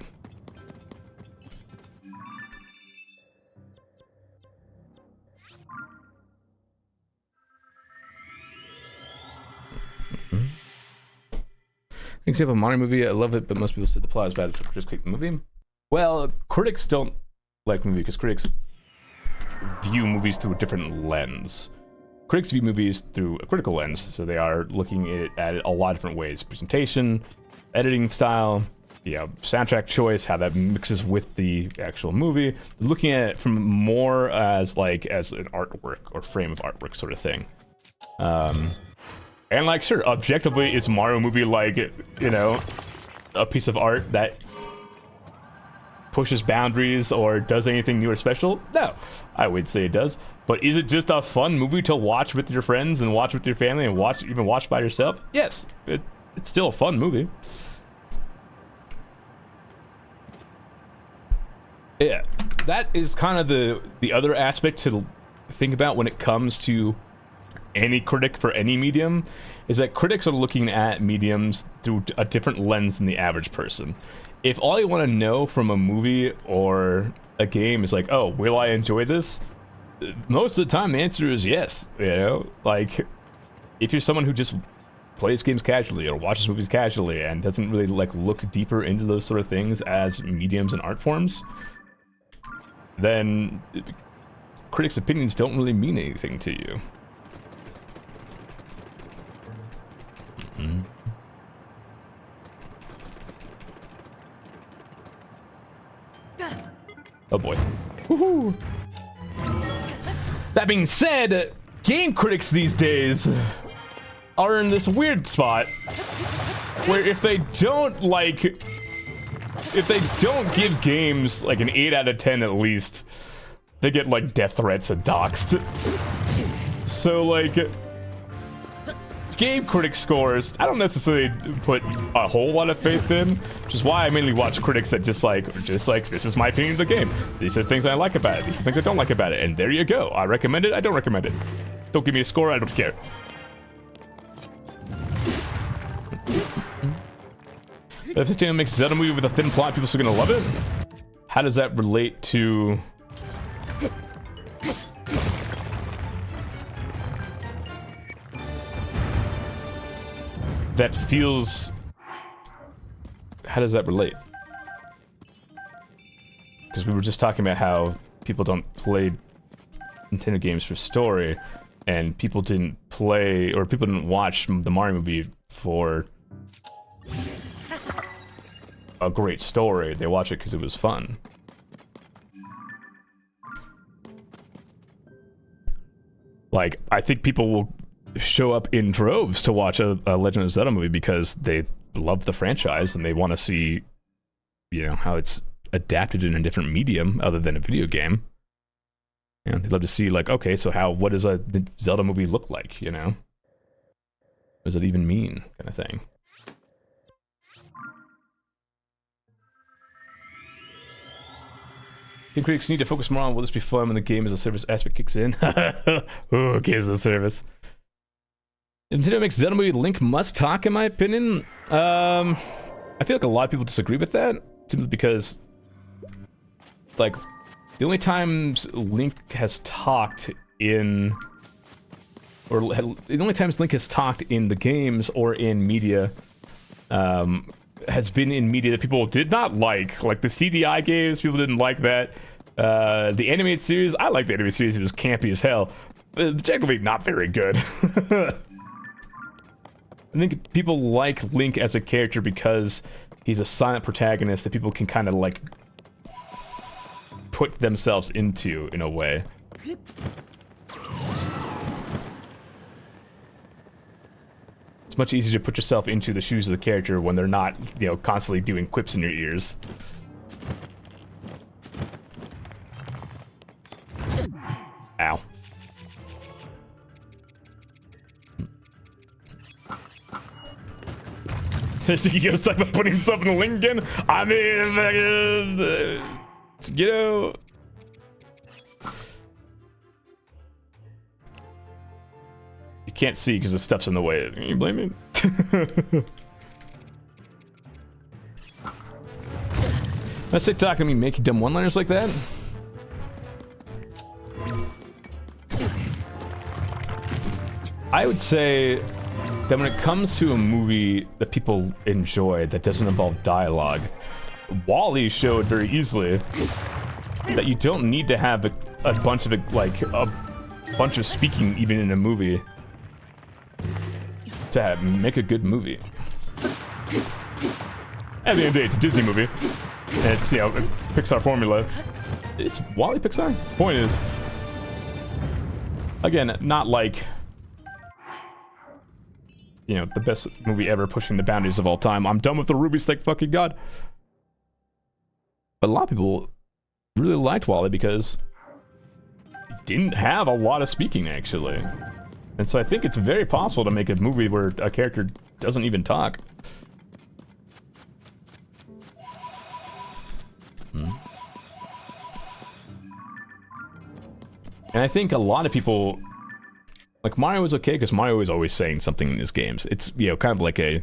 Example of a Mario movie, I love it, but most people said the plot is bad, so just click the movie. Well, critics don't like movie because critics view movies through a different lens. Critics view movies through a critical lens, so they are looking at it a lot of different ways. Presentation, editing style, soundtrack choice, how that mixes with the actual movie. Looking at it from more as an artwork or frame of artwork sort of thing. And like, sure, objectively, is Mario movie like, a piece of art that pushes boundaries or does anything new or special? No, I would say it does. But is it just a fun movie to watch with your friends and watch with your family and even watch by yourself? Yes, it's still a fun movie. Yeah, that is kind of the other aspect to think about when it comes to any critic for any medium, is that critics are looking at mediums through a different lens than the average person. If all you want to know from a movie or a game is like, oh, will I enjoy this? Most of the time the answer is yes. Like, if you're someone who just plays games casually or watches movies casually and doesn't really like look deeper into those sort of things as mediums and art forms, then critics' opinions don't really mean anything to you. Oh boy. Woohoo! That being said, game critics these days are in this weird spot where if they don't give games like an 8 out of 10 at least, they get like death threats and doxxed. So like, game critic scores, I don't necessarily put a whole lot of faith in, which is why I mainly watch critics that just like, this is my opinion of the game. These are the things I like about it. These are the things I don't like about it. And there you go. I recommend it. I don't recommend it. Don't give me a score. I don't care. If Nintendo makes Zelda movie with a thin plot, people are still gonna love it? How does that relate to... that feels... How does that relate? Because we were just talking about how people don't play Nintendo games for story, and people didn't play, or people didn't watch the Mario movie for a great story. They watch it because it was fun. Like, I think people will show up in droves to watch a Legend of Zelda movie because they love the franchise and they want to see, how it's adapted in a different medium other than a video game. They'd love to see, like, okay, so what does a Zelda movie look like, What does it even mean, kind of thing. Game critics need to focus more on will this be fun when the game as a service aspect kicks in. Ooh, games as a service. If Nintendo makes Zelda movie, Link must talk, in my opinion. I feel like a lot of people disagree with that. simply because, like, the only times Link has talked in, or the only times Link has talked in the games or in media, has been in media that people did not like the CDI games. People didn't like that. The animated series, I like the animated series. It was campy as hell. Objectively, not very good. I think people like Link as a character because he's a silent protagonist that people can kind of like put themselves into in a way. It's much easier to put yourself into the shoes of the character when they're not, you know, constantly doing quips in your ears. Ow. He goes talk about putting himself in the Link again. I mean, you know. You can't see because the stuff's in the way. Can you blame me? Let's say talking to me making dumb one-liners like that. I would say that when it comes to a movie that people enjoy that doesn't involve dialogue, WALL-E showed very easily that you don't need to have a bunch of like a bunch of speaking even in a movie to make a good movie. At the end of the day, it's a Disney movie. And it's, you know, a Pixar formula. Is WALL-E Pixar? Point is, again, not like, you know, the best movie ever pushing the boundaries of all time. I'm done with the Rubies, like fucking God. But a lot of people really liked WALL-E because it didn't have a lot of speaking, actually. And so I think it's very possible to make a movie where a character doesn't even talk. And I think a lot of people, like, Mario was okay because Mario was always saying something in his games. It's, you know, kind of like a,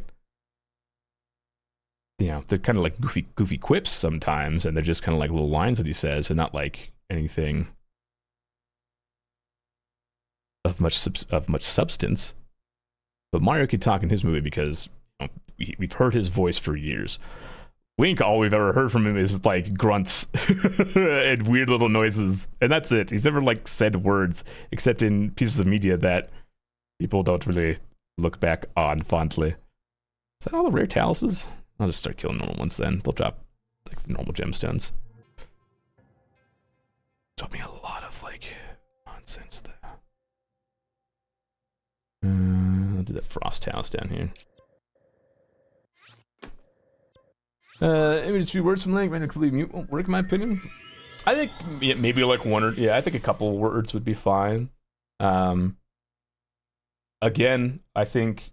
you know, they're kind of like goofy quips sometimes, and they're just kind of like little lines that he says, and not like anything of much substance. But Mario could talk in his movie because, you know, we've heard his voice for years. Link, all we've ever heard from him is like grunts and weird little noises, and that's it. He's never like said words except in pieces of media that people don't really look back on fondly. Is that all the rare taluses? I'll just start killing normal ones then. They'll drop like normal gemstones. Dropping a lot of like nonsense there. I'll do that frost talus down here. Maybe just a few words from Link, man, completely mute won't work in my opinion. I think maybe like one or, yeah, I think a couple words would be fine. Again, I think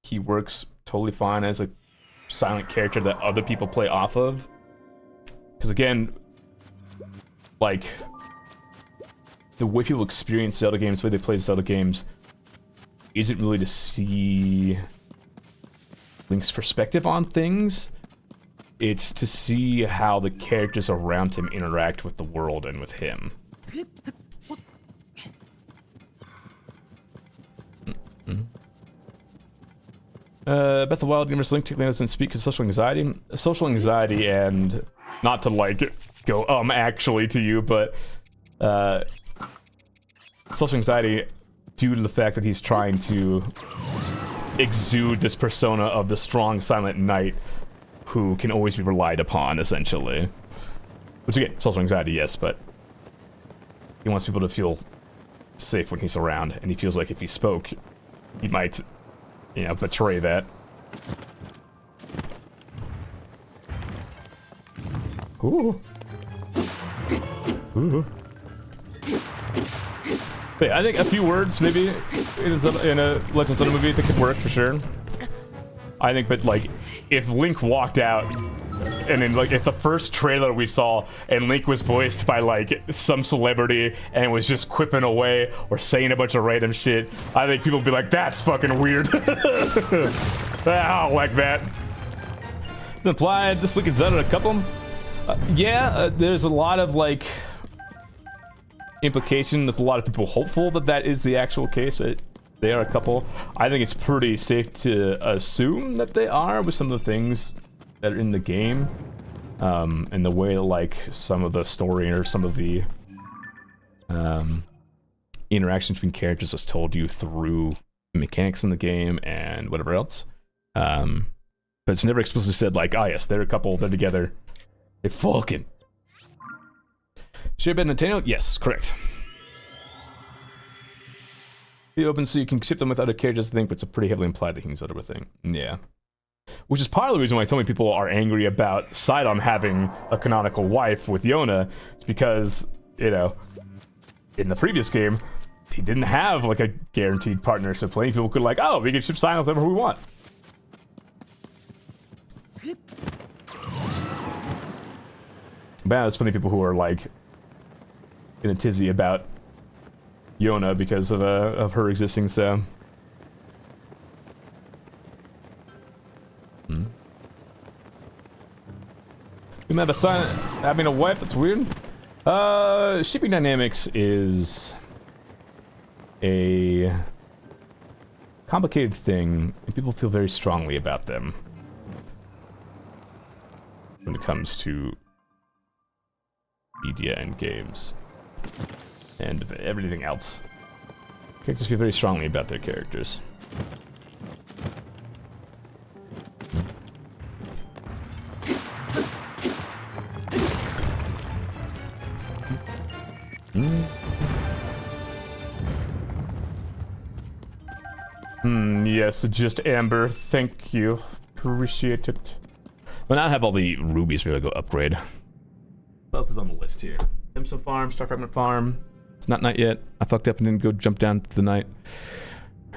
he works totally fine as a silent character that other people play off of. Because again, like, the way people experience Zelda games, the way they play Zelda games, isn't really to see Link's perspective on things. It's to see how the characters around him interact with the world and with him. Beth the Wild Gamers Link technically doesn't speak of social anxiety. Social anxiety, and not to like go actually to you, but social anxiety due to the fact that he's trying to exude this persona of the strong silent knight who can always be relied upon, essentially. Which again, social anxiety, yes, but he wants people to feel safe when he's around, and he feels like if he spoke, he might, you know, betray that. Ooh. Ooh. But yeah, I think a few words, maybe, in a Legend of Zelda movie, that could work for sure. I think, but like, if Link walked out, and then like, if the first trailer we saw, and Link was voiced by like some celebrity, and was just quipping away or saying a bunch of random shit, I think people would be like, "That's fucking weird." I don't like that. Implied this look is out of a couple. There's a lot of like implication. There's a lot of people hopeful that that is the actual case. They are a couple. I think it's pretty safe to assume that they are with some of the things that are in the game, and the way like some of the story or some of the interactions between characters is told you through mechanics in the game and whatever else. But it's never explicitly said like, ah, yes, they're a couple, they're together. They're fucking. Should have been Nintendo? Yes, correct. Be open so you can ship them with other characters, I think, but it's a pretty heavily implied that King's other thing. Yeah. Which is part of the reason why so many people are angry about Sidon having a canonical wife with Yona. It's because, you know, in the previous game, he didn't have like a guaranteed partner, so plenty of people could like, oh, we can ship Sidon with whatever we want. But there's plenty of people who are like in a tizzy about Yona because of her existing, so. You have a son having a wife, that's weird. Shipping dynamics is a complicated thing, and people feel very strongly about them when it comes to media and games and everything else. Characters feel very strongly about their characters. Yes, just Amber. Thank you. Appreciate it. Well, now I have all the rubies. Maybe I'll go upgrade. What else is on the list here? Simpson Farm, Star Fragment Farm. It's not night yet. I fucked up and didn't go jump down to the night.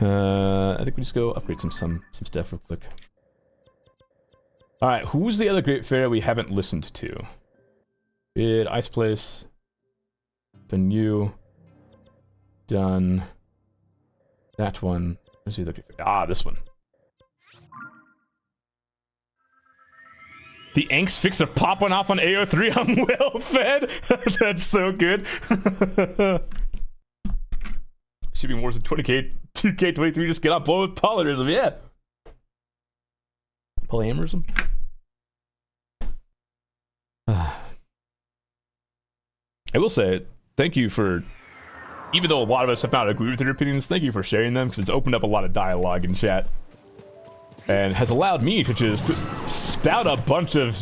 I think we just go upgrade some stuff real quick. Alright, who's the other great fairy we haven't listened to? Did Ice Place. Been you. Done. That one. Where's the other great fairy? Ah, this one. The Angst fixer popping off on AO3. I'm well fed. That's so good. Shipping wars in 20k, 2k23. Just get on board with polyamorism. Yeah. Polyamorism. I will say, thank you for, even though a lot of us have not agreed with your opinions, thank you for sharing them, because it's opened up a lot of dialogue in chat. And has allowed me to just spout a bunch of,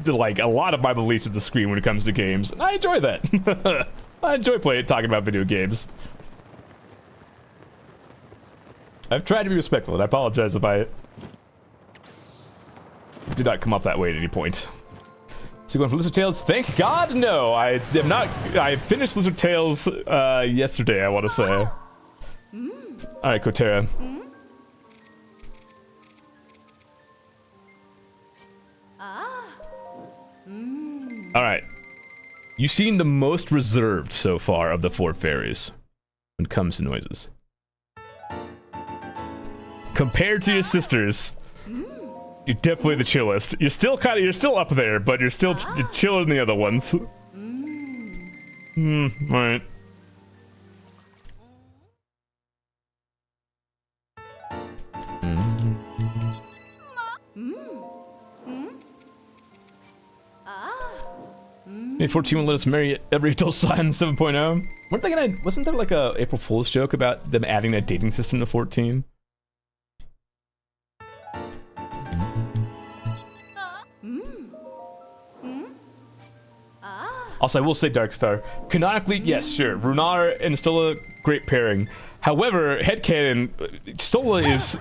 like, a lot of my beliefs at the screen when it comes to games. And I enjoy that. I enjoy talking about video games. I've tried to be respectful, and I apologize if I did not come off that way at any point. So going for Lizard Tales? Thank God, no. I am not. I finished Lizard Tales yesterday, I want to say. Alright, Kotera. Alright. You seem the most reserved so far of the four fairies when it comes to noises. Compared to your sisters, you're definitely the chillest. You're still up there, but you're still you're chiller than the other ones. Alright. May 14 will let us marry every adult sign 7.0. Weren't they gonna? Wasn't there like a April Fool's joke about them adding a dating system to 14? Also, I will say Darkstar. Canonically, yes, sure. Runar and Stola, great pairing. However, headcanon, Stola is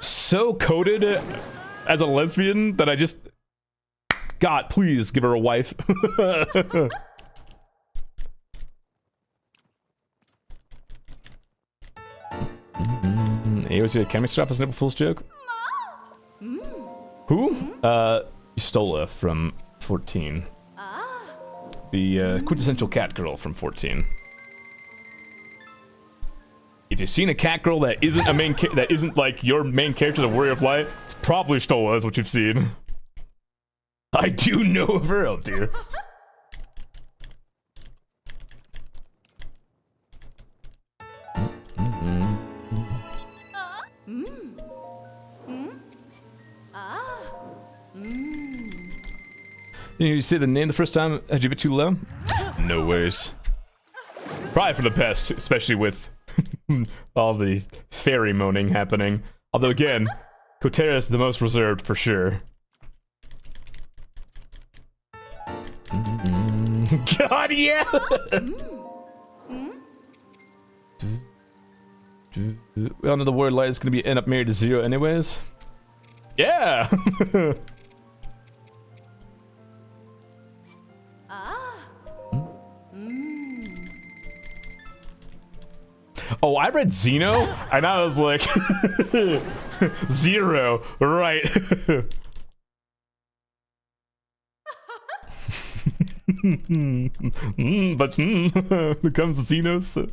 so coded as a lesbian that I just... God, please give her a wife. AO's chemistry drop is an April Fool's joke. Who? Stola from 14. The quintessential cat girl from 14. If you've seen a cat girl that isn't a that isn't like your main character, the Warrior of Light, it's probably Stola is what you've seen. I do know of her, oh dear. You say the name the first time? Had you been too low? No worries. Probably for the best, especially with all the fairy moaning happening. Although again, Kotera is the most reserved for sure. God, yeah! We all know the word light is gonna end up married to Zero anyways. Yeah! Oh, I read Zeno, and I was like, Zero, right. But here comes Xenos.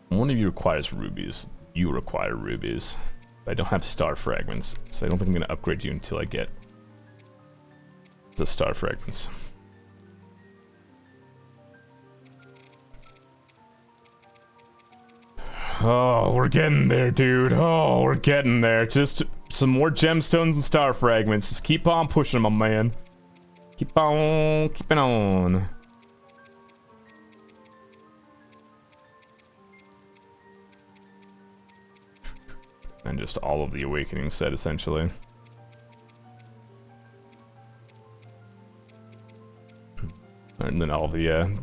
One of you requires rubies. You require rubies. But I don't have star fragments, so I don't think I'm going to upgrade you until I get the star fragments. Oh, we're getting there, dude. Oh, we're getting there. Just some more gemstones and star fragments. Just keep on pushing, my man. Keep on keeping on. And just all of the awakening set, essentially. And then all the,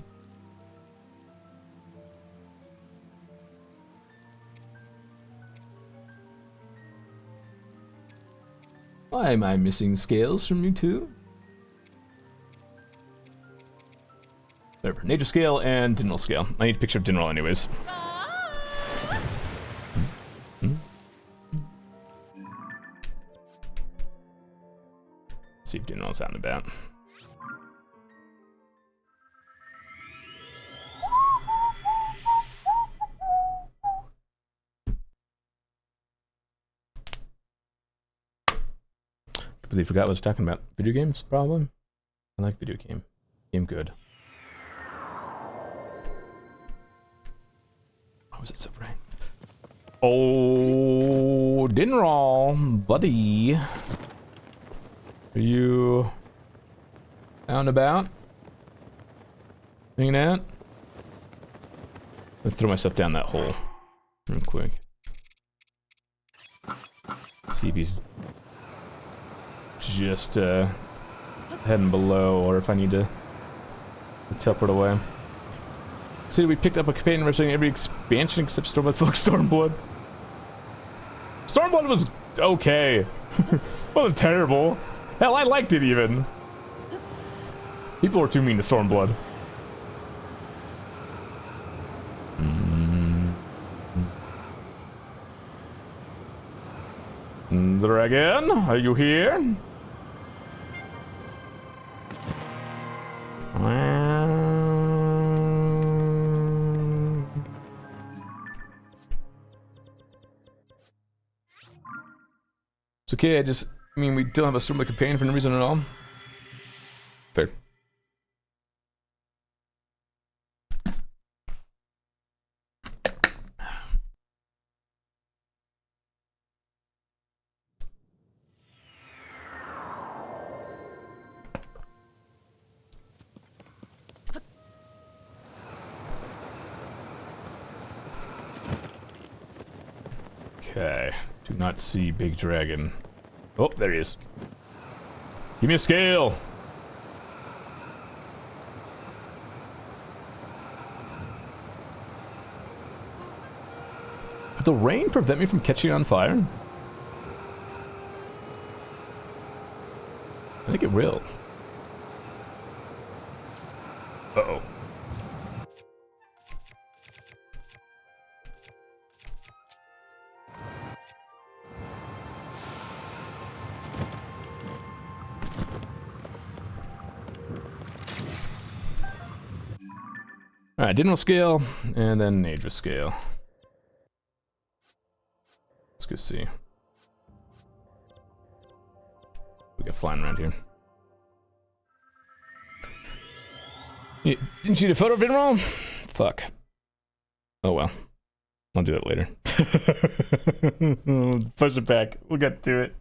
Why am I missing scales from you two? Whatever. Nature scale and Dinral scale. I need a picture of Dinral anyways. See if Dinral's out and about. Completely forgot what I was talking about. Video games, probably. I like video game. Game good. Why was it so bright? Oh, Dinral, buddy. Are you out and about? Hanging out? I'll throw myself down that hole real quick. See if he's just heading below, or if I need to teleport away. See, we picked up a companion representing every expansion except Stormblood. Fuck Stormblood. Stormblood was okay. Wasn't terrible. Hell, I liked it even. People were too mean to Stormblood. Dragon, are you here? It's okay, I mean, we don't have a Stormblood companion for no reason at all. Fair. Okay, do not see big dragon. Oh, there he is. Give me a scale. Would the rain prevent me from catching on fire? I think it will. Uh-oh. Alright, Dynamo scale, and then Nadra scale. Let's go see. We got flying around here. Yeah, didn't you do a photo of Vinroll? Fuck. Oh well. I'll do that later. Push it back. We'll get to it.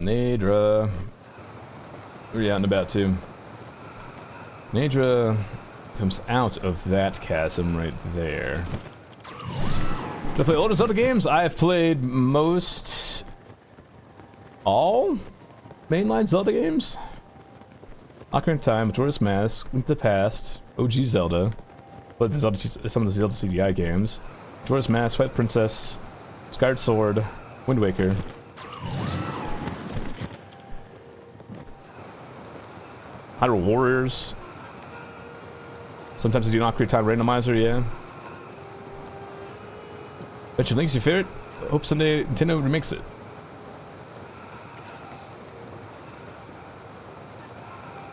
Nadra. We're out and about too. Nadra comes out of that chasm right there. Did I play older Zelda games? I have played most... all mainline Zelda games. Ocarina of Time, Majora's Mask, Link to the Past, OG Zelda. Played the Zelda, some of the Zelda CDI games. Majora's Mask, Twilight Princess, Skyward Sword, Wind Waker. Hyrule Warriors. Sometimes I do an Ocarina of Time randomizer, yeah. Bet you Link's your favorite? Hope someday Nintendo remakes it.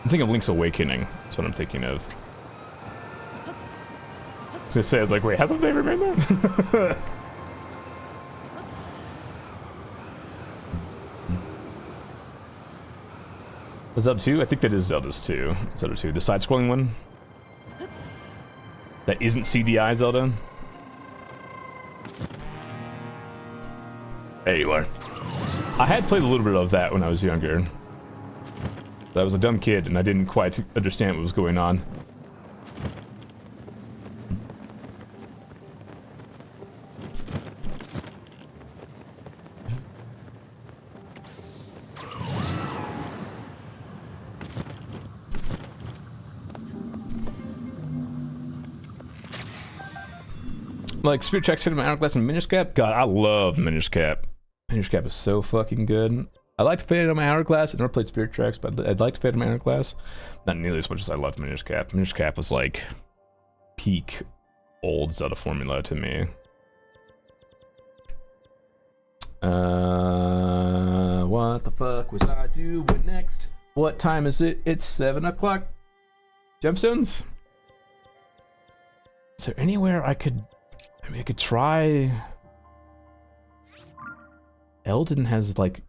I'm thinking of Link's Awakening. That's what I'm thinking of. I was gonna say, I was like, wait, hasn't they remade that? Was Zelda 2? I think that is Zelda's 2. Zelda 2. The side-scrolling one? That isn't CDI Zelda? There you are. I had played a little bit of that when I was younger. But I was a dumb kid and I didn't quite understand what was going on. Like Spirit Tracks, Phantom Hourglass, and Minish Cap? God, I love Minish Cap. Minish Cap is so fucking good. I liked Phantom Hourglass. I never played Spirit Tracks, but I liked Phantom Hourglass. Not nearly as much as I loved Minish Cap. Minish Cap was like peak old Zelda formula to me. What the fuck was I doing next? What time is it? It's 7 o'clock. Gemstones? Is there anywhere I could... I mean, I could try... Eldon has, like,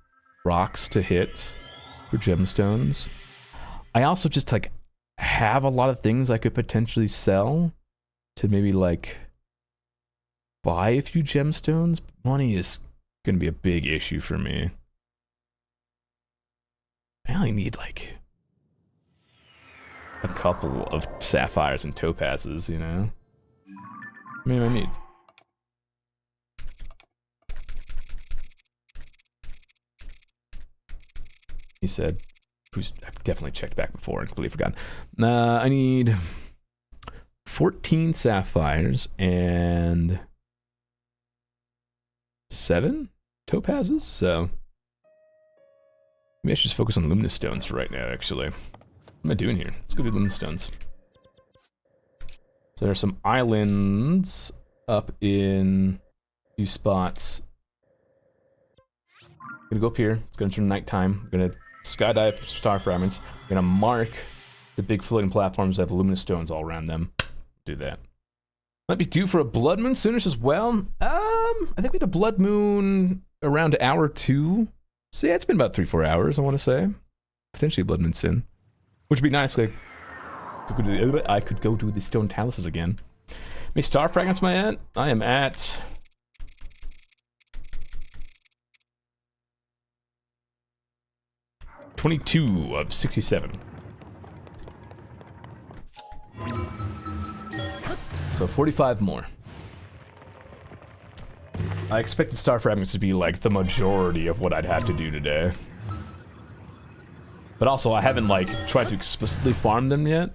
rocks to hit for gemstones. I also just, like, have a lot of things I could potentially sell to maybe, like, buy a few gemstones. Money is going to be a big issue for me. I only need, like, a couple of sapphires and topazes, you know? I mean, I need... He said, I've definitely checked back before and completely forgotten. I need 14 sapphires and 7 topazes, so maybe I should just focus on luminous stones for right now, actually. What am I doing here? Let's go do luminous stones. So there are some islands up in a few spots. I'm gonna go up here. It's gonna turn nighttime. I'm gonna skydive star fragments. I'm gonna mark the big floating platforms that have luminous stones all around them. Do that. Might be due for a blood moon soonish as well. I think we had a blood moon around hour 2. So yeah, it's been about 3-4 hours, I want to say. Potentially a blood moon soon. Which would be nice, like, I could go do the stone taluses again. How many star fragments am I at? I am at... 22 of 67. So 45 more. I expected star fragments to be like the majority of what I'd have to do today. But also I haven't like tried to explicitly farm them yet.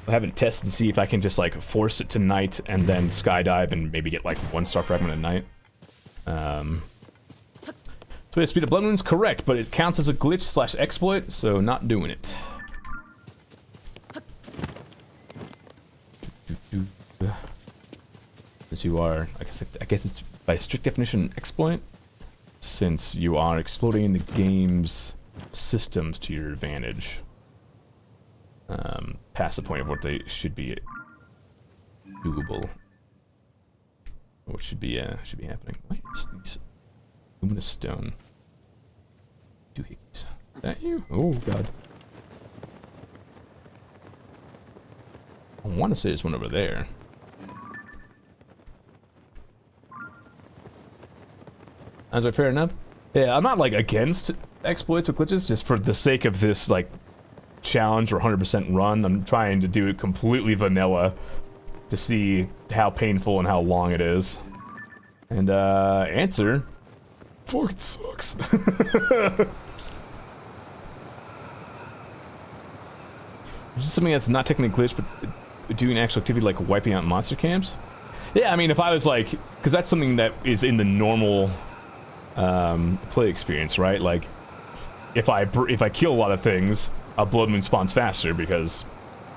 I haven't tested to see if I can just like force it to night and then skydive and maybe get like 1 star fragment at night. So the speed of blood moon's correct, but it counts as a glitch / exploit, so not doing it. As you are, I guess it's by strict definition an exploit. since you are exploiting the game's systems to your advantage. Past the point of what they should be doable. What should be happening. Why is these luminous stone? Doohickeys. Is that you? Oh god. I want to say there's one over there. Is that fair enough? Yeah, I'm not like against exploits or glitches, just for the sake of this like challenge or 100% run. I'm trying to do it completely vanilla to see how painful and how long it is. And answer, fucking sucks. Just something that's not technically glitched, but doing actual activity like wiping out monster camps. Yeah, I mean, if I was like, because that's something that is in the normal play experience, right? Like, if I kill a lot of things, a blood moon spawns faster because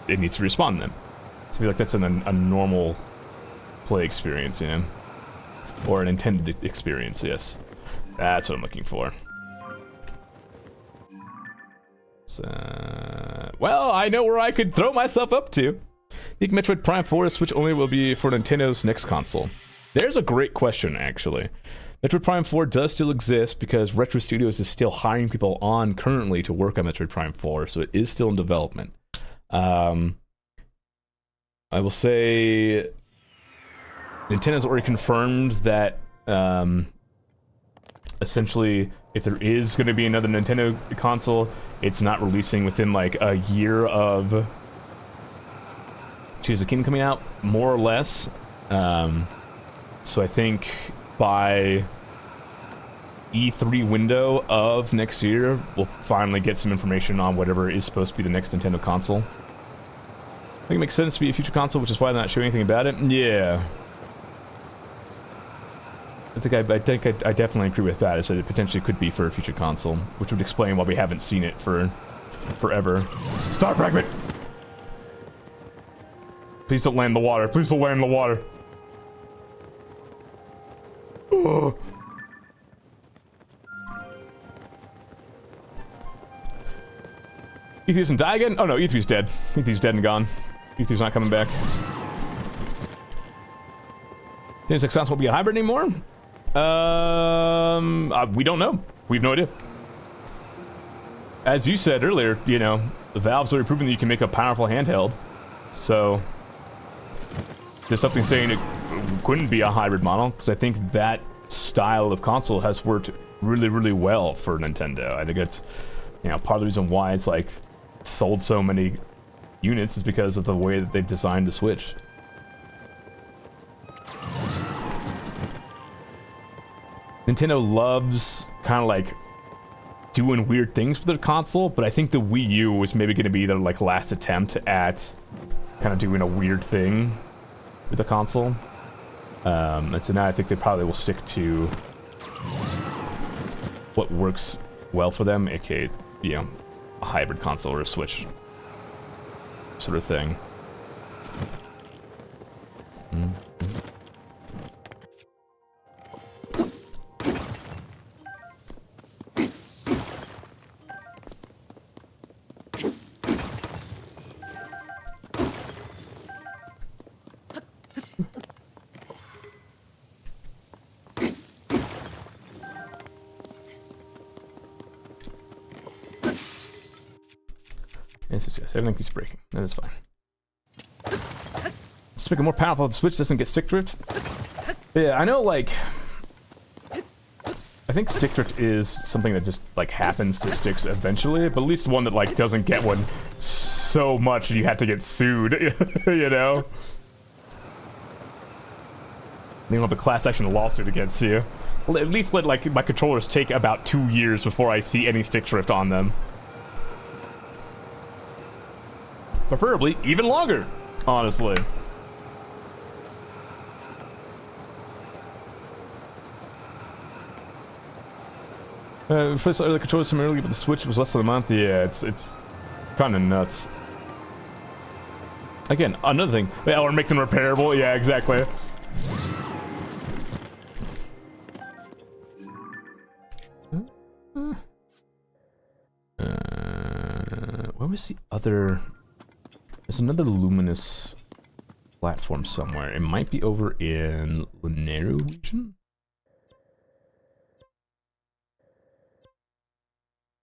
it needs to respawn them. So I feel like that's in a normal play experience, you know, or an intended experience. Yes, that's what I'm looking for. So, well, I know where I could throw myself up to. The Metroid Prime 4 Switch only will be for Nintendo's next console. There's a great question, actually. Metroid Prime 4 does still exist because Retro Studios is still hiring people on currently to work on Metroid Prime 4, so it is still in development. I will say Nintendo's already confirmed that essentially if there is going to be another Nintendo console, it's not releasing within like a year of Tears of the Kingdom coming out, more or less. So I think by E3 window of next year, we'll finally get some information on whatever is supposed to be the next Nintendo console. I think it makes sense to be a future console, which is why they're not showing anything about it. Yeah. I think I definitely agree with that. I said it potentially could be for a future console, which would explain why we haven't seen it for forever. Star fragment! Please don't land in the water. Please don't land in the water. Oh. E3 doesn't die again? Oh no, E3's dead. E3's dead and gone. E3's not coming back. This X console won't be a hybrid anymore? We don't know. We have no idea. As you said earlier, you know, the Valve's already proven that you can make a powerful handheld. So there's something saying it couldn't be a hybrid model, because I think that style of console has worked really, really well for Nintendo. I think it's, you know, part of the reason why it's like sold so many units is because of the way that they've designed the Switch. Nintendo loves kind of like doing weird things with their console, but I think the Wii U was maybe going to be their like last attempt at kind of doing a weird thing with the console. And so now I think they probably will stick to what works well for them, aka, you know, a hybrid console or a Switch sort of thing. Yes, everything keeps breaking. That is fine. Just make it more powerful. The Switch doesn't get stick drift. Yeah, I know, like, I think stick drift is something that just, like, happens to sticks eventually, but at least one that, like, doesn't get one so much you have to get sued, you know? You don't have a class action lawsuit against you. Well, at least let, like, my controllers take about 2 years before I see any stick drift on them. Preferably even longer, honestly. First, the controller some early, but the Switch was less than a month. Yeah, it's kind of nuts. Again, another thing. Yeah, or make them repairable. Yeah, exactly. was the other... There's another luminous platform somewhere. It might be over in Lineru region?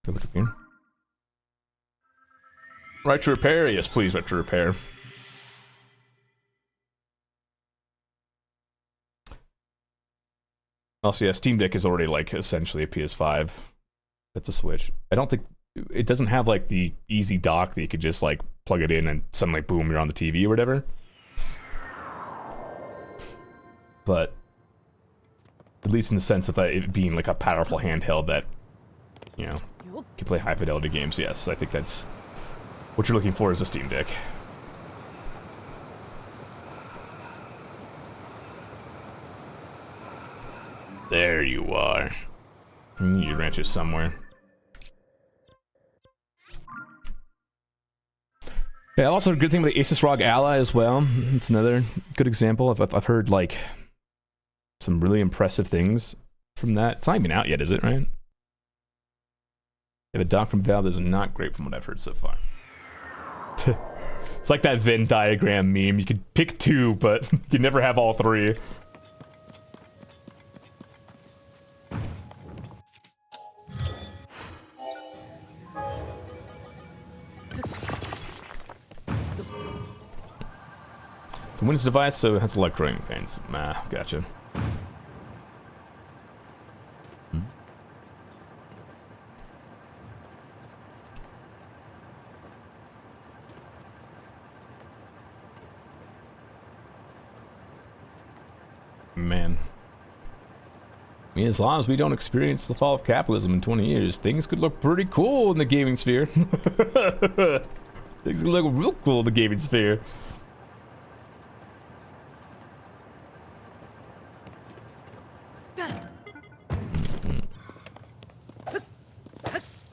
Look up here. Right to repair? Yes, please, right to repair. Also, yeah, Steam Deck is already, like, essentially a PS5. That's a Switch. I don't think... It doesn't have, like, the easy dock that you could just, like, plug it in and suddenly, boom, you're on the TV or whatever. But... At least in the sense of that it being, like, a powerful handheld that, you know, can play high-fidelity games, yes. I think that's... What you're looking for is a Steam Deck. There you are. Your ranch is somewhere. Yeah, also a good thing with the Asus ROG Ally as well. It's another good example. I've heard, like, some really impressive things from that. It's not even out yet, is it, right? Yeah, the dock from Valve is not great from what I've heard so far. It's like that Venn diagram meme. You could pick two, but you never have all three. The Windows device, so it has a lot of growing pains. Ah, gotcha. Man. I mean, as long as we don't experience the fall of capitalism in 20 years, things could look pretty cool in the gaming sphere. Things could look real cool in the gaming sphere.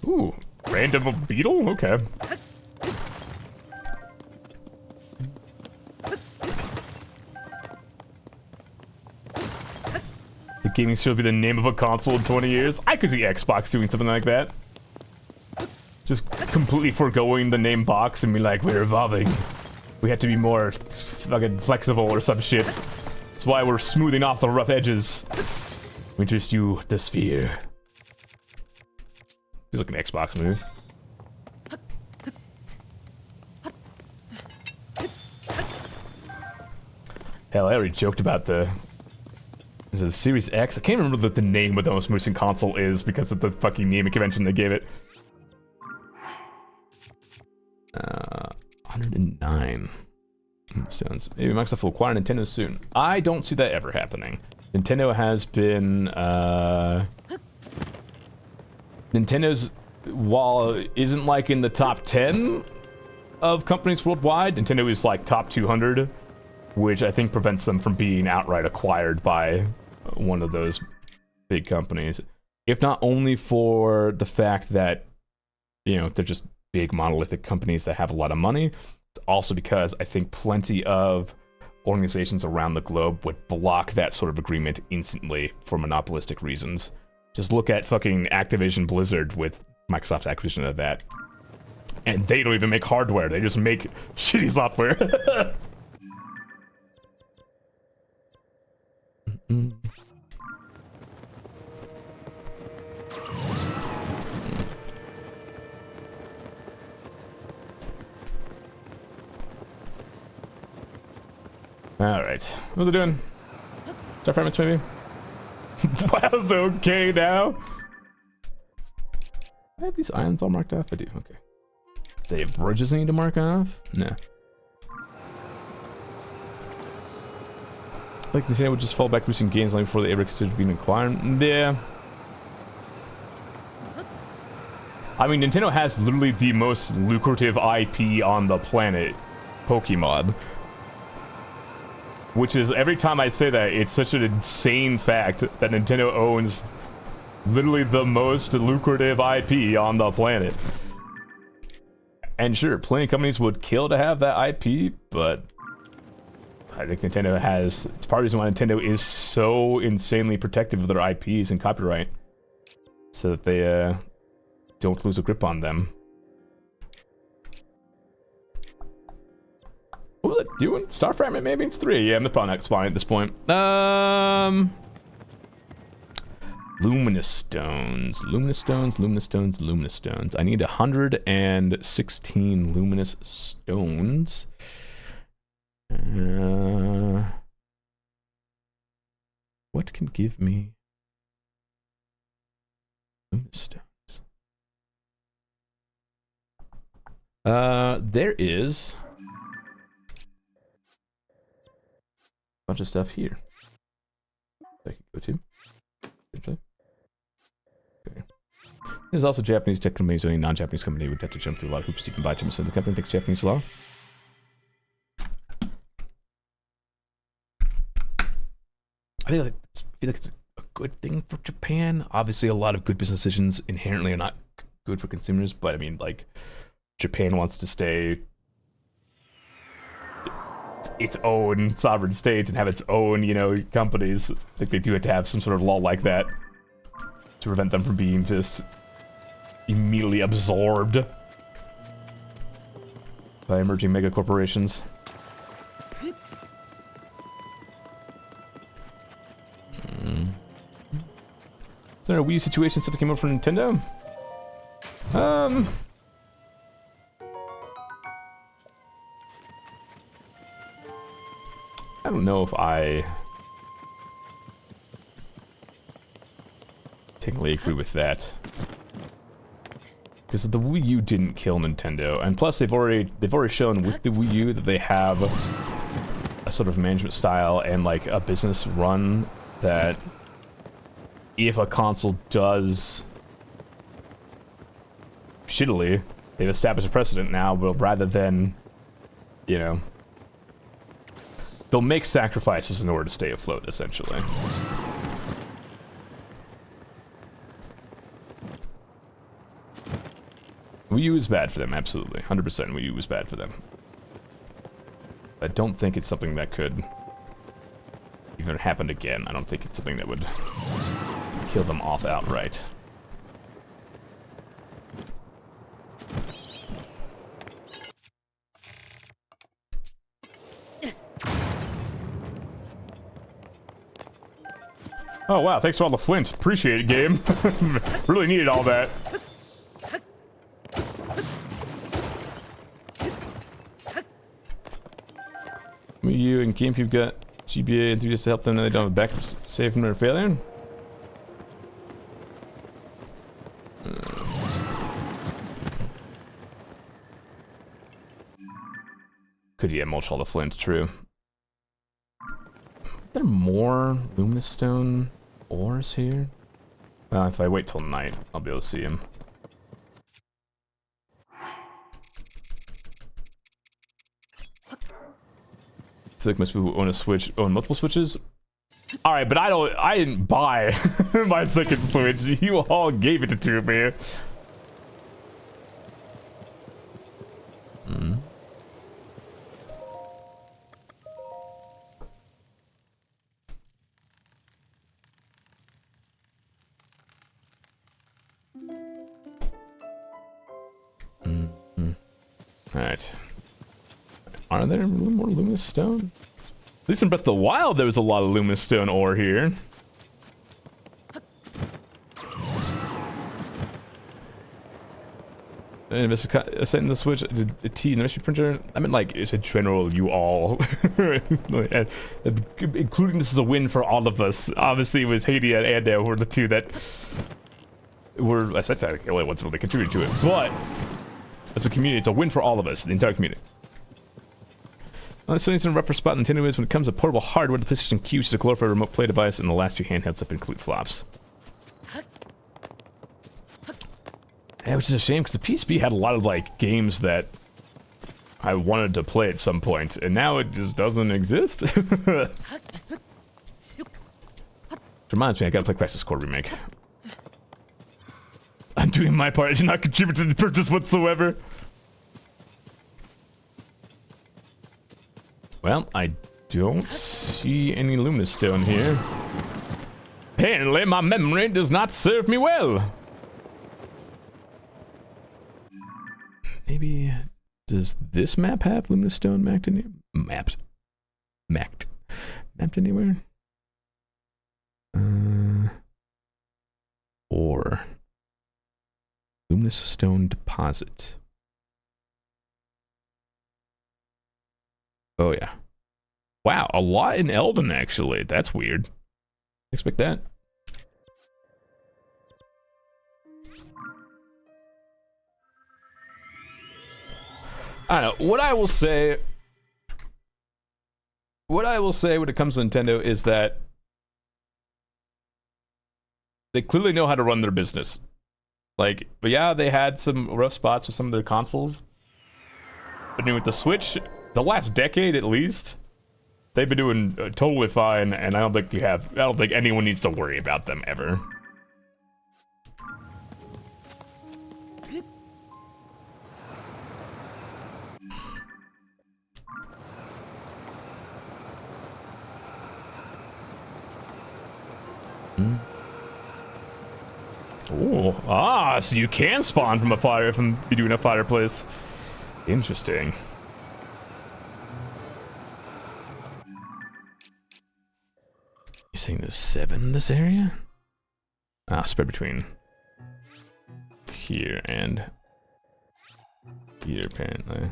Ooh, random beetle? Okay. The gaming sphere will be the name of a console in 20 years. I could see Xbox doing something like that. Just completely foregoing the name box and be like, we're evolving. We have to be more fucking flexible or some shit. That's why we're smoothing off the rough edges. We introduce you the sphere. Feels like an Xbox move. Hell, I already joked about the... Is it the Series X? I can't remember the name of the most recent console is because of the fucking naming convention they gave it. 109 stones. Maybe Microsoft will acquire Nintendo soon. I don't see that ever happening. Nintendo has been, Nintendo's, while it isn't like in the top 10 of companies worldwide, Nintendo is like top 200, which I think prevents them from being outright acquired by one of those big companies. If not only for the fact that, you know, they're just big monolithic companies that have a lot of money, it's also because I think plenty of organizations around the globe would block that sort of agreement instantly for monopolistic reasons. Just look at fucking Activision Blizzard with Microsoft's acquisition of that. And they don't even make hardware, they just make shitty software. Alright, what's it doing? Start fragments maybe? Wow's okay now? I have these islands all marked off? I do, okay. They have bridges I need to mark off? No. Like Nintendo would just fall back to boosting games long before they ever considered being acquired. Yeah. I mean, Nintendo has literally the most lucrative IP on the planet, Pokemon. Which is, every time I say that, it's such an insane fact that Nintendo owns literally the most lucrative IP on the planet. And sure, plenty of companies would kill to have that IP, but I think Nintendo has... It's part of the reason why Nintendo is so insanely protective of their IPs and copyright. So that they don't lose a grip on them. doing? Star fragment, maybe? It's 3. Yeah, I'm probably not spawning at this point. Luminous stones. Luminous stones, luminous stones, luminous stones. I need 116 luminous stones. What can give me luminous stones? There is a bunch of stuff here that I could go to. Okay. There's also Japanese tech companies. Any non-Japanese company would have to jump through a lot of hoops to even buy 10% of the company. Thanks, Japanese law. I feel like it's a good thing for Japan. Obviously, a lot of good business decisions inherently are not good for consumers, but I mean, like, Japan wants to stay its own sovereign state and have its own, you know, companies. I think they do have to have some sort of law like that to prevent them from being just immediately absorbed by emerging mega corporations. Is there a Wii U situation stuff that came out from Nintendo? I don't know if I technically agree with that, because the Wii U didn't kill Nintendo, and plus they've already shown with the Wii U that they have a sort of management style and like a business run that if a console does shittily, they've established a precedent now, but rather than, you know, they'll make sacrifices in order to stay afloat, essentially. Wii U is bad for them, absolutely. 100% Wii U is bad for them. I don't think it's something that could even happen again. I don't think it's something that would kill them off outright. Oh wow, thanks for all the flint. Appreciate it, game. Really needed all that. You and GameCube got GBA and 3DS to help them, and they don't have a backup save from their failure? Could yeah, mulch all the flint, true. Are there more luminous stone ores here? If I wait till night, I'll be able to see him. I feel like most people who own a Switch own multiple Switches. Alright, but I didn't buy my second Switch. You all gave it to me. Hmm. Alright. Are there more luminous stone? At least in Breath of the Wild there was a lot of luminous stone ore here. Setting the Switch, a T in the mystery printer. I mean, like, it's a general you all. Including this is a win for all of us. Obviously it was Haiti and Ando were the two that were, that's the only ones that really contributed to it. But as a community, it's a win for all of us, the entire community. Sony's in a rougher spot Nintendo is when it comes to portable hardware. The PlayStation Q is a glorified remote play device, and the last two handhelds have been complete flops. Yeah, which is a shame, because the PSP had a lot of, like, games that I wanted to play at some point, and now it just doesn't exist. Which reminds me, I gotta play Crisis Core Remake. I'm doing my part. I did not contribute to the purchase whatsoever. Well, I don't see any luminous stone here. Apparently, my memory does not serve me well. Maybe Does this map have Luminous Stone mapped in here? Mapped anywhere? Or Luminous Stone Deposit. Oh yeah. Wow, a lot in Eldon actually. That's weird. Expect that. I don't know. What I will say when it comes to Nintendo is that they clearly know how to run their business. Like, but yeah, they had some rough spots with some of their consoles. But I mean, with the Switch, the last decade at least, they've been doing totally fine, and I don't think anyone needs to worry about them ever. Oh, so you can spawn from you doing a fireplace. Interesting. You're saying there's 7 in this area? Ah, spread between here and here, apparently.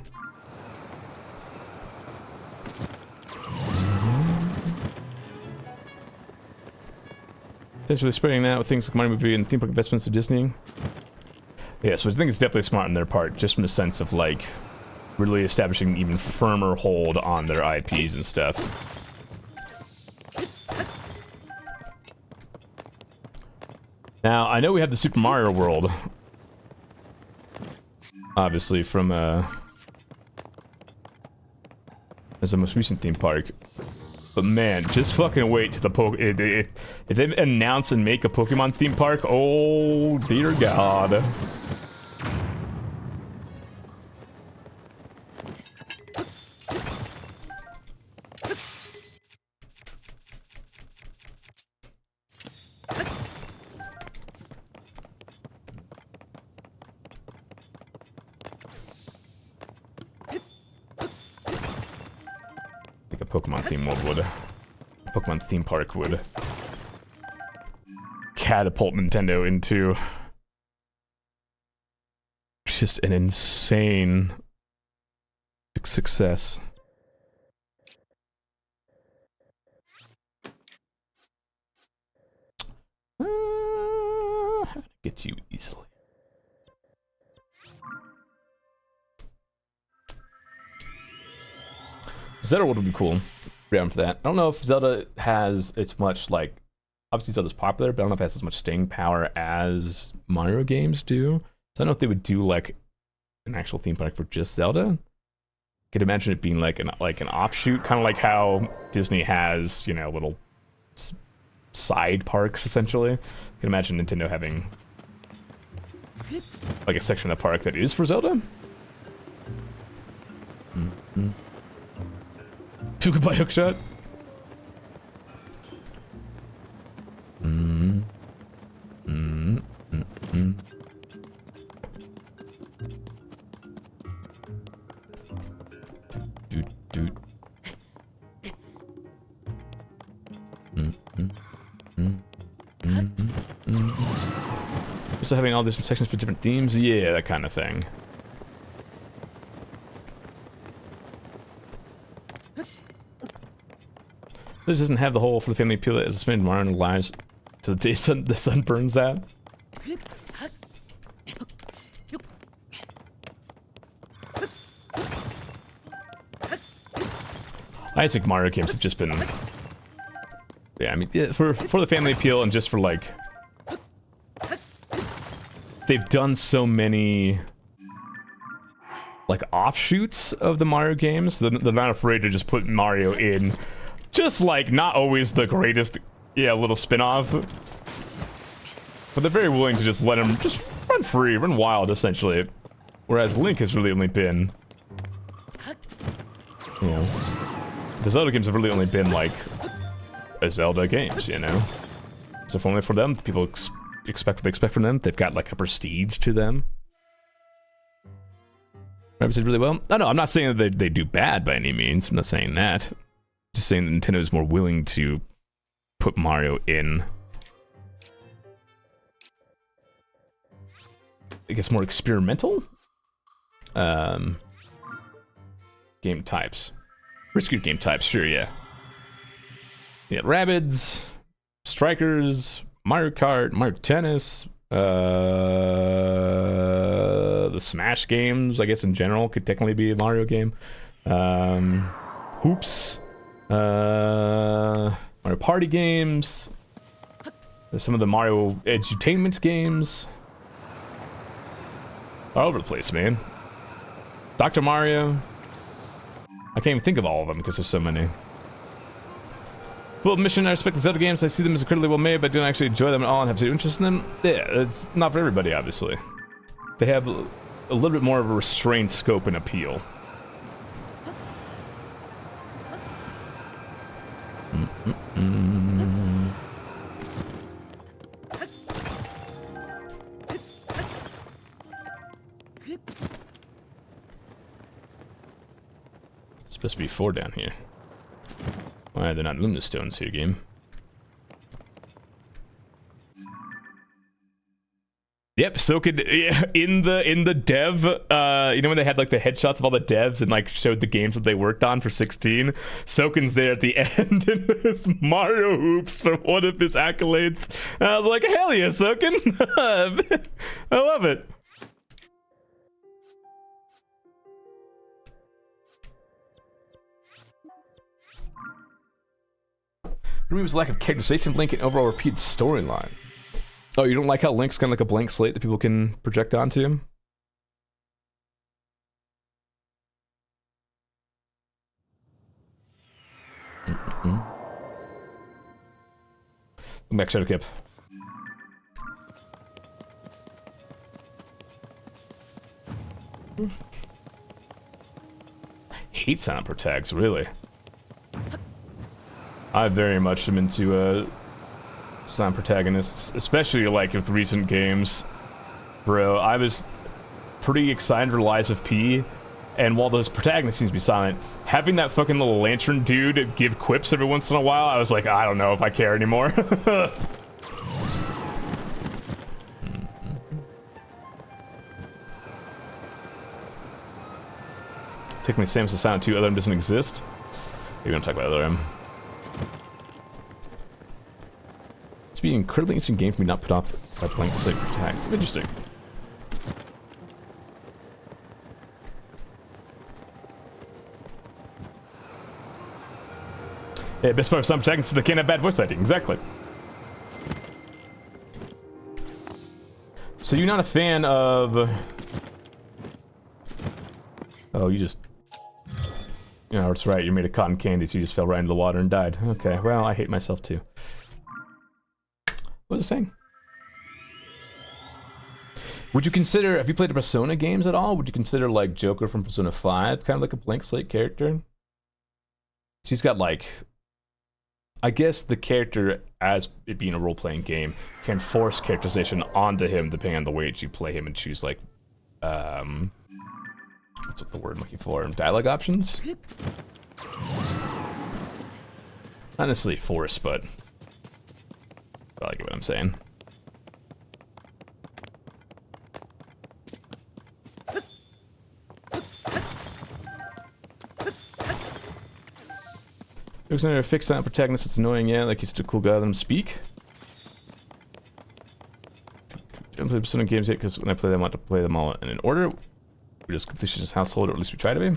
Potentially spreading that with things like money movie and theme park investments to Disney. Yeah, so I think it's definitely smart on their part, just from the sense of like really establishing an even firmer hold on their IPs and stuff. Now, I know we have the Super Mario World, obviously, from as the most recent theme park. But man, just fucking wait till the if they announce and make a Pokemon theme park, oh dear God. Pokemon theme park would catapult Nintendo into just an insane success. How to get you easily. Zelda World would be cool. Down for that. I don't know if Zelda has as much, like, obviously Zelda's popular, but I don't know if it has as much staying power as Mario games do. So I don't know if they would do like an actual theme park for just Zelda. Could imagine it being like an offshoot, kind of like how Disney has, you know, little side parks essentially. Could imagine Nintendo having like a section of the park that is for Zelda. Mm-hmm. Goodbye, hookshot. So having all these sections for different themes, yeah, that kind of thing. This doesn't have the whole for the family appeal that is spent Mario lives to the day the sun burns out. I think Mario games have just been, yeah, I mean, yeah, for the family appeal and just for like, they've done so many like offshoots of the Mario games. They're not afraid to just put Mario in. Just like, not always the greatest, yeah, little spin-off. But they're very willing to just let him just run free, run wild, essentially. Whereas Link has really only been, you know, the Zelda games have really only been like a Zelda games, you know. So if only for them, people expect what they expect from them. They've got like a prestige to them. Rabbids did really well. No, I'm not saying that they do bad by any means. I'm not saying that. Just saying that Nintendo is more willing to put Mario in, I guess, more experimental game types. Riskier game types, sure, yeah. Yeah, Rabbids, Strikers, Mario Kart, Mario Tennis, the Smash games, I guess in general, could technically be a Mario game. Hoops, Mario Party games, some of the Mario edutainment games. All over the place, man. Dr. Mario. I can't even think of all of them because there's so many. Full admission, I respect the Zelda games. I see them as incredibly well made, but I don't actually enjoy them at all and have zero interest in them. Yeah, it's not for everybody, obviously. They have a little bit more of a restrained scope and appeal. Supposed to be 4 down here. Why they're not Lumina Stones here, game? Yep, so could in the dev, you know when they had like the headshots of all the devs and like showed the games that they worked on for 16. Soken's there at the end in this Mario Hoops for one of his accolades. And I was like, hell yeah, Soken! I love it. For me, was lack of characterization, Link, and overall repeated storyline. Oh, you don't like how Link's kind of like a blank slate that people can project onto him? Come back, Shadowcap. Hate sound protects, really. I very much am into silent protagonists, especially like with recent games. Bro, I was pretty excited for Lies of P, and while those protagonists seems to be silent, having that fucking little lantern dude give quips every once in a while, I was like, I don't know if I care anymore. Technically, Samus is silent too. Other M doesn't exist. Maybe don't talk about Other M. Be an incredibly interesting game for me not put off by blank slate attacks. Interesting. Yeah, best part of some protagonists is they can't have bad voice acting. Exactly. So you're not a fan of... Oh, you just... You know, it's right. You're made of cotton candy, so you just fell right into the water and died. Okay, well, I hate myself too. What was it saying? Would you consider, have you played the Persona games at all? Would you consider like Joker from Persona 5 kind of like a blank slate character? So he's got like, I guess the character, as it being a role-playing game, can force characterization onto him depending on the way that you play him and choose like, what's the word I'm looking for? Dialogue options? Not necessarily force, but I get what I'm saying. Looks like a fix that protagonist. It's annoying, yeah. Like he's still a cool guy. Let him speak. I don't play Persona games yet because when I play them, I want to play them all in order. We just completionist household, or at least we try to be.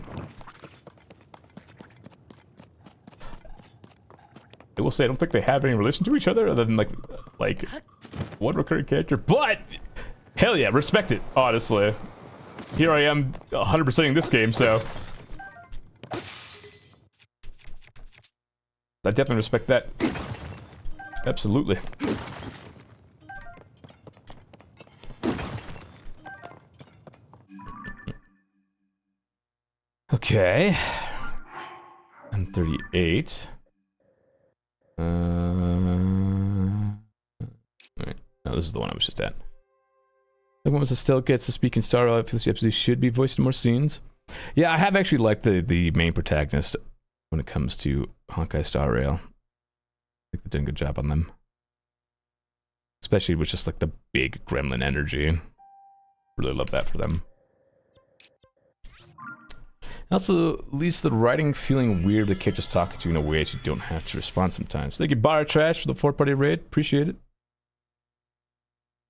I will say I don't think they have any relation to each other other than like one recurring character, but hell yeah, respect it, honestly. Here I am 100%ing this game, so I definitely respect that. Absolutely. Okay. I'm 38. Alright. No, this is the one I was just at. Like when was the still gets to speak in Star, I feel this episode should be voiced in more scenes. Yeah, I have actually liked the main protagonist when it comes to Honkai Star Rail. I think they did a good job on them. Especially with just like the big gremlin energy. Really love that for them. Also leaves the writing feeling weird. The character's talking to you in a way that you don't have to respond sometimes. Thank you, Bar Trash, for the 4-party raid. Appreciate it.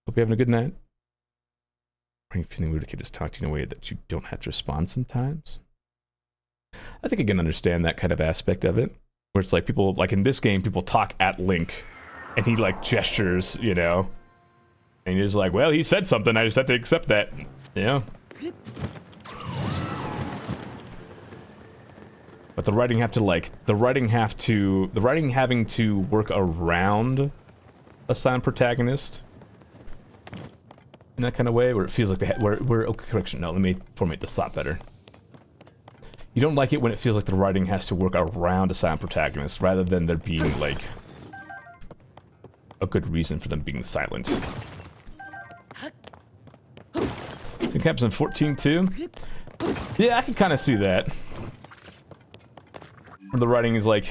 Hope you're having a good night. Writing feeling weird. The character's talking to you in a way that you don't have to respond sometimes. I think I can understand that kind of aspect of it. Where it's like people, like in this game, people talk at Link. And he like gestures, you know. And you're just like, well, he said something. I just have to accept that. Yeah. But the writing having to work around a silent protagonist in that kind of way, where it feels like oh, correction, no, let me formate this thought better. You don't like it when it feels like the writing has to work around a silent protagonist, rather than there being, like, a good reason for them being silent. So Captain 14 too? Yeah, I can kind of see that. The writing is like,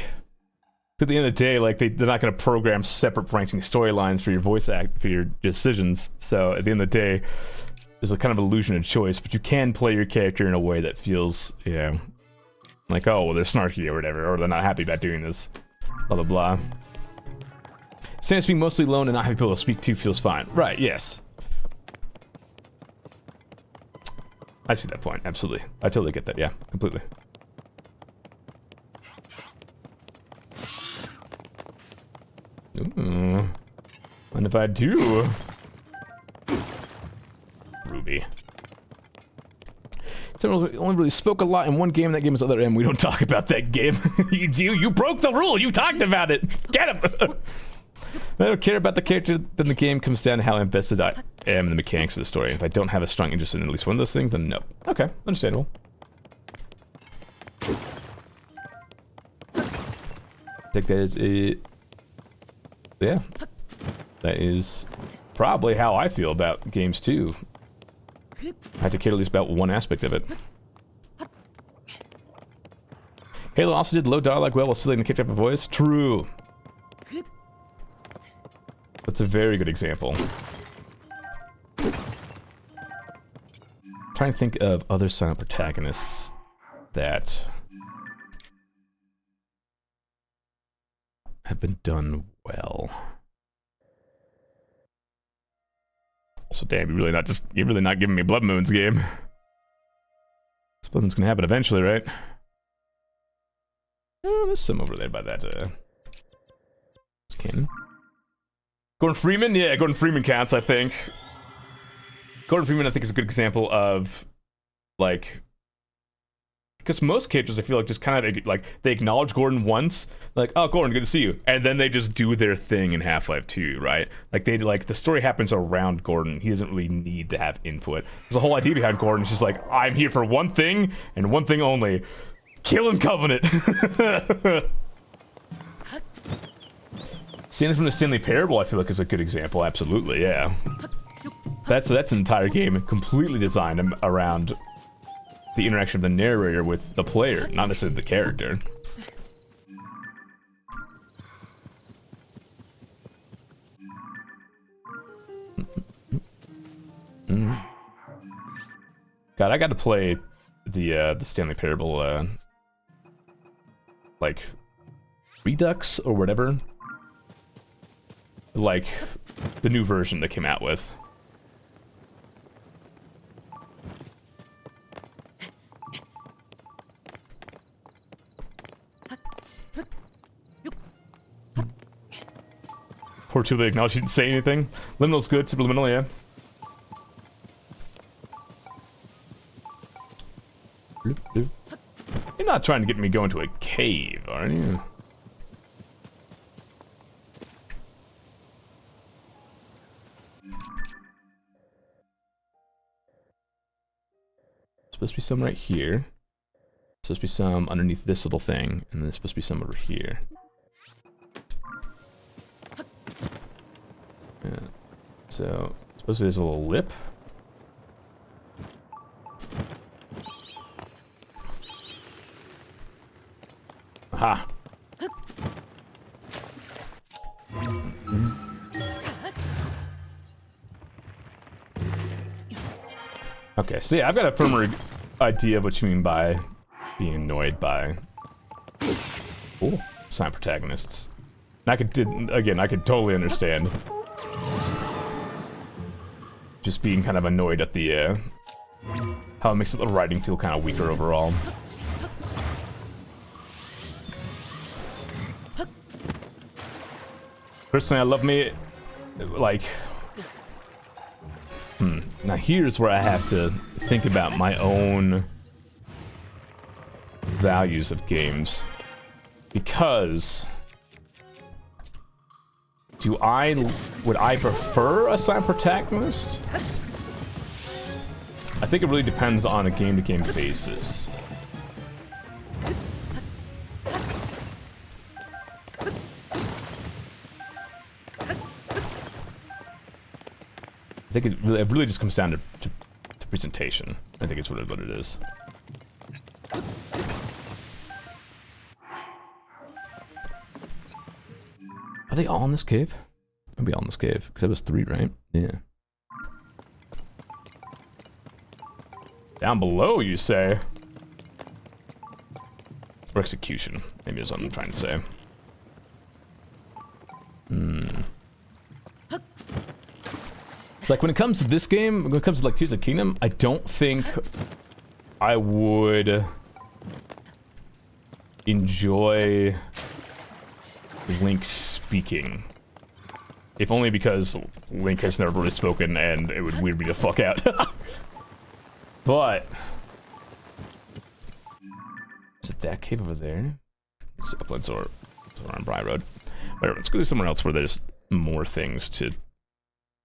at the end of the day, like they're not going to program separate branching storylines for your for your decisions. So at the end of the day, there's a kind of illusion of choice, but you can play your character in a way that feels, yeah, like, oh, well, they're snarky or whatever, or they're not happy about doing this, blah blah blah. Sans being mostly alone and not having people to speak to feels fine. Right? Yes. I see that point. Absolutely. I totally get that. Yeah, completely. Ooh. And if I do? Ruby. Someone only really spoke a lot in one game. That game is other M. We don't talk about that game. You do. You broke the rule. You talked about it. Get him. I don't care about the character. Then the game comes down to how invested I am in the mechanics of the story. If I don't have a strong interest in at least one of those things, then no. Okay, understandable. I think that is it. Yeah, that is probably how I feel about games too. I have to care at least about one aspect of it. Halo also did low dialogue well while still letting the character have a voice. True. That's a very good example. Trying to think of other silent protagonists that have been done well. Also, damn, you're really not giving me Blood Moon's game. This Blood Moon's gonna happen eventually, right? Oh, there's some over there by that, cannon. Gordon Freeman? Yeah, Gordon Freeman counts, I think. Gordon Freeman, I think, is a good example of, like... Because most characters, I feel like, just kind of, like, they acknowledge Gordon once, like, oh, Gordon, good to see you. And then they just do their thing in Half-Life 2, right? Like, the story happens around Gordon. He doesn't really need to have input. There's a whole idea behind Gordon. It's just like, I'm here for one thing, and one thing only. Killing Covenant! Seeing it from the Stanley Parable, I feel like, is a good example. Absolutely, yeah. That's an entire game completely designed around the interaction of the narrator with the player, not necessarily the character. God, I got to play the Stanley Parable, like, Redux or whatever. Like, the new version they came out with. Poor Tula acknowledged she didn't say anything. Liminal's good, subliminal, yeah. You're not trying to get me going to a cave, are you? Supposed to be some right here. Supposed to be some underneath this little thing, and then there's supposed to be some over here. Yeah. So, supposedly there's a little lip. Aha. Okay, so yeah, I've got a firmer idea of what you mean by being annoyed by silent protagonists. And I could totally understand just being kind of annoyed at the how it makes the writing feel kind of weaker overall. Personally, I love me, like... Now here's where I have to think about my own values of games. Because... would I prefer a silent protagonist? I think it really depends on a game-to-game basis. I think it really just comes down to presentation. I think it's what it is. Are they all in this cave? I'll be all in this cave, because that was 3, right? Yeah. Down below, you say? Or execution, maybe is what I'm trying to say. It's like when it comes to this game, when it comes to like Tears of the Kingdom, I don't think I would enjoy Link speaking. If only because Link has never really spoken and it would weird me the fuck out. But... is it that cave over there? It's Uplands or on Bry Road. Whatever, let's go to somewhere else where there's more things to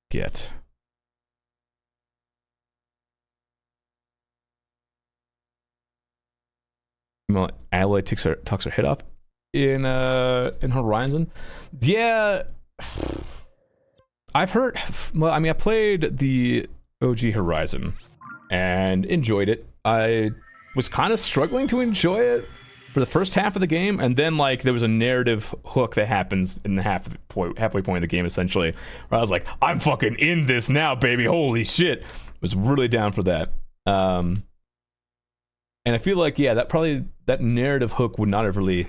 get. Well, Aloy talks her head off in Horizon. Yeah, I've heard. Well, I mean, I played the OG Horizon and enjoyed it. I was kind of struggling to enjoy it for the first half of the game, and then like there was a narrative hook that happens in the halfway point of the game, essentially, where I was like, I'm fucking in this now, baby. Holy shit! Was really down for that. And I feel like, yeah, that narrative hook would not have really...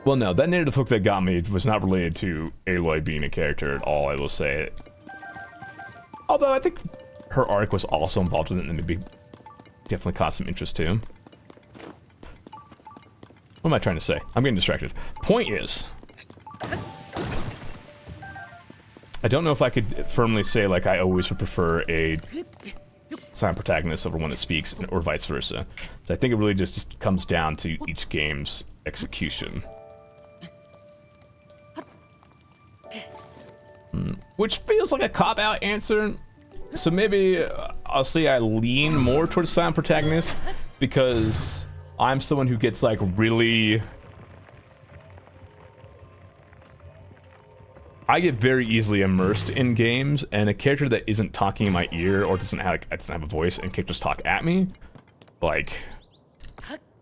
Well, no, that narrative hook that got me was not related to Aloy being a character at all, I will say. Although I think her arc was also involved in it, and maybe definitely caused some interest too. What am I trying to say? I'm getting distracted. Point is... I don't know if I could firmly say, like, I always would prefer a silent protagonist over one that speaks, or vice versa. So I think it really just comes down to each game's execution. Which feels like a cop-out answer. So maybe I'll say I lean more towards silent protagonist because I'm someone who gets like really... I get very easily immersed in games, and a character that isn't talking in my ear or doesn't have a voice and characters talk at me, like,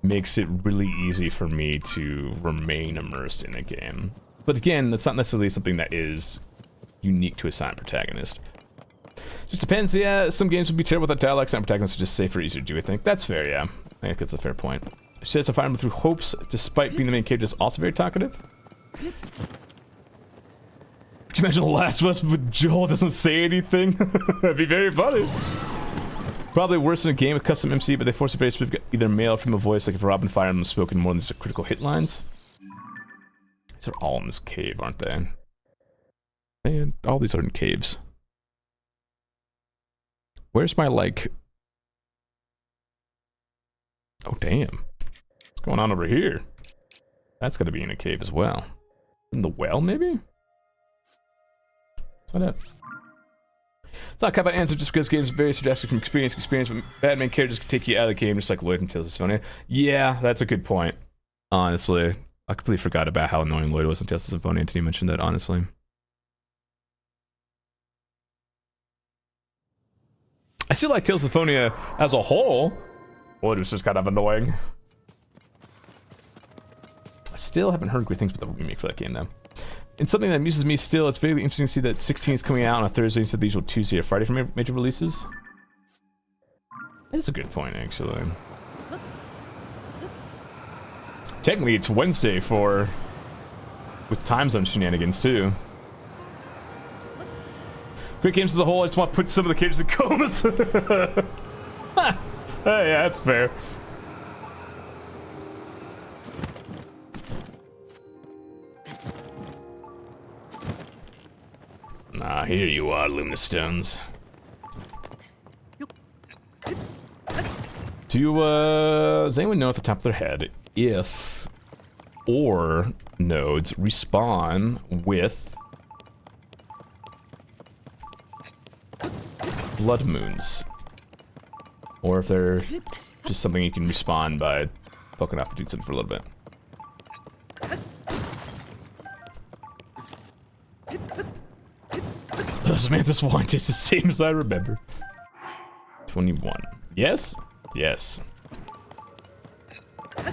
makes it really easy for me to remain immersed in a game. But again, that's not necessarily something that is unique to a silent protagonist. Just depends, yeah, some games would be terrible without dialogue, silent protagonists are just safer, easier to do, I think. That's fair, yeah. I think that's a fair point. She has to find him through hopes, despite being the main character, is also very talkative. Can you imagine The Last of Us, but Joel doesn't say anything? That'd be very funny. Probably worse than a game with custom MC, but they force a very specific either male or female voice, like if Robin Fire Emblem spoken more than just critical hit lines. These are all in this cave, aren't they? Man, all these are in caves. Where's my, like... Oh, damn. What's going on over here? That's gotta be in a cave as well. In the well, maybe? Find out. It's not a cop-out answer just because games are very suggestive from experience, but bad main characters can take you out of the game just like Lloyd and Tales of Symphonia. Yeah, that's a good point. Honestly. I completely forgot about how annoying Lloyd was in Tales of Symphonia until you mentioned that, honestly. I still like Tales of Symphonia as a whole. Lloyd was just kind of annoying. Still haven't heard great things about the remake for that game, though. And something that amuses me still, it's very interesting to see that 16 is coming out on a Thursday instead of the usual Tuesday or Friday for major releases. That's a good point, actually. Technically, it's Wednesday with time zone shenanigans, too. Great games as a whole, I just want to put some of the kids in comas. Yeah, that's fair. Ah, here you are, Luminous Stones. Does anyone know off the top of their head if ore nodes respawn with blood moons? Or if they're just something you can respawn by poking off and doing something for a little bit? Samantha's wine tastes the same as I remember. 21. Yes? Yes. For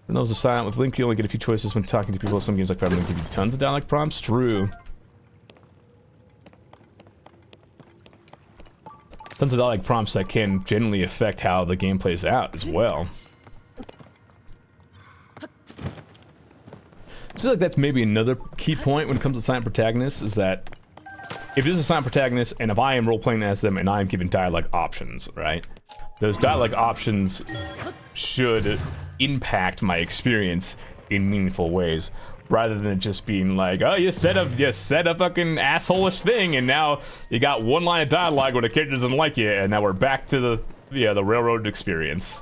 those of silent with Link, you only get a few choices when talking to people. Some games like Fire Emblem give you tons of dialogue prompts. True. Tons of dialogue prompts that can generally affect how the game plays out as well. I feel like that's maybe another key point when it comes to silent protagonists, is that if it is a silent protagonist and if I am role-playing as them and I'm given dialogue options, right? Those dialogue options should impact my experience in meaningful ways, rather than just being like, oh, you said a fucking asshole-ish thing and now you got one line of dialogue when a character doesn't like you, and now we're back to the railroad experience.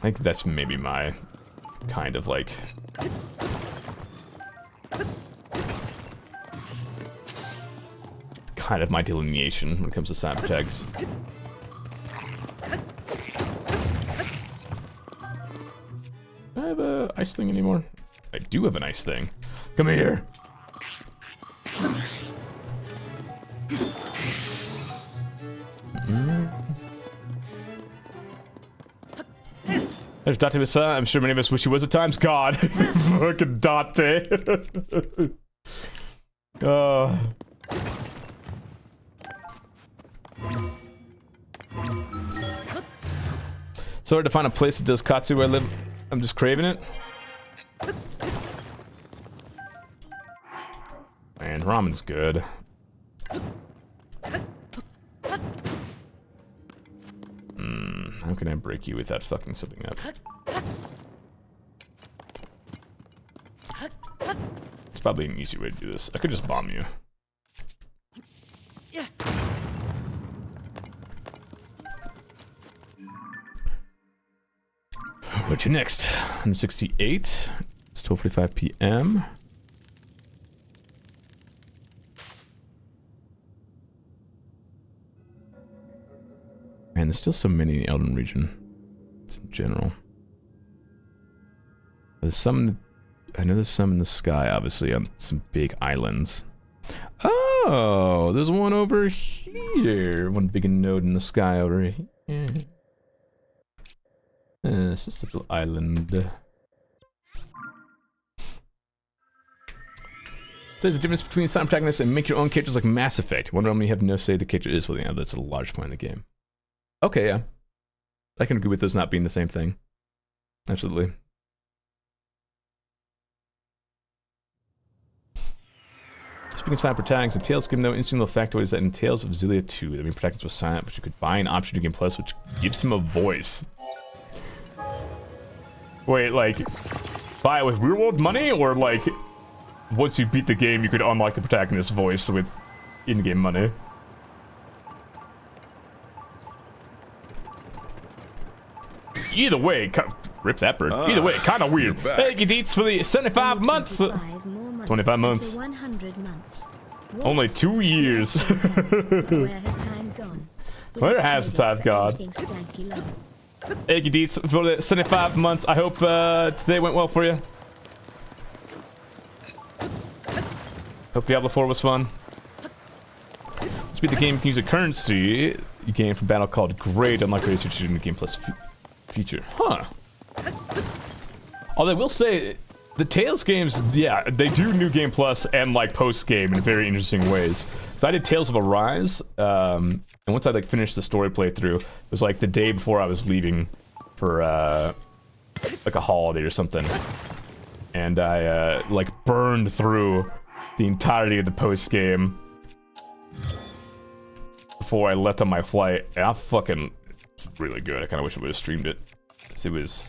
I think that's maybe my kind of like my delineation when it comes to silent tags. Do I have a ice thing anymore? I do have an ice thing. Come here. There's Dante Massa. I'm sure many of us wish he was at times. God. Fucking Dante. So hard to find a place that does katsu where I live. I'm just craving it. Man, ramen's good. How can I break you without fucking something up? It's probably an easy way to do this. I could just bomb you. What's your next? 168. It's 12:45 p.m. Man, there's still so many in the Elden region. In general. There's some... I know there's some in the sky, obviously, on some big islands. Oh! There's one over here! One big node in the sky over here. It's just a little island. So there's a difference between silent protagonists and make your own characters like Mass Effect. One realm you have no say the character is within. That's a large point in the game. Okay, yeah. I can agree with those not being the same thing. Absolutely. Speaking of silent protagonists, the Tales give no interesting little factoid is that in Tales of Xillia 2, the main protagonist was silent, but you could buy an option to Game Plus, which gives him a voice. Wait, like, buy it with real-world money, or like, once you beat the game, you could unlock the protagonist's voice with in-game money? Either way, rip that bird. Either way, kind of weird. Thank you, Deets, for the 75 months. 25 months. 100 months. Only 2 years. Where has time gone? Where has time gone? Thank you, Deets, for the 75 months. I hope today went well for you. Hope Diablo 4 was fun. To beat the game, you can use a currency you gain from battle called Grade, unlock grades featured in the Game Plus feature. Huh. Although I will say, the Tales games, yeah, they do New Game Plus and like post-game in very interesting ways. So I did Tales of Arise, and once I like finished the story playthrough, it was like the day before I was leaving for like a holiday or something. And I like burned through the entirety of the post-game before I left on my flight, and I fucking really good. I kind of wish I would have streamed it. It was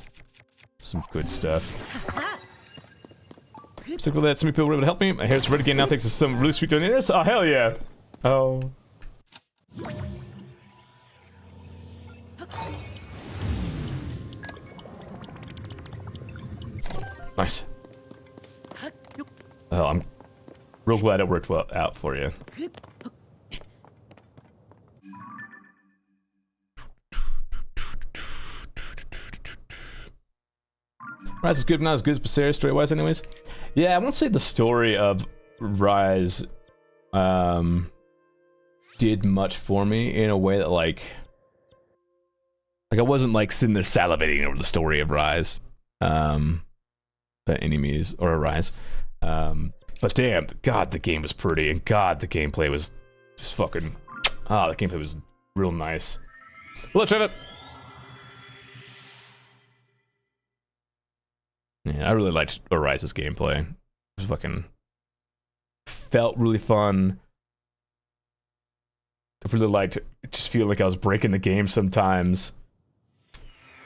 some good stuff. Sick with that, some people were able to help me. My hair's red again now thanks to some really sweet donators. Oh, hell yeah. Oh. Nice. Oh, I'm real glad it worked well out for you. Rise is good, but not as good as Berseria story-wise anyways. Yeah, I won't say the story of Rise did much for me in a way that like I wasn't like sitting there salivating over the story of Rise. By any means, or Rise. But damn, God, the game was pretty, and God, the gameplay was just fucking... Ah, the gameplay was real nice. Well, let's try it. Yeah, I really liked Arise's gameplay. It was fucking... Felt really fun. I really liked just feeling like I was breaking the game sometimes.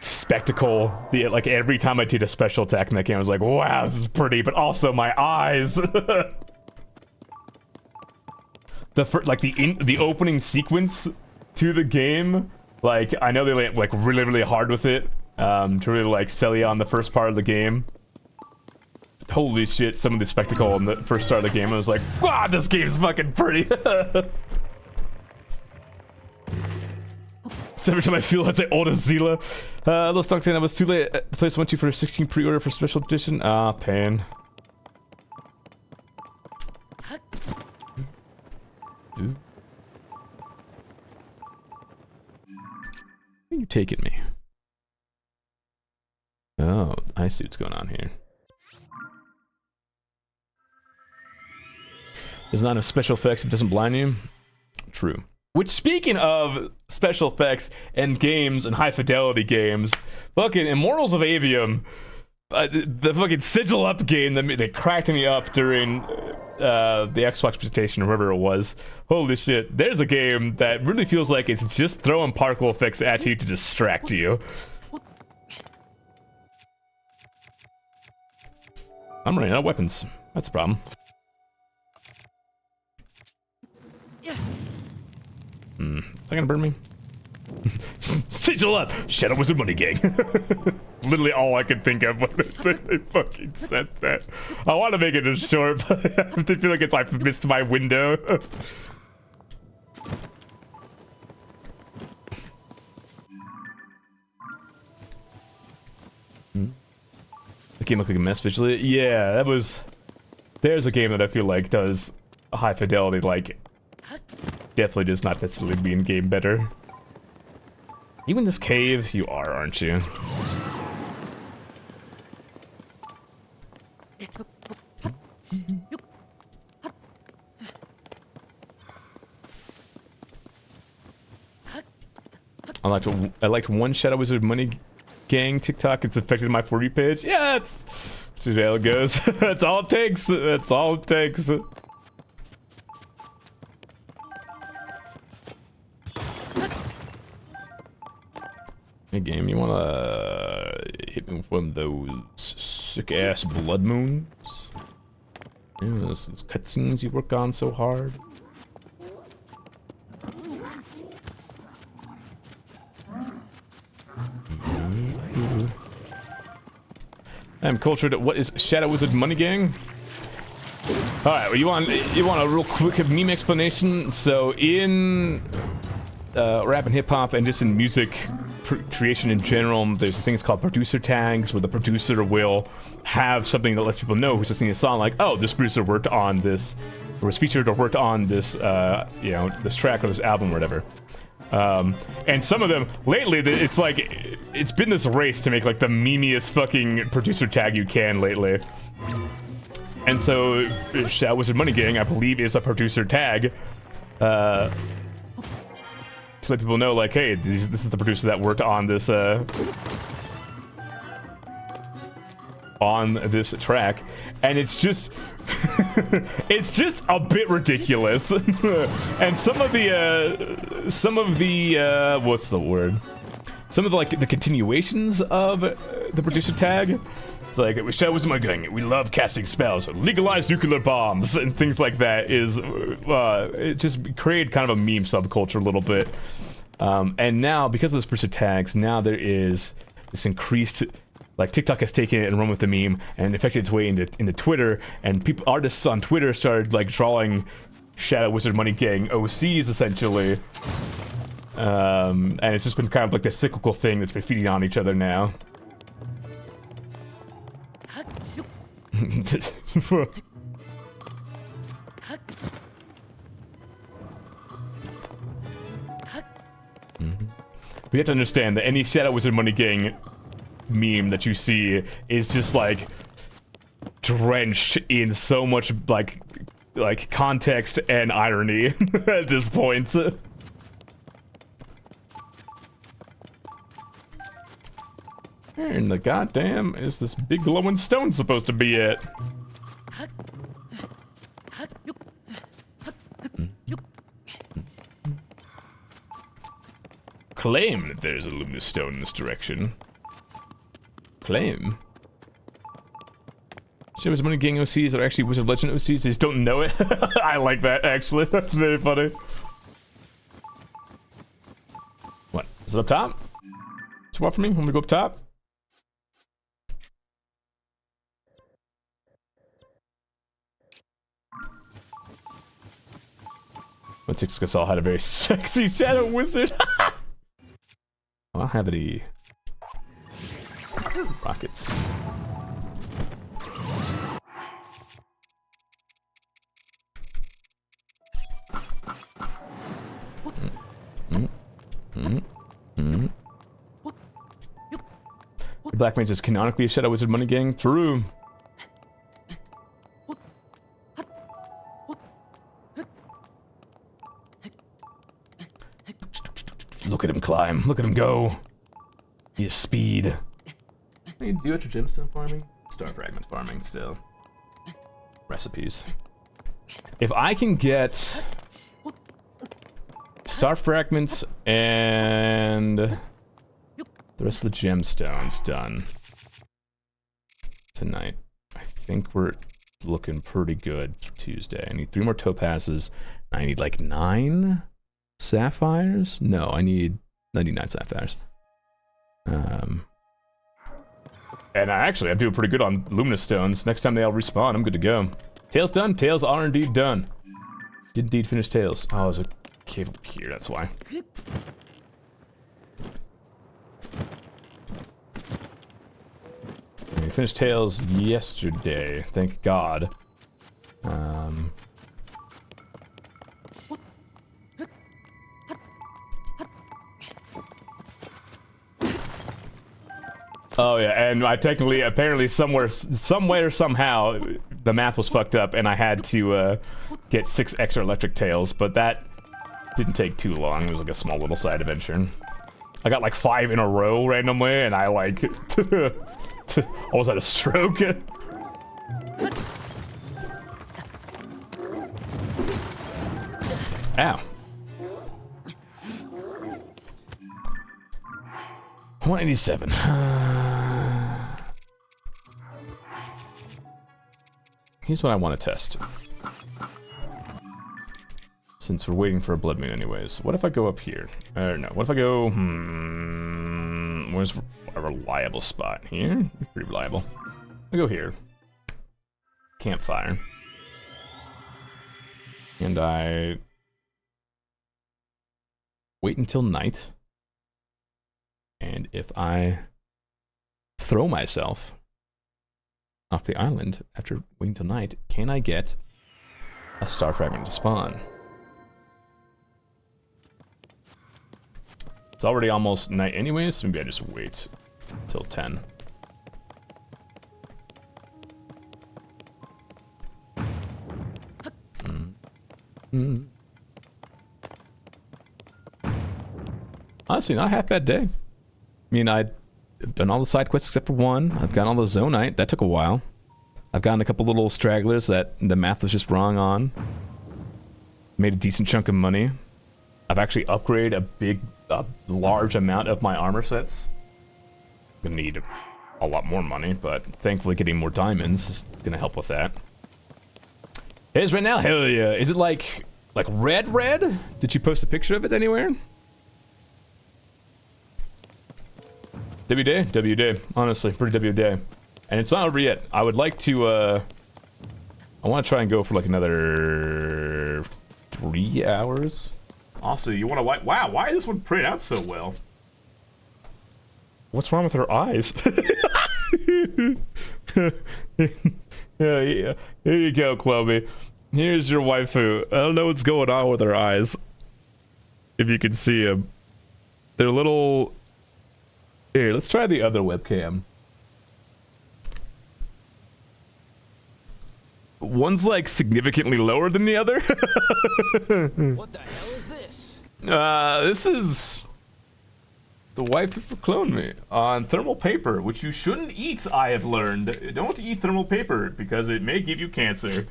Spectacle. Like every time I did a special attack in that game, I was like, wow, this is pretty, but also my eyes. The opening sequence to the game, like I know they went like really hard with it to really like sell you on the first part of the game. Holy shit, some of the spectacle in the first start of the game, I was like, wow, this game's fucking pretty. Every time I feel as I old as Zila. Hello, Stockton. I was too late at the place I went to for a 16 pre-order for special edition. Ah, pain. Ooh. Where are you taking me? Oh, I see what's going on here. There's not enough special effects if it doesn't blind you. True. Which, speaking of special effects and games and high fidelity games, fucking Immortals of Avium, the fucking Sigil Up game that cracked me up during the Xbox presentation or whatever it was. Holy shit, there's a game that really feels like it's just throwing particle effects at you to distract you. I'm running out of weapons. That's a problem. Is that gonna burn me? Sigil Up! Shadow Wizard Money Gang. Literally all I could think of when they fucking said that. I want to make it as short, but I feel like it's like missed my window. The game looked like a mess visually. Yeah, that was... There's a game that I feel like does a high fidelity, like... Definitely does not necessarily be in game better. You in this cave? You are, aren't you? I liked one Shadow Wizard Money Gang TikTok. It's affected my For You page. Yeah, it's just how it goes. That's all it takes. That's all it takes. Hey game, you wanna hit me with one of those sick-ass blood moons? Yeah, those cutscenes you work on so hard. I'm cultured at what is Shadow Wizard Money Gang? Alright, well you want a real quick meme explanation? So in rap and hip-hop and just in music creation in general, there's things called producer tags where the producer will have something that lets people know who's listening to a song like, oh, this producer worked on this was featured or worked on this, you know, this track or this album or whatever. And some of them, lately, it's like, it's been this race to make like the memeiest fucking producer tag you can lately. And so, Shadow Wizard Money Gang, I believe, is a producer tag. To let people know, like, hey, this is the producer that worked on this, track. And it's just, it's just a bit ridiculous. And some of the, what's the word? Some of the, like, the continuations of the producer tag. It's like, it was Shadow Wizard Money Gang. We love casting spells, legalize nuclear bombs, and things like that. Is it just created kind of a meme subculture a little bit. And now, because of those producer tags, now there is this increased, like, TikTok has taken it and run with the meme and affected its way into Twitter, and artists on Twitter started, like, drawing Shadow Wizard Money Gang OCs, essentially. And it's just been kind of like this cyclical thing that's been feeding on each other now. We have to understand that any Shadow Wizard Money Gang meme that you see is just like drenched in so much like context and irony at this point. Where in the goddamn is this big glowing stone supposed to be at? Claim that there's a luminous stone in this direction. Claim? Shadow Wizard Money Gang OCs are actually Wizard Legend OCs, they just don't know it. I like that, actually. That's very funny. What? Is it up top? Swap for me? Want me to go up top? But Tixkasal had a very sexy Shadow Wizard. I don't have any rockets. The Black Mage is canonically a Shadow Wizard Money Gang. True. Look at him climb. Look at him go. He has speed. What do you do at your gemstone farming? Star fragment farming still. Recipes. If I can get star fragments and the rest of the gemstones done tonight, I think we're looking pretty good for Tuesday. I need 3 more topazes. I need like 9 sapphires? No, I need 99 sapphires. And I'm doing pretty good on luminous stones. Next time they all respawn, I'm good to go. Tails done? Tails are indeed done. Did indeed finish Tails. Oh, there's a cave up here, that's why. We finished Tails yesterday, thank God. Oh yeah, and I apparently somewhere, somehow, the math was fucked up, and I had to get 6 extra electric tails, but that didn't take too long. It was like a small little side adventure. I got like 5 in a row randomly, and I like almost had a stroke. Ow. 187. Here's what I want to test. Since we're waiting for a blood moon anyways. What if I go up here? No. What if I go... where's a reliable spot? Here? Pretty reliable. I go here. Campfire. And I... wait until night. And if I throw myself off the island after waiting till night, can I get a star fragment to spawn. It's already almost night anyways, so maybe I just wait till 10. Honestly, not a half bad day. I mean, I've done all the side quests except for one. I've gotten all the Zonite. That took a while. I've gotten a couple little stragglers that the math was just wrong on. Made a decent chunk of money. I've actually upgraded a large amount of my armor sets. I'm gonna need a lot more money, but thankfully getting more diamonds is gonna help with that. It is right now? Hell yeah. Is it like red? Did you post a picture of it anywhere? W day. Honestly, pretty W day. And it's not over yet. I would like to, I want to try and go for like another 3 hours. Also, you want to wipe? Wow, why is this one print out so well? What's wrong with her eyes? Yeah. Here you go, Chloe. Here's your waifu. I don't know what's going on with her eyes. If you can see them. They're little... Here, let's try the other webcam. One's like significantly lower than the other. What the hell is this? This is the waifu for Clone Me on thermal paper, which you shouldn't eat, I have learned. Don't eat thermal paper because it may give you cancer.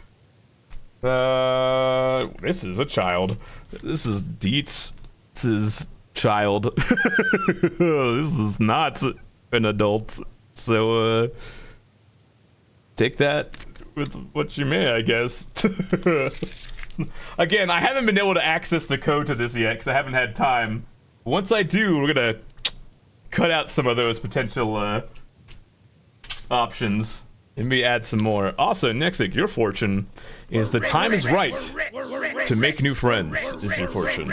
This is a child. This is Deets. This is child. This is not an adult. So, take that with what you may, I guess. Again, I haven't been able to access the code to this yet because I haven't had time. Once I do, we're gonna cut out some of those potential options and maybe add some more. Also, Nexic, your fortune is the time is right to make new friends is your fortune.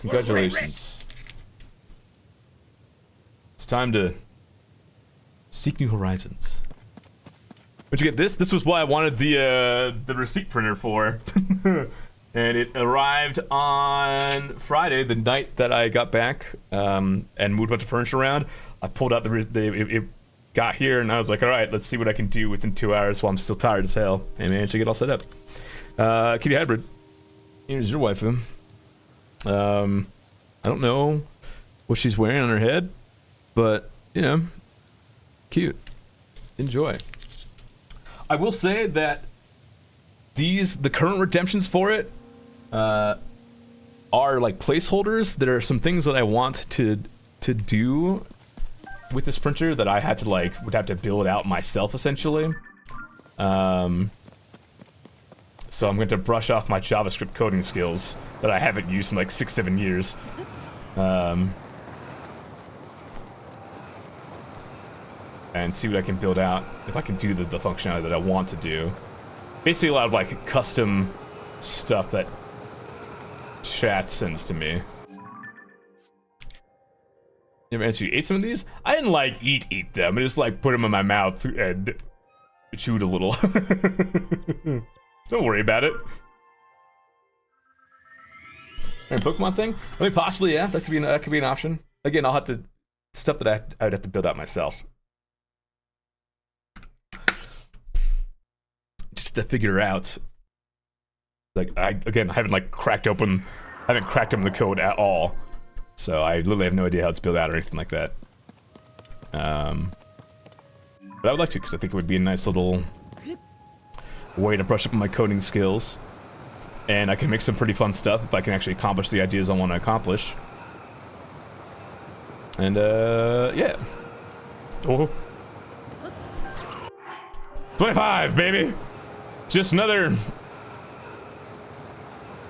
Congratulations. It's time to seek new horizons. Where'd you get this? This was what I wanted the receipt printer for. And it arrived on Friday, the night that I got back, and moved a bunch of furniture around. I pulled out it got here, and I was like, all right, let's see what I can do within 2 hours while I'm still tired as hell. And managed to get all set up. Kitty Hybrid, here's your waifu. I don't know what she's wearing on her head, but, you know, cute. Enjoy. I will say that the current redemptions for it are like placeholders. There are some things that I want to do with this printer that I had to would have to build out myself essentially. So I'm going to brush off my JavaScript coding skills that I haven't used in like 6-7 years. And see what I can build out, if I can do the functionality that I want to do. Basically a lot of like custom stuff that chat sends to me. You ate some of these? I didn't like eat them, I just like put them in my mouth and chewed a little. Don't worry about it. And Pokemon thing? I mean, possibly, yeah, that could be an option. Again, I'll have to, stuff that I would have to build out myself. Just to figure out, like, I haven't like cracked open the code at all, so I literally have no idea how it's built out or anything like that. But I would like to, because I think it would be a nice little way to brush up my coding skills, and I can make some pretty fun stuff if I can actually accomplish the ideas I want to accomplish. And yeah. Oh. 25, baby. Just another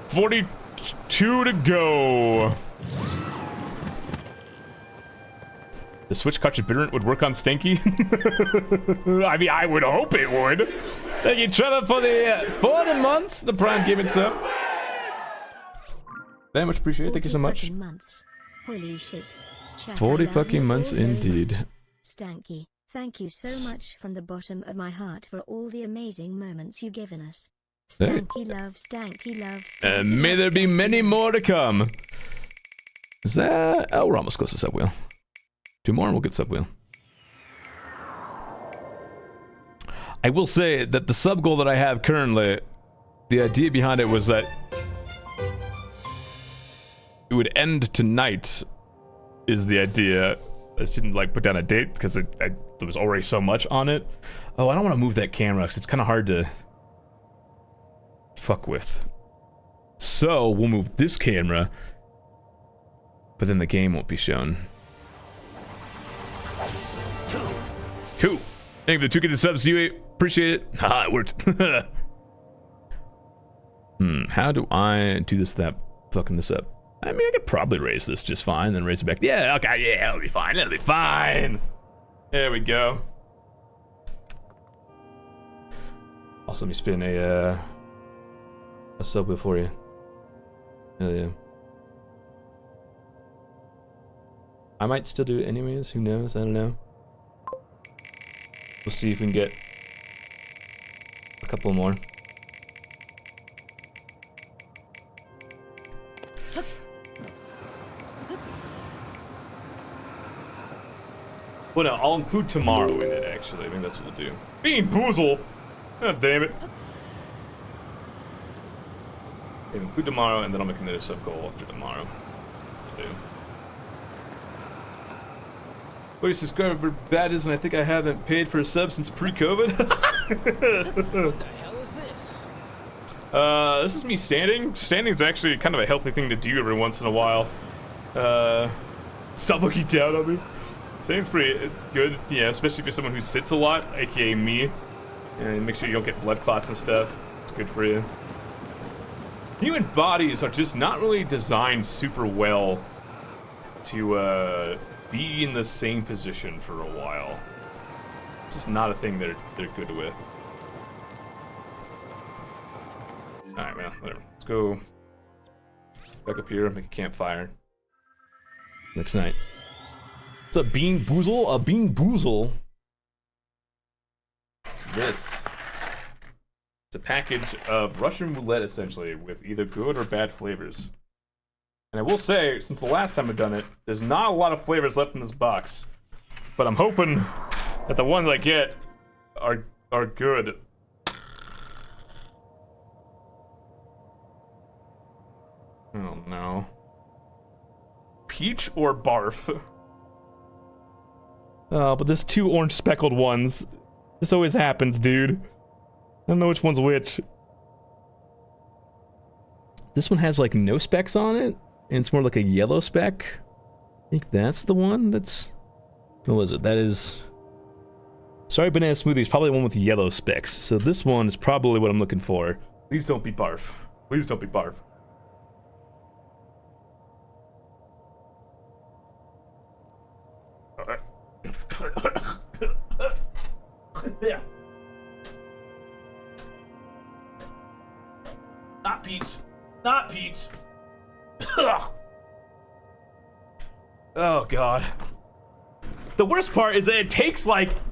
42 to go. The Switch cartridge bitternut would work on Stanky? I mean, I would hope it would. Thank you, Trevor, for the months. The Prime Gaming sub. Very much appreciated. Thank you so much. Months. Holy shit. 40 fucking months indeed. Stanky, thank you so much from the bottom of my heart for all the amazing moments you've given us. Stanky love, stanky love, stanky And may love, there be stanky many love. more to come. Is that... Oh, we're almost close to Subwheel. 2 more and we'll get Subwheel. I will say that the sub goal that I have currently, the idea behind it was that it would end tonight, is the idea. I just didn't like put down a date because there was already so much on it. Oh, I don't want to move that camera because it's kind of hard to fuck with. So we'll move this camera, but then the game won't be shown. 2. Thank you for the 2 subs, you appreciate it. Haha, it worked. How do I do this without fucking this up? I mean, I could probably raise this just fine, then raise it back. Yeah, okay, yeah, it'll be fine, it'll be fine. There we go. Also, let me spin a Subwheel for you. Hell yeah. I might still do it anyways, who knows, I don't know. We'll see if we can get a couple more. Well, no, I'll include tomorrow in it, actually. I think that's what we'll do. Bean Boozle! God damn it. Okay, include tomorrow, and then I'll make another sub-goal after tomorrow. I'll do. Wait, subscriber badges, and I think I haven't paid for a sub since pre-COVID? What the hell is this? This is me standing. Standing is actually kind of a healthy thing to do every once in a while. Stop looking down on me. Standing's pretty good, yeah, especially if you're someone who sits a lot, aka me. And make sure you don't get blood clots and stuff. It's good for you. Human bodies are just not really designed super well to be in the same position for a while. Just not a thing they're good with. Alright, well, whatever. Let's go back up here, make a campfire. Next night. It's a Bean Boozle? A Bean Boozle? What's this? It's a package of Russian roulette, essentially, with either good or bad flavors. And I will say, since the last time I've done it, there's not a lot of flavors left in this box. But I'm hoping that the ones I get are good. Oh no. Peach or barf? Oh, but there's 2 orange speckled ones. This always happens, dude. I don't know which one's which. This one has like no specks on it, and it's more like a yellow speck. I think that's the one that's... What was it? That is... Sorry, Banana Smoothie is probably the one with yellow specks. So this one is probably what I'm looking for. Please don't be barf. Please don't be barf. Yeah. Not peach. Not peach. Oh god. The worst part is that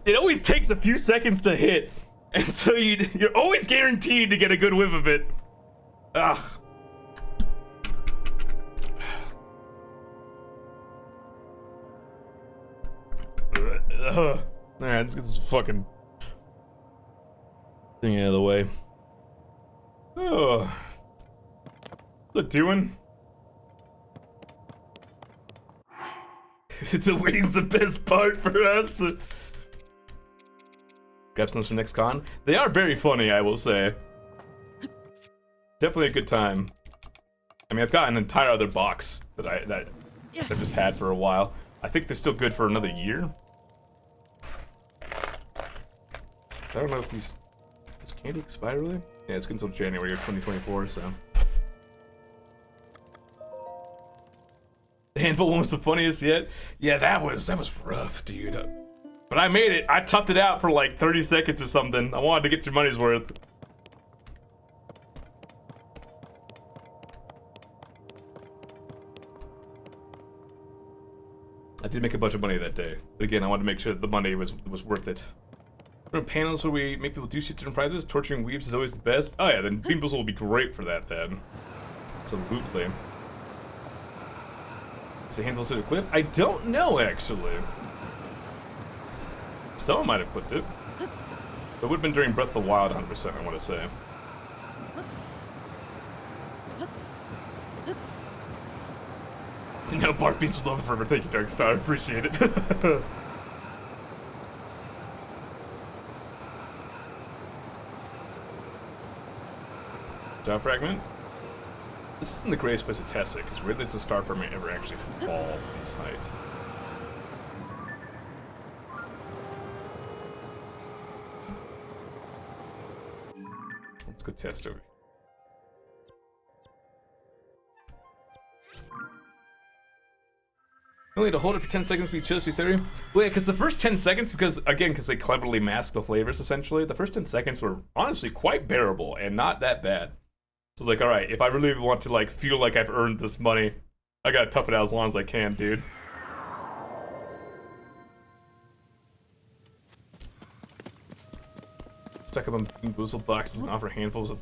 it always takes a few seconds to hit, and so you're always guaranteed to get a good whiff of it. Ugh. Alright, let's get this fucking thing out of the way. Oh. What's it doing? The waiting's the best part for us. Grab some for next con. They are very funny, I will say. Definitely a good time. I mean, I've got an entire other box that I've just had for a while. I think they're still good for another year. I don't know if does candy expire really? Yeah, it's good until January of 2024, so. The handful one was the funniest yet. Yeah, that was rough, dude. But I made it. I toughed it out for like 30 seconds or something. I wanted to get your money's worth. I did make a bunch of money that day. But again, I wanted to make sure that the money was worth it. Panels where we make people do shit different prizes. Torturing weebs is always the best. Oh yeah, then Beanboozle will be great for that then. Absolutely. Is the handful of a clip? I don't know actually. Someone might have clipped it. It would have been during Breath of the Wild 100%, I want to say. No, Bark Beans would love it forever. Thank you, Darkstar. I appreciate it. Star Fragment? This isn't the greatest place to test it, because where does the Star Fragment ever actually fall from this height? Let's go test over here. Only to hold it for 10 seconds we chose Ethereum? Well, yeah, because the first 10 seconds, because they cleverly mask the flavors, essentially, the first 10 seconds were honestly quite bearable and not that bad. So it's like, alright, if I really want to, like, feel like I've earned this money, I gotta tough it out as long as I can, dude. Stuck up on Boozled boxes and offer handfuls of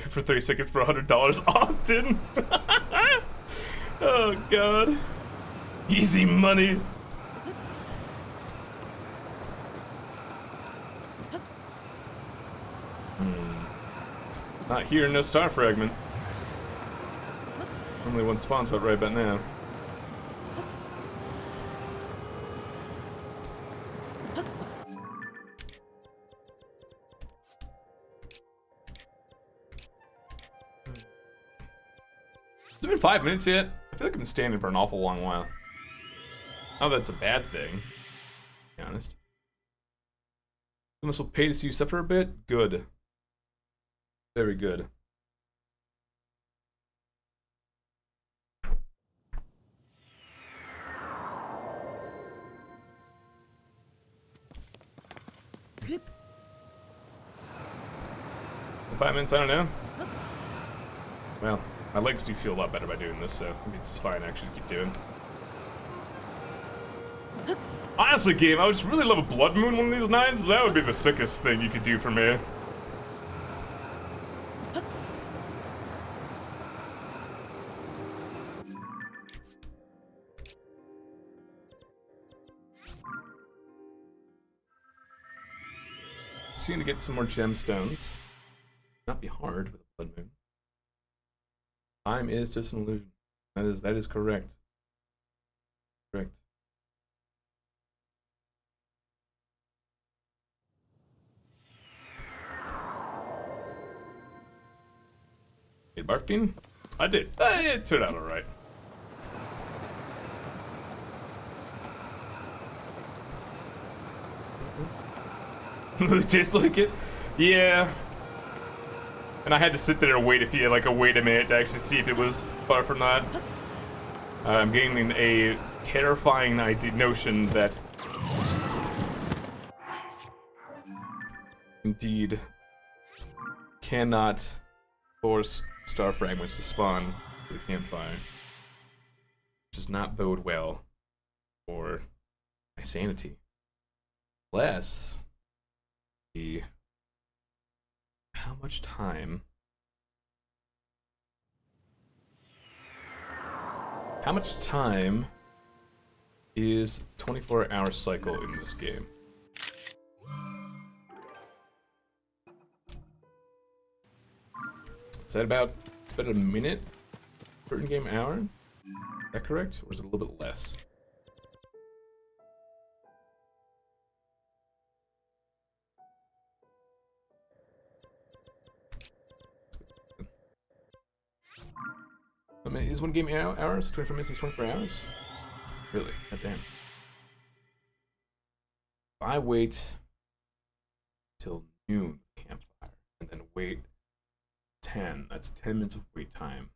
for 30 seconds for $100 often. Oh, God. Easy money. Not here, no Star Fragment. Only one spawns about right about now. Has it been 5 minutes yet? I feel like I've been standing for an awful long while. Oh, that's a bad thing, to be honest. Someone will pay to see you suffer a bit? Good. Very good. In 5 minutes, I don't know. Well, my legs do feel a lot better by doing this, so maybe it's just fine actually to keep doing. Honestly, game, I would just really love a Blood Moon one of these nights. That would be the sickest thing you could do for me. Seem to get some more gemstones. Not be hard with a Blood Moon. Time is just an illusion. That is correct. Correct. Hey, Barf Bean? I did. It turned out alright. Does it taste like it? Yeah. And I had to sit there and wait wait a minute to actually see if it was far from that. I'm getting a terrifying notion that indeed cannot force Star Fragments to spawn to the campfire. Which does not bode well for my sanity. Unless how much time is 24-hour cycle in this game? Is that about a minute per in-game hour? Is that correct? Or is it a little bit less? I mean, is one game hours? 24 minutes is 24 hours? Really? God damn. If I wait till noon campfire and then wait 10, that's 10 minutes of wait time.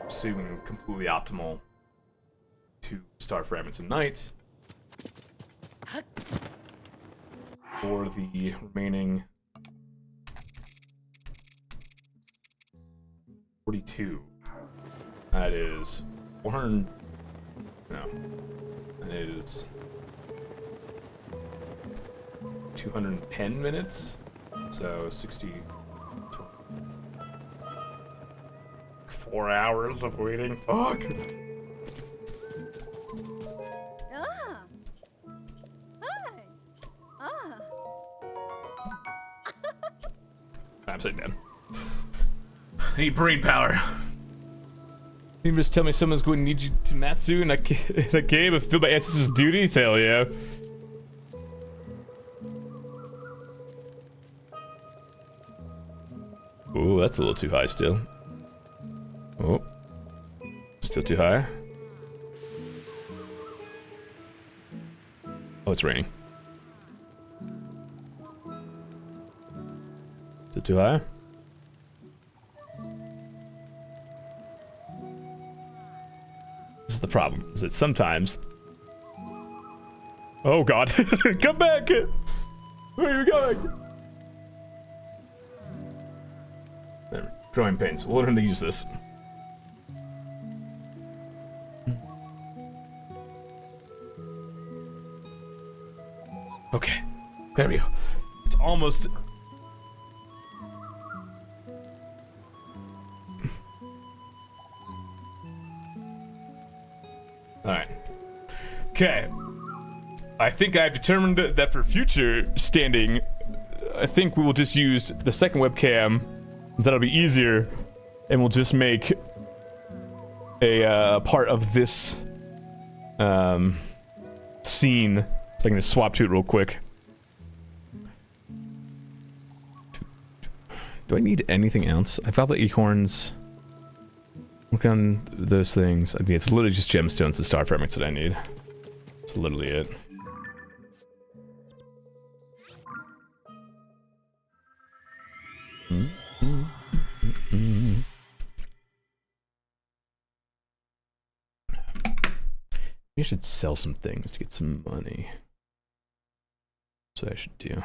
Assuming completely optimal 2 Star Fragments a night. For the remaining 42. That is 400. No. That is 210 minutes. So 60. 4 hours of waiting. Fuck. Ah. Hi. Ah. I'm sitting down. I need brain power. You just tell me someone's going to need you to Matsu in a game of filled by ancestors' duties? Hell yeah. Ooh, that's a little too high still. Oh. Still too high. Oh, it's raining. Is it too high? This is the problem, is that sometimes... Oh god, come back! Where are you going? There, growing pains. We'll learn to use this. Okay, there we go. It's almost... Alright. Okay. I think I've determined that for future standing, I think we will just use the second webcam. That'll be easier. And we'll just make a part of this scene. So I can just swap to it real quick. Do I need anything else? I've got the acorns. Work on those things. I think it's literally just gemstones and star fragments that I need. That's literally it. Maybe I should sell some things to get some money. That's what I should do.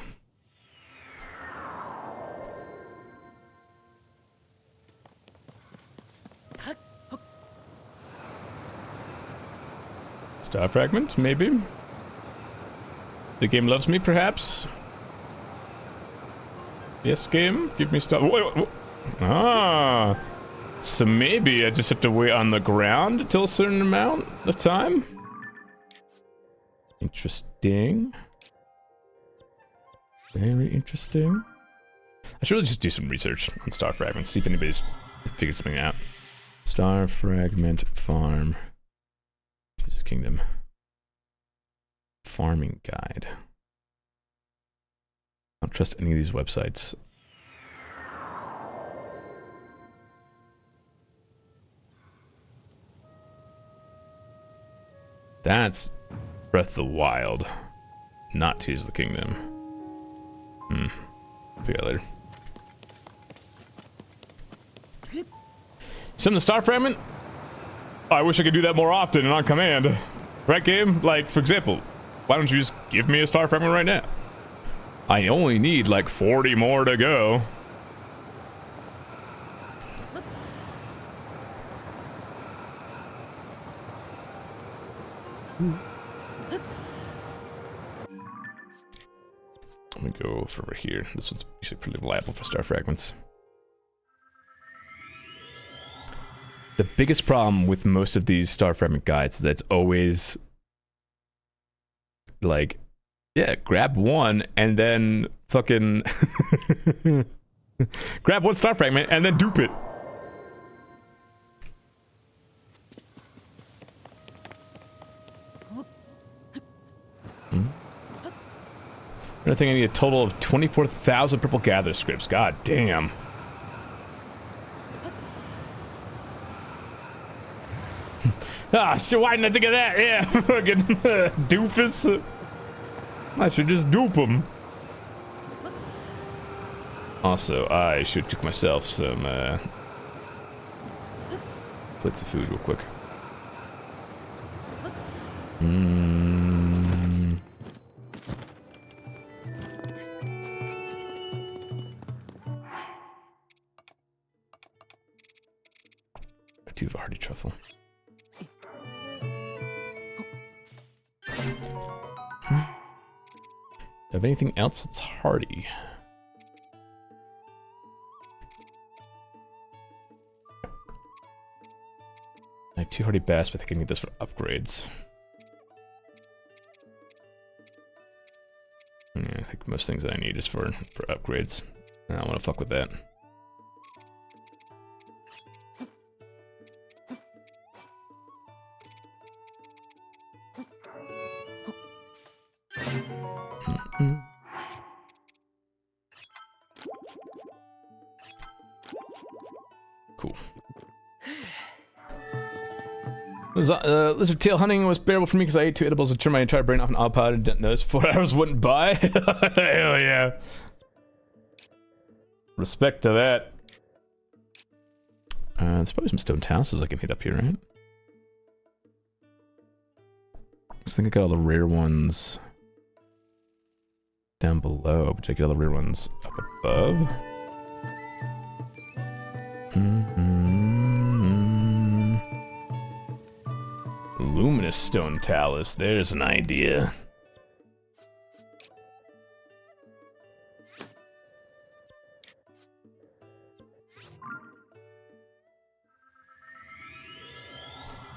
Star fragment, maybe? The game loves me, perhaps? Yes, game? Give me star... Whoa. Ah! So maybe I just have to wait on the ground until a certain amount of time? Interesting. Very interesting. I should really just do some research on star fragments, see if anybody's figured something out. Star fragment farm. Jesus Kingdom. Farming guide. I don't trust any of these websites. That's Breath of the Wild, not Tears of the Kingdom. Figure out later. Send the star fragment? Oh, I wish I could do that more often and on command. Right, game? Like, for example, why don't you just give me a star fragment right now? I only need like 40 more to go. Let me go over here. This one's usually pretty reliable for star fragments. The biggest problem with most of these star fragment guides is that it's always like, yeah, grab one and then fucking grab one star fragment and then dupe it. I think I need a total of 24,000 purple gather scripts. God damn. Ah, so why didn't I think of that? Yeah, fucking doofus. I should just dupe him. Also, I should cook myself some plates of food real quick. I do have a hearty truffle. Have anything else that's hardy? I have 2 hardy bass, but I think I need this for upgrades. Yeah, I think most things that I need is for upgrades. I don't want to fuck with that. Cool. Lizard tail hunting was bearable for me because I ate 2 edibles and turned my entire brain off an autopilot and didn't notice 4 hours went by. Hell yeah. Respect to that. There's probably some stone houses I can hit up here, right? I think I got all the rare ones down below, but I get all the rare ones up above. Luminous stone talus, there's an idea.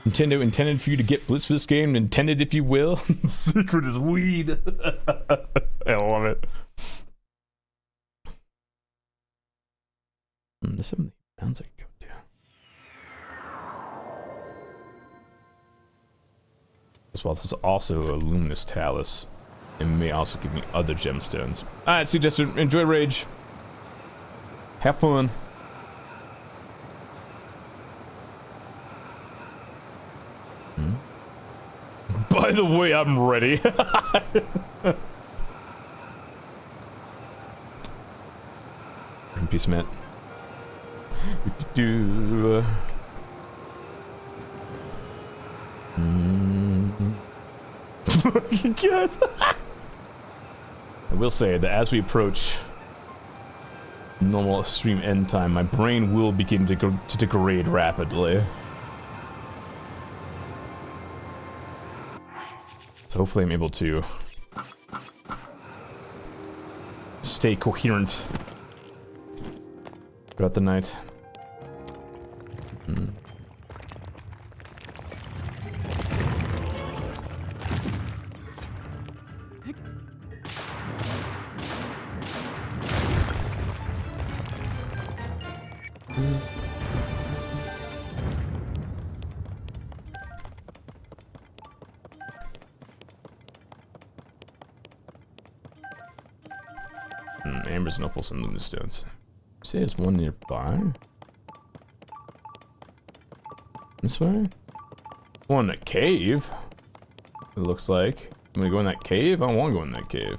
Nintendo intended for you to get Blitz for this game, intended if you will. The secret is weed. I love it. There's some sounds I can go to. As well, this is also a luminous talus. It may also give me other gemstones. Alright, see Jester, enjoy Rage. Have fun. By the way, I'm ready. Peace, Matt. Yes. I will say that as we approach normal stream end time, my brain will begin to degrade rapidly. So hopefully I'm able to stay coherent throughout the night. Ambers and opals and luminous stones. Say there's one nearby. This way? One in a cave. It looks like. I'm gonna go in that cave? I don't want to go in that cave.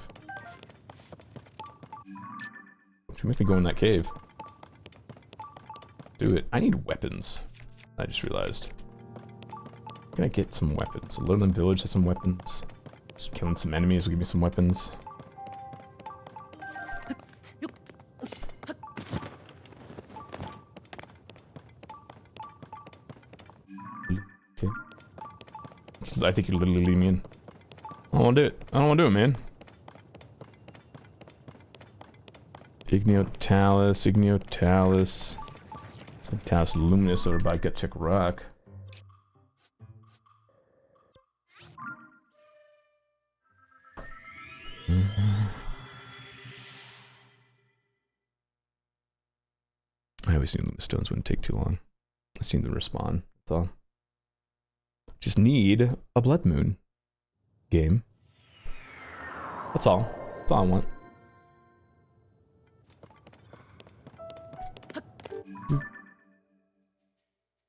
Don't you make me go in that cave? Do it. I need weapons. I just realized. Can I get some weapons? A Lowland Village has some weapons. Just killing some enemies will give me some weapons. Okay. I think you're literally leaving me in. I don't want to do it. I don't want to do it, man. Igniotalus, Igniotalus. Some Talus Luminous over by Gutcheck Rock. I always knew the stones wouldn't take too long. I seen them respawn. That's all. Just need a blood moon game. That's all. That's all I want.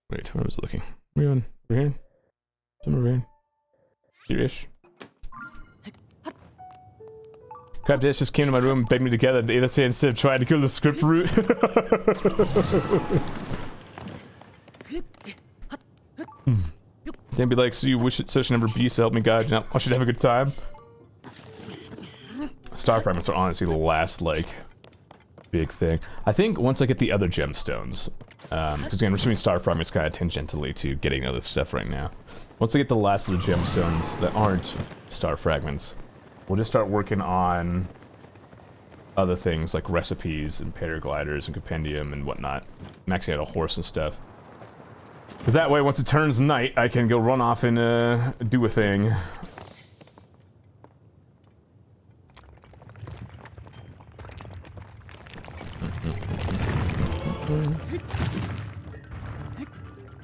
Wait, where was I looking? Where are you on? Over here? Somewhere over here? Here-ish? Crab Dash just came to my room and begged me to get it. Let's say instead of trying to kill the script route. Then be like, so you wish it such number B to help me guide, I want you to have a good time. Star fragments are honestly the last, like, big thing. I think once I get the other gemstones, because again, we're assuming star fragments kind of tangentially to getting other stuff right now. Once I get the last of the gemstones that aren't star fragments, we'll just start working on other things like recipes and paragliders and compendium and whatnot. I'm actually at a horse and stuff. Because that way, once it turns night, I can go run off and do a thing.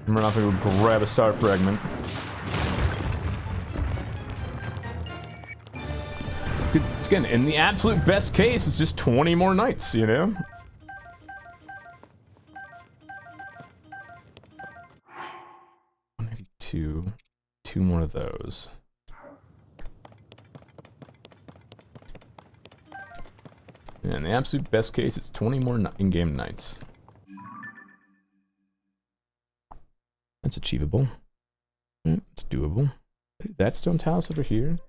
Run off and go grab a star fragment. Again, in the absolute best case, it's just 20 more nights, you know? Two more of those. Yeah, in the absolute best case, it's 20 more in-game nights. That's achievable. Yeah, it's doable. That stone talus over here?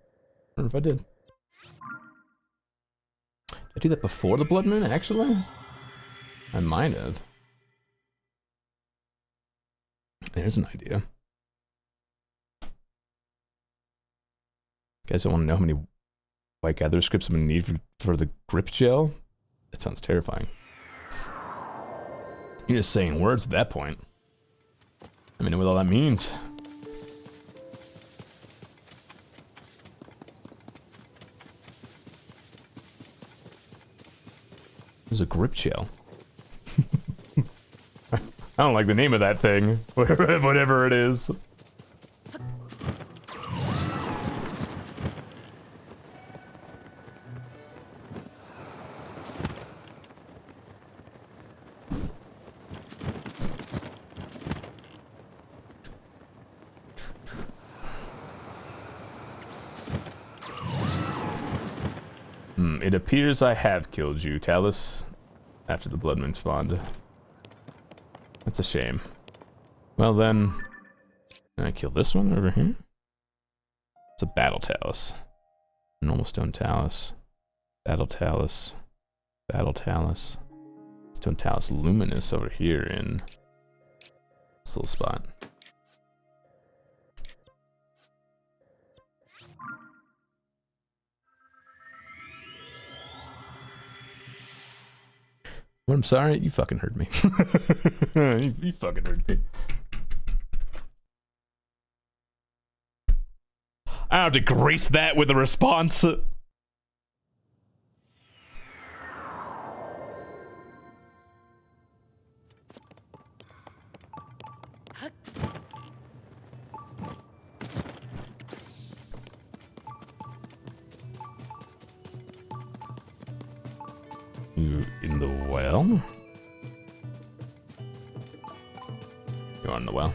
I don't know if I did. Did I do that before the blood moon, actually? I might have. There's an idea. You guys don't want to know how many white gather scripts I'm going to need for the grip gel? That sounds terrifying. You're just saying words at that point. I mean, know what all that means. There's a grip gel. I don't like the name of that thing. Whatever it is. It appears I have killed you, Talus, after the blood moon spawned. That's a shame. Well then, can I kill this one over here? It's a battle Talus. Normal stone Talus. Battle Talus. Battle Talus. Stone Talus Luminous over here in this little spot. Well, I'm sorry, you fucking heard me. you fucking heard me. I have to grace that with a response. You in the well? You're in the well.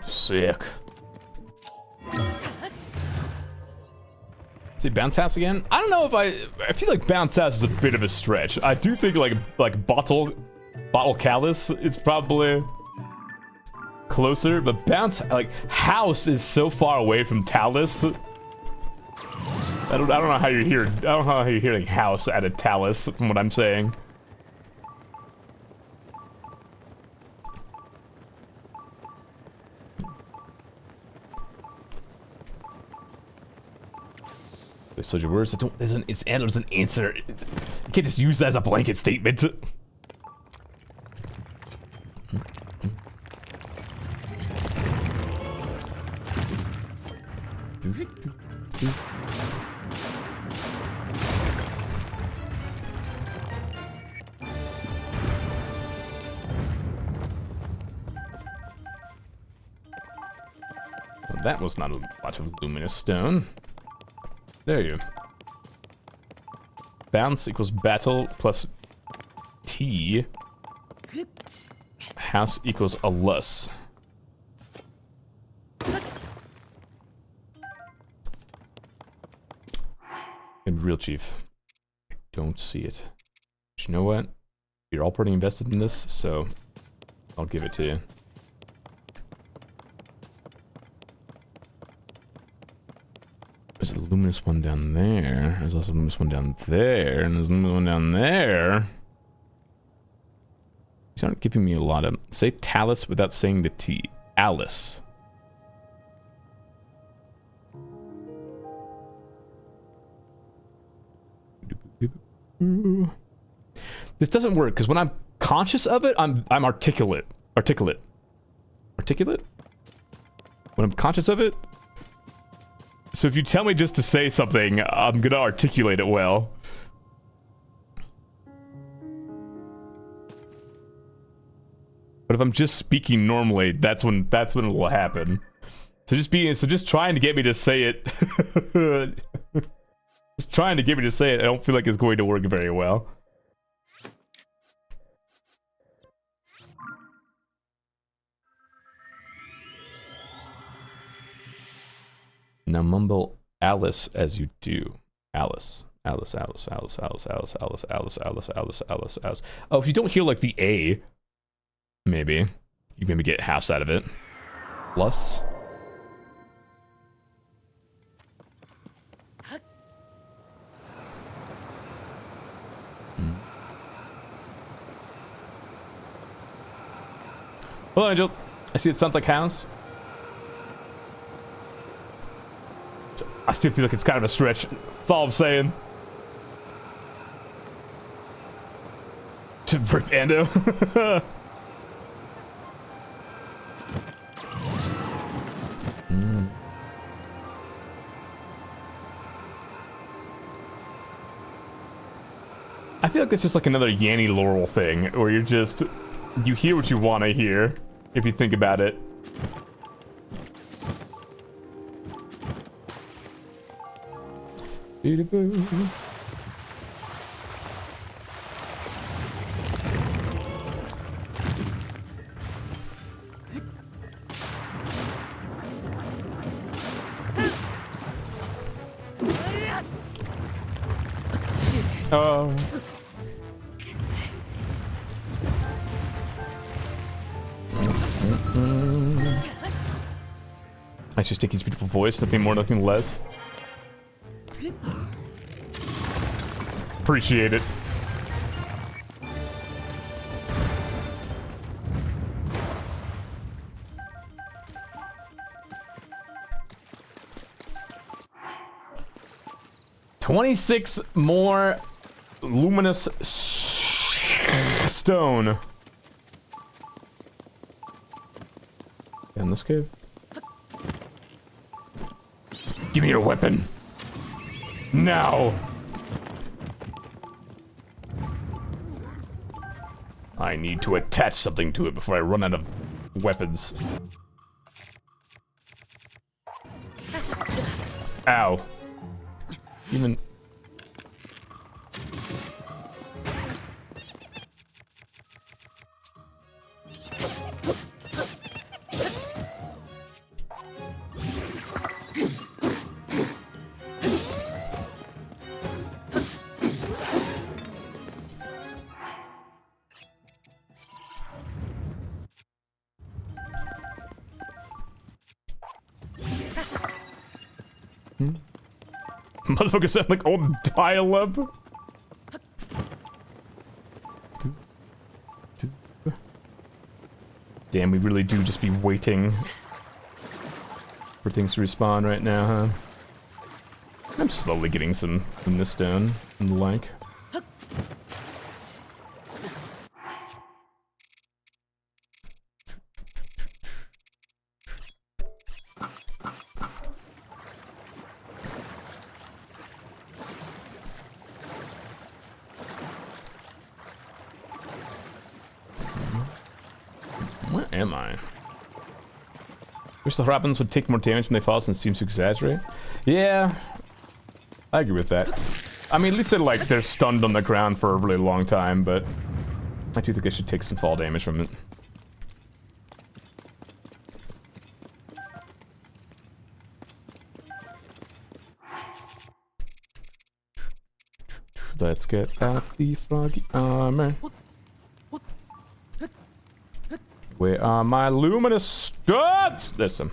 Sick. See, bounce house again? I don't know if I feel like bounce house is a bit of a stretch. I do think like bottle callus is probably closer, but bounce like house is so far away from talus. I don't know how you're hearing. I don't know how you're hearing house at a talus from what I'm saying. So your words that don't there's an answer. You can't just use that as a blanket statement. Well, that was not a lot of luminous stone. There you. Bounce equals battle plus T. House equals a lus. And real chief. I don't see it. But you know what? You're all pretty invested in this, so I'll give it to you. There's a luminous one down there. There's also a luminous one down there. And there's a luminous one down there. aren't giving me a lot of... Say Talus without saying the T. Alice. This doesn't work, because when I'm conscious of it, I'm articulate. Articulate? When I'm conscious of it? So if you tell me just to say something, I'm gonna articulate it well. But if I'm just speaking normally, that's when it will happen. So just trying to get me to say it. Just trying to get me to say it, I don't feel like it's going to work very well. Now mumble Alice as you do. Alice. Alice. Oh, if you don't hear like the A, maybe. You maybe get half out of it. Plus. Hello, Angel. I see it sounds like house. I still feel like it's kind of a stretch. That's all I'm saying. To rip Ando. I feel like it's just like another Yanny Laurel thing, where you hear what you want to hear, if you think about it. Oh. That's just Stinky's beautiful voice, nothing more, nothing less. Appreciate it. $26 more luminous stone. In this cave? Give me your weapon. Now! I need to attach something to it before I run out of weapons. Ow. Even... Motherfuckers sound like old dial-up. Damn, we really do just be waiting for things to respawn right now, huh? I'm slowly getting some from this stone and the like. Where am I? Wish the Robins would take more damage when they fall since it seems to exaggerate. Yeah, I agree with that. I mean, at least they're stunned on the ground for a really long time, but I do think they should take some fall damage from it. Let's get out the froggy armor. Where are my luminous studs? There's some.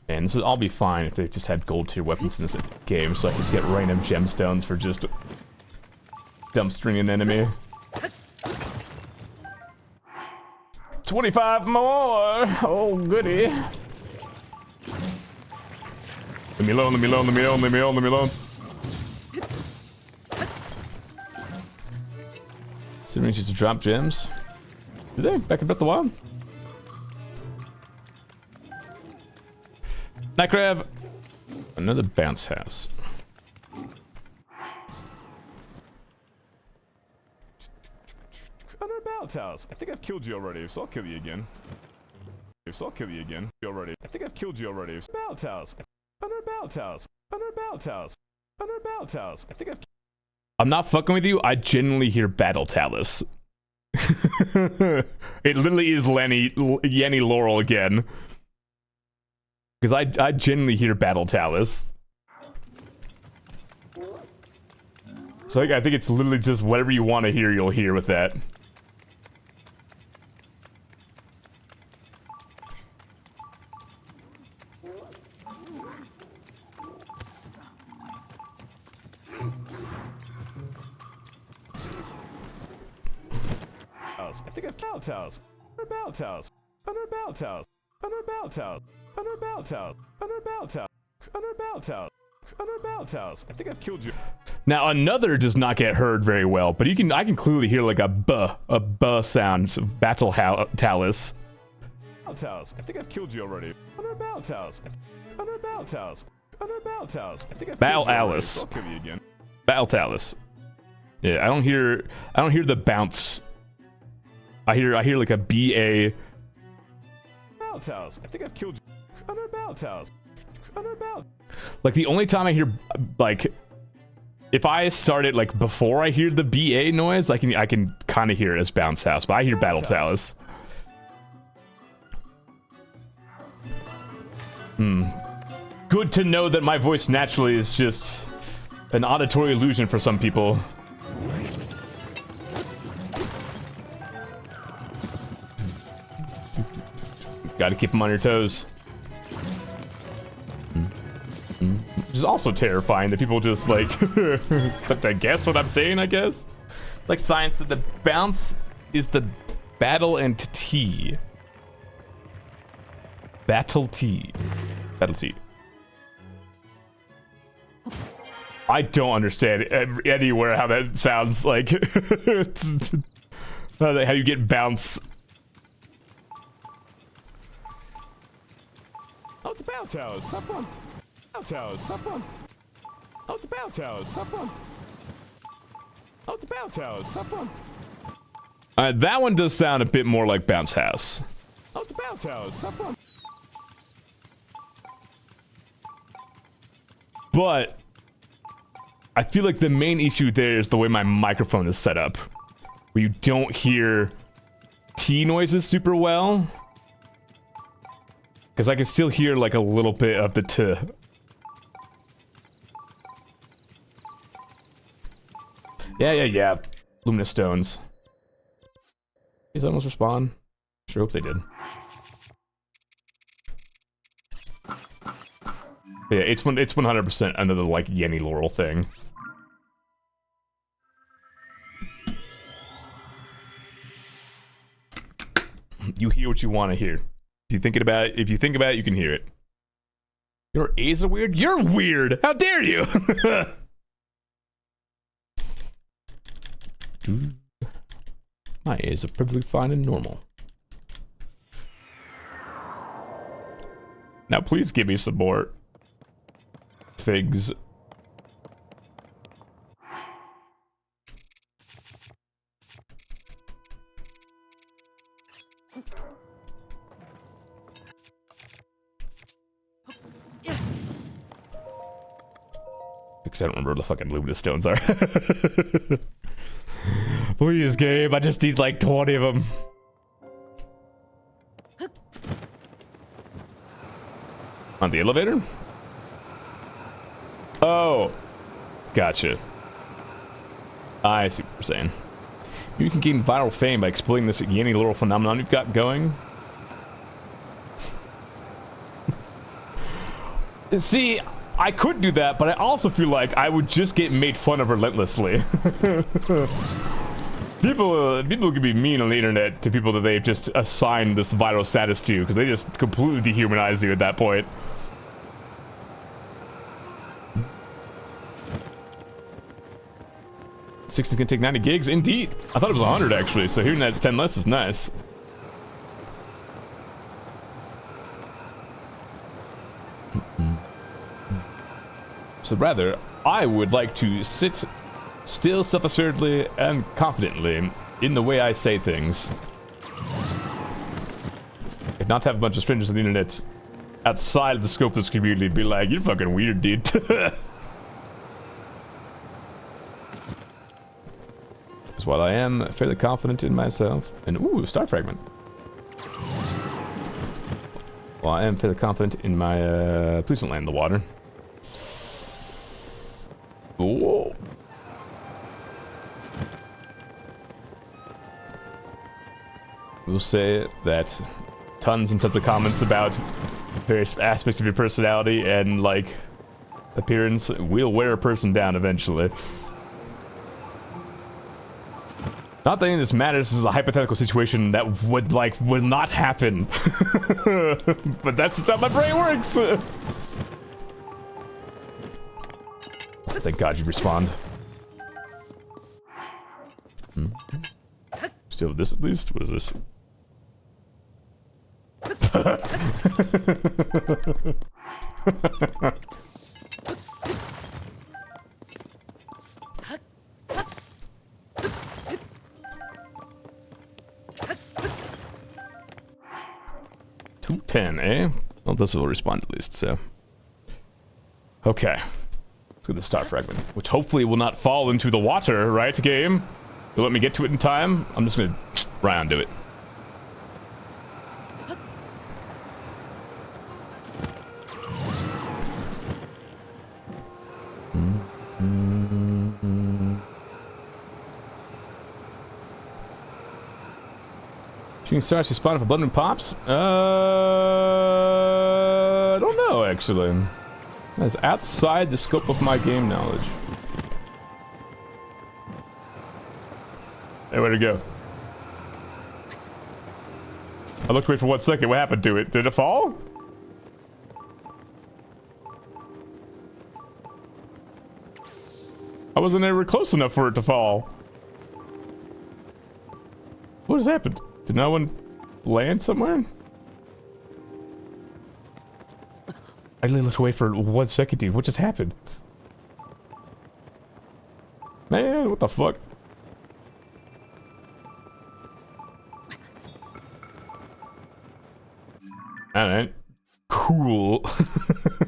And This would all be fine if they just had gold tier weapons in this game, so I could get random gemstones for just dumpstering an enemy. 25 more! Oh, goody. Leave me alone, leave me alone, leave me alone, leave me alone, leave me alone. Cinnamon used to drop gems. Did they? Back in Breath of the Wild? Night crab! Another bounce house. Another bounce house. I think I've killed you already, so I'll kill you again. So I'll kill you again. Already. I think I've killed you already. Bounce house. Another bounce house. Another bounce house. Another bounce house. I think I'm not fucking with you. I genuinely hear Battle Talus. It literally is Yenny Laurel again. Because I genuinely hear Battle Talus. So I think it's literally just whatever you want to hear, you'll hear with that. I think I've Bounce House. Another Bounce House. Another Bounce House. Another Bounce House. Another Bounce House. Another Bounce House. Another Bounce House. Another Bounce House. I think I've killed you. Now another does not get heard very well, but I can clearly hear like a buh sound. Battle Talus. Bounce House. I think I've killed you already. Another Bounce House. Another Bounce House. Another Bounce House. I think I've killed you already, so I'll kill you again. Battle Talus. Yeah, I don't hear the bounce. I hear like a BA. Bounce House. I think I've killed you. Another Bounce House. Another Bounce. Like the only time I hear like, if I start it like before I hear the BA noise, I can kind of hear it as Bounce House, but I hear Battle Talus. Good to know that my voice naturally is just an auditory illusion for some people. Gotta keep them on your toes. Which is also terrifying that people just like start to guess what I'm saying, I guess. Like science said, the bounce is the battle and T. Battle T. Battle T. I don't understand anywhere how that sounds like. How you get bounce. Oh, it's a bounce house. Up on. Bounce house. Up on. Oh, it's a bounce house. Up on. Oh, it's a bounce house. Up on. That one does sound a bit more like bounce house. Oh, it's a bounce house. Up on. But I feel like the main issue there is the way my microphone is set up, where you don't hear T noises super well. Because I can still hear like a little bit of the T. Yeah. Luminous stones. These almost respawn. Sure hope they did. Yeah, it's 100% another like Yenny Laurel thing. You hear what you want to hear. If you think about it, you can hear it. Your A's are weird? You're weird! How dare you! My A's are perfectly fine and normal. Now please give me some more things. Because I don't remember what the fucking luminous stones are. Please, game. I just need like 20 of them. On the elevator? Oh. Gotcha. I see what you're saying. You can gain viral fame by exploiting this Yenny Laurel phenomenon you've got going. See, I could do that, but I also feel like I would just get made fun of relentlessly. People can be mean on the internet to people that they've just assigned this viral status to, because they just completely dehumanize you at that point. Six is gonna take 90 gigs? Indeed. I thought it was 100 actually, so hearing that it's 10 less is nice. So rather, I would like to sit still, self-assuredly, and confidently in the way I say things. And not have a bunch of strangers on the internet outside of the scope of this community be like, you're fucking weird, dude. Because while I am fairly confident in myself, and ooh, star fragment. While I am fairly confident in my, please don't land in the water. Whoa. We'll say that tons and tons of comments about various aspects of your personality and, like, appearance will wear a person down eventually. Not that any of this matters. This is a hypothetical situation that would not happen. But that's just how my brain works. Thank God you respond. Still have this at least? What is this? $210, eh? Well, this will respond at least, so. Okay. Let's get the star fragment, which hopefully will not fall into the water, right, game? You'll let me get to it in time? I'm just gonna right onto it. Shooting stars to spawn if abundant pops? I don't know, actually. That's outside the scope of my game knowledge. Hey, where'd it go? I looked away for 1 second. What happened to it? Did it fall? I wasn't anywhere close enough for it to fall. What has happened? Did no one land somewhere? I literally looked away for 1 second, dude. What just happened? Man, what the fuck? Alright. Cool.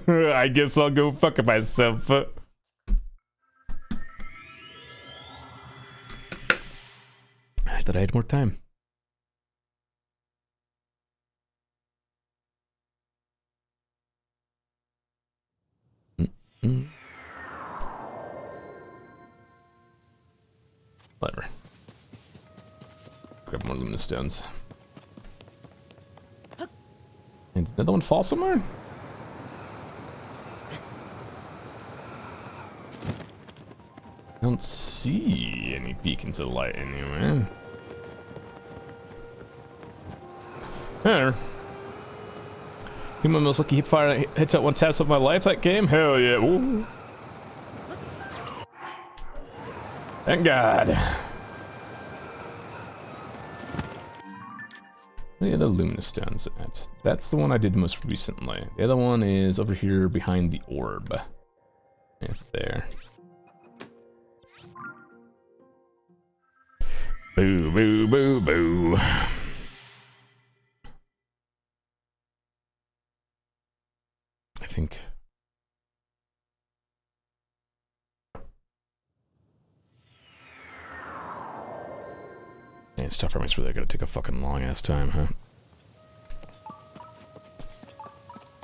I guess I'll go fuck myself. I thought I had more time. Whatever. Grab more luminous stones. And did another one fall somewhere? I don't see any beacons of light anywhere. There. You my most lucky hip fire headshot one taps of my life that game? Hell yeah. Ooh. Thank God. Where are the luminous stones at? That's the one I did most recently. The other one is over here behind the orb. It's there. Boo, boo, boo, boo. I think. Man, stuff from it's really gonna take a fucking long ass time, huh?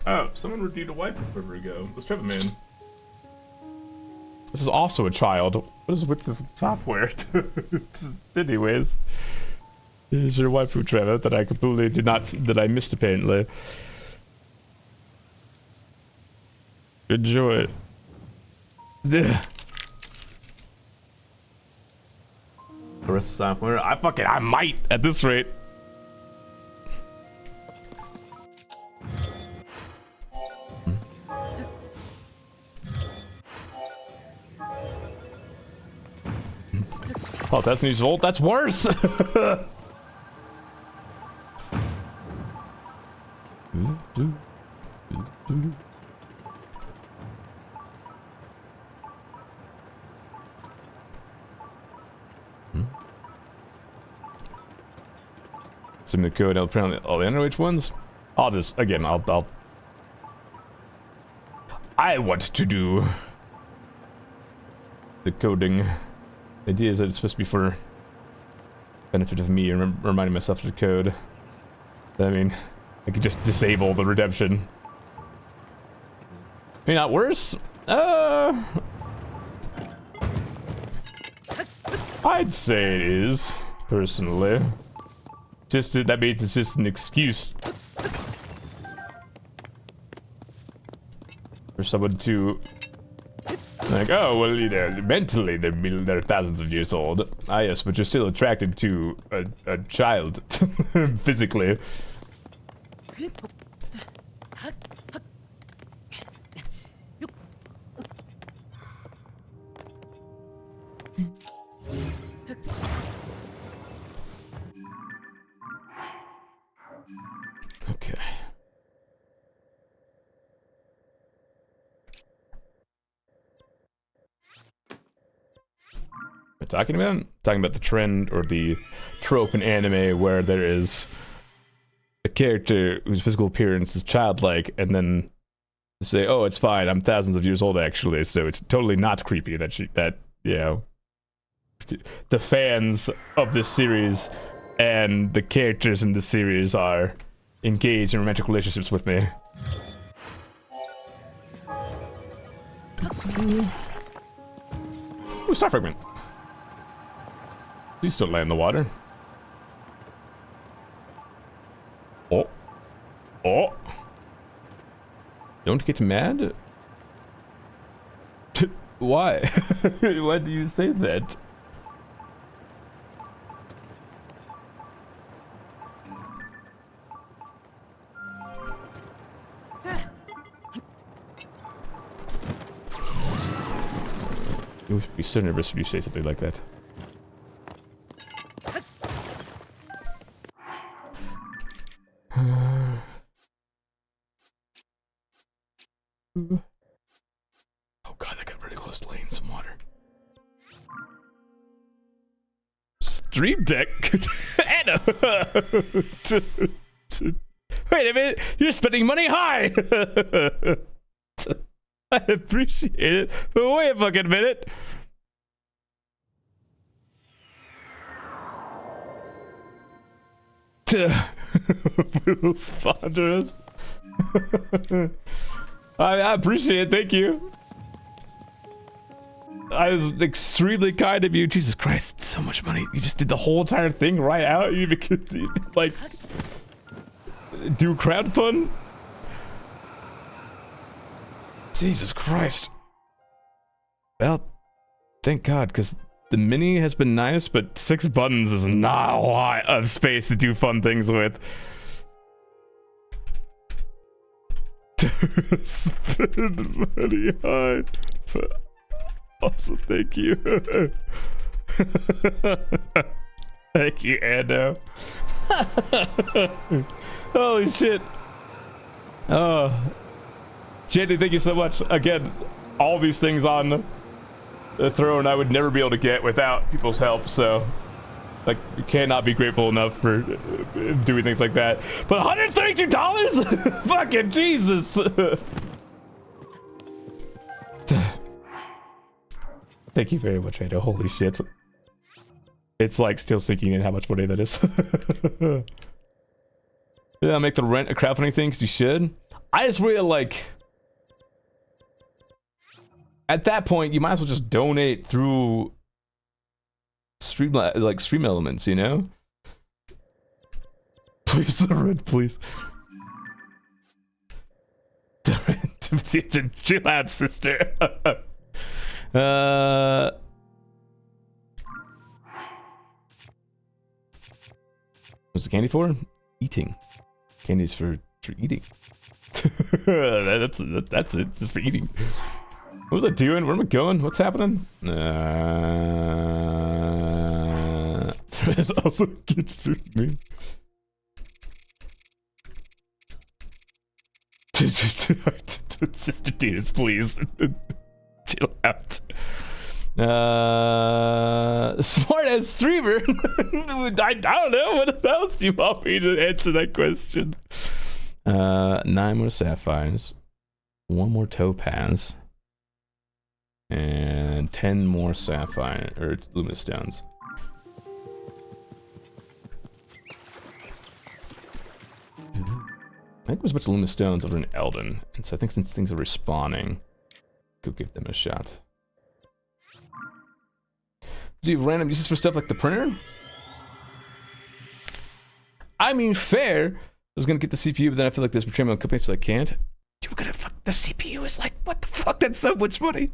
Oh, someone reviewed a wipe forever ago. Let's try them in. This is also a child. What is with this software? Anyways. Here's your waifu Trevor that I completely did not, that I missed apparently. Enjoy it. The rest of the software. I might at this rate. Oh, that's news volt. That's worse. Some of the code. I'll print all the underage ones. I'll just again. I want to do the coding. The idea is that it's supposed to be for benefit of me and reminding myself to code. I mean, I could just disable the redemption. Maybe not worse. I'd say it is, personally. That means it's just an excuse for someone to, like, oh, well, you know, mentally they're thousands of years old. Ah, yes, but you're still attracted to a child, physically. Okay. We're talking about the trend or the trope in anime where there is a character whose physical appearance is childlike, and then they say, "Oh, it's fine. I'm thousands of years old, actually, so it's totally not creepy." That you know, the fans of this series and the characters in this series are engaged in romantic relationships with me. Ooh, star fragment. Please don't land in the water. Oh. Oh. Don't get mad. Why? Why do you say that? You would be so nervous when you say something like that. Oh god, that got really close to laying some water. Stream Deck? Anna! Wait a minute, you're spending money high! I appreciate it, but wait a fucking minute. Will sponsor us. I appreciate it, thank you. I was extremely kind of you. Jesus Christ, so much money. You just did the whole entire thing right out. You could, like, do crowdfund? Jesus Christ. Well, thank God, because the mini has been nice, but 6 buttons is not a lot of space to do fun things with. Spend money high. But also, thank you. Thank you, Ando. Holy shit. Oh. Jenny, thank you so much. Again, all these things on the throne I would never be able to get without people's help, so like, you cannot be grateful enough for doing things like that. But $132? Fucking Jesus! Thank you very much, Ando. Holy shit. It's like still sinking in how much money that is. Yeah, make the rent a crowdfunding thing, because you should. I just really like... At that point, you might as well just donate through stream elements, you know? Please, the rent, please. The rent. Chill out, sister. What's the candy for? Eating. Candy is for eating. that's it. It's just for eating. What was I doing? Where am I going? What's happening? There's also good for me. Sister Dinas, please. Chill out. Smart ass streamer. I don't know. What else do you want me to answer that question? 9 more sapphires, 1 more topaz, and 10 more sapphire or luminous stones. I think there's a bunch of luminous stones over in Eldon, and so I think since things are respawning, go give them a shot. Do you have random uses for stuff like the printer? I mean, fair. I was gonna get the CPU, but then I feel like there's betrayal on company, so I can't. You're gonna fuck the CPU is like, what the fuck? That's so much money.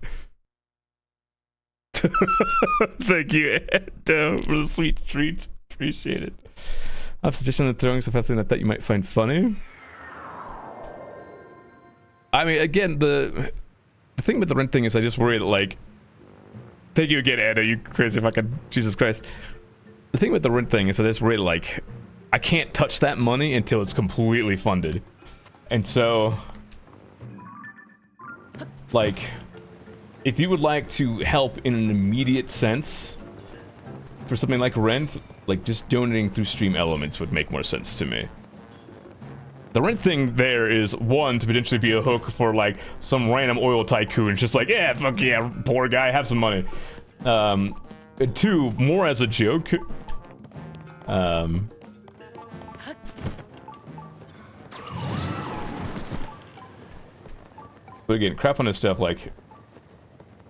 Thank you, Ed, for the sweet treats. Appreciate it. I have a suggestion on throwing stuff something I thought you might find funny. I mean, again, the thing with the rent thing is I just worry that, like, thank you again, Ed. Are you crazy fucking Jesus Christ? The thing with the rent thing is I just worry, like, I can't touch that money until it's completely funded. And so, like, if you would like to help in an immediate sense for something like rent, like just donating through Stream Elements would make more sense to me. The rent thing there is, one, to potentially be a hook for like some random oil tycoon, just like, yeah, fuck yeah, poor guy, have some money. And two, more as a joke. But again, crowdfunding stuff, like,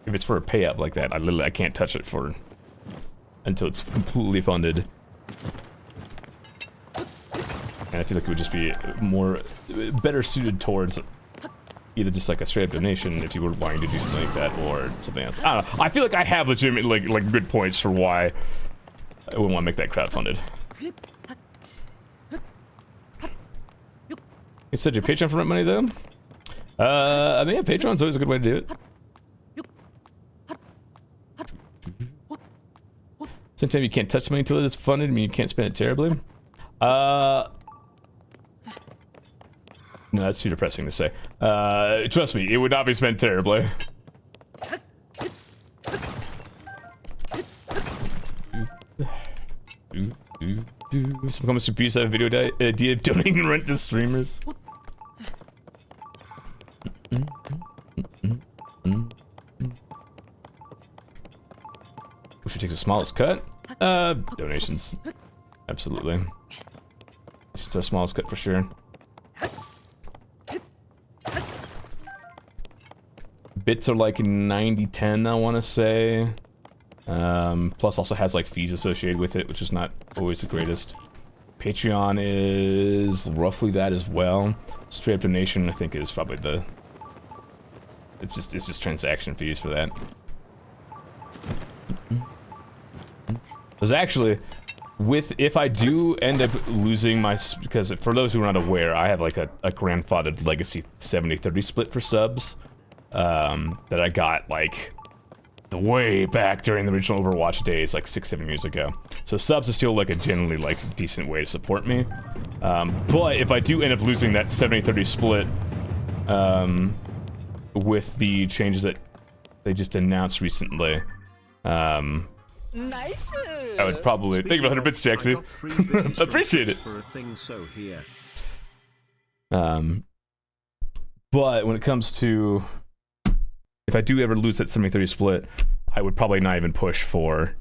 if it's for a payout like that, I can't touch it for until it's completely funded. And I feel like it would just be better suited towards either just like a straight up donation if you were wanting to do something like that, or something else. I don't know. I feel like I have legitimate like good points for why I wouldn't want to make that crowdfunded. You said your Patreon for rent money though? I mean, yeah, Patreon's always a good way to do it. Sometimes you can't touch money until it's funded. I mean, you can't spend it terribly. No, that's too depressing to say. Trust me, it would not be spent terribly. Some comments to abuse that video idea of donating rent to streamers. We should take the smallest cut. Donations. Absolutely. It's our smallest cut for sure. Bits are like 90-10, I want to say. Plus also has like fees associated with it, which is not always the greatest. Patreon is roughly that as well. Straight up donation, I think, is probably the... It's just transaction fees for that. There's actually, if I do end up losing my, because for those who are not aware, I have like a grandfathered legacy 70-30 split for subs, that I got like the way back during the original Overwatch days, like 6-7 years ago. So subs is still like a generally like decent way to support me. But if I do end up losing that 70-30 split, with the changes that they just announced recently, nice. I would probably thank you for 100 bits, Jaxie. Appreciate it. For a thing so here. But when it comes to, if I do ever lose that 70-30 split, I would probably not even push for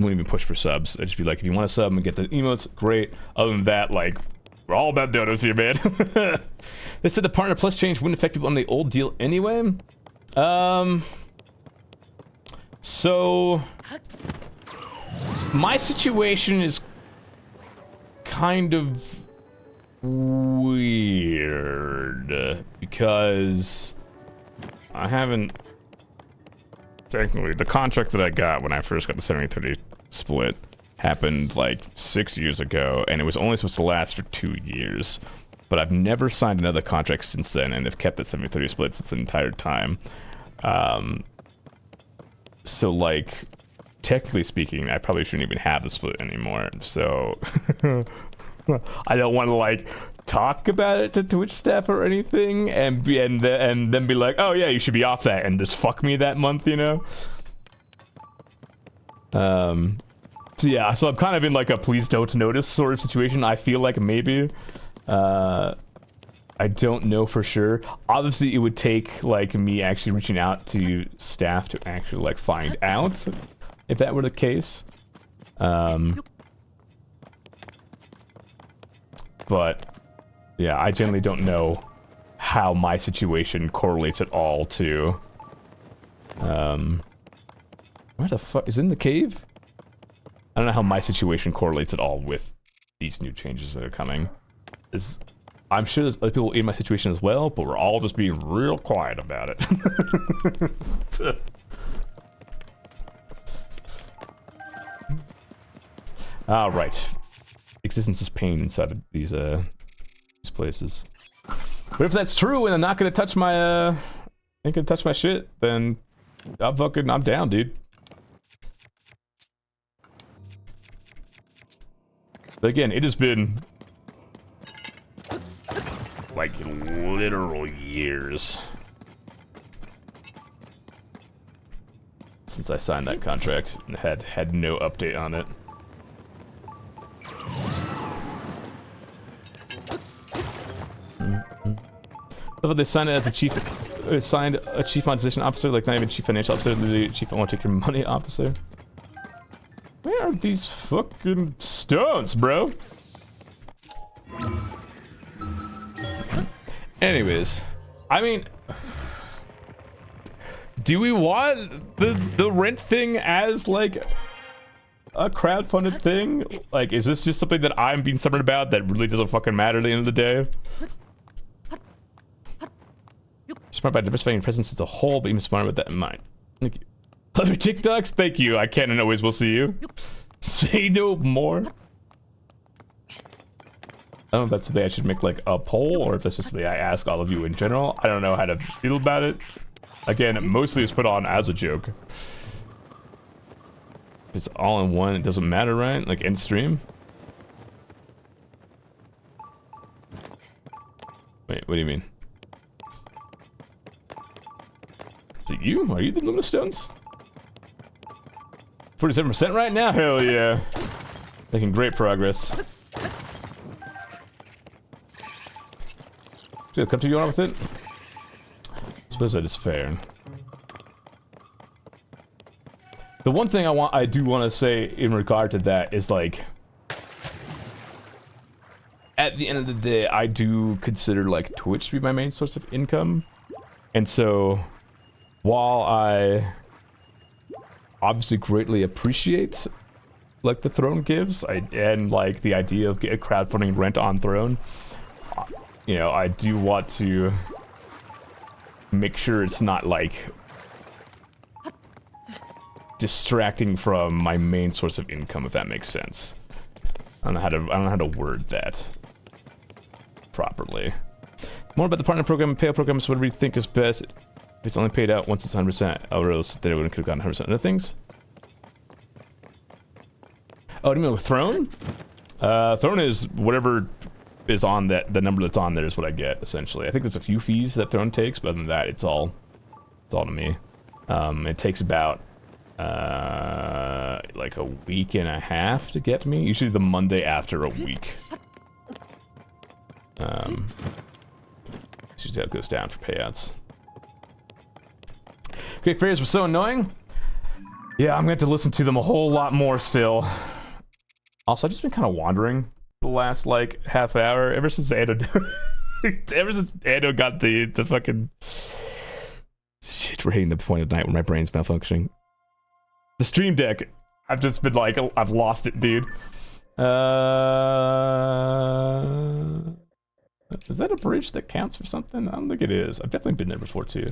wouldn't even push for subs. I'd just be like, if you want to sub and get the emotes, great. Other than that, like, we're all about donos here, man. They said the Partner Plus change wouldn't affect people on the old deal anyway. So my situation is kind of weird because I haven't technically the contract that I got when I first got the 70-30 split happened like 6 years ago, and it was only supposed to last for 2 years. But I've never signed another contract since then, and have kept that 70-30 split since the entire time. So, like, technically speaking, I probably shouldn't even have the split anymore. So, I don't want to, like, talk about it to Twitch staff or anything, and then be like, oh yeah, you should be off that, and just fuck me that month, you know? So yeah, so I'm kind of in like a please don't notice sort of situation. I feel like maybe. I don't know for sure. Obviously, it would take like me actually reaching out to staff to actually like find out if that were the case. But yeah, I generally don't know how my situation correlates at all to. Where the fuck is in the cave? I don't know how my situation correlates at all with these new changes that are coming. I'm sure there's other people in my situation as well, but we're all just being real quiet about it. All right. Existence is pain inside of these places. But if that's true and I'm not gonna touch my ain't gonna touch my shit, then I'm down, dude. But again, it has been like literal years since I signed that contract and had no update on it. But they signed it as a chief. Signed a chief monetization officer, like not even chief financial officer, the chief I want to take your money officer. Where are these fucking stones, bro? Anyways, I mean, do we want the rent thing as like a crowdfunded thing? Like, is this just something that I'm being stubborn about that really doesn't fucking matter at the end of the day? Smart about diversifying your presence as a whole, but even smarter with that in mind. Thank you. Love your TikToks? Thank you. I can and always will see you. Say no more. I don't know if that's something I should make like a poll, or if that's just something I ask all of you in general. I don't know how to feel about it. Again, mostly it's put on as a joke. If it's all in one, it doesn't matter, right? Like end stream. Wait, what do you mean? Is it you? Are you the Luna Stones? 47% right now? Hell yeah. Making great progress. Should I come to you on with it? I suppose that is fair. The one thing I do want to say in regard to that is like, at the end of the day, I do consider like Twitch to be my main source of income, and so while I obviously greatly appreciate like the Throne gives, and like the idea of crowdfunding rent on Throne, you know, I do want to make sure it's not like distracting from my main source of income, if that makes sense. I don't know how to word that properly. More about the partner program and payout programs. What do you think is best? If it's only paid out once it's 100%, or else they wouldn't have gotten 100% of the things. Oh, do you mean with Throne? Throne is whatever is on that. The number that's on there is what I get essentially. I think there's a few fees that Throne takes, but other than that, it's all to me. It takes about like a week and a half to get me. Usually the Monday after a week. It's usually how it goes down for payouts. Okay, fairies were so annoying. Yeah, I'm going to have to listen to them a whole lot more still. Also, I've just been kind of wandering the last, like, half hour, ever since Ando got the fucking... Shit, we're hitting the point of the night where my brain's malfunctioning. The stream deck, I've just been like, I've lost it, dude. Is that a bridge that counts for something? I don't think it is. I've definitely been there before too.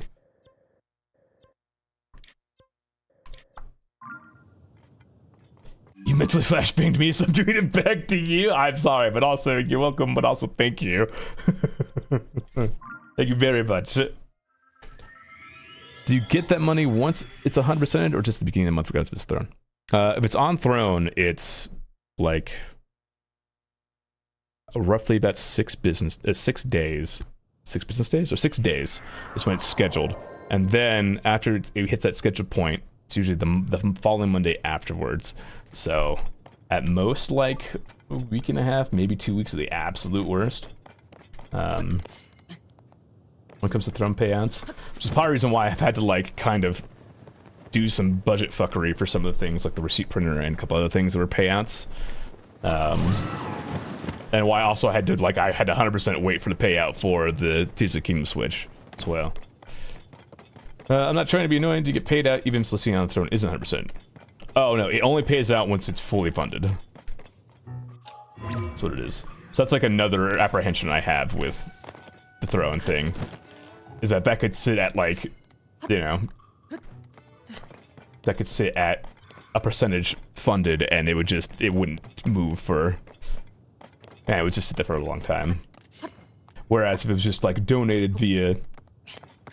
You mentally flashbanged me, so I'm doing it back to you. I'm sorry, but also you're welcome, but also thank you. Thank you very much. Do you get that money once it's 100%, or just the beginning of the month regardless if it's thrown? If it's on throne, it's like roughly about 6 business days. 6 business days or 6 days is when it's scheduled, and then after it hits that scheduled point, it's usually the following Monday afterwards. So at most like a week and a half, maybe 2 weeks at the absolute worst. When it comes to throne payouts, which is part of the reason why I've had to like kind of do some budget fuckery for some of the things like the receipt printer and a couple other things that were payouts. And why I also had to like I had to 100% wait for the payout for the Tears of the Kingdom Switch as well. I'm not trying to be annoying. To get paid out even if Celestina on the throne isn't 100%. Oh no, it only pays out once it's fully funded. That's what it is. So that's like another apprehension I have with the throne thing. Is that could sit at like, you know, that could sit at a percentage funded and it wouldn't move for, it would just sit there for a long time. Whereas if it was just like donated via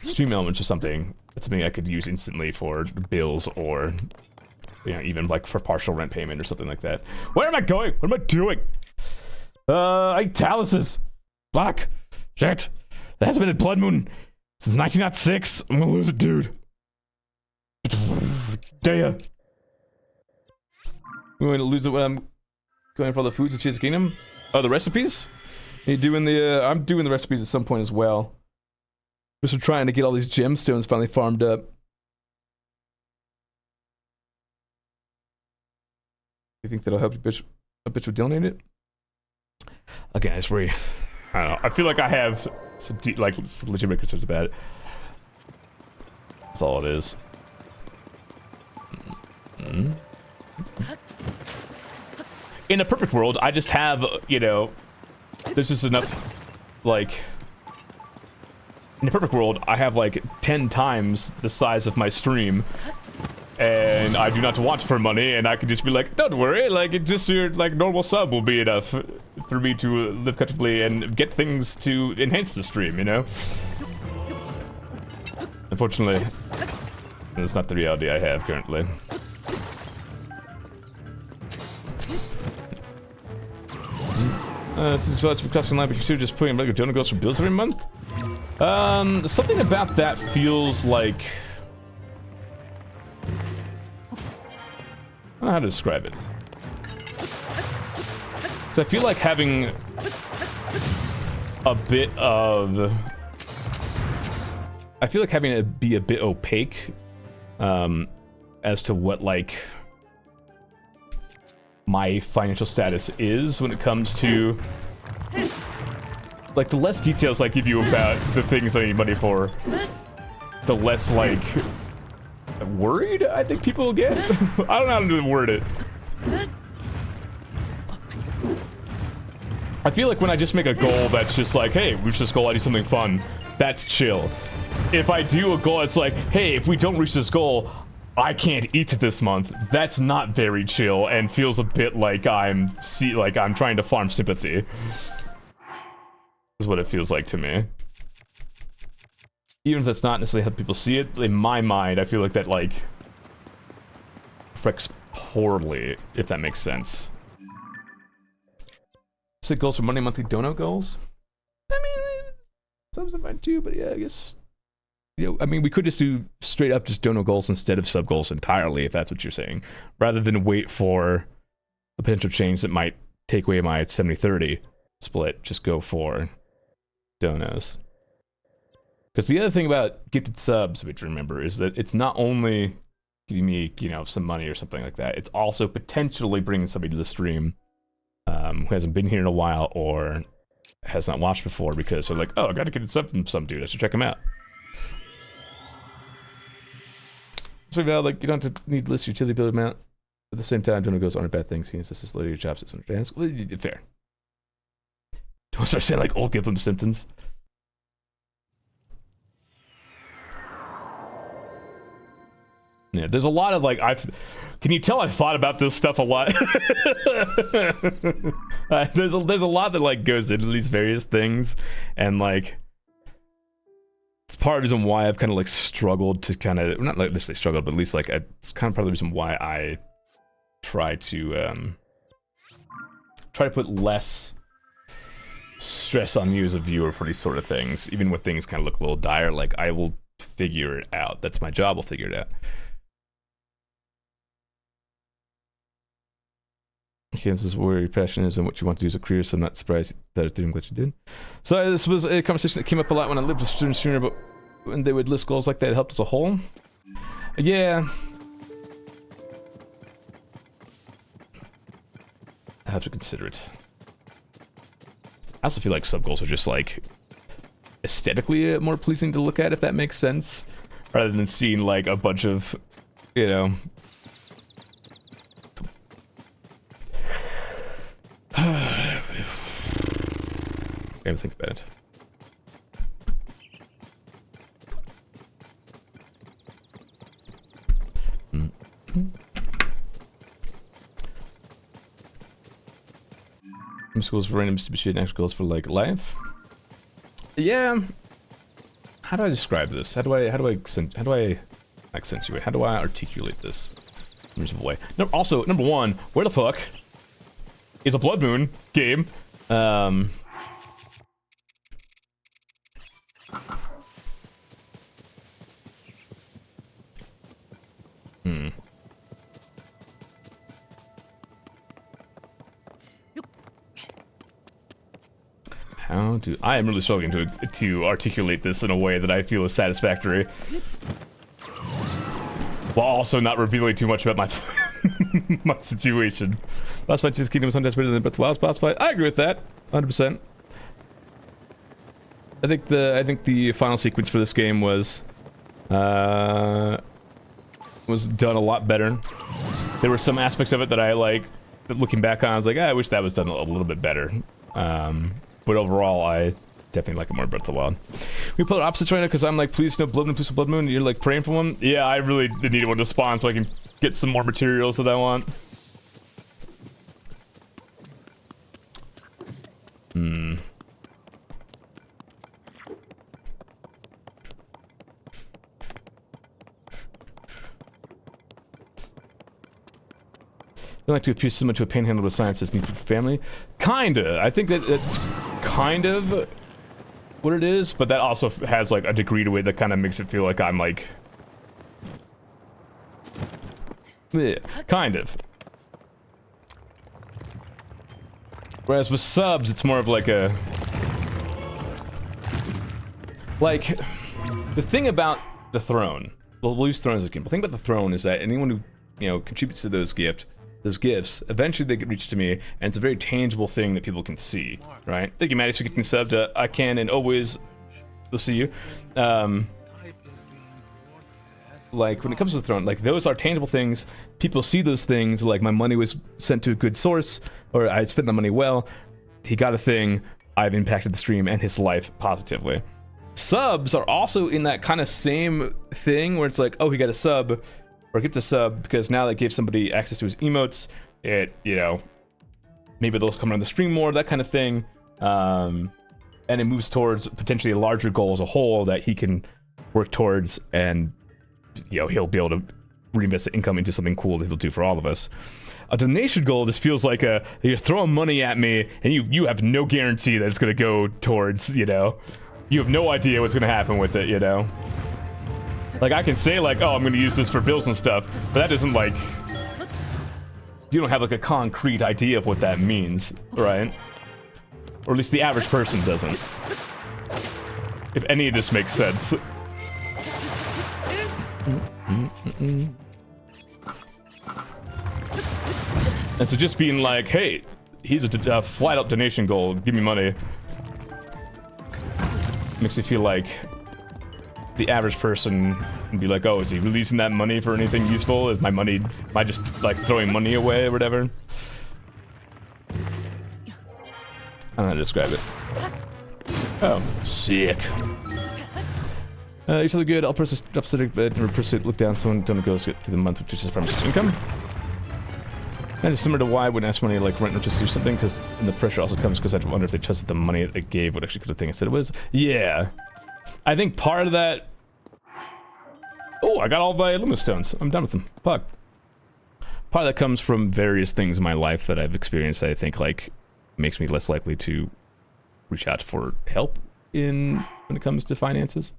Stream Elements or something, that's something I could use instantly for bills or, you know, even like for partial rent payment or something like that. Where am I going? What am I doing? Taluses. Fuck. Shit. That hasn't been a blood moon since 1906. I'm gonna lose it, dude. Damn. I'm going to lose it when I'm going for all the foods in Tears of the Kingdom. Oh, the recipes? You doing the, I'm doing the recipes at some point as well. Just for trying to get all these gemstones finally farmed up. You think that'll help you, bitch? A bitch would donate it? Again, I just worry. I don't know. I feel like I have some legitimate concerns about it. That's all it is. Mm-hmm. In a perfect world, I just have, you know, there's just enough, like, in a perfect world, I have like 10 times the size of my stream, and I do not want for money, and I can just be like, don't worry, like, it just your, like, normal sub will be enough for me to live comfortably and get things to enhance the stream, you know? Unfortunately, that's not the reality I have currently. This is what's for custom line, but consider just putting regular donor goals for bills every month? Something about that feels like... I don't know how to describe it. So I feel like having a bit of... I feel like having it be a bit opaque as to what, like, my financial status is when it comes to... Like, the less details I give you about the things I need money for, the less, like, worried I think people will get? I don't know how to word it. I feel like when I just make a goal that's just like, hey, reach this goal, I do something fun, that's chill. If I do a goal that's like, hey, if we don't reach this goal, I can't eat this month, that's not very chill and feels a bit like I'm trying to farm sympathy. Is what it feels like to me. Even if that's not necessarily how people see it, in my mind, I feel like that, like, affects poorly, if that makes sense. Set goals for Monday monthly dono goals? I mean, subs are fine too, but yeah, I guess... You know, I mean, we could just do straight up just dono goals instead of sub goals entirely, if that's what you're saying. Rather than wait for a potential change that might take away my 70-30 split, just go for donos. Because the other thing about gifted subs, which remember, is that it's not only giving me, you know, some money or something like that, it's also potentially bringing somebody to the stream who hasn't been here in a while or has not watched before because they're like, oh, I got a gifted sub from some dude, I should check him out. So, like, you don't have to need to list your utility bill amount. At the same time, doing goes aren't bad things. He insists this lady job sits on her hands. Well, fair. Don't start saying like, "Oh, give them symptoms." Yeah, there's a lot of like can you tell I've thought about this stuff a lot? There's a lot that like goes into these various things, and like it's part of the reason why I've kind of like struggled to kind of not like necessarily struggled, but at least like it's kind of part of the reason why I try to put less stress on you as a viewer for these sort of things, even when things kind of look a little dire. Like I will figure it out. That's my job. I'll figure it out. Okay, this is where your passion is and what you want to do as a career, so I'm not surprised that I'm glad you did. So this was a conversation that came up a lot when I lived with students sooner, but when they would list goals like that, it helped as a whole. Yeah. I have to consider it. I also feel like sub goals are just like aesthetically more pleasing to look at, if that makes sense, rather than seeing like a bunch of, you know, I gotta think about it. Schools for random distribution, extra goals for like life. Yeah. How do I describe this? How do I accentuate? How do I articulate this in a reasonable way? No, also, number one, where the fuck is a Blood Moon game? How do I am really struggling to articulate this in a way that I feel is satisfactory, while also not revealing too much about my my situation. Boss fight is Kingdom sometimes better than Breath of the Wild's boss fight. I agree with that, 100%. I think the final sequence for this game was done a lot better. There were some aspects of it that I like, looking back on, I was like, I wish that was done a little bit better. But overall, I definitely like it more Breath of the Wild. We put opposites right now because I'm like, please no Blood Moon, please no Blood Moon. And you're like praying for one. Yeah, I really needed one to spawn so I can get some more materials that I want. I like to appear similar to a panhandle with science as needed for family. Kinda. I think that it's kind of what it is, but that also has like a degree to it that kind of makes it feel like I'm like, yeah, kind of. Whereas with subs, it's more of like a, like, the thing about the throne. Well, we'll use throne as a example. The thing about the throne is that anyone who, you know, contributes to those gifts, eventually they get reached to me, and it's a very tangible thing that people can see, right? Thank you, Maddie, for getting subbed. I can and always will see you. Like, when it comes to the throne, like, those are tangible things. People see those things, like, my money was sent to a good source, or I spent the money well. He got a thing. I've impacted the stream and his life positively. Subs are also in that kind of same thing, where it's like, oh, he got a sub, or get the sub because now that gave somebody access to his emotes. It, you know, maybe they'll come on the stream more, that kind of thing. And it moves towards potentially a larger goal as a whole that he can work towards, and, you know, he'll be able to reinvest the income into something cool that he'll do for all of us. A donation goal just feels like you're throwing money at me, and you have no guarantee that it's going to go towards, you know, you have no idea what's going to happen with it, you know. Like, I can say, like, oh, I'm going to use this for bills and stuff, but that isn't, like, you don't have, like, a concrete idea of what that means, right? Or at least the average person doesn't. If any of this makes sense. And so just being like, hey, he's a flat-out donation goal, give me money, makes me feel like the average person and be like, oh, is he releasing that money for anything useful? Is my money, am I just like throwing money away or whatever? I don't know how to describe it. Oh, sick. You're so good. I'll press the upside bed or press it, look down. Someone don't go get through the month, which is from income. And it's similar to why I wouldn't ask money like rent or just do something, because the pressure also comes because I wonder if they trusted the money they gave would actually could have thing I said it was. Yeah. I think part of that. Oh, I got all my Luma stones. I'm done with them. Fuck. Part of that comes from various things in my life that I've experienced that I think like makes me less likely to reach out for help in when it comes to finances.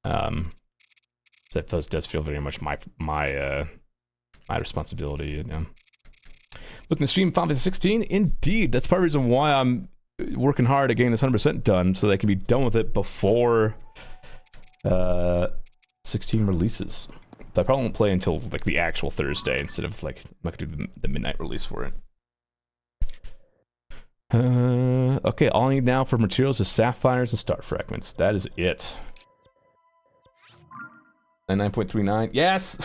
That does feel very much my responsibility, you know. Looking to stream Final Fantasy 16? Indeed, that's part of the reason why I'm working hard at getting this 100% done, so that I can be done with it before 16 releases. But I probably won't play until like the actual Thursday instead of like I'm not gonna do the midnight release for it. Okay, all I need now for materials is sapphires and star fragments. That is it. 9.39. Yes!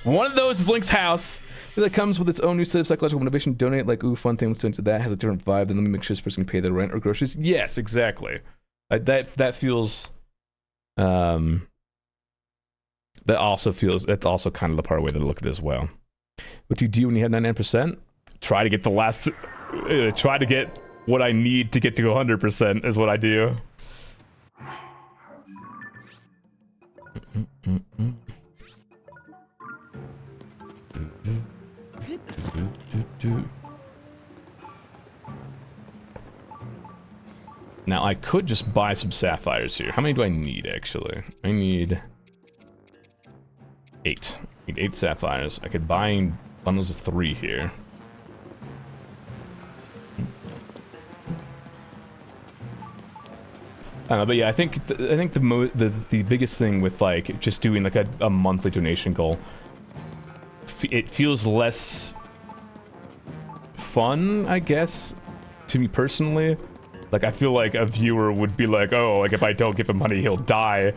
One of those is Link's house. That comes with its own new set of psychological motivation. Donate, like, ooh, fun thing, let's donate to that. Has a different vibe. Then let me make sure this person can pay their rent or groceries. Yes, exactly. That feels... that also feels... That's also kind of the part of the way that I look at it as well. What do you do when you have 99%? Try to get the last... try to get what I need to get to 100% is what I do. Now I could just buy some sapphires here. How many do I need actually? I need 8. I need 8 sapphires. I could buy bundles of 3 here. I don't know, but yeah, I think the biggest thing with like just doing like a monthly donation goal, it feels less fun, I guess, to me personally. Like I feel like a viewer would be like, oh, like if I don't give him money, he'll die.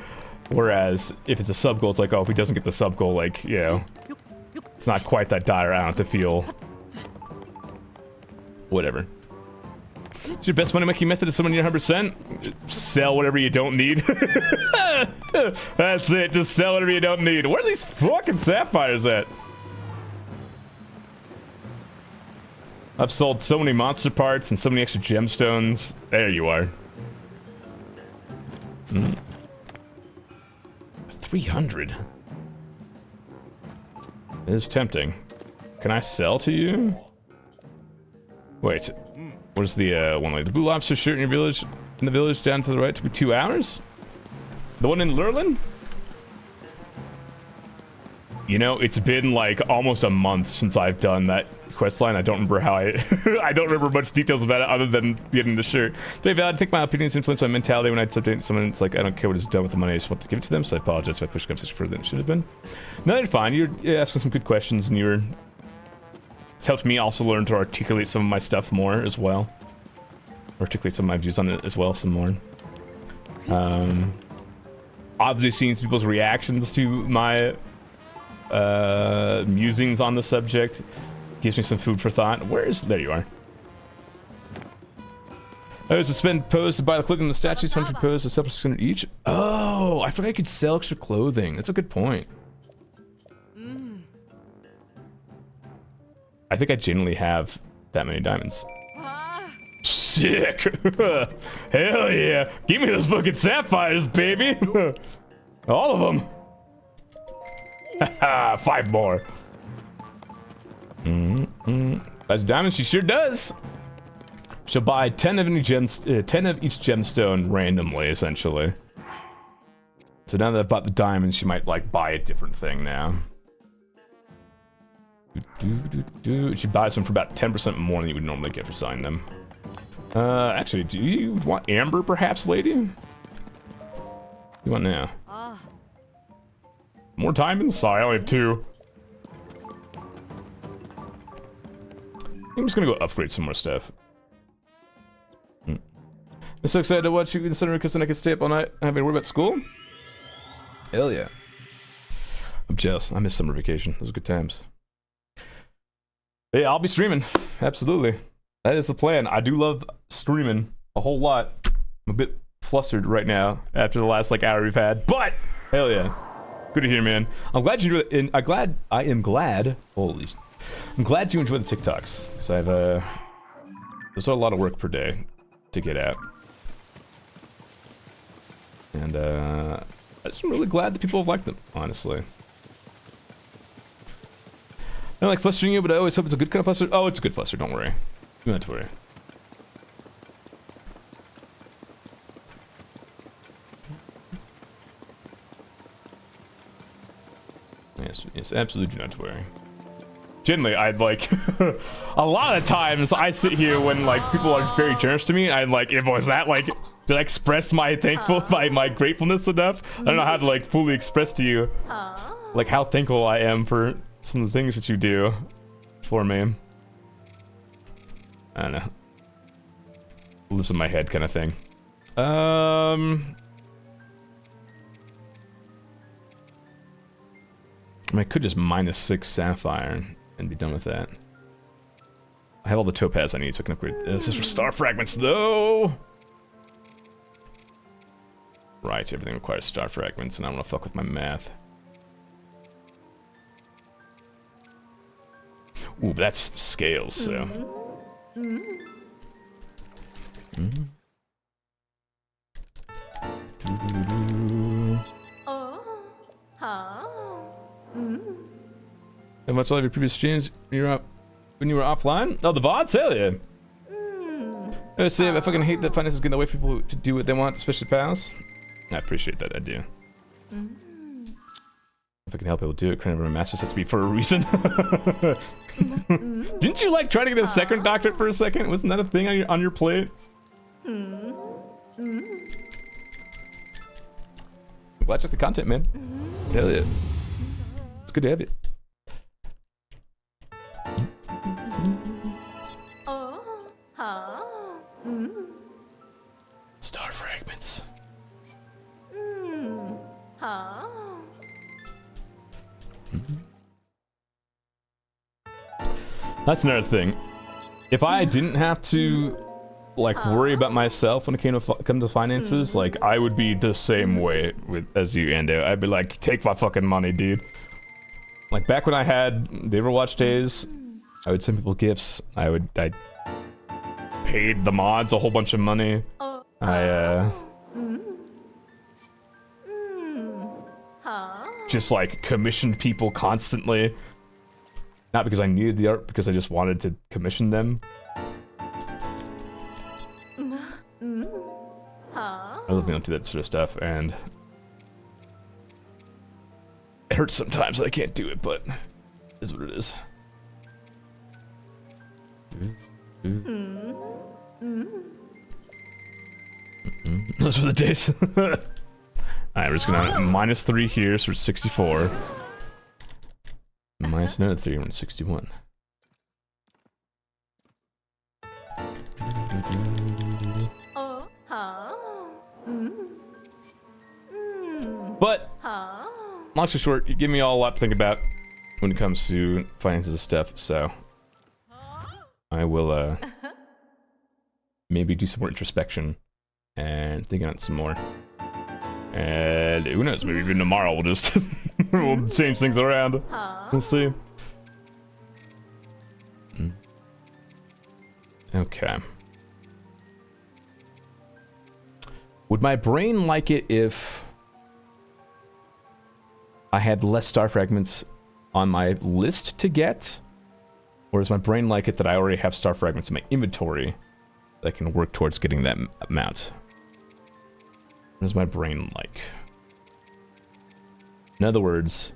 Whereas if it's a sub goal, it's like, oh, if he doesn't get the sub goal, like, you know, it's not quite that dire. I don't have to feel whatever. So your best money making method is someone you 100%? Sell whatever you don't need. That's it, just sell whatever you don't need. Where are these fucking sapphires at? I've sold so many monster parts and so many extra gemstones. There you are. 300? It is tempting. Can I sell to you? Wait. Where's the one like the Blue Lobster shirt in your village? In the village down to the right, to be 2 hours? The one in Lurlin? You know, it's been like almost a month since I've done that questline. I don't remember how I I don't remember much details about it other than getting the shirt. But I think my opinions influence my mentality when I subject someone. It's like I don't care what is done with the money. I just want to give it to them. So I apologize if I pushed the conversation further than it should have been. No, you're fine. You're asking some good questions, and you're. It's helped me also learn to articulate some of my stuff more as well. Articulate some of my views on it as well some more. Obviously seeing people's reactions to my musings on the subject gives me some food for thought. There you are. Oh, it's a spend pose to buy the clothing in the statues, 100 pose, a separate 600 each. Oh, I forgot I could sell extra clothing. That's a good point. I think I genuinely have that many diamonds. Sick! Hell yeah! Give me those fucking sapphires, baby! All of them! Haha, 5 more. That's diamonds, she sure does! She'll buy 10 of each gemstone randomly, essentially. So now that I've bought the diamonds, she might, like, buy a different thing now. She buys them for about 10% more than you would normally get for selling them. Actually, do you want amber, perhaps, lady? You want now? More diamonds? Sorry, I only have 2. I'm just gonna go upgrade some more stuff. I'm so excited to watch you consider because then I can stay up all night. I having to worry about school. Hell yeah. I'm jealous. I miss summer vacation. Those were good times. Yeah, I'll be streaming. Absolutely. That is the plan. I do love streaming a whole lot. I'm a bit flustered right now after the last like hour we've had, but hell yeah. Good to hear, man. I'm glad you enjoy it. I'm glad you enjoy the TikToks. Because I've there's a lot of work per day to get out. And I'm just really glad that people have liked them, honestly. I don't like flustering you, but I always hope it's a good kind of fluster. Oh, it's a good fluster, don't worry. You don't have to worry. Yes, absolutely do not worry. Generally, I'd like a lot of times I sit here when like people are very generous to me. I'm like, if it was that like, did I express my my gratefulness enough? I don't know how to like fully express to you like how thankful I am for some of the things that you do for me. I don't know. Lives in my head kind of thing. I could just -6 sapphire and be done with that. I have all the topaz I need, so I can upgrade. This is for star fragments, though. Right, everything requires star fragments, and I don't want to fuck with my math. Ooh, but that's scales, so. How much of your previous streams when you were offline? Oh, the VODs? Hell yeah. I say, I fucking hate that finance is getting away from people to do what they want, especially pals. I appreciate that, I do. If I can help people do it, credit my master's has to be for a reason. Didn't you like try to get a second doctorate for a second? Wasn't that a thing on your plate? I'm glad you like the content, man. Hell yeah. It's good to have it. Star fragments. That's another thing. If I didn't have to like worry about myself when it come to finances, like I would be the same way as you, Ando. I'd be like, take my fucking money, dude. Like back when I had the Overwatch days, I would send people gifts. I paid the mods a whole bunch of money. I just like commissioned people constantly. Not because I needed the art, because I just wanted to commission them. I love being able to do that sort of stuff, and it hurts sometimes that I can't do it, but it is what it is. Those were the days. Alright, we're just gonna -3 here, so we're 64. Minus another 3, we're at 61. But, long story short, you give me all a lot to think about when it comes to finances and stuff, so I will maybe do some more introspection and think on it some more. And who knows, maybe even tomorrow we'll just we'll change things around. We'll see. Okay. Would my brain like it if I had less star fragments on my list to get? Or does my brain like it that I already have star fragments in my inventory that I can work towards getting that amount? What does my brain like? In other words,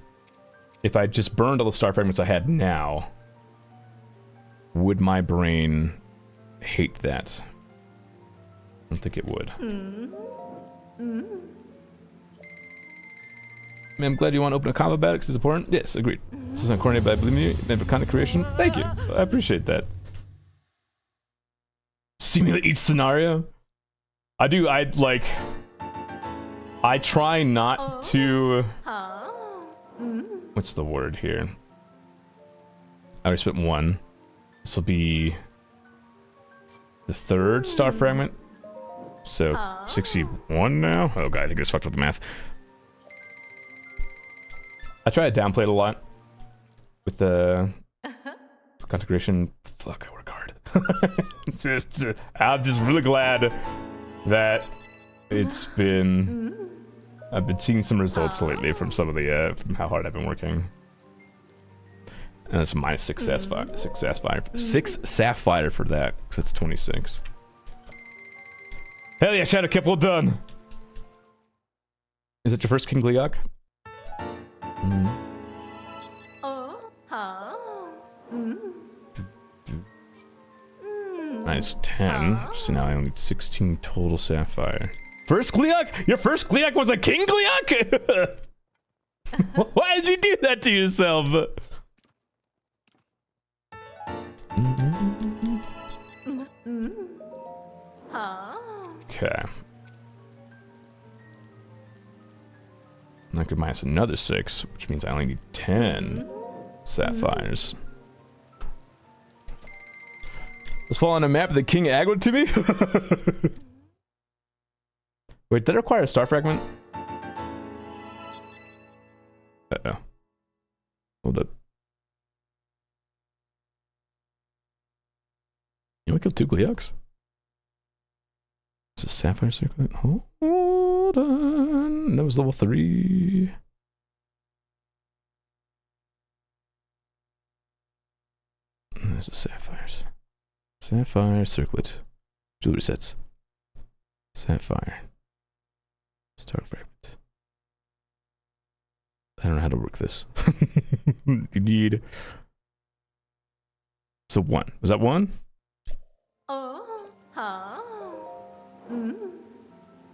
if I just burned all the star fragments I had now, would my brain hate that? I don't think it would. I mean, I'm glad you want to open a combo about it because it's important. Yes, agreed. This is not corny, but I believe in you. And for content creation, thank you. I appreciate that. Simulate each scenario. I do. I'd like. I try not to... What's the word here? I already spent 1. This will be the 3rd star fragment. So 61 now? Oh god, I think I just fucked up the math. I try to downplay it a lot with the configuration. Fuck, I work hard. I'm just really glad that it's been... I've been seeing some results lately from some of the from how hard I've been working. And it's minus 6 sapphire, 6 sapphire for that, because it's 26. Hell yeah, Shadow Kip, well done. Is it your first King Gliok? Minus 10, so now I only need 16 total sapphire. First Gliok? Your first Gliok was a King Gliok? Why did you do that to yourself? Okay. I could minus another 6, which means I only need 10 sapphires. Let's fall on a map that King aggroed to me? Wait, did it require a star fragment? Uh-oh. Hold up. You want to kill 2 Gleoks? It's a sapphire circlet. Hold on. That was level 3. There's the sapphires. Sapphire circlet. Jewelry sets. Sapphire. Star fragment. I don't know how to work this. You need... So 1. Was that 1?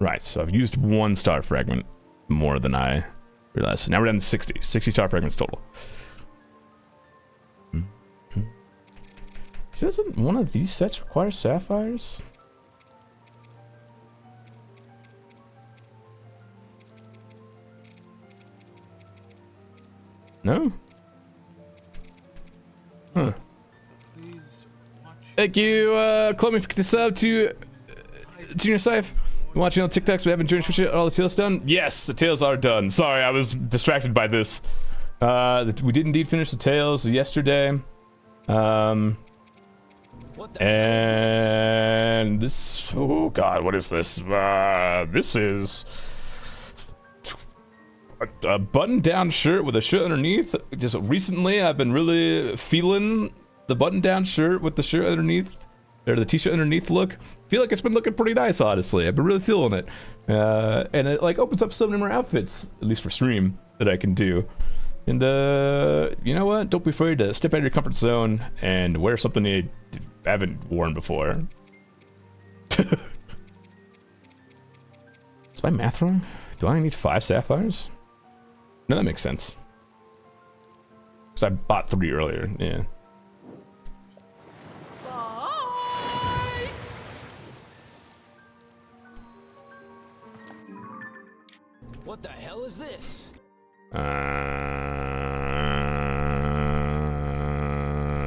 Right, so I've used 1 star fragment more than I realized. So now we're down to 60. 60 star fragments total. Doesn't one of these sets require sapphires? No? Huh. Thank you, Chloe, for the sub to Junior Scythe. Watching on TikToks, we haven't joined Twitch yet. Are all the tails done? Yes, the tails are done. Sorry, I was distracted by this. We did indeed finish the tails yesterday. And this, oh god, what is this? This is a button-down shirt with a shirt underneath. Just recently, I've been really feeling the button-down shirt with the shirt underneath, or the t-shirt underneath look. Feel like it's been looking pretty nice, honestly. I've been really feeling it. And it like opens up so many more outfits, at least for stream, that I can do. And you know what? Don't be afraid to step out of your comfort zone and wear something you haven't worn before. Is my math wrong? Do I only need 5 sapphires? No, that makes sense. Because I bought 3 earlier, yeah. Bye. What the hell is this?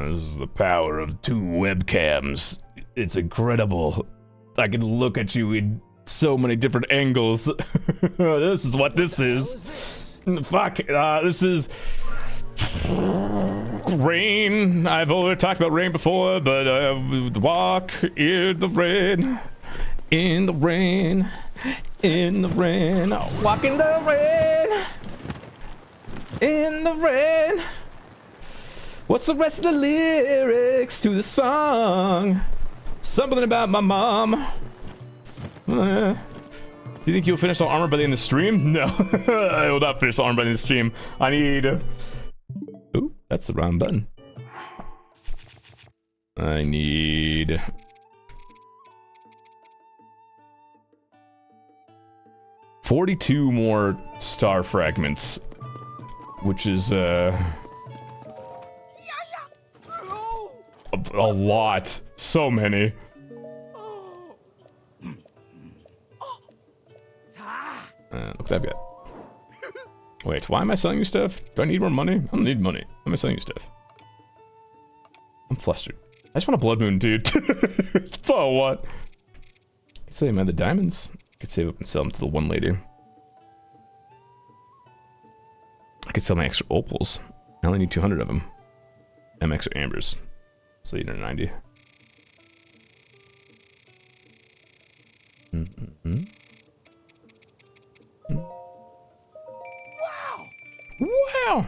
This is the power of 2 webcams. It's incredible. I can look at you in so many different angles. This is what this is. Fuck, this is rain. I've already talked about rain before, but walk in the rain, in the rain, in the rain, walk in the rain, in the rain. What's the rest of the lyrics to the song? Something about my mom. Do you think you'll finish all armor by the end of the stream? No, I will not finish all armor by the end of the stream. I need... Ooh, that's the wrong button. I need... 42 more star fragments, which is a lot. So many. Look what I've got. Wait, why am I selling you stuff? Do I need more money? I don't need money. Why am I selling you stuff? I'm flustered. I just want a blood moon, dude. That's all I want. I could save him the diamonds. I could save up and sell them to the one lady. I could sell my extra opals. I only need 200 of them. And extra ambers. So 890. Mm-hmm. Wow!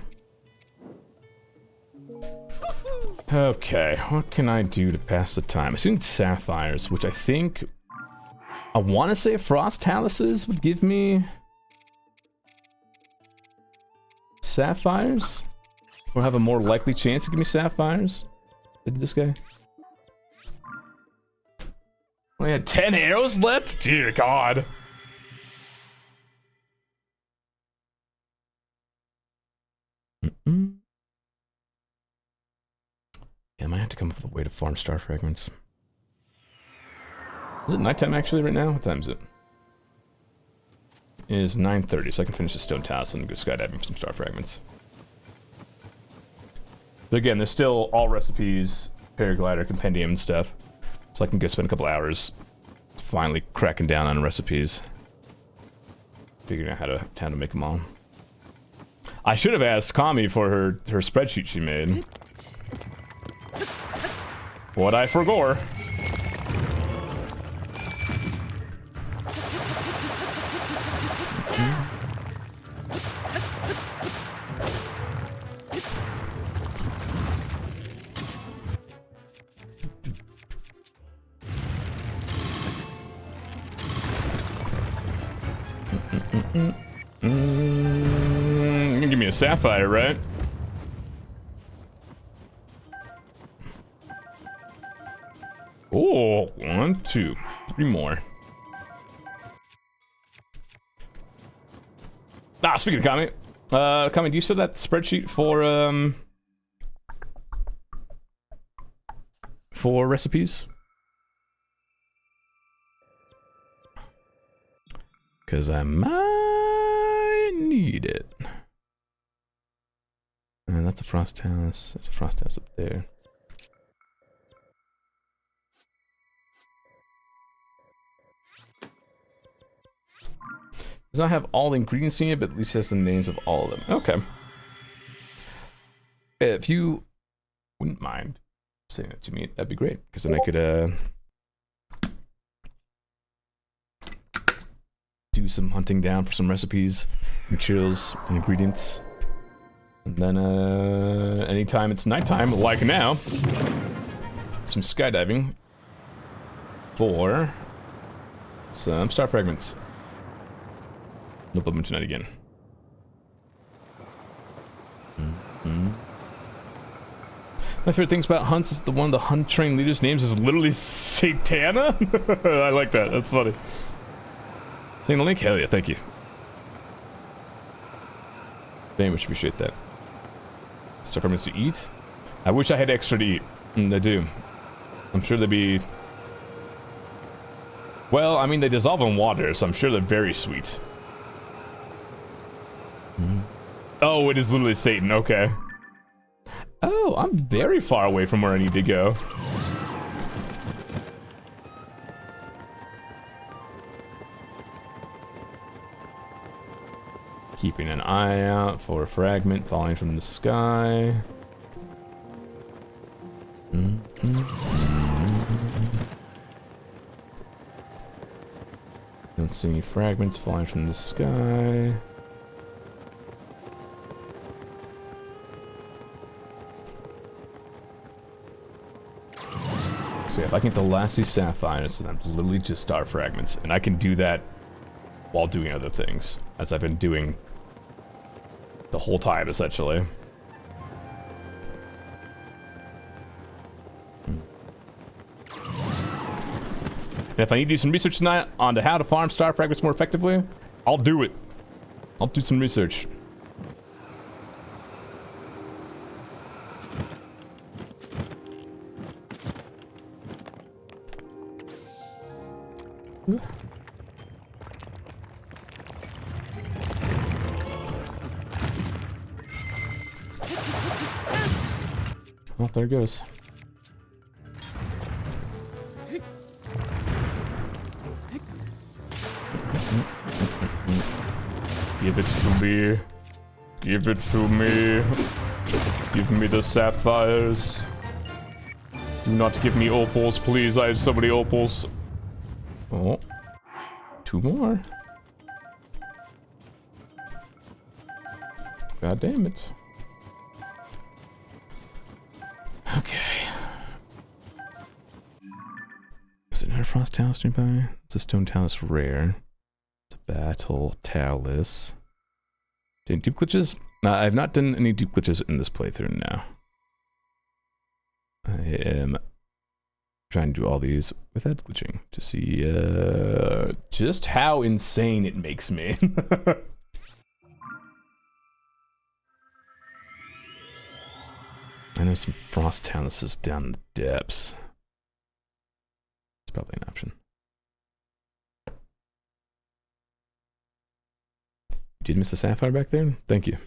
Okay, what can I do to pass the time? I assume sapphires, which I think... I want to say frost taluses would give me... sapphires? Or have a more likely chance to give me sapphires? Did this guy? Only had 10 arrows left? Dear God. Mm-mm. Yeah, I might have to come up with a way to farm star fragments. Is it nighttime actually right now? What time is it? It is 9:30, so I can finish the stone talus and go skydiving for some star fragments. But again, there's still all recipes, paraglider, compendium and stuff. So I can go spend a couple hours finally cracking down on recipes. Figuring out how to make them all. I should have asked Kami for her spreadsheet she made. What I forgot. You can give me a sapphire, right? Oh, 1, 2, 3 more. Ah, speaking of Kami, Kami, do you still have that spreadsheet for recipes? Because I might need it. And that's a frost talus. That's a frost talus up there. Does not have all the ingredients in it, but at least has the names of all of them. Okay. If you wouldn't mind saying that to me, that'd be great. Because then I could do some hunting down for some recipes, materials, and ingredients. And then anytime it's nighttime, like now, some skydiving for some star fragments. No problem tonight again. My favorite things about hunts is the one of the hunt train leaders' names is literally Satana. I like that. That's funny. Saying the link? Hell yeah, thank you. Very much appreciate that. Star fragments to eat? I wish I had extra to eat. I do. I'm sure they'd be... Well, I mean, they dissolve in water, so I'm sure they're very sweet. Oh, it is literally Satan, okay. Oh, I'm very far away from where I need to go. Keeping an eye out for a fragment falling from the sky. Don't see any fragments falling from the sky. So yeah, if I can get the last 2 sapphires, then I'm literally just star fragments. And I can do that while doing other things, as I've been doing the whole time, essentially. And if I need to do some research tonight on how to farm star fragments more effectively, I'll do it. I'll do some research. Oh, there it goes. Give it to me. Give it to me. Give me the sapphires. Do not give me opals, please. I have so many opals. Oh. 2 more. God damn it. Okay. Is it another frost talus nearby? It's a stone talus rare. It's a battle talus. Doing deep glitches? I have not done any deep glitches in this playthrough now. I am trying to do all these without glitching to see just how insane it makes me. I know some frost taluses down in the depths. It's probably an option. Did you miss a sapphire back there? Thank you.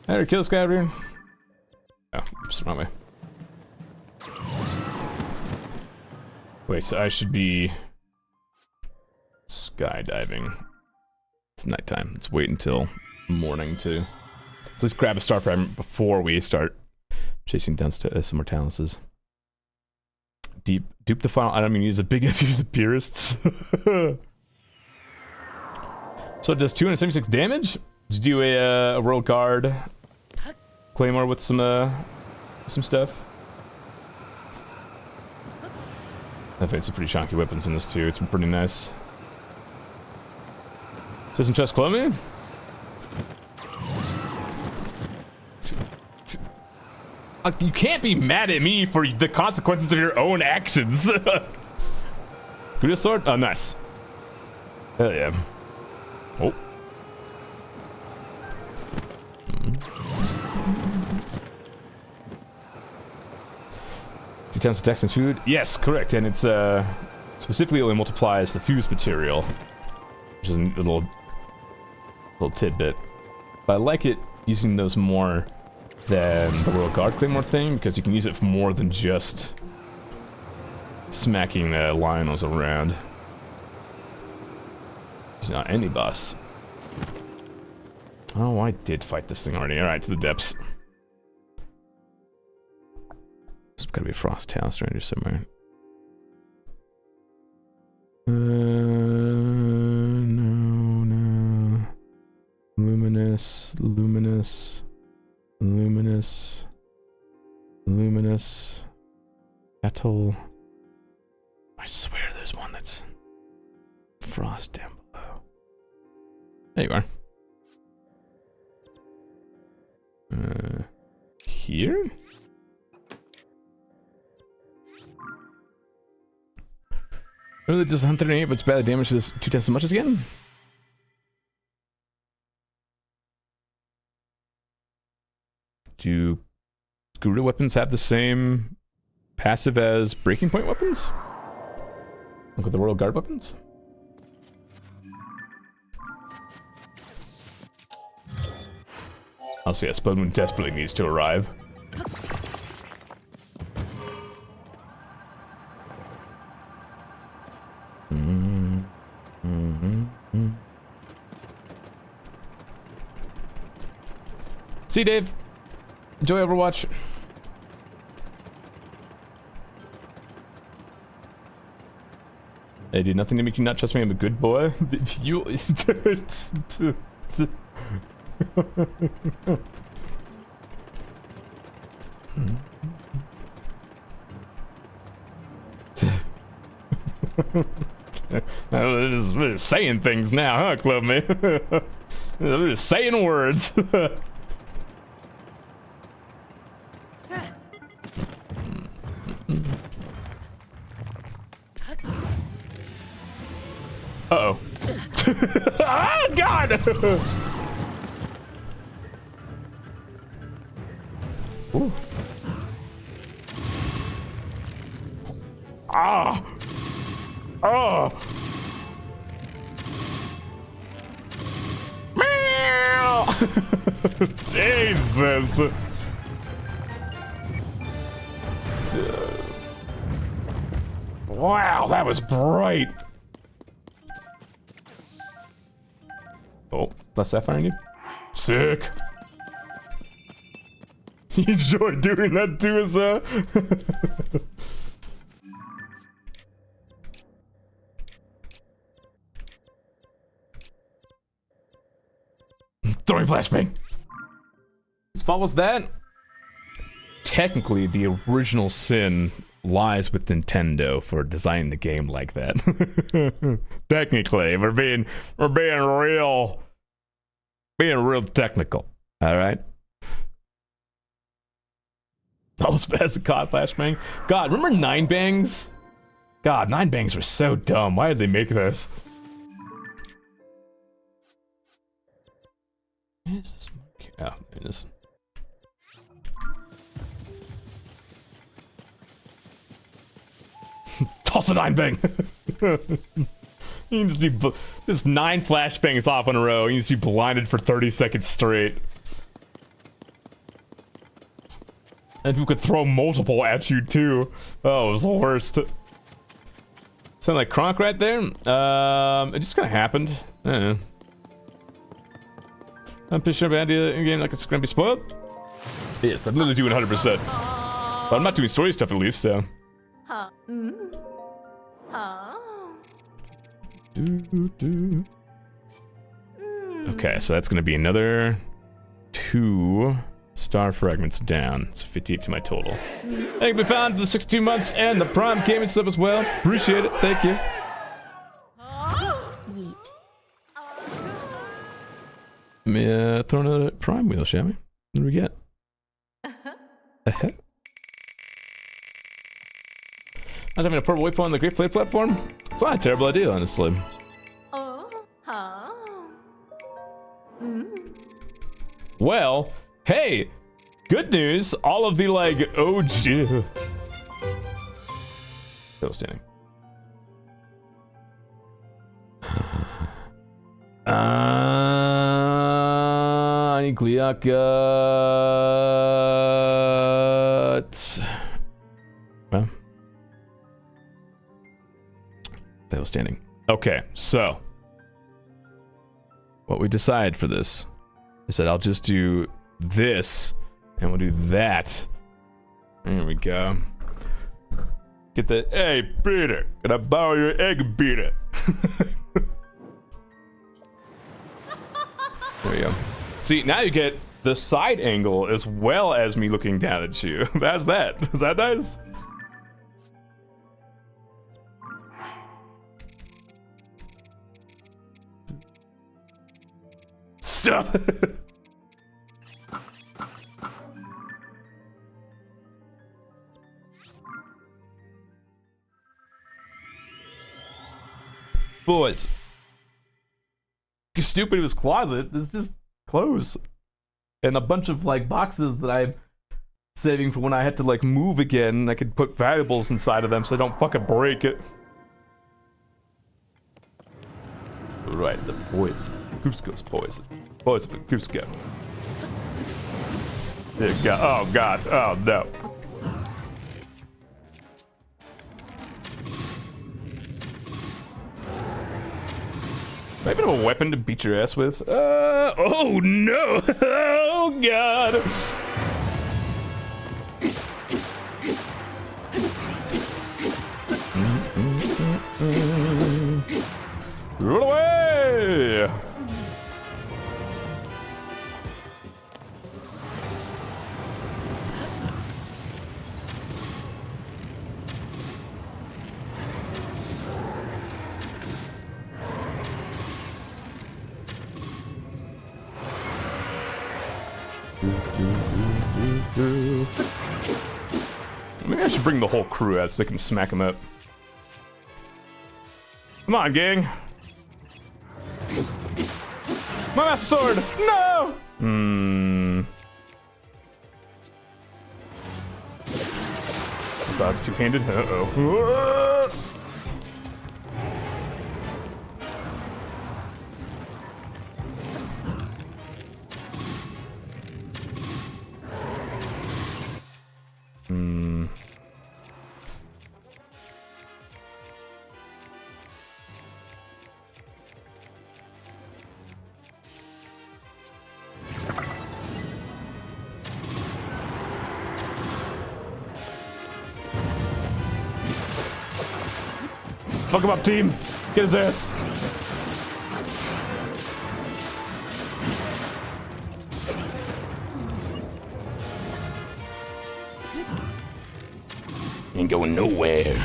Hey, kill this guy over here. Oh, oops, wrong way. Wait, so I should be skydiving. It's nighttime. Let's wait until morning to. So let's grab a star fragment before we start chasing down some more taluses. Dupe the final item and use a big F use the purists. So it does 276 damage. Let's do a world guard claymore with some stuff. I've had some pretty chunky weapons in this too. It's been pretty nice. So some chest clothing. You can't be mad at me for the consequences of your own actions. Good sword? Oh, nice. Hell yeah. Oh. Two times attacks and food? Yes, correct. And it's specifically only multiplies the fused material, which is a little tidbit. But I like it using those more than the Royal Guard Claymore thing, because you can use it for more than just smacking the Lionels around. He's not any boss. Oh, I did fight this thing already. Alright, to the depths. There's gotta be a frost talus around here somewhere. No. Luminous. Battle. I swear there's one that's frost down below. There you are. Here? Really just 138, but it's badly damaged this 2 times as much as again? Do Guru weapons have the same passive as breaking point weapons? Like with the Royal Guard weapons? I'll see, Spudmoon desperately needs to arrive. See you, Dave. Enjoy Overwatch. Hey, did nothing to make you not trust me. I'm a good boy. You. We're just saying things now, huh, Clubmate? We're just saying words. Uh-oh. Ah, God! Ooh. Ah! Oh! Jesus. Wow, that was bright. Oh, less sapphire I need. Sick. You enjoy doing that to us, Throwing flashbang. Whose fault was that? Technically, the original sin lies with Nintendo for designing the game like that. Technically, we're being real technical. All right. That was best COD flashbang. God, remember 9-bangs? God, 9-bangs were so dumb. Why did they make this? Where is this monkey? Oh, there it is. Toss a 9-bang! You can just be this 9 flashbangs off in a row. You can just be blinded for 30 seconds straight. And people could throw multiple at you too. Oh, it was the worst. Sound like Kronk right there? It just kind of happened. I don't know. I'm pretty sure about the game like it's gonna be spoiled. Yes, I'm literally doing 100%. But I'm not doing story stuff at least, so. Huh? Huh? Okay, so that's gonna be another 2 star fragments down. It's 58 to my total. Thank you for found for the 62 months and the Prime Gaming sub as well. Appreciate it. Thank you. Yeet. Let me throw another Prime wheel, shall we? What do we get? I was having a purple waypoint on the Great Flame platform. It's not a terrible idea, honestly. Well, hey, good news. All of the like OG. Still standing. Gliacut. Well, still standing. Okay, so what we decide for this is that I'll just do this, and we'll do that. There we go. Get the, hey, Peter, can I borrow your egg beater? There we go. See, now you get the side angle as well as me looking down at you. That's that. Is that nice? Stop. Boys. Stupid in his closet. It's just clothes. And a bunch of like boxes that I'm saving for when I had to like move again. I could put valuables inside of them so I don't fucking break it. Right, the boys. Cusco's boys. Boys of Cusco. There you go. Oh god. Oh no. Maybe a weapon to beat your ass with. Oh no! Oh god! Roll away! Maybe I should bring the whole crew out so they can smack him up. Come on, gang. My last sword! No! I thought it's two-handed. Uh-oh. Fuck him up, team. Get his ass. Ain't going nowhere.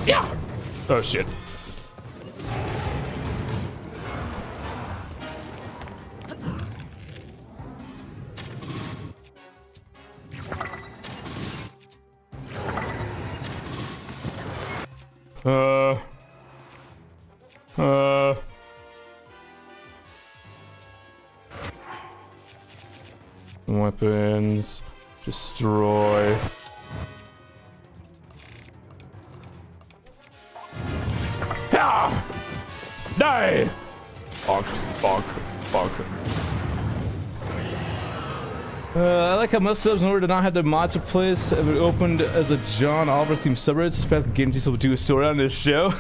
Yeah. Oh shit. Weapons. Destroy. Ah! Die! Bonk, bonk, bonk. I like how most subs, in order to not have their mods replaced, have it opened as a John Oliver themed subreddit. Suspect guarantees will do a story on this show.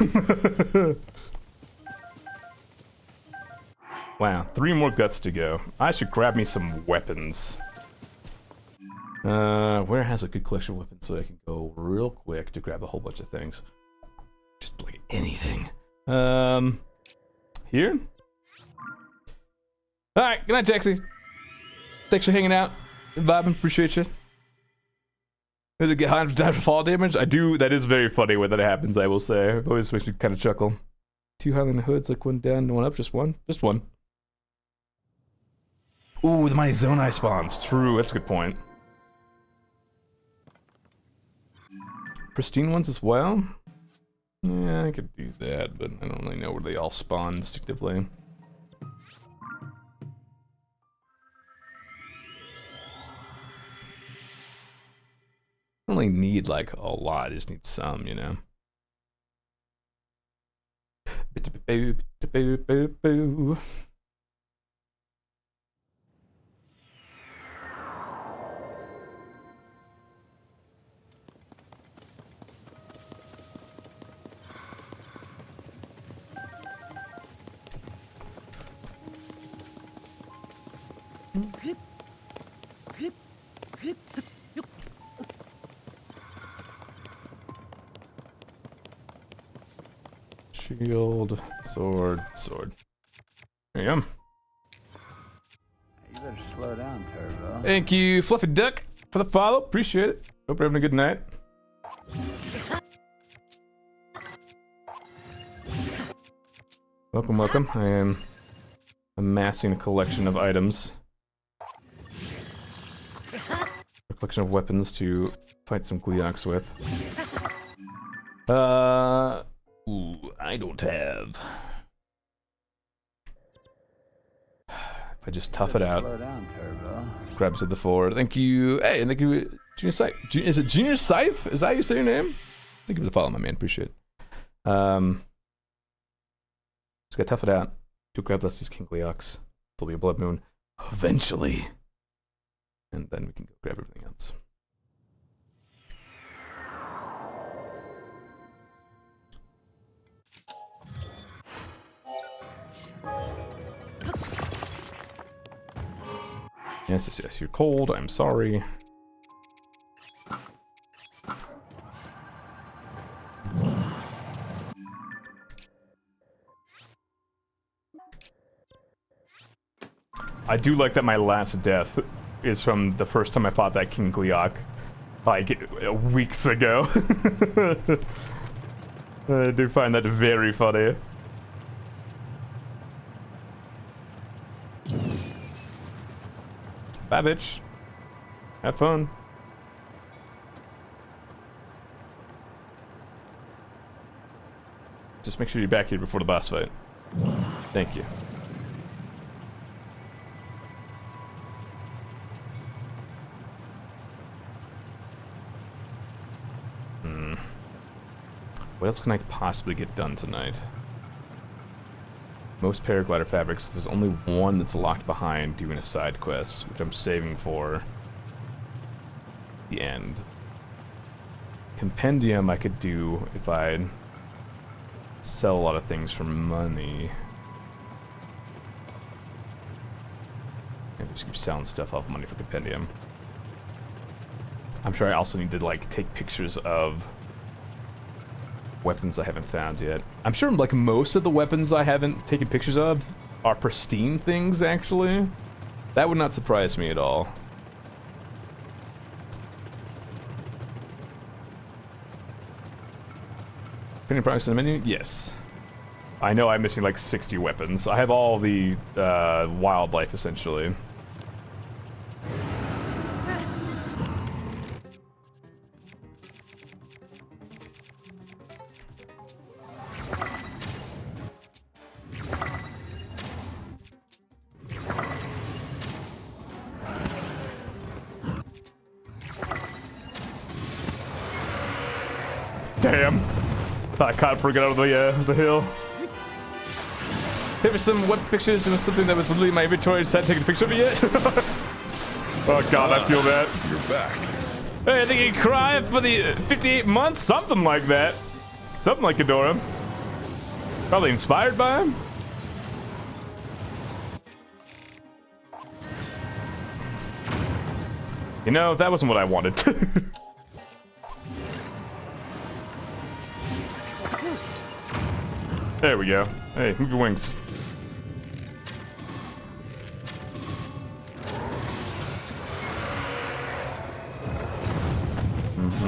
Wow, 3 more guts to go. I should grab me some weapons. Where has a good collection of weapons so I can go real quick to grab a whole bunch of things? Just like anything. Here? Alright, good night, Jaxie. Thanks for hanging out. Vibing, appreciate you. Did it get high enough to die for fall damage? I do, that is very funny when that happens, I will say. It always makes me kind of chuckle. 2 Highland hoods, like 1 down, 1 up, just 1? Just 1. Ooh, the mighty zone eye spawns. True, that's a good point. Pristine ones as well? Yeah, I could do that, but I don't really know where they all spawn instinctively. I don't really need like a lot, I just need some, you know. Shield, sword, sword. There you go. You better slow down, Turbo. Thank you, Fluffy Duck, for the follow. Appreciate it. Hope you're having a good night. Welcome, welcome. I am amassing a collection of items. A collection of weapons to fight some Gleox with. Ooh, I don't have. If I just tough it out. Slow down, Turbo. Grabs at the forward. Thank you. Hey, and thank you, Junior Scythe. Is it Junior Scythe? Is that how you say your name? Thank you for the follow, my man. Appreciate it. Just gotta tough it out. Do grab Lesty's King Gleox. There'll be a blood moon eventually. And then we can go grab everything else. Yes, yes, yes, you're cold. I'm sorry. I do like that my last death is from the first time I fought that King Gleoc, like, weeks ago. I do find that very funny. Bye, bitch. Have fun. Just make sure you're back here before the boss fight. Thank you. What else can I possibly get done tonight? Most paraglider fabrics, there's only one that's locked behind doing a side quest, which I'm saving for the end. Compendium I could do if I sell a lot of things for money. Maybe just keep selling stuff off money for compendium. I'm sure I also need to like take pictures of weapons I haven't found yet. I'm sure like most of the weapons I haven't taken pictures of are pristine things actually. That would not surprise me at all. Printing products in the menu? Yes. I know I'm missing like 60 weapons. I have all the wildlife essentially. Damn. Thought I caught it before I got out of the hill. Here were some web pictures. It was something that was literally in my inventory. I just hadn't taken a picture of it yet. Oh god, I feel that. You're back. Hey, I think you cry for the 58 months? Something like that. Something like Ghidorah. Probably inspired by him. You know, that wasn't what I wanted. There we go. Hey, move your wings.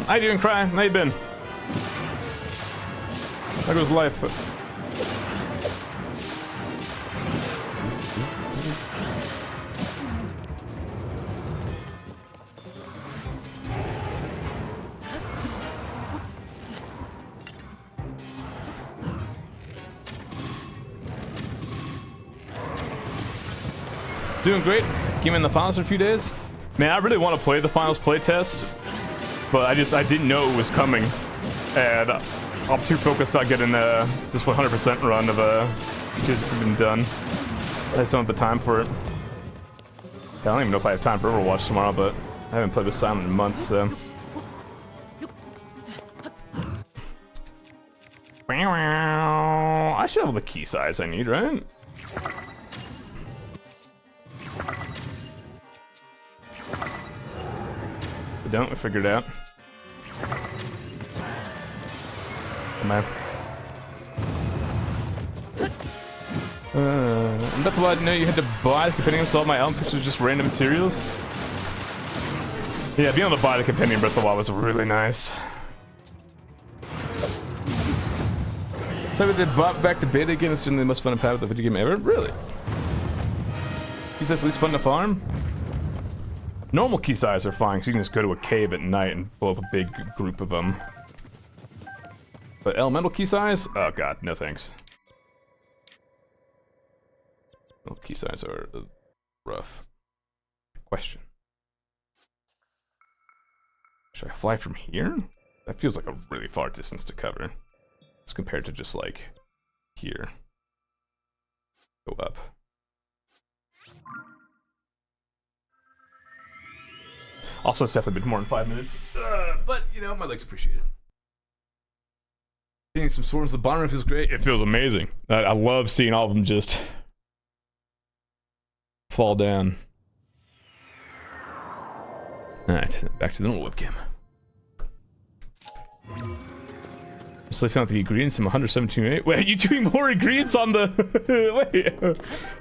How you doing, Cry? How you been? How goes life? Doing great. Came in the finals for a few days. Man, I really want to play the finals playtest, but I didn't know it was coming, and I'm too focused on getting this 100% run of just been done. I just don't have the time for it. I don't even know if I have time for Overwatch tomorrow, but I haven't played with Silent in months, so. I should have the key size I need, right? If I don't, I figured it out. Come on. I'm not allowed to know you had to buy the compendium, so all my album pictures just random materials. Yeah, being able to buy the compendium Breath of the Wild was really nice. So they brought back the beta again. It's generally the most fun to with the video game ever. Really? He says at least fun to farm. Normal key size are fine, because you can just go to a cave at night and blow up a big group of them. But elemental key size? Oh god, no thanks. Elemental key size are rough. Question. Should I fly from here? That feels like a really far distance to cover. As compared to just like here. Go up. Also, it's definitely been more than 5 minutes. But, you know, my legs appreciate it. Getting some swords at the bottom feels great. It feels amazing. I love seeing all of them just fall down. Alright, back to the normal webcam. So I found the ingredients in 117.8. Wait, are you doing more ingredients on the... Wait,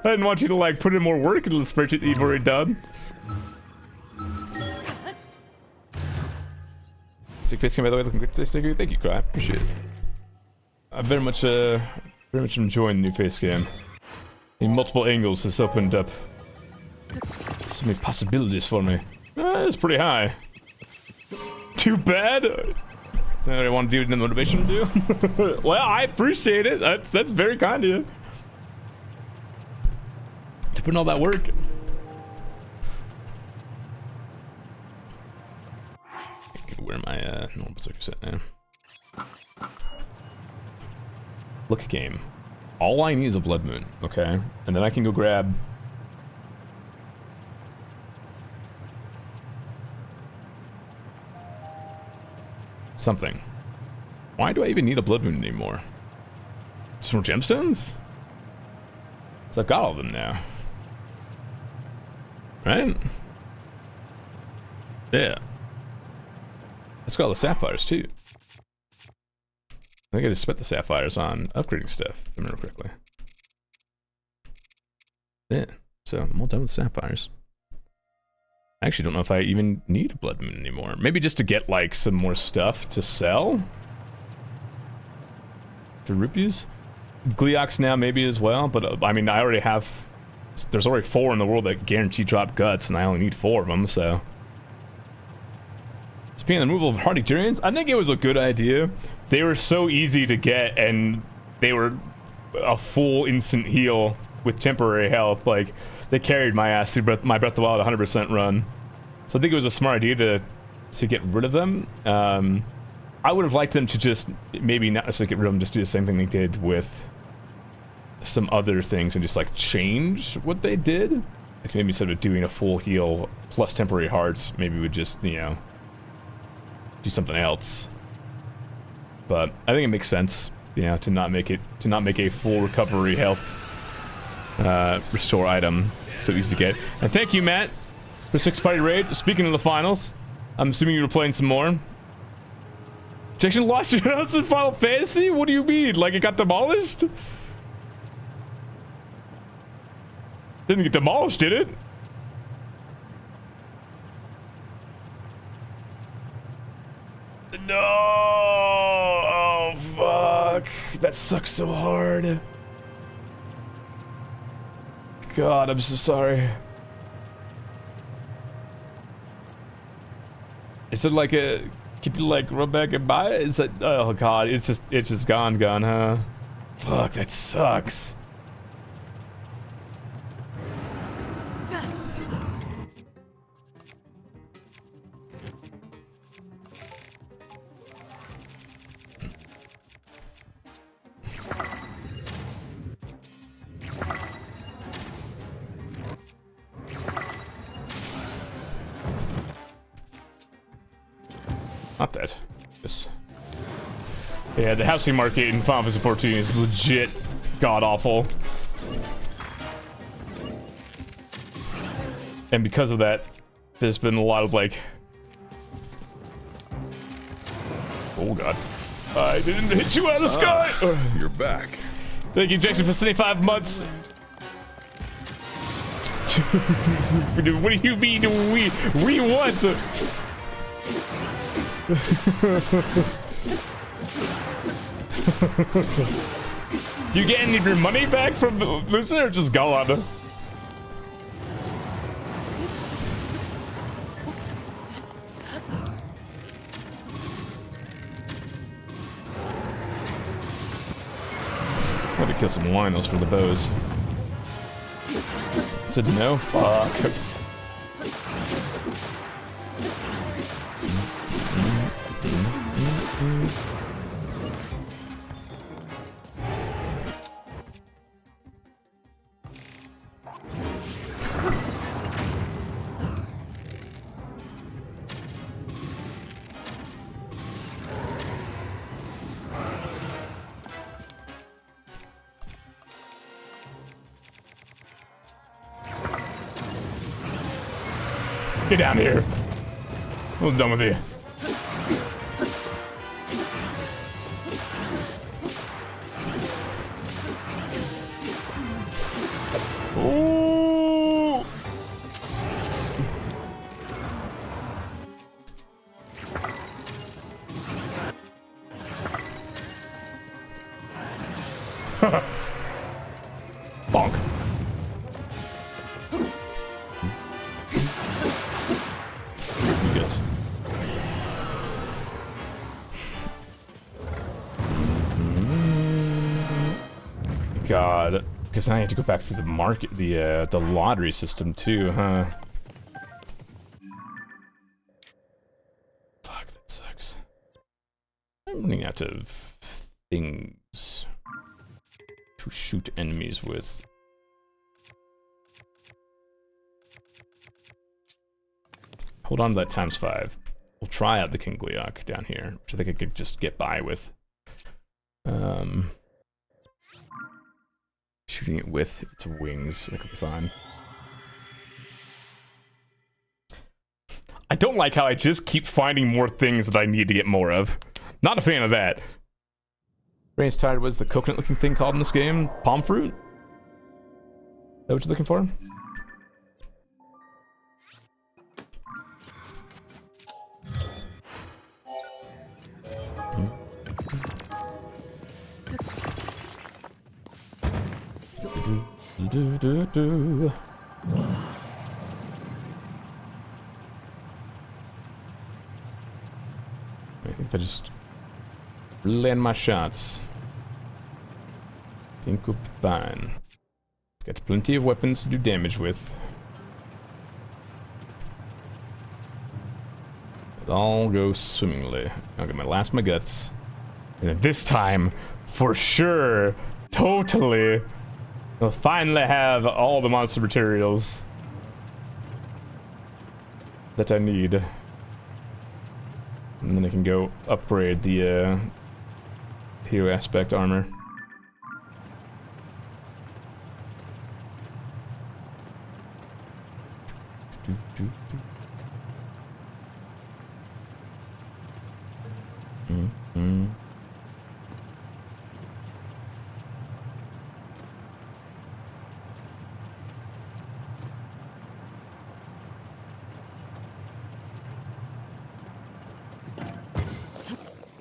I didn't want you to like put in more work into the spreadsheet that you've already done. Sick face came by the way, looking good today. Thank you, Cry. Appreciate it. I very much enjoying the new face cam. In multiple angles, has opened up so many possibilities for me. It's pretty high. Too bad. That's what I want to do. The motivation to do. Well, I appreciate it. That's very kind of you. To put in all that work. Where my normal berserker set now. Look game. All I need is a blood moon, okay? And then I can go grab something. Why do I even need a blood moon anymore? Some more gemstones? So I've got all of them now. Right? Yeah. Let's got all the sapphires too. I think I just spent the sapphires on upgrading stuff, if I remember correctly. Yeah, so I'm all done with sapphires. I actually don't know if I even need a blood moon anymore. Maybe just to get like some more stuff to sell? For rupees? Gleox now maybe as well, but I mean I already have... There's already 4 in the world that guarantee drop guts, and I only need 4 of them, so... Speaking of the removal of hardy Tyrians, I think it was a good idea. They were so easy to get, and they were a full instant heal with temporary health. Like, they carried my ass through my Breath of the Wild 100% run. So I think it was a smart idea to get rid of them. I would have liked them to just, maybe not necessarily get rid of them, just do the same thing they did with some other things and just like change what they did. Like maybe instead of doing a full heal plus temporary hearts, maybe would just, you know, do something else. But I think it makes sense, you know, to not make a full recovery health restore item so easy to get. And thank you, Matt, for 6-party raid. Speaking of the finals, I'm assuming you were playing some more. Jackson lost your house in Final Fantasy? What do you mean? Like it got demolished? Didn't get demolished, did it? No! Oh, fuck. That sucks so hard. God, I'm so sorry. Is it like a... Can you like run back and buy it? Is that... Oh god, it's just gone, huh? Fuck, that sucks. Not that. Just... Yeah, the housing market in Final Fantasy 14 is legit god-awful. And because of that, there's been a lot of, like... Oh, God. I didn't hit you out of the sky! You're back. Thank you, Jackson, for 75 months. What do you mean, we want to... Do you get any of your money back from losing or just gone? I had to kill some winos for the bows. I said no? Fuck. Get down here. I'm done with you. Ooh. Bonk. God, because I had to go back through the market, the lottery system too, huh? Fuck, that sucks. I'm running out of things to shoot enemies with. Hold on to that ×5. we'll try out the King Gliok down here, which I think I could just get by with. Shooting it with its wings, that could be fine. I don't like how I just keep finding more things that I need to get more of. Not a fan of that. Brain's tired. What's the coconut-looking thing called in this game? Palm fruit? Is that what you're looking for? I think I just land my shots. Think we'll be fine. Got plenty of weapons to do damage with. It all goes swimmingly. I'll get my last of my guts. And then this time, for sure, totally, we'll finally have all the monster materials that I need. And then I can go upgrade the hero aspect armor.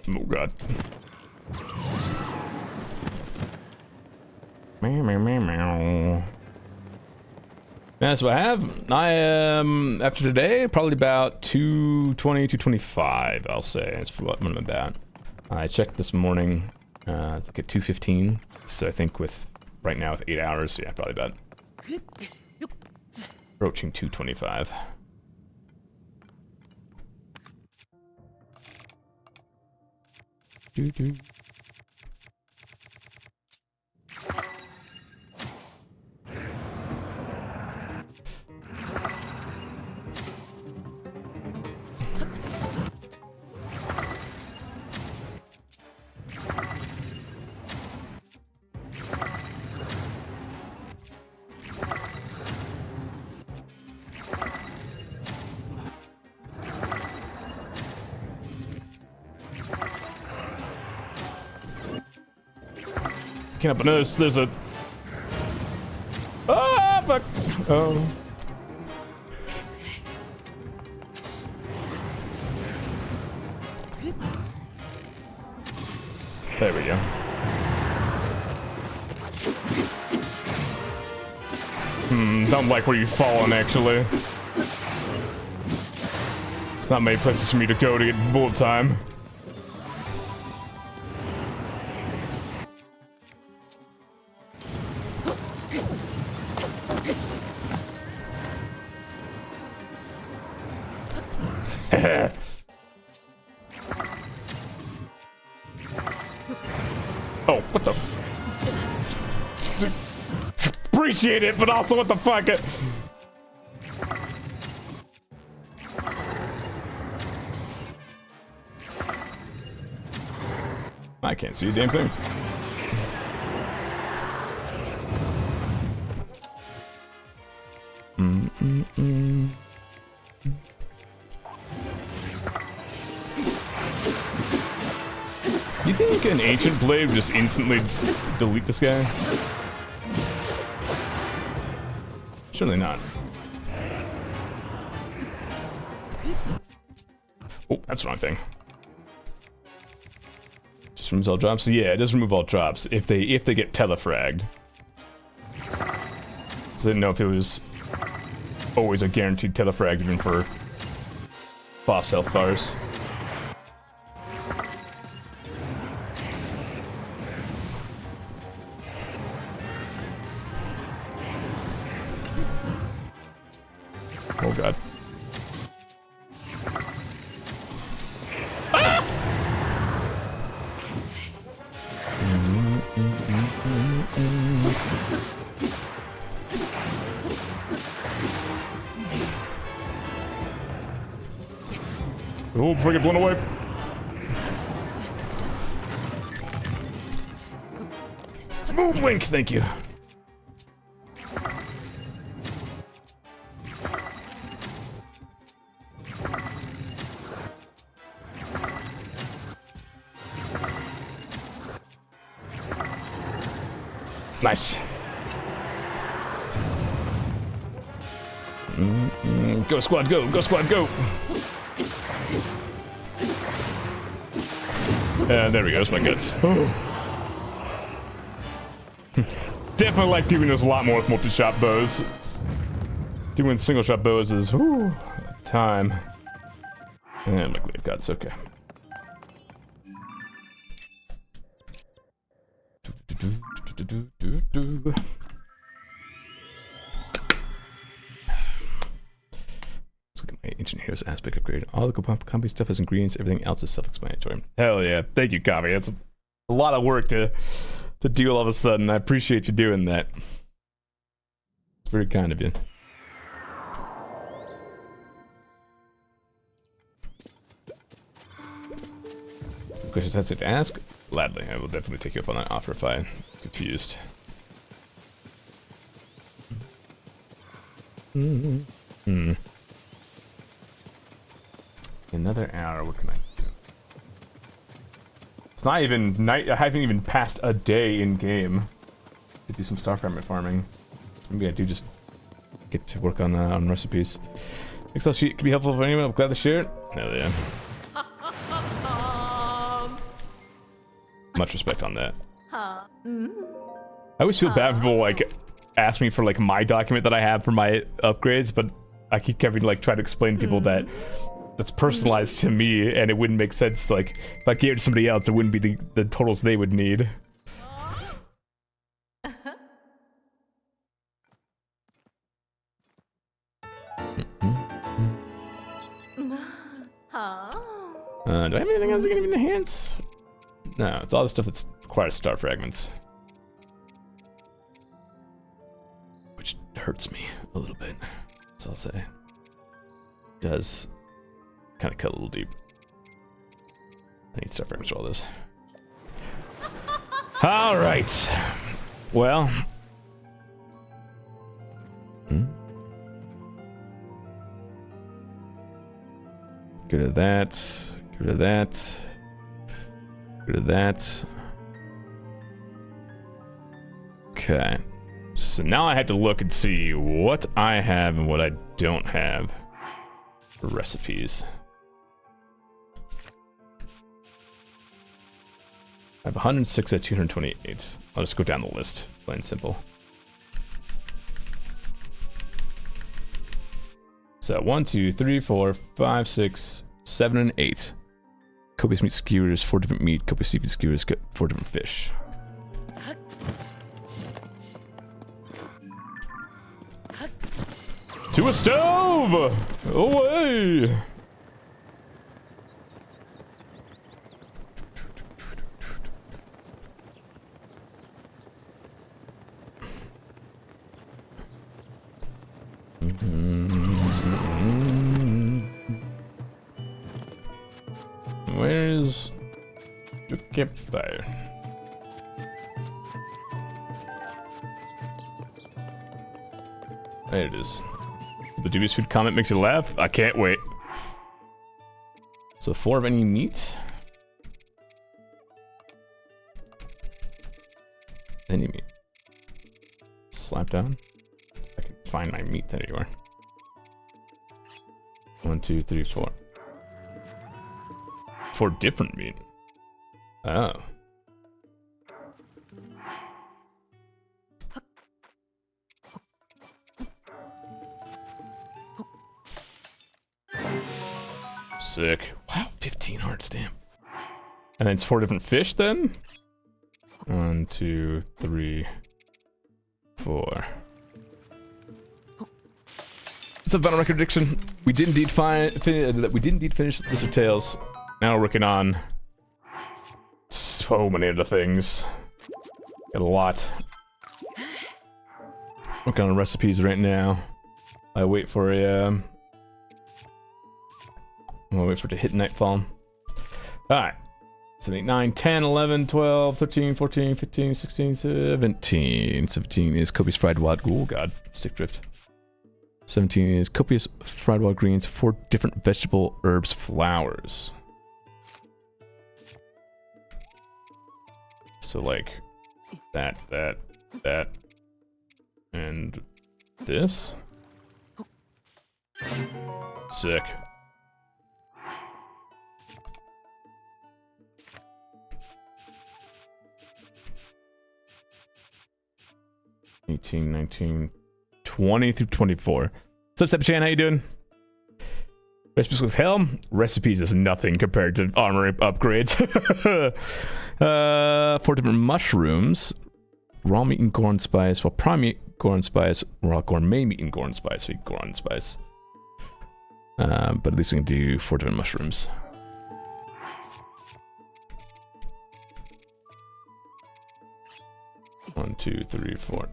Oh god. Meow, meow, meow, meow. Yeah, so I am, after today, probably about 220, 225, I'll say. That's what I'm about. I checked this morning, it's like at 2:15. So I think with, right now with 8 hours, yeah, probably about approaching 225. Doo-doo. Can't help but notice there's a... Ah, fuck! Oh. There we go. Don't like where you've fallen, actually. It's not many places for me to go to get bullet time. Oh, what the? Appreciate it, but also what the fuck? I can't see a damn thing. Do you think an ancient blade would just instantly delete this guy? Surely not. Oh, that's the wrong thing. Just removes all drops? Yeah, it does remove all drops if they get telefragged. So I didn't know if it was always a guaranteed telefrag even for boss health bars. Oh god. Ah! Oh, before I get blown away. Oh, blink, thank you. Nice. Go squad, go! Go squad, go! There we go, that's my guts. Oh. Definitely like doing this a lot more with multi-shot bows. Doing single-shot bows is, whew, time. And luckily I've got it's okay. Let's look at my Ancient Heroes aspect upgrade. All the company stuff has ingredients, everything else is self-explanatory. Hell yeah, thank you, Kami. That's a lot of work to do all of a sudden. I appreciate you doing that. It's very kind of you. Questions has to ask? Gladly, I will definitely take you up on that offer if I'm confused. Another hour, what can I do? It's not even night, I haven't even passed a day in game to do some star farming. Maybe I do just get to work on recipes. Excel sheet could be helpful for anyone, I'm glad to share it. Hell yeah. Much respect on that. I always feel bad when people like ask me for like my document that I have for my upgrades, but I keep having to like try to explain to people that that's personalized to me, and it wouldn't make sense. Like if I gave it to somebody else, it wouldn't be the totals they would need. Do I have anything else I can even enhance? No, it's all the stuff that requires star fragments. Which hurts me a little bit, that's all I'll say. Does kind of cut a little deep. I need star fragments for all this. Alright. Well. Go to that. Go to that. Go to that. Okay. So now I have to look and see what I have and what I don't have for recipes. I have 106 at 228. I'll just go down the list, plain and simple. So 1, 2, 3, 4, 5, 6, 7, and 8. Copious meat skewers, 4 different meat. Copious seafood skewers, 4 different fish. To a stove! Away! Where's the campfire? There it is. The dubious food comment makes you laugh? I can't wait. So 4 of any meat? Any meat. Slap down. I can find my meat anywhere. 1, 2, 3, 4. 4 different meat. Oh. Sick. Wow, 15 hearts, damn. And it's 4 different fish then? 1, 2, 3, 4. It's a final record prediction. We did indeed finish Blizzard Tales. Now we're working on so many other things. Got a lot. Working on recipes right now. I wait for a I'll wait for it to hit nightfall. Alright. 7, 8, 9, 10, 11, 12, 13, 14, 15, 16, 17. 17 is copious fried wild... Oh god, stick drift. 17 is copious fried wild greens, 4 different vegetable, herbs, flowers. So like that, and this. Sick. $18, $19, $20 through $24. What's up, Chan? How you doing? Recipes with hell? Recipes is nothing compared to armor upgrades. 4 different mushrooms. Raw meat and gore and spice. Well, prime meat, gore and spice. Raw gourmet meat and gore and spice. So you gore and spice. But at least we can do 4 different mushrooms. One, 2, 3, 4.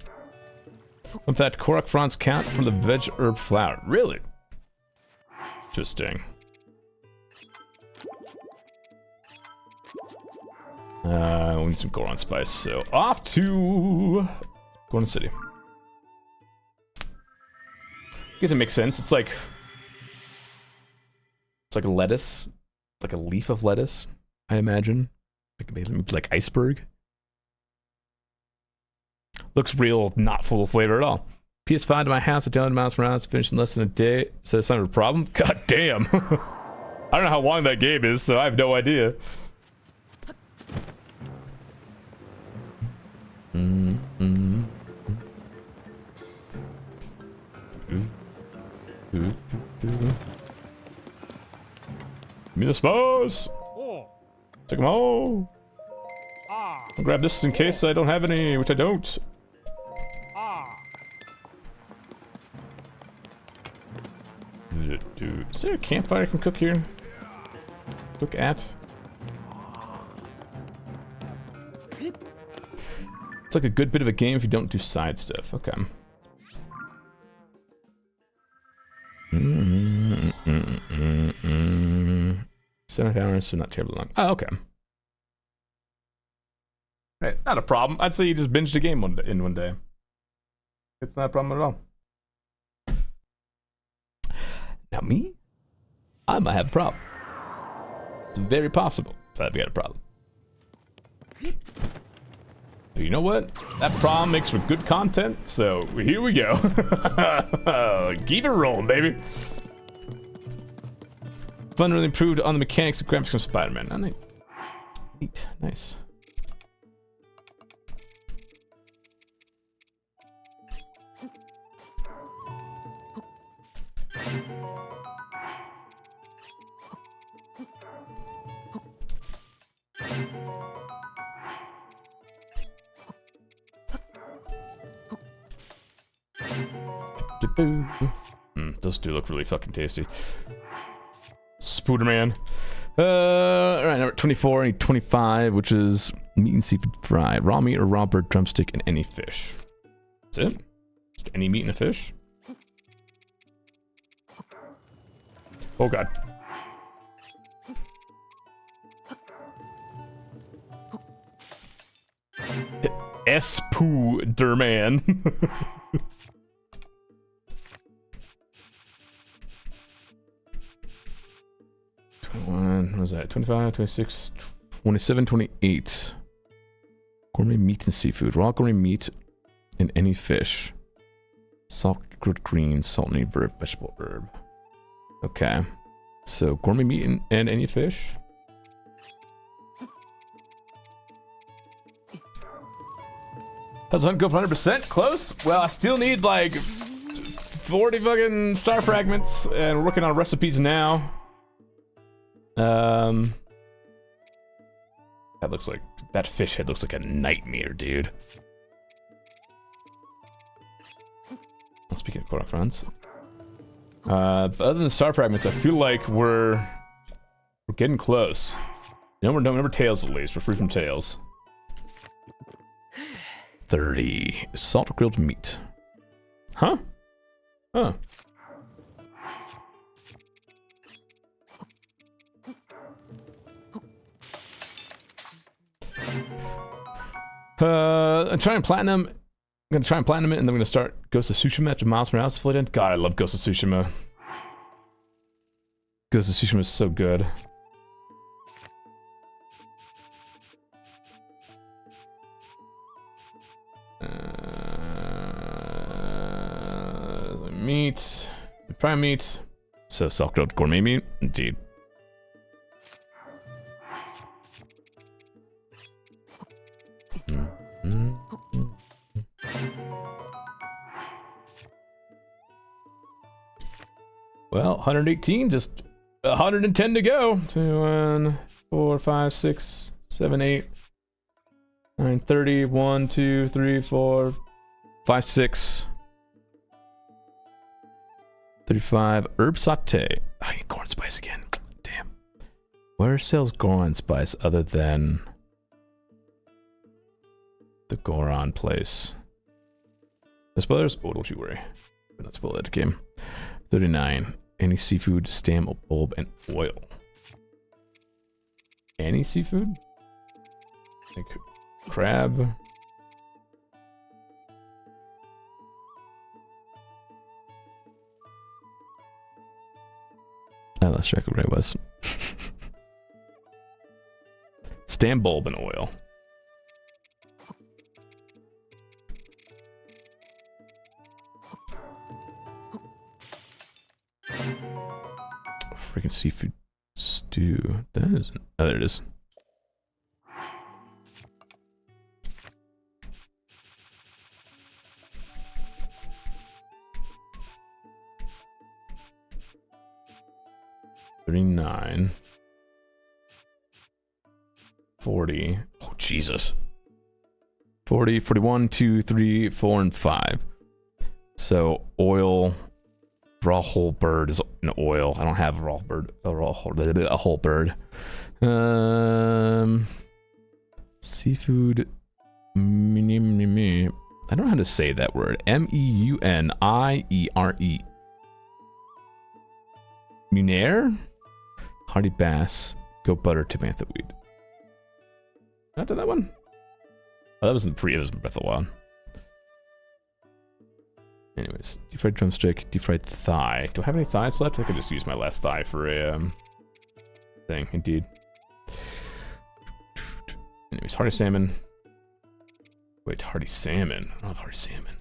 In fact, Korok fronds count from the veg herb flower. Really? Interesting. We need some Goron spice, so off to Goron City. I guess it makes sense. It's like a lettuce, like a leaf of lettuce, I imagine. Like iceberg. Looks real, not full of flavor at all. PS5 to my house, 200 miles per hour, it's finished in less than a day. So that's not a problem? God damn. I don't know how long that game is, so I have no idea. Give me the spores! Take them all! I'll grab this in case I don't have any, which I don't. Is there a campfire I can cook here? Cook at? It's like a good bit of a game if you don't do side stuff. Okay. 7 hours, so not terribly long. Oh, okay. Hey, not a problem. I'd say you just binged a game in one day. It's not a problem at all. Now me? I might have a problem. It's very possible that I've got a problem. But you know what? That problem makes for good content, so here we go. Keep it rolling, baby. Fun really improved on the mechanics and graphics of Spider-Man. Oh, neat. Nice. Those do look really fucking tasty. Spooderman. Alright, number 24, I need 25, which is meat and seafood fry. Raw meat or raw bird drumstick and any fish. That's it? Just any meat and a fish? Oh god. Spooderman. What was that? 25, 26, 27, 28. Gourmet meat and seafood. Raw gourmet meat and any fish. Salt, grilled greens, salt and any vegetable herb. Okay. So, gourmet meat and any fish? How's the hunt go for 100%? Close? Well, I still need like 40 fucking star fragments, and we're working on recipes now. That looks like... That fish head looks like a nightmare, dude. Well, speaking of Korok fronds. But other than star fragments, I feel like we're getting close. Number tails at least. We're free from tails. 30. Salt grilled meat. Huh? Huh. I'm trying platinum. I'm gonna try and platinum it, and then I'm gonna start Ghost of Tsushima after Miles Morales split in. God, I love Ghost of Tsushima. Ghost of Tsushima is so good. Meat, prime meat, so self-grilled gourmet meat, indeed. Well, 118, just 110 to go. 2, 1, 4, 5, 6, 7, 8, 9, 30, 1, 2, 3, 4, 5, 6. 35 herb saute. I need corn spice again. Damn. Where sells Goron spice other than the Goron place? No spoilers? Oh, don't you worry. Do not spoil that game. 39. Any seafood, stem, bulb, and oil. Any seafood? Like crab. I lost track of where I was. Stem, bulb, and oil. Freaking seafood stew. That isn't. Oh, there it is. $39. $40. Oh, Jesus. 40, 41, 2, 3, 4, and 5. So, oil, raw whole bird is an oil. I don't have a raw bird, a whole bird. Seafood. I don't know how to say that word. M-E-U-N-I-E-R-E. Munere? Hardy bass, goat butter, Tabantha weed. Not done that one? Oh, that was in the pre, it was in Breath of the Wild. Anyways, deep fried drumstick, deep fried thigh. Do I have any thighs left? I could just use my last thigh for a thing, indeed. Anyways, hearty salmon. Wait, hearty salmon. I don't have hearty salmon.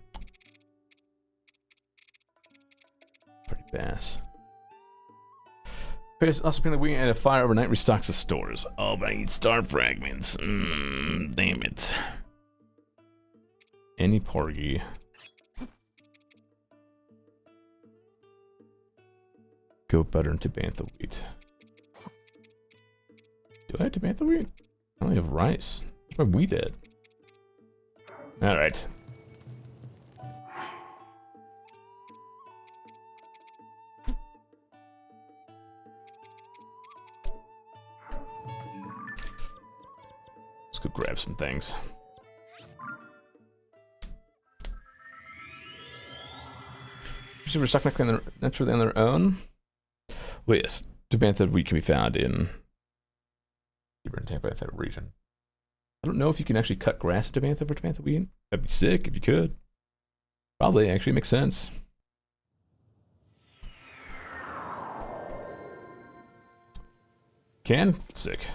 Hearty bass. Also, apparently, we and a fire overnight restocks the stores. Oh, but I need star fragments. Damn it. Any porgy. Goat butter and Tabantha wheat. Do I have Tabantha wheat? I only have rice. Where's my wheat at? Alright. Let's go grab some things. Super stock naturally on their own. Well, yes, Tabantha wheat can be found in that region. I don't know if you can actually cut grass at Tabantha for Tabantha wheat. That'd be sick if you could. Probably actually makes sense. Can? Sick.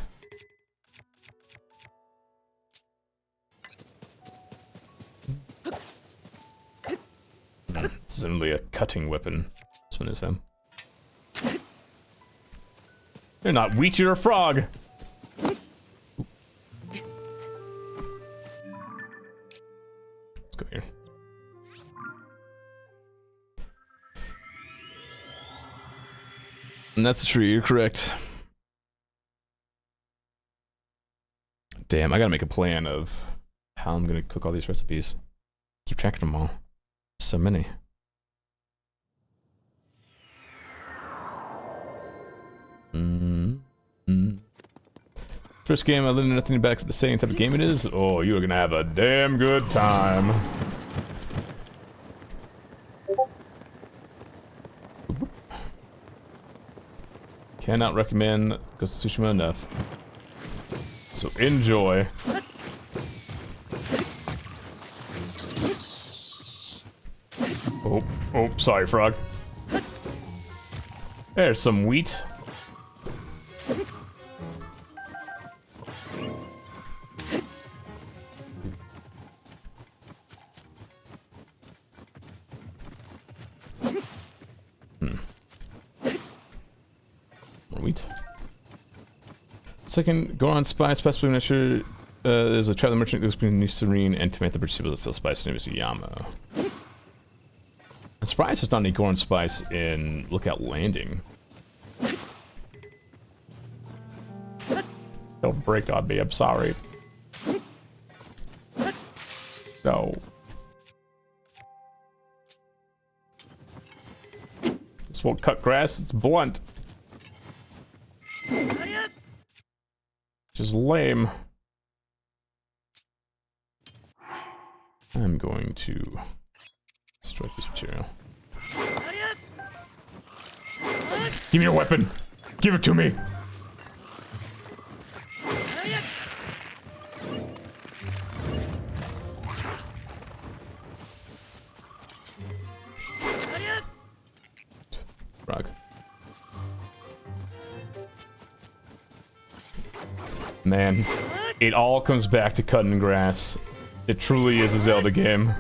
This is only a cutting weapon. This one is him. You're not wheat, you're a frog! Let's go here. And that's a tree, you're correct. Damn, I gotta make a plan of how I'm gonna cook all these recipes. Keep track of them all. So many. First game I learned nothing about except the same type of game it is. Oh, you're gonna have a damn good time. Cannot recommend Ghost of Tsushima enough. So enjoy. Oh, sorry, frog. There's some wheat. More wheat. Second, go on spy, specifically not sure. There's a traveling merchant that goes between New Serene and Tamantha Bridge that sells spice. His name is Yamo. I'm surprised there's not any Goron spice in Lookout Landing. Don't break on me, I'm sorry. No. This won't cut grass, it's blunt. Just lame. I'm going to strike this material. Give me your weapon! Give it to me! Frog. Man, it all comes back to cutting grass. It truly is a Zelda game.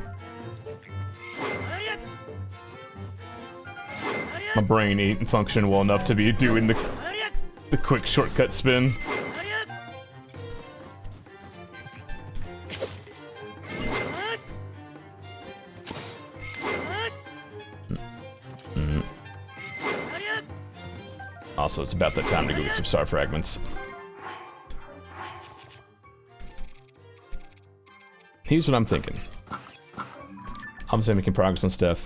My brain ain't functioning well enough to be doing the quick shortcut spin. Also, it's about that time to go get some star fragments. Here's what I'm thinking. Obviously, I'm making progress on stuff.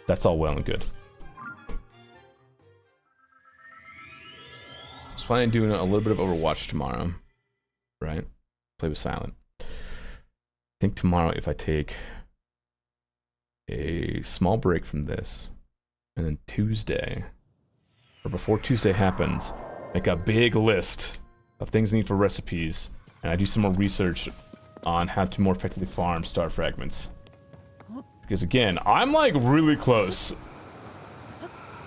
That's all well and good. I was planning on doing a little bit of Overwatch tomorrow. Right? Play with Silent. I think tomorrow, if I take a small break from this, and then Tuesday, or before Tuesday happens, make a big list of things I need for recipes, and I do some more research on how to more effectively farm star fragments. Because again, I'm like really close.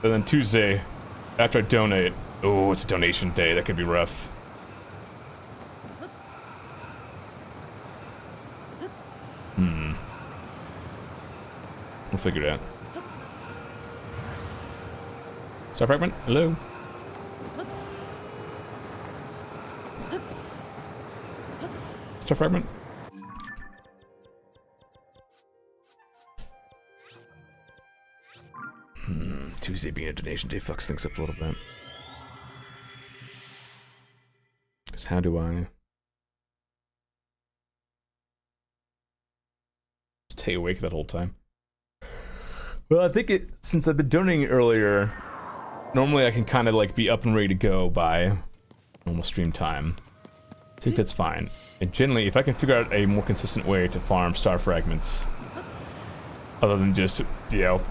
And then Tuesday, after I donate, oh, it's a donation day, that could be rough. We'll figure it out. Star fragment, hello? Star fragment? Tuesday being a donation day fucks things up a little bit. Because how do I stay awake that whole time? Well, I think since I've been donating earlier, normally I can kind of like be up and ready to go by normal stream time. I think that's fine. And generally, if I can figure out a more consistent way to farm star fragments, other than just, you know,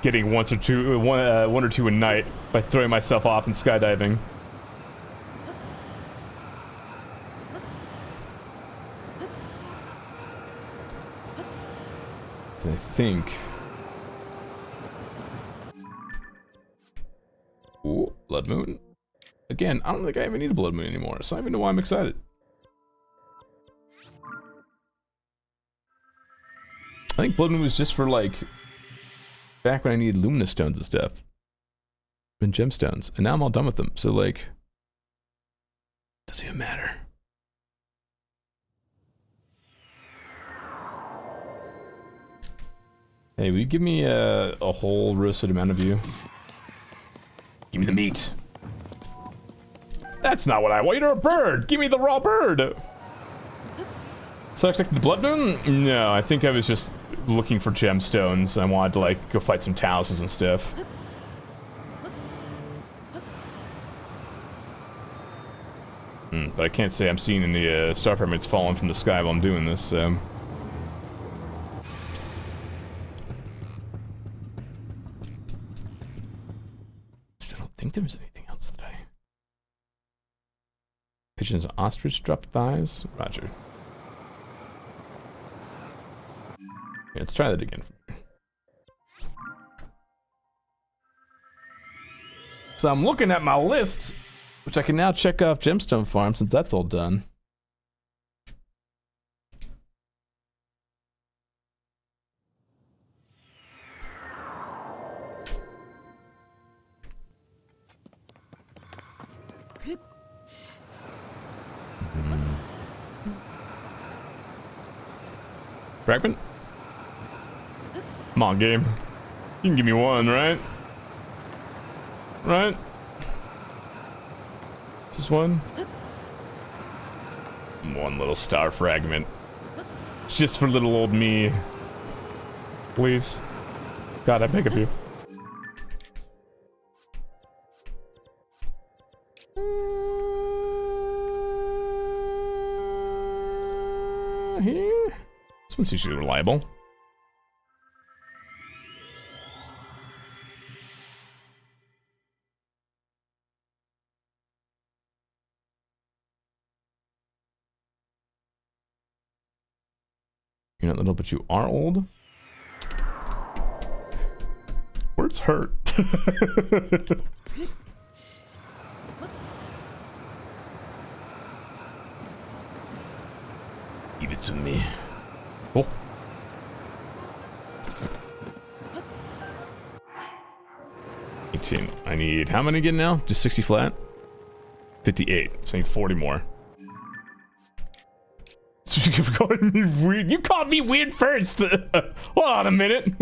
getting one or two a night by throwing myself off and skydiving. I think. Ooh, Blood Moon. Again, I don't think I even need a Blood Moon anymore, so I don't even know why I'm excited. I think Blood Moon was just for like back when I needed luminous stones and stuff. And gemstones. And now I'm all done with them. So like, doesn't even matter. Hey, will you give me a whole roasted amount of you? Give me the meat. That's not what I want. You're a bird. Give me the raw bird. So I expected the Blood Moon? No, I think I was just looking for gemstones. I wanted to like go fight some Taluses and stuff. But I can't say I'm seeing any star fragments falling from the sky while I'm doing this, so. I don't think there was anything else today. Pigeons and ostrich dropped thighs. Roger. Yeah, let's try that again. So I'm looking at my list, which I can now check off Gemstone Farm since that's all done. Fragment? Come on, game. You can give me one, right? Right? Just one? One little star fragment. Just for little old me. Please. God, I beg of you. Here? This one's usually reliable. You're not little, but you are old. Words hurt. Give it to me. Oh. I need how many again now? Just 60 flat? 58. So I need 40 more. So you keep calling me weird. You called me weird first. Hold on a minute.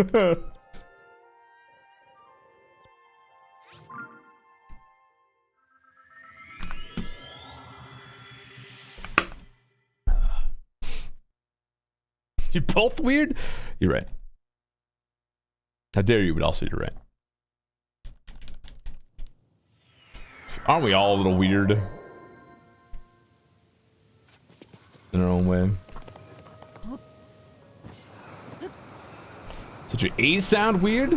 You're both weird? You're right. How dare you, but also you're right. Aren't we all a little weird? In our own way. Did your A sound weird?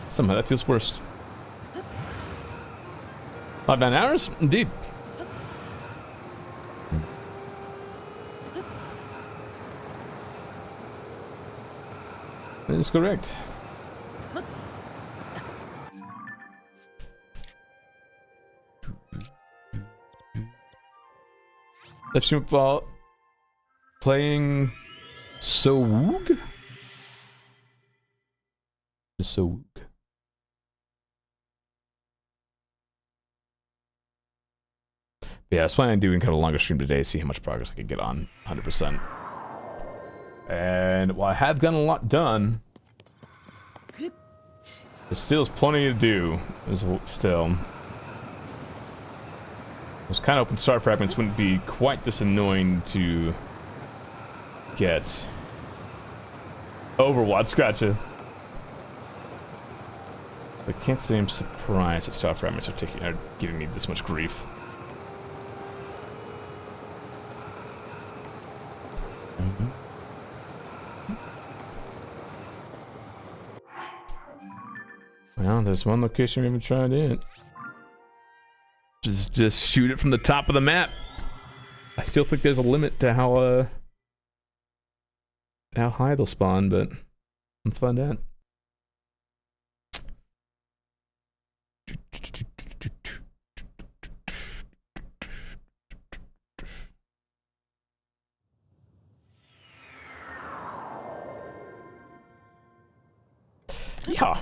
Somehow that feels worse. About 9 hours? Indeed. That is correct. Left stream while playing Sowoog? Sowoog. Yeah, I was planning on doing kind of a longer stream today, see how much progress I could get on 100%. And while I have gotten a lot done, there still is plenty to do. Still. I was kind of hoping star fragments wouldn't be quite this annoying to get. Overwatch, gotcha. I can't say I'm surprised that star fragments are giving me this much grief. Well, there's one location we haven't tried yet. Just shoot it from the top of the map. I still think there's a limit to how high they'll spawn, but let's find out. Yeah.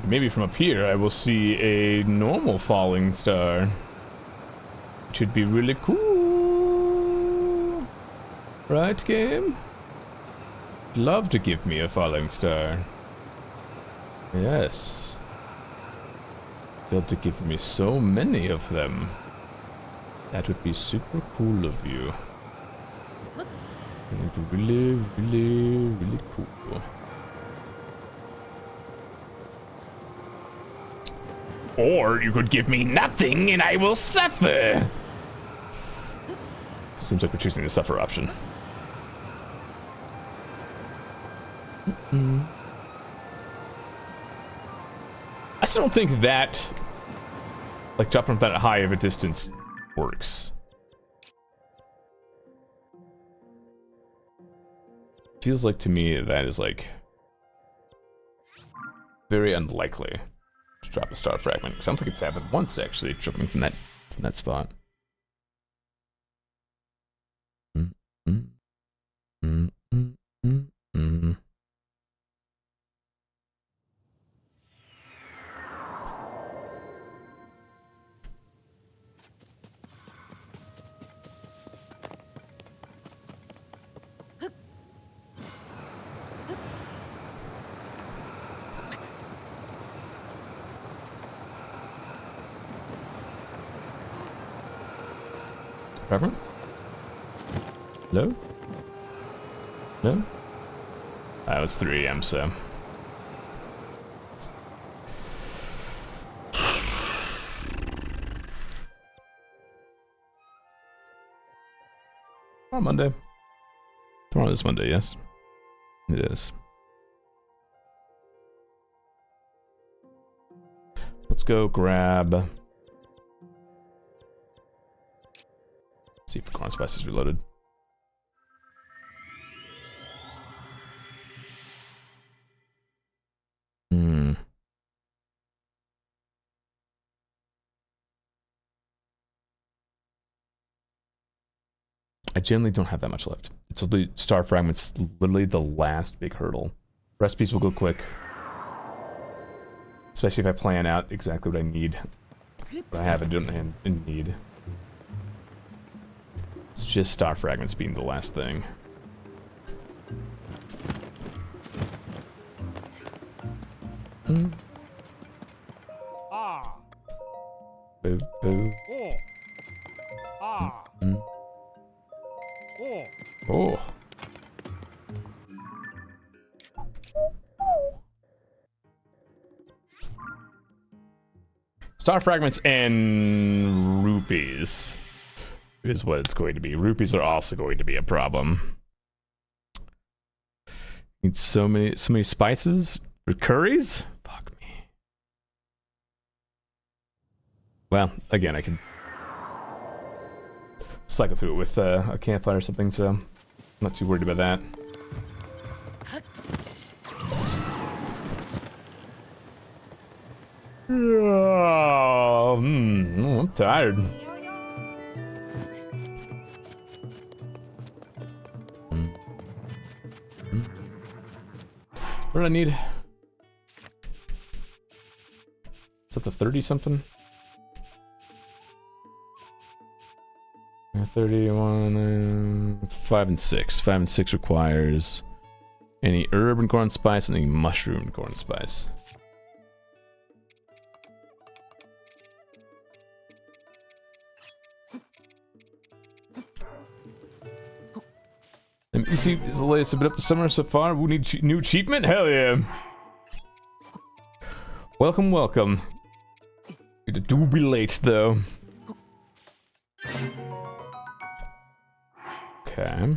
Maybe from up here I will see a normal falling star. Which would be really cool. Right, game? Love to give me a falling star. Yes. Love to give me so many of them. That would be super cool of you. It would be really, really, really cool. Or you could give me nothing and I will suffer. Seems like we're choosing the suffer option. I still don't think that like dropping from that high of a distance works. Feels like to me that is like very unlikely to drop a star fragment. Sounds like it's happened once actually, jumping from that spot. Fragment? No? No? That was 3 AM, so. On Monday. Tomorrow is Monday, yes. It is. Let's go grab. See if the corn spice is reloaded. I generally don't have that much left. It's the star fragments, literally the last big hurdle. Recipes will go quick. Especially if I plan out exactly what I need. What I have and need. It's just star fragments being the last thing. Ah. Boo, boo. Oh. Ah. Oh. Oh. Star fragments and rupees is what it's going to be. Rupees are also going to be a problem. Need so many spices for curries? Fuck me. Well, again, I could cycle through it with a campfire or something, so I'm not too worried about that. Oh, I'm tired. What do I need? It's up to 30 something. 31, 5 and 6. 5 and 6 requires any herb and corn spice and any mushroom and corn spice. MEC is the latest a bit up to summer so far. We need new achievement? Hell yeah. Welcome, welcome. It do be late though. Okay.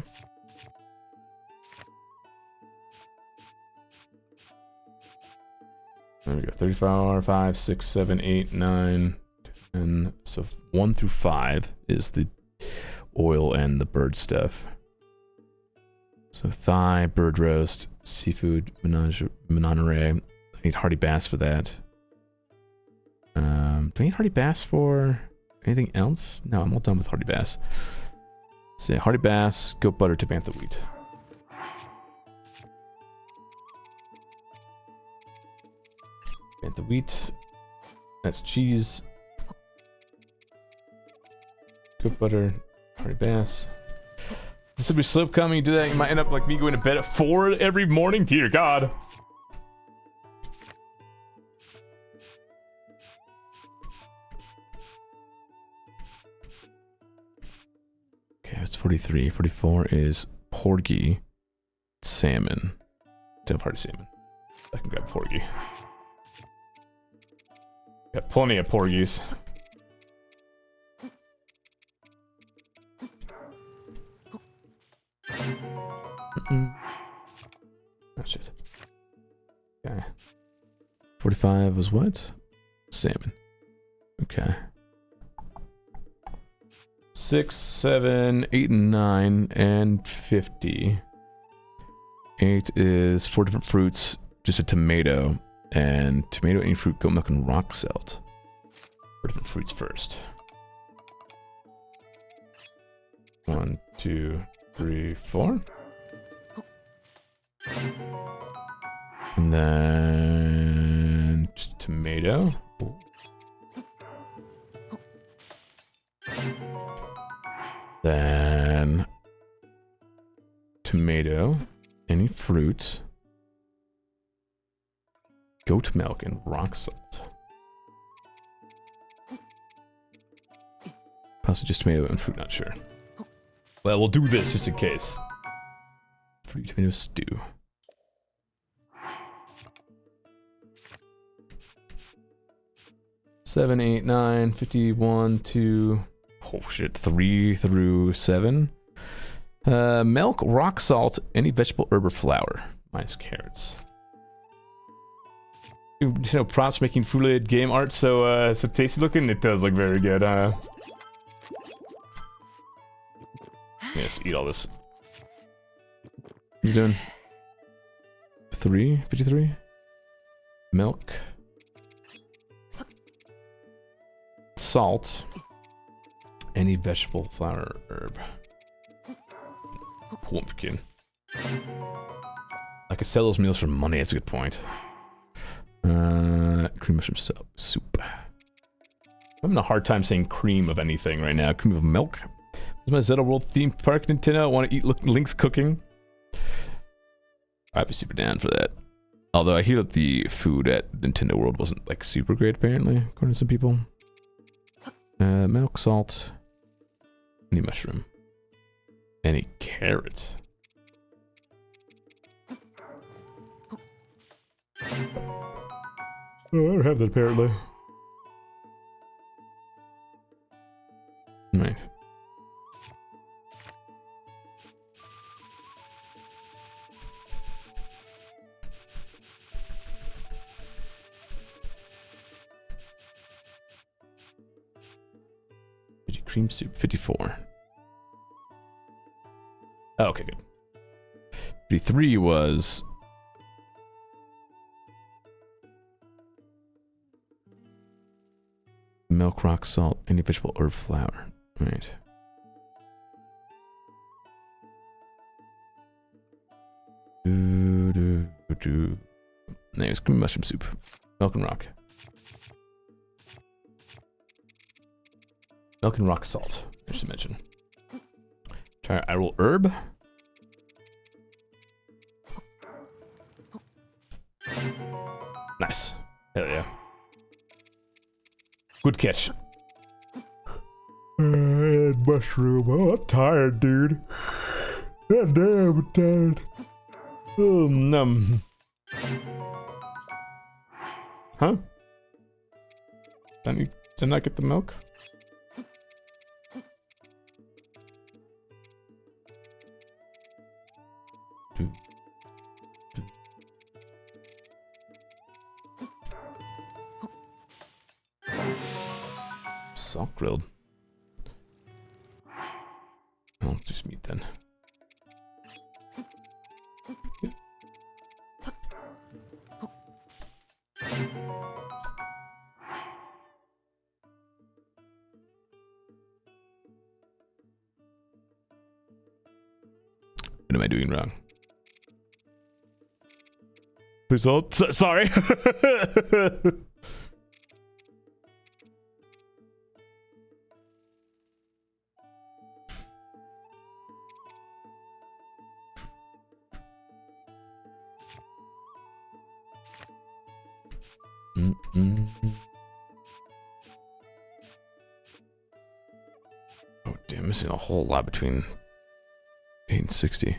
There we go. 34, 5, 6, 7, 8, 9, 10. So 1 through 5 is the oil and the bird stuff. So thigh, bird roast, seafood, menagerie. I need hardy bass for that. Do I need hardy bass for anything else? No, I'm all done with hardy bass. Let's see, hardy bass, goat butter to bantha wheat. Bantha wheat. That's cheese. Goat butter, hardy bass. This will be slope coming. You do that, you might end up like me going to bed at 4 every morning. Dear God. Okay, it's 43. 44 is porgy salmon. Don't have hearty salmon. I can grab porgy. Got plenty of porgies. Oh shit. Okay. 45 was what? Salmon. Okay. 6, 7, 8, and 9, and 50. 8 is 4 different fruits, just a tomato, and tomato, any fruit, goat milk, and rock salt. 4 different fruits first. 1, 2, 3, 4. And then tomato. Then tomato, any fruits, goat milk, and rock salt. Possibly just tomato and fruit, not sure. Well, we'll do this just in case. Fruit tomato stew. Seven, 8, 9, 51, 2. Oh shit, 3 through 7. Milk, rock salt, any vegetable, herb, or flour. Minus carrots. You know, props making food-related game art so tasty looking. It does look very good. Yes, eat all this. What are you doing? 53? Milk. Salt. Any vegetable, flour, herb. Pumpkin. I could sell those meals for money, that's a good point. Cream mushroom soup. I'm having a hard time saying cream of anything right now. Cream of milk. This is my Zelda World themed park, Nintendo. I want to eat Link's cooking. I'd be super down for that. Although I hear that the food at Nintendo World wasn't like super great apparently, according to some people. Milk, salt. Any mushroom. Any carrots. Oh, I don't have that apparently. Right. Cream soup, 54. Oh, okay, good. 53 was... milk, rock salt, any vegetable or flour. Right. Nice, cream mushroom soup. Milk and rock. Milk and rock salt, I should mention. I roll herb. Nice. Hell yeah. Good catch. And mushroom. Oh, I'm tired, dude. God damn, I'm tired. Oh, num. Huh? Didn't I get the milk? Salt grilled. I'll just meat then. What am I doing wrong? Please hold. Sorry. Oh damn, missing a whole lot between 8 and 60.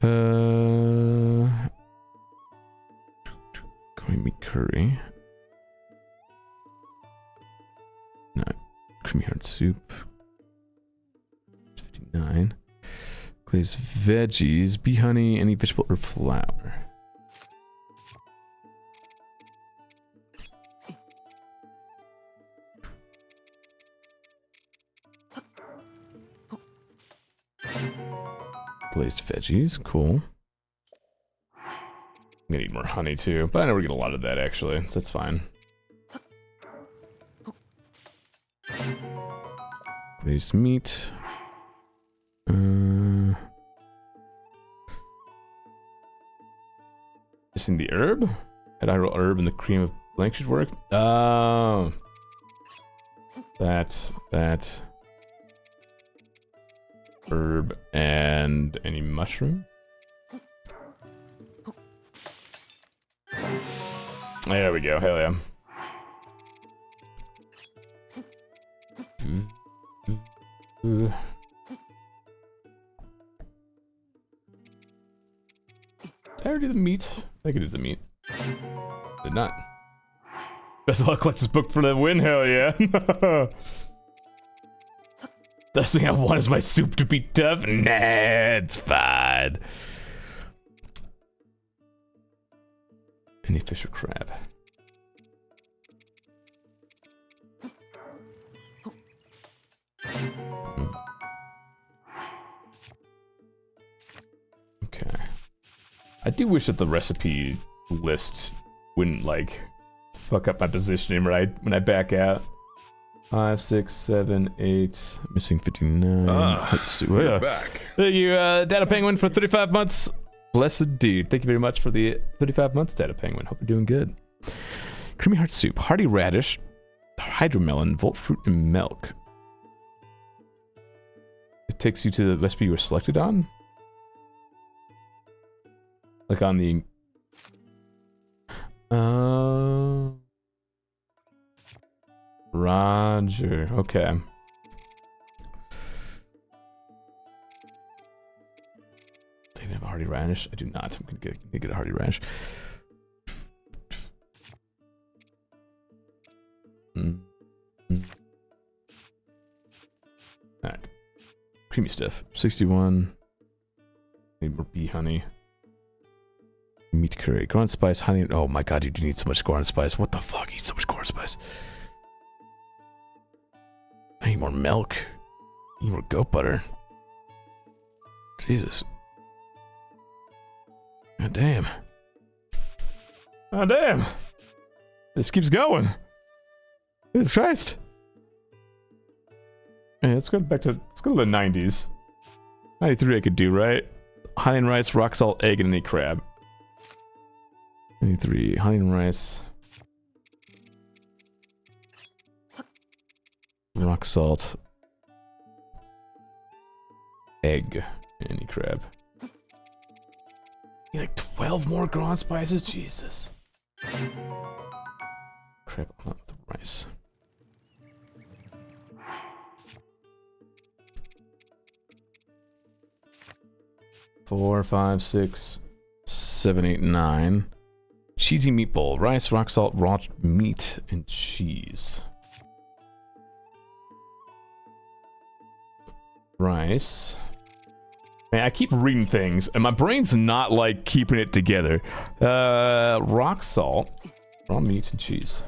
Going meat curry. Not creamy hard soup. 59. Glazed veggies, bee honey, any vegetable or flour. Glazed veggies, cool. I'm gonna need more honey too, but I know we're getting a lot of that actually, so that's fine. Glazed meat. Missing the herb? Had I roll herb and the cream of blank should work? Oh. That. Herb and any mushroom? There we go, hell yeah. Did I already do the meat? I could do the meat. Did not. Best of luck, collect this book for the win, hell yeah. Last thing I want is my soup to be tough. Nah, it's fine. Any fish or crab? Okay. I do wish that the recipe list wouldn't, like, fuck up my positioning right when I back out. 5, 6, 7, 8. Missing 59. Let's see. You're back. Thank you, Data Penguin, for 35 months. Blessed dude. Thank you very much for the 35 months, Data Penguin. Hope you're doing good. Creamy heart soup, hearty radish, hydromelon, volt fruit, and milk. It takes you to the recipe you were selected on? Like on the... Roger. Okay. Do you have a hearty radish? I do not. I'm gonna get a hearty radish. Alright. Creamy stuff. 61. Need more bee honey. Meat curry. Corn spice, honey. Oh my god, you do need so much corn spice. What the fuck? You need so much corn spice. I need more milk. I need more goat butter. Jesus. God damn. God damn. This keeps going. Jesus Christ. Hey, let's go back to, let's go to the 90s. 93 I could do, right? Honey and rice, rock salt, egg, and any crab. 93, honey and rice. Rock salt. Egg. Any crab. You like 12 more ground spices? Jesus. Crab on the rice. Four, 5, 6, 7, 8, 9. Cheesy meatball. Rice, rock salt, raw meat, and cheese. Rice. Man, I keep reading things, and my brain's not, like, keeping it together. Rock salt, raw meat, and cheese.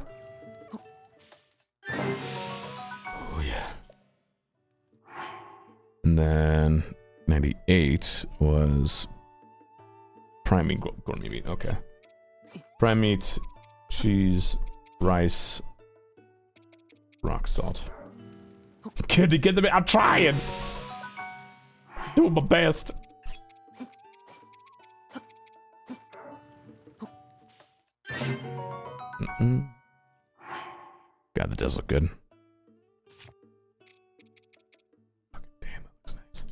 Oh, yeah. And then 98 was prime meat, gourmet meat. Okay. Prime meat, cheese, rice, rock salt. Kid, to get them. I'm trying. Doing my best. God, that does look good. Damn, that looks nice.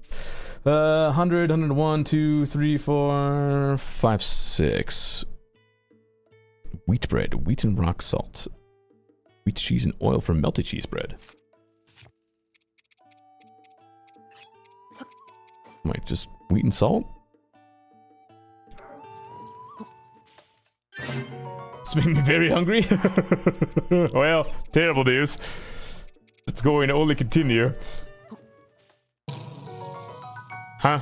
100, 101, 2, 3, 4, 5, 6. Wheat bread, wheat and rock salt. Wheat cheese and oil for melted cheese bread. Like just wheat and salt? It's making me very hungry. Well, terrible news. It's going to only continue. Huh?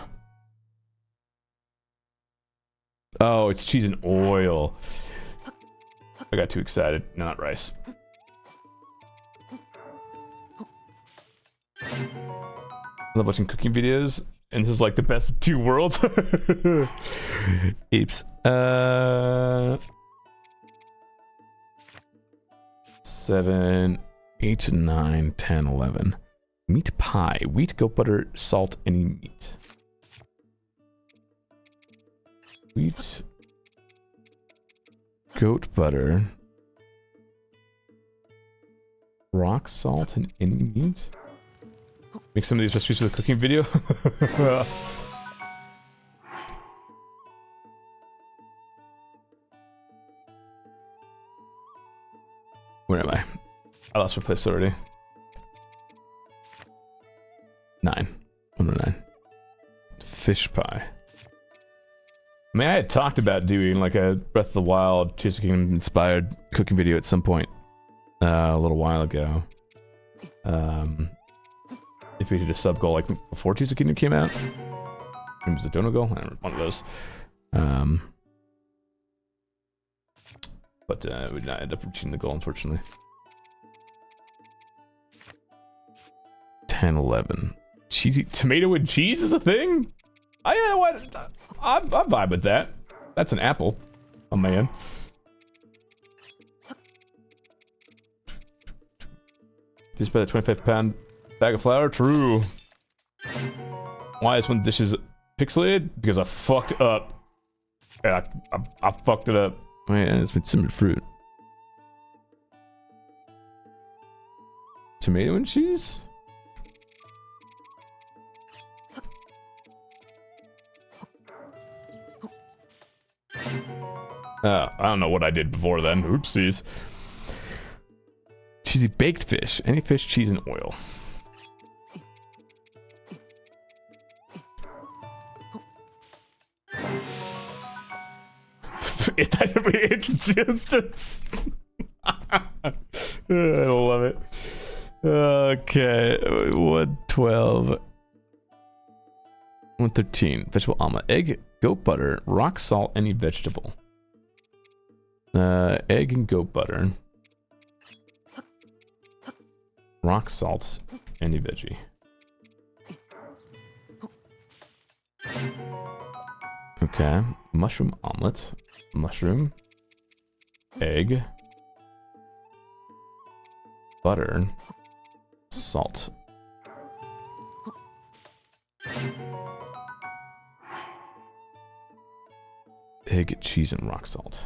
Oh, it's cheese and oil. I got too excited. No, not rice. I love watching cooking videos And this is like the best of two worlds. Apes. 7, 8, 9, 10, 11. Meat pie. Wheat, goat butter, salt, any meat. Wheat, goat butter, rock salt, and any meat. Make some of these recipes for the cooking video. Where am I? I lost my place already. 9. 109. Fish pie. I mean, I had talked about doing like a Breath of the Wild, Tears of the Kingdom inspired cooking video at some point a little while ago. If we did a sub goal like before Tears of the Kingdom came out. Maybe it was a dono goal? I don't know, one of those. But we did not end up reaching the goal, unfortunately. 10, 11. Cheesy tomato and cheese is a thing? I vibe with that. That's an apple. Oh man. Just buy a 25-pound bag of flour? True. Why is one dish is pixelated? Because I fucked up. Yeah, I fucked it up. Wait, it's been simmered fruit. Tomato and cheese? I don't know what I did before then. Oopsies. Cheesy baked fish. Any fish, cheese, and oil. It's just... I love it. Okay. 112. 113. Vegetable omelet. Egg, goat butter, rock salt, any vegetable. Egg and goat butter. Rock salt, any veggie. Okay. Mushroom omelet. Mushroom. Egg. Butter. Salt. Egg, cheese, and rock salt.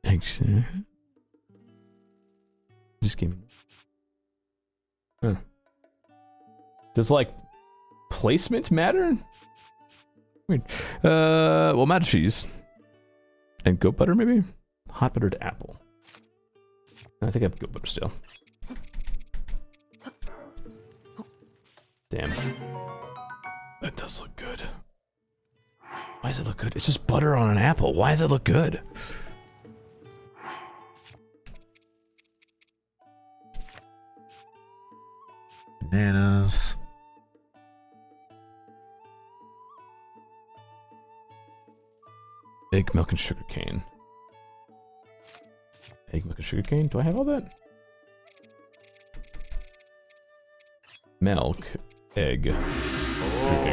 Eggs. Just give me. Huh. Does like placement matter? Weird. Well, matte cheese and goat butter, maybe hot buttered apple. I think I have goat butter still. Damn, that does look good. Why does it look good? It's just butter on an apple. Why does it look good? Bananas. Egg, milk, and sugar cane. Egg, milk, and sugar cane? Do I have all that? Milk, egg.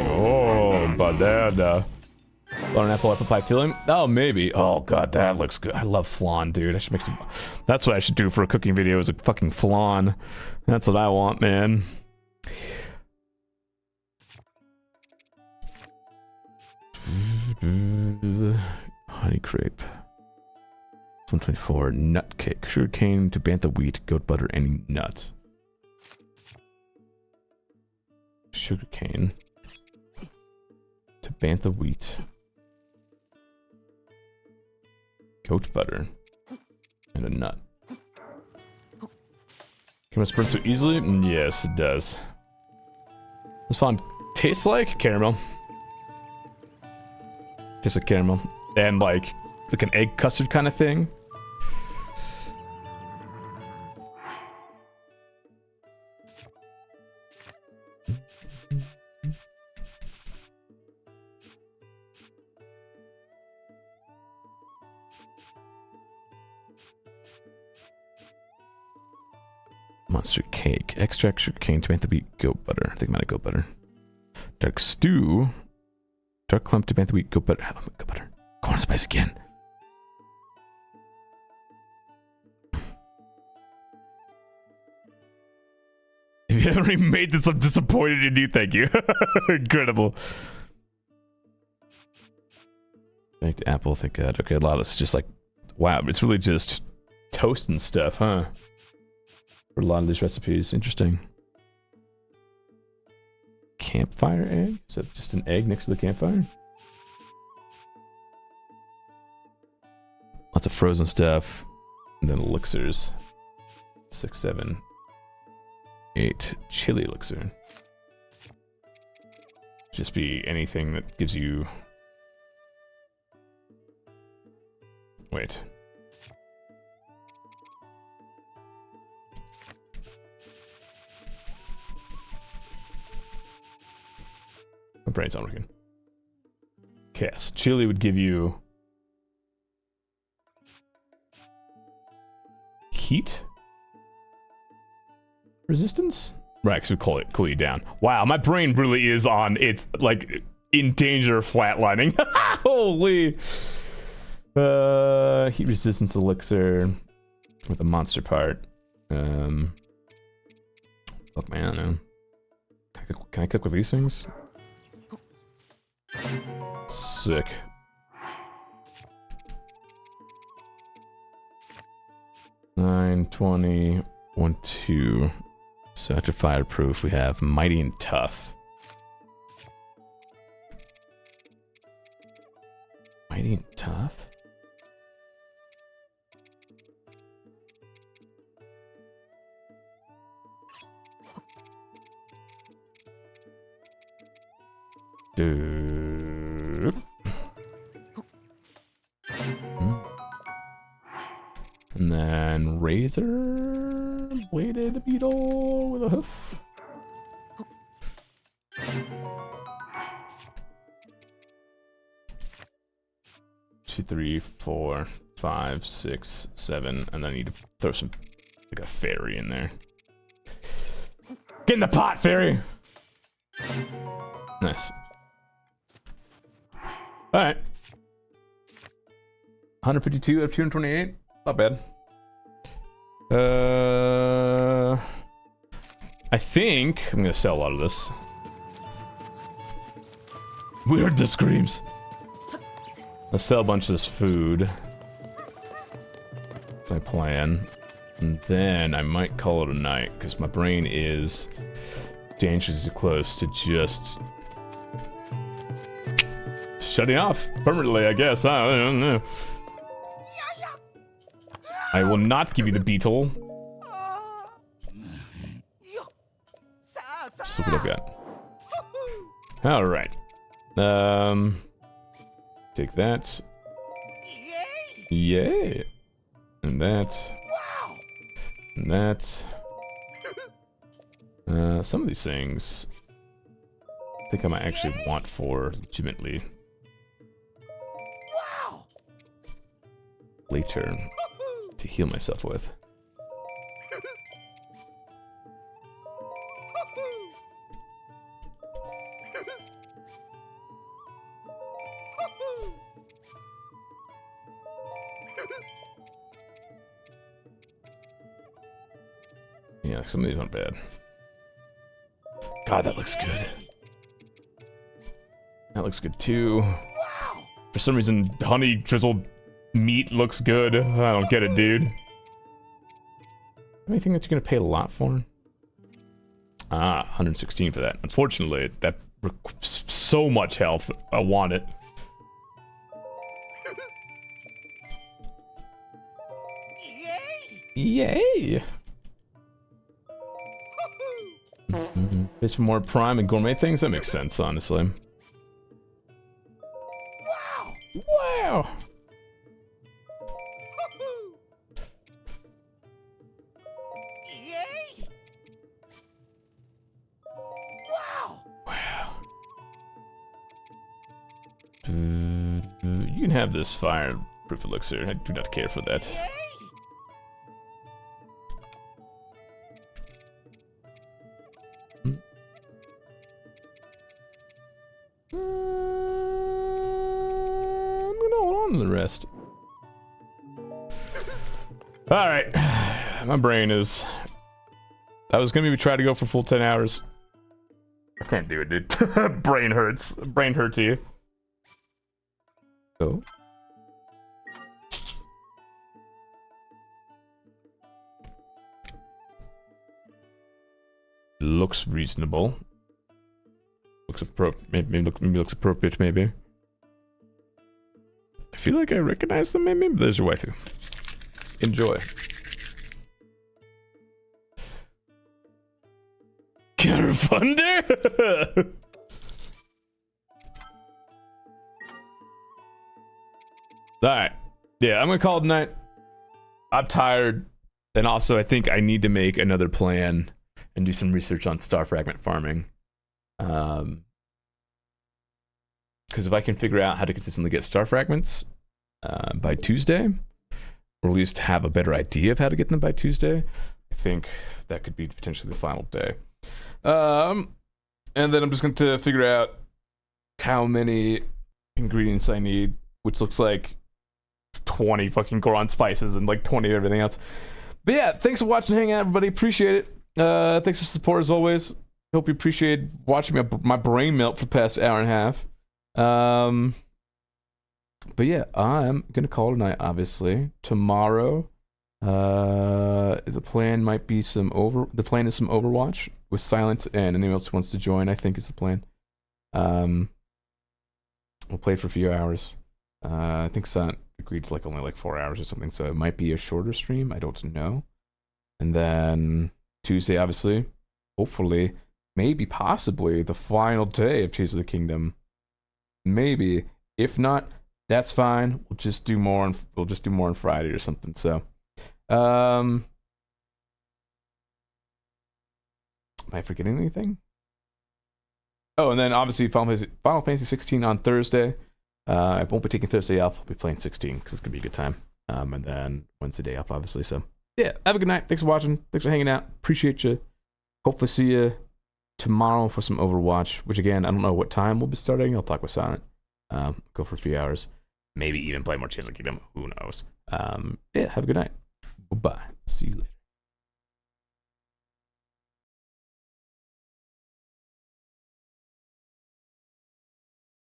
Oh, banana. Want an apple pie filling? Oh, maybe. Oh god, that looks good. I love flan, dude. I should make some. That's what I should do for a cooking video. Is a fucking flan. That's what I want, man. Honey crepe. 124. Nut cake. Sugar cane to bantha wheat. Goat butter. Any nut. Sugar cane to bantha wheat. Goat butter. And a nut. Can I burn so easily? Yes, it does. This flan tastes like caramel. Tastes like caramel. And like an egg custard kind of thing. Monster cake. Extract sugarcane, tomato wheat, goat butter. I think I'm out of goat butter. Dark stew. Dark clump, tomato wheat, goat butter. Goat butter. Corn spice again. If you haven't already made this, I'm disappointed in you. Thank you. Incredible. Baked apple, thank God. Okay, a lot of this is just like, wow, it's really just toast and stuff, huh? For a lot of these recipes. Interesting. Campfire egg? Is that just an egg next to the campfire? Lots of frozen stuff. And then elixirs. 6, 7, 8. Chili elixir. Just be anything that gives you... Wait. My brain's not working. Okay, so chili would give you... heat? Resistance? Right, because we cool you down. Wow, my brain really is on... It's, like, in danger of flatlining. Holy... heat resistance elixir with a monster part. Fuck man, I don't know. Can I cook with these things? Sick. Nine, 20, 1, 2. So after fireproof, we have mighty and tough. Mighty and tough? And then razor bladed beetle with a hoof. Two, 3, 4, 5, 6, 7, and then I need to throw some like a fairy in there. Get in the pot, fairy! Nice. Alright. 152 out of 228. Not bad. I think I'm gonna sell a lot of this. We heard the screams. I'll sell a bunch of this food. That's my plan. And then I might call it a night, because my brain is dangerously close to just shutting off permanently, I guess. I don't know. I will not give you the beetle. Let's look what I've got. Alright. Take that. Yay! And that. And that. Some of these things I think I might actually want for legitimately later to heal myself with. Yeah, some of these aren't bad. God, that looks good. That looks good too. For some reason, honey drizzled meat looks good. I don't get it, dude. Anything that you're gonna pay a lot for? Ah, 116 for that. Unfortunately, that requires so much health. I want it. Yay! Pay for more prime and gourmet things? That makes sense, honestly. Wow! Wow. You can have this fireproof elixir. I do not care for that. on than the rest. Alright. My brain is... I was gonna maybe try to go for full 10 hours. I can't do it, dude. Brain hurts. Brain hurt to you. So... looks reasonable. Looks maybe looks appropriate, maybe. I feel like I recognize them, maybe? There's your waifu. Enjoy. Carafunder? Alright. Yeah, I'm gonna call it a night. I'm tired. And also, I think I need to make another plan and do some research on star fragment farming. Because if I can figure out how to consistently get star fragments by Tuesday, or at least have a better idea of how to get them by Tuesday, I think that could be potentially the final day. And then I'm just going to figure out how many ingredients I need, which looks like 20 fucking Goron spices and like 20 of everything else. But yeah, thanks for watching, hanging out, everybody. Appreciate it. Thanks for the support as always. Hope you appreciate watching my brain melt for the past hour and a half. But yeah, I'm gonna call it a night. Obviously, tomorrow, the plan might be some Overwatch with Silent and anyone else who wants to join. I think is the plan. We'll play for a few hours. I think Silent agreed to only 4 hours or something, so it might be a shorter stream. I don't know. And then Tuesday, obviously, hopefully, maybe possibly the final day of Tears of the Kingdom. Maybe. If not, that's fine. We'll just do more on Friday or something. So, am I forgetting anything? Oh, and then obviously Final Fantasy 16 on Thursday. I won't be taking Thursday off. I'll be playing 16 because it's gonna be a good time. And then Wednesday day off, obviously. So yeah, have a good night. Thanks for watching. Thanks for hanging out. Appreciate you. Hopefully see you tomorrow for some Overwatch, which again, I don't know what time we'll be starting. I'll talk with Silent. Go for a few hours. Maybe even play more Tears of the Kingdom. Who knows? Yeah, have a good night. Bye-bye. See you later.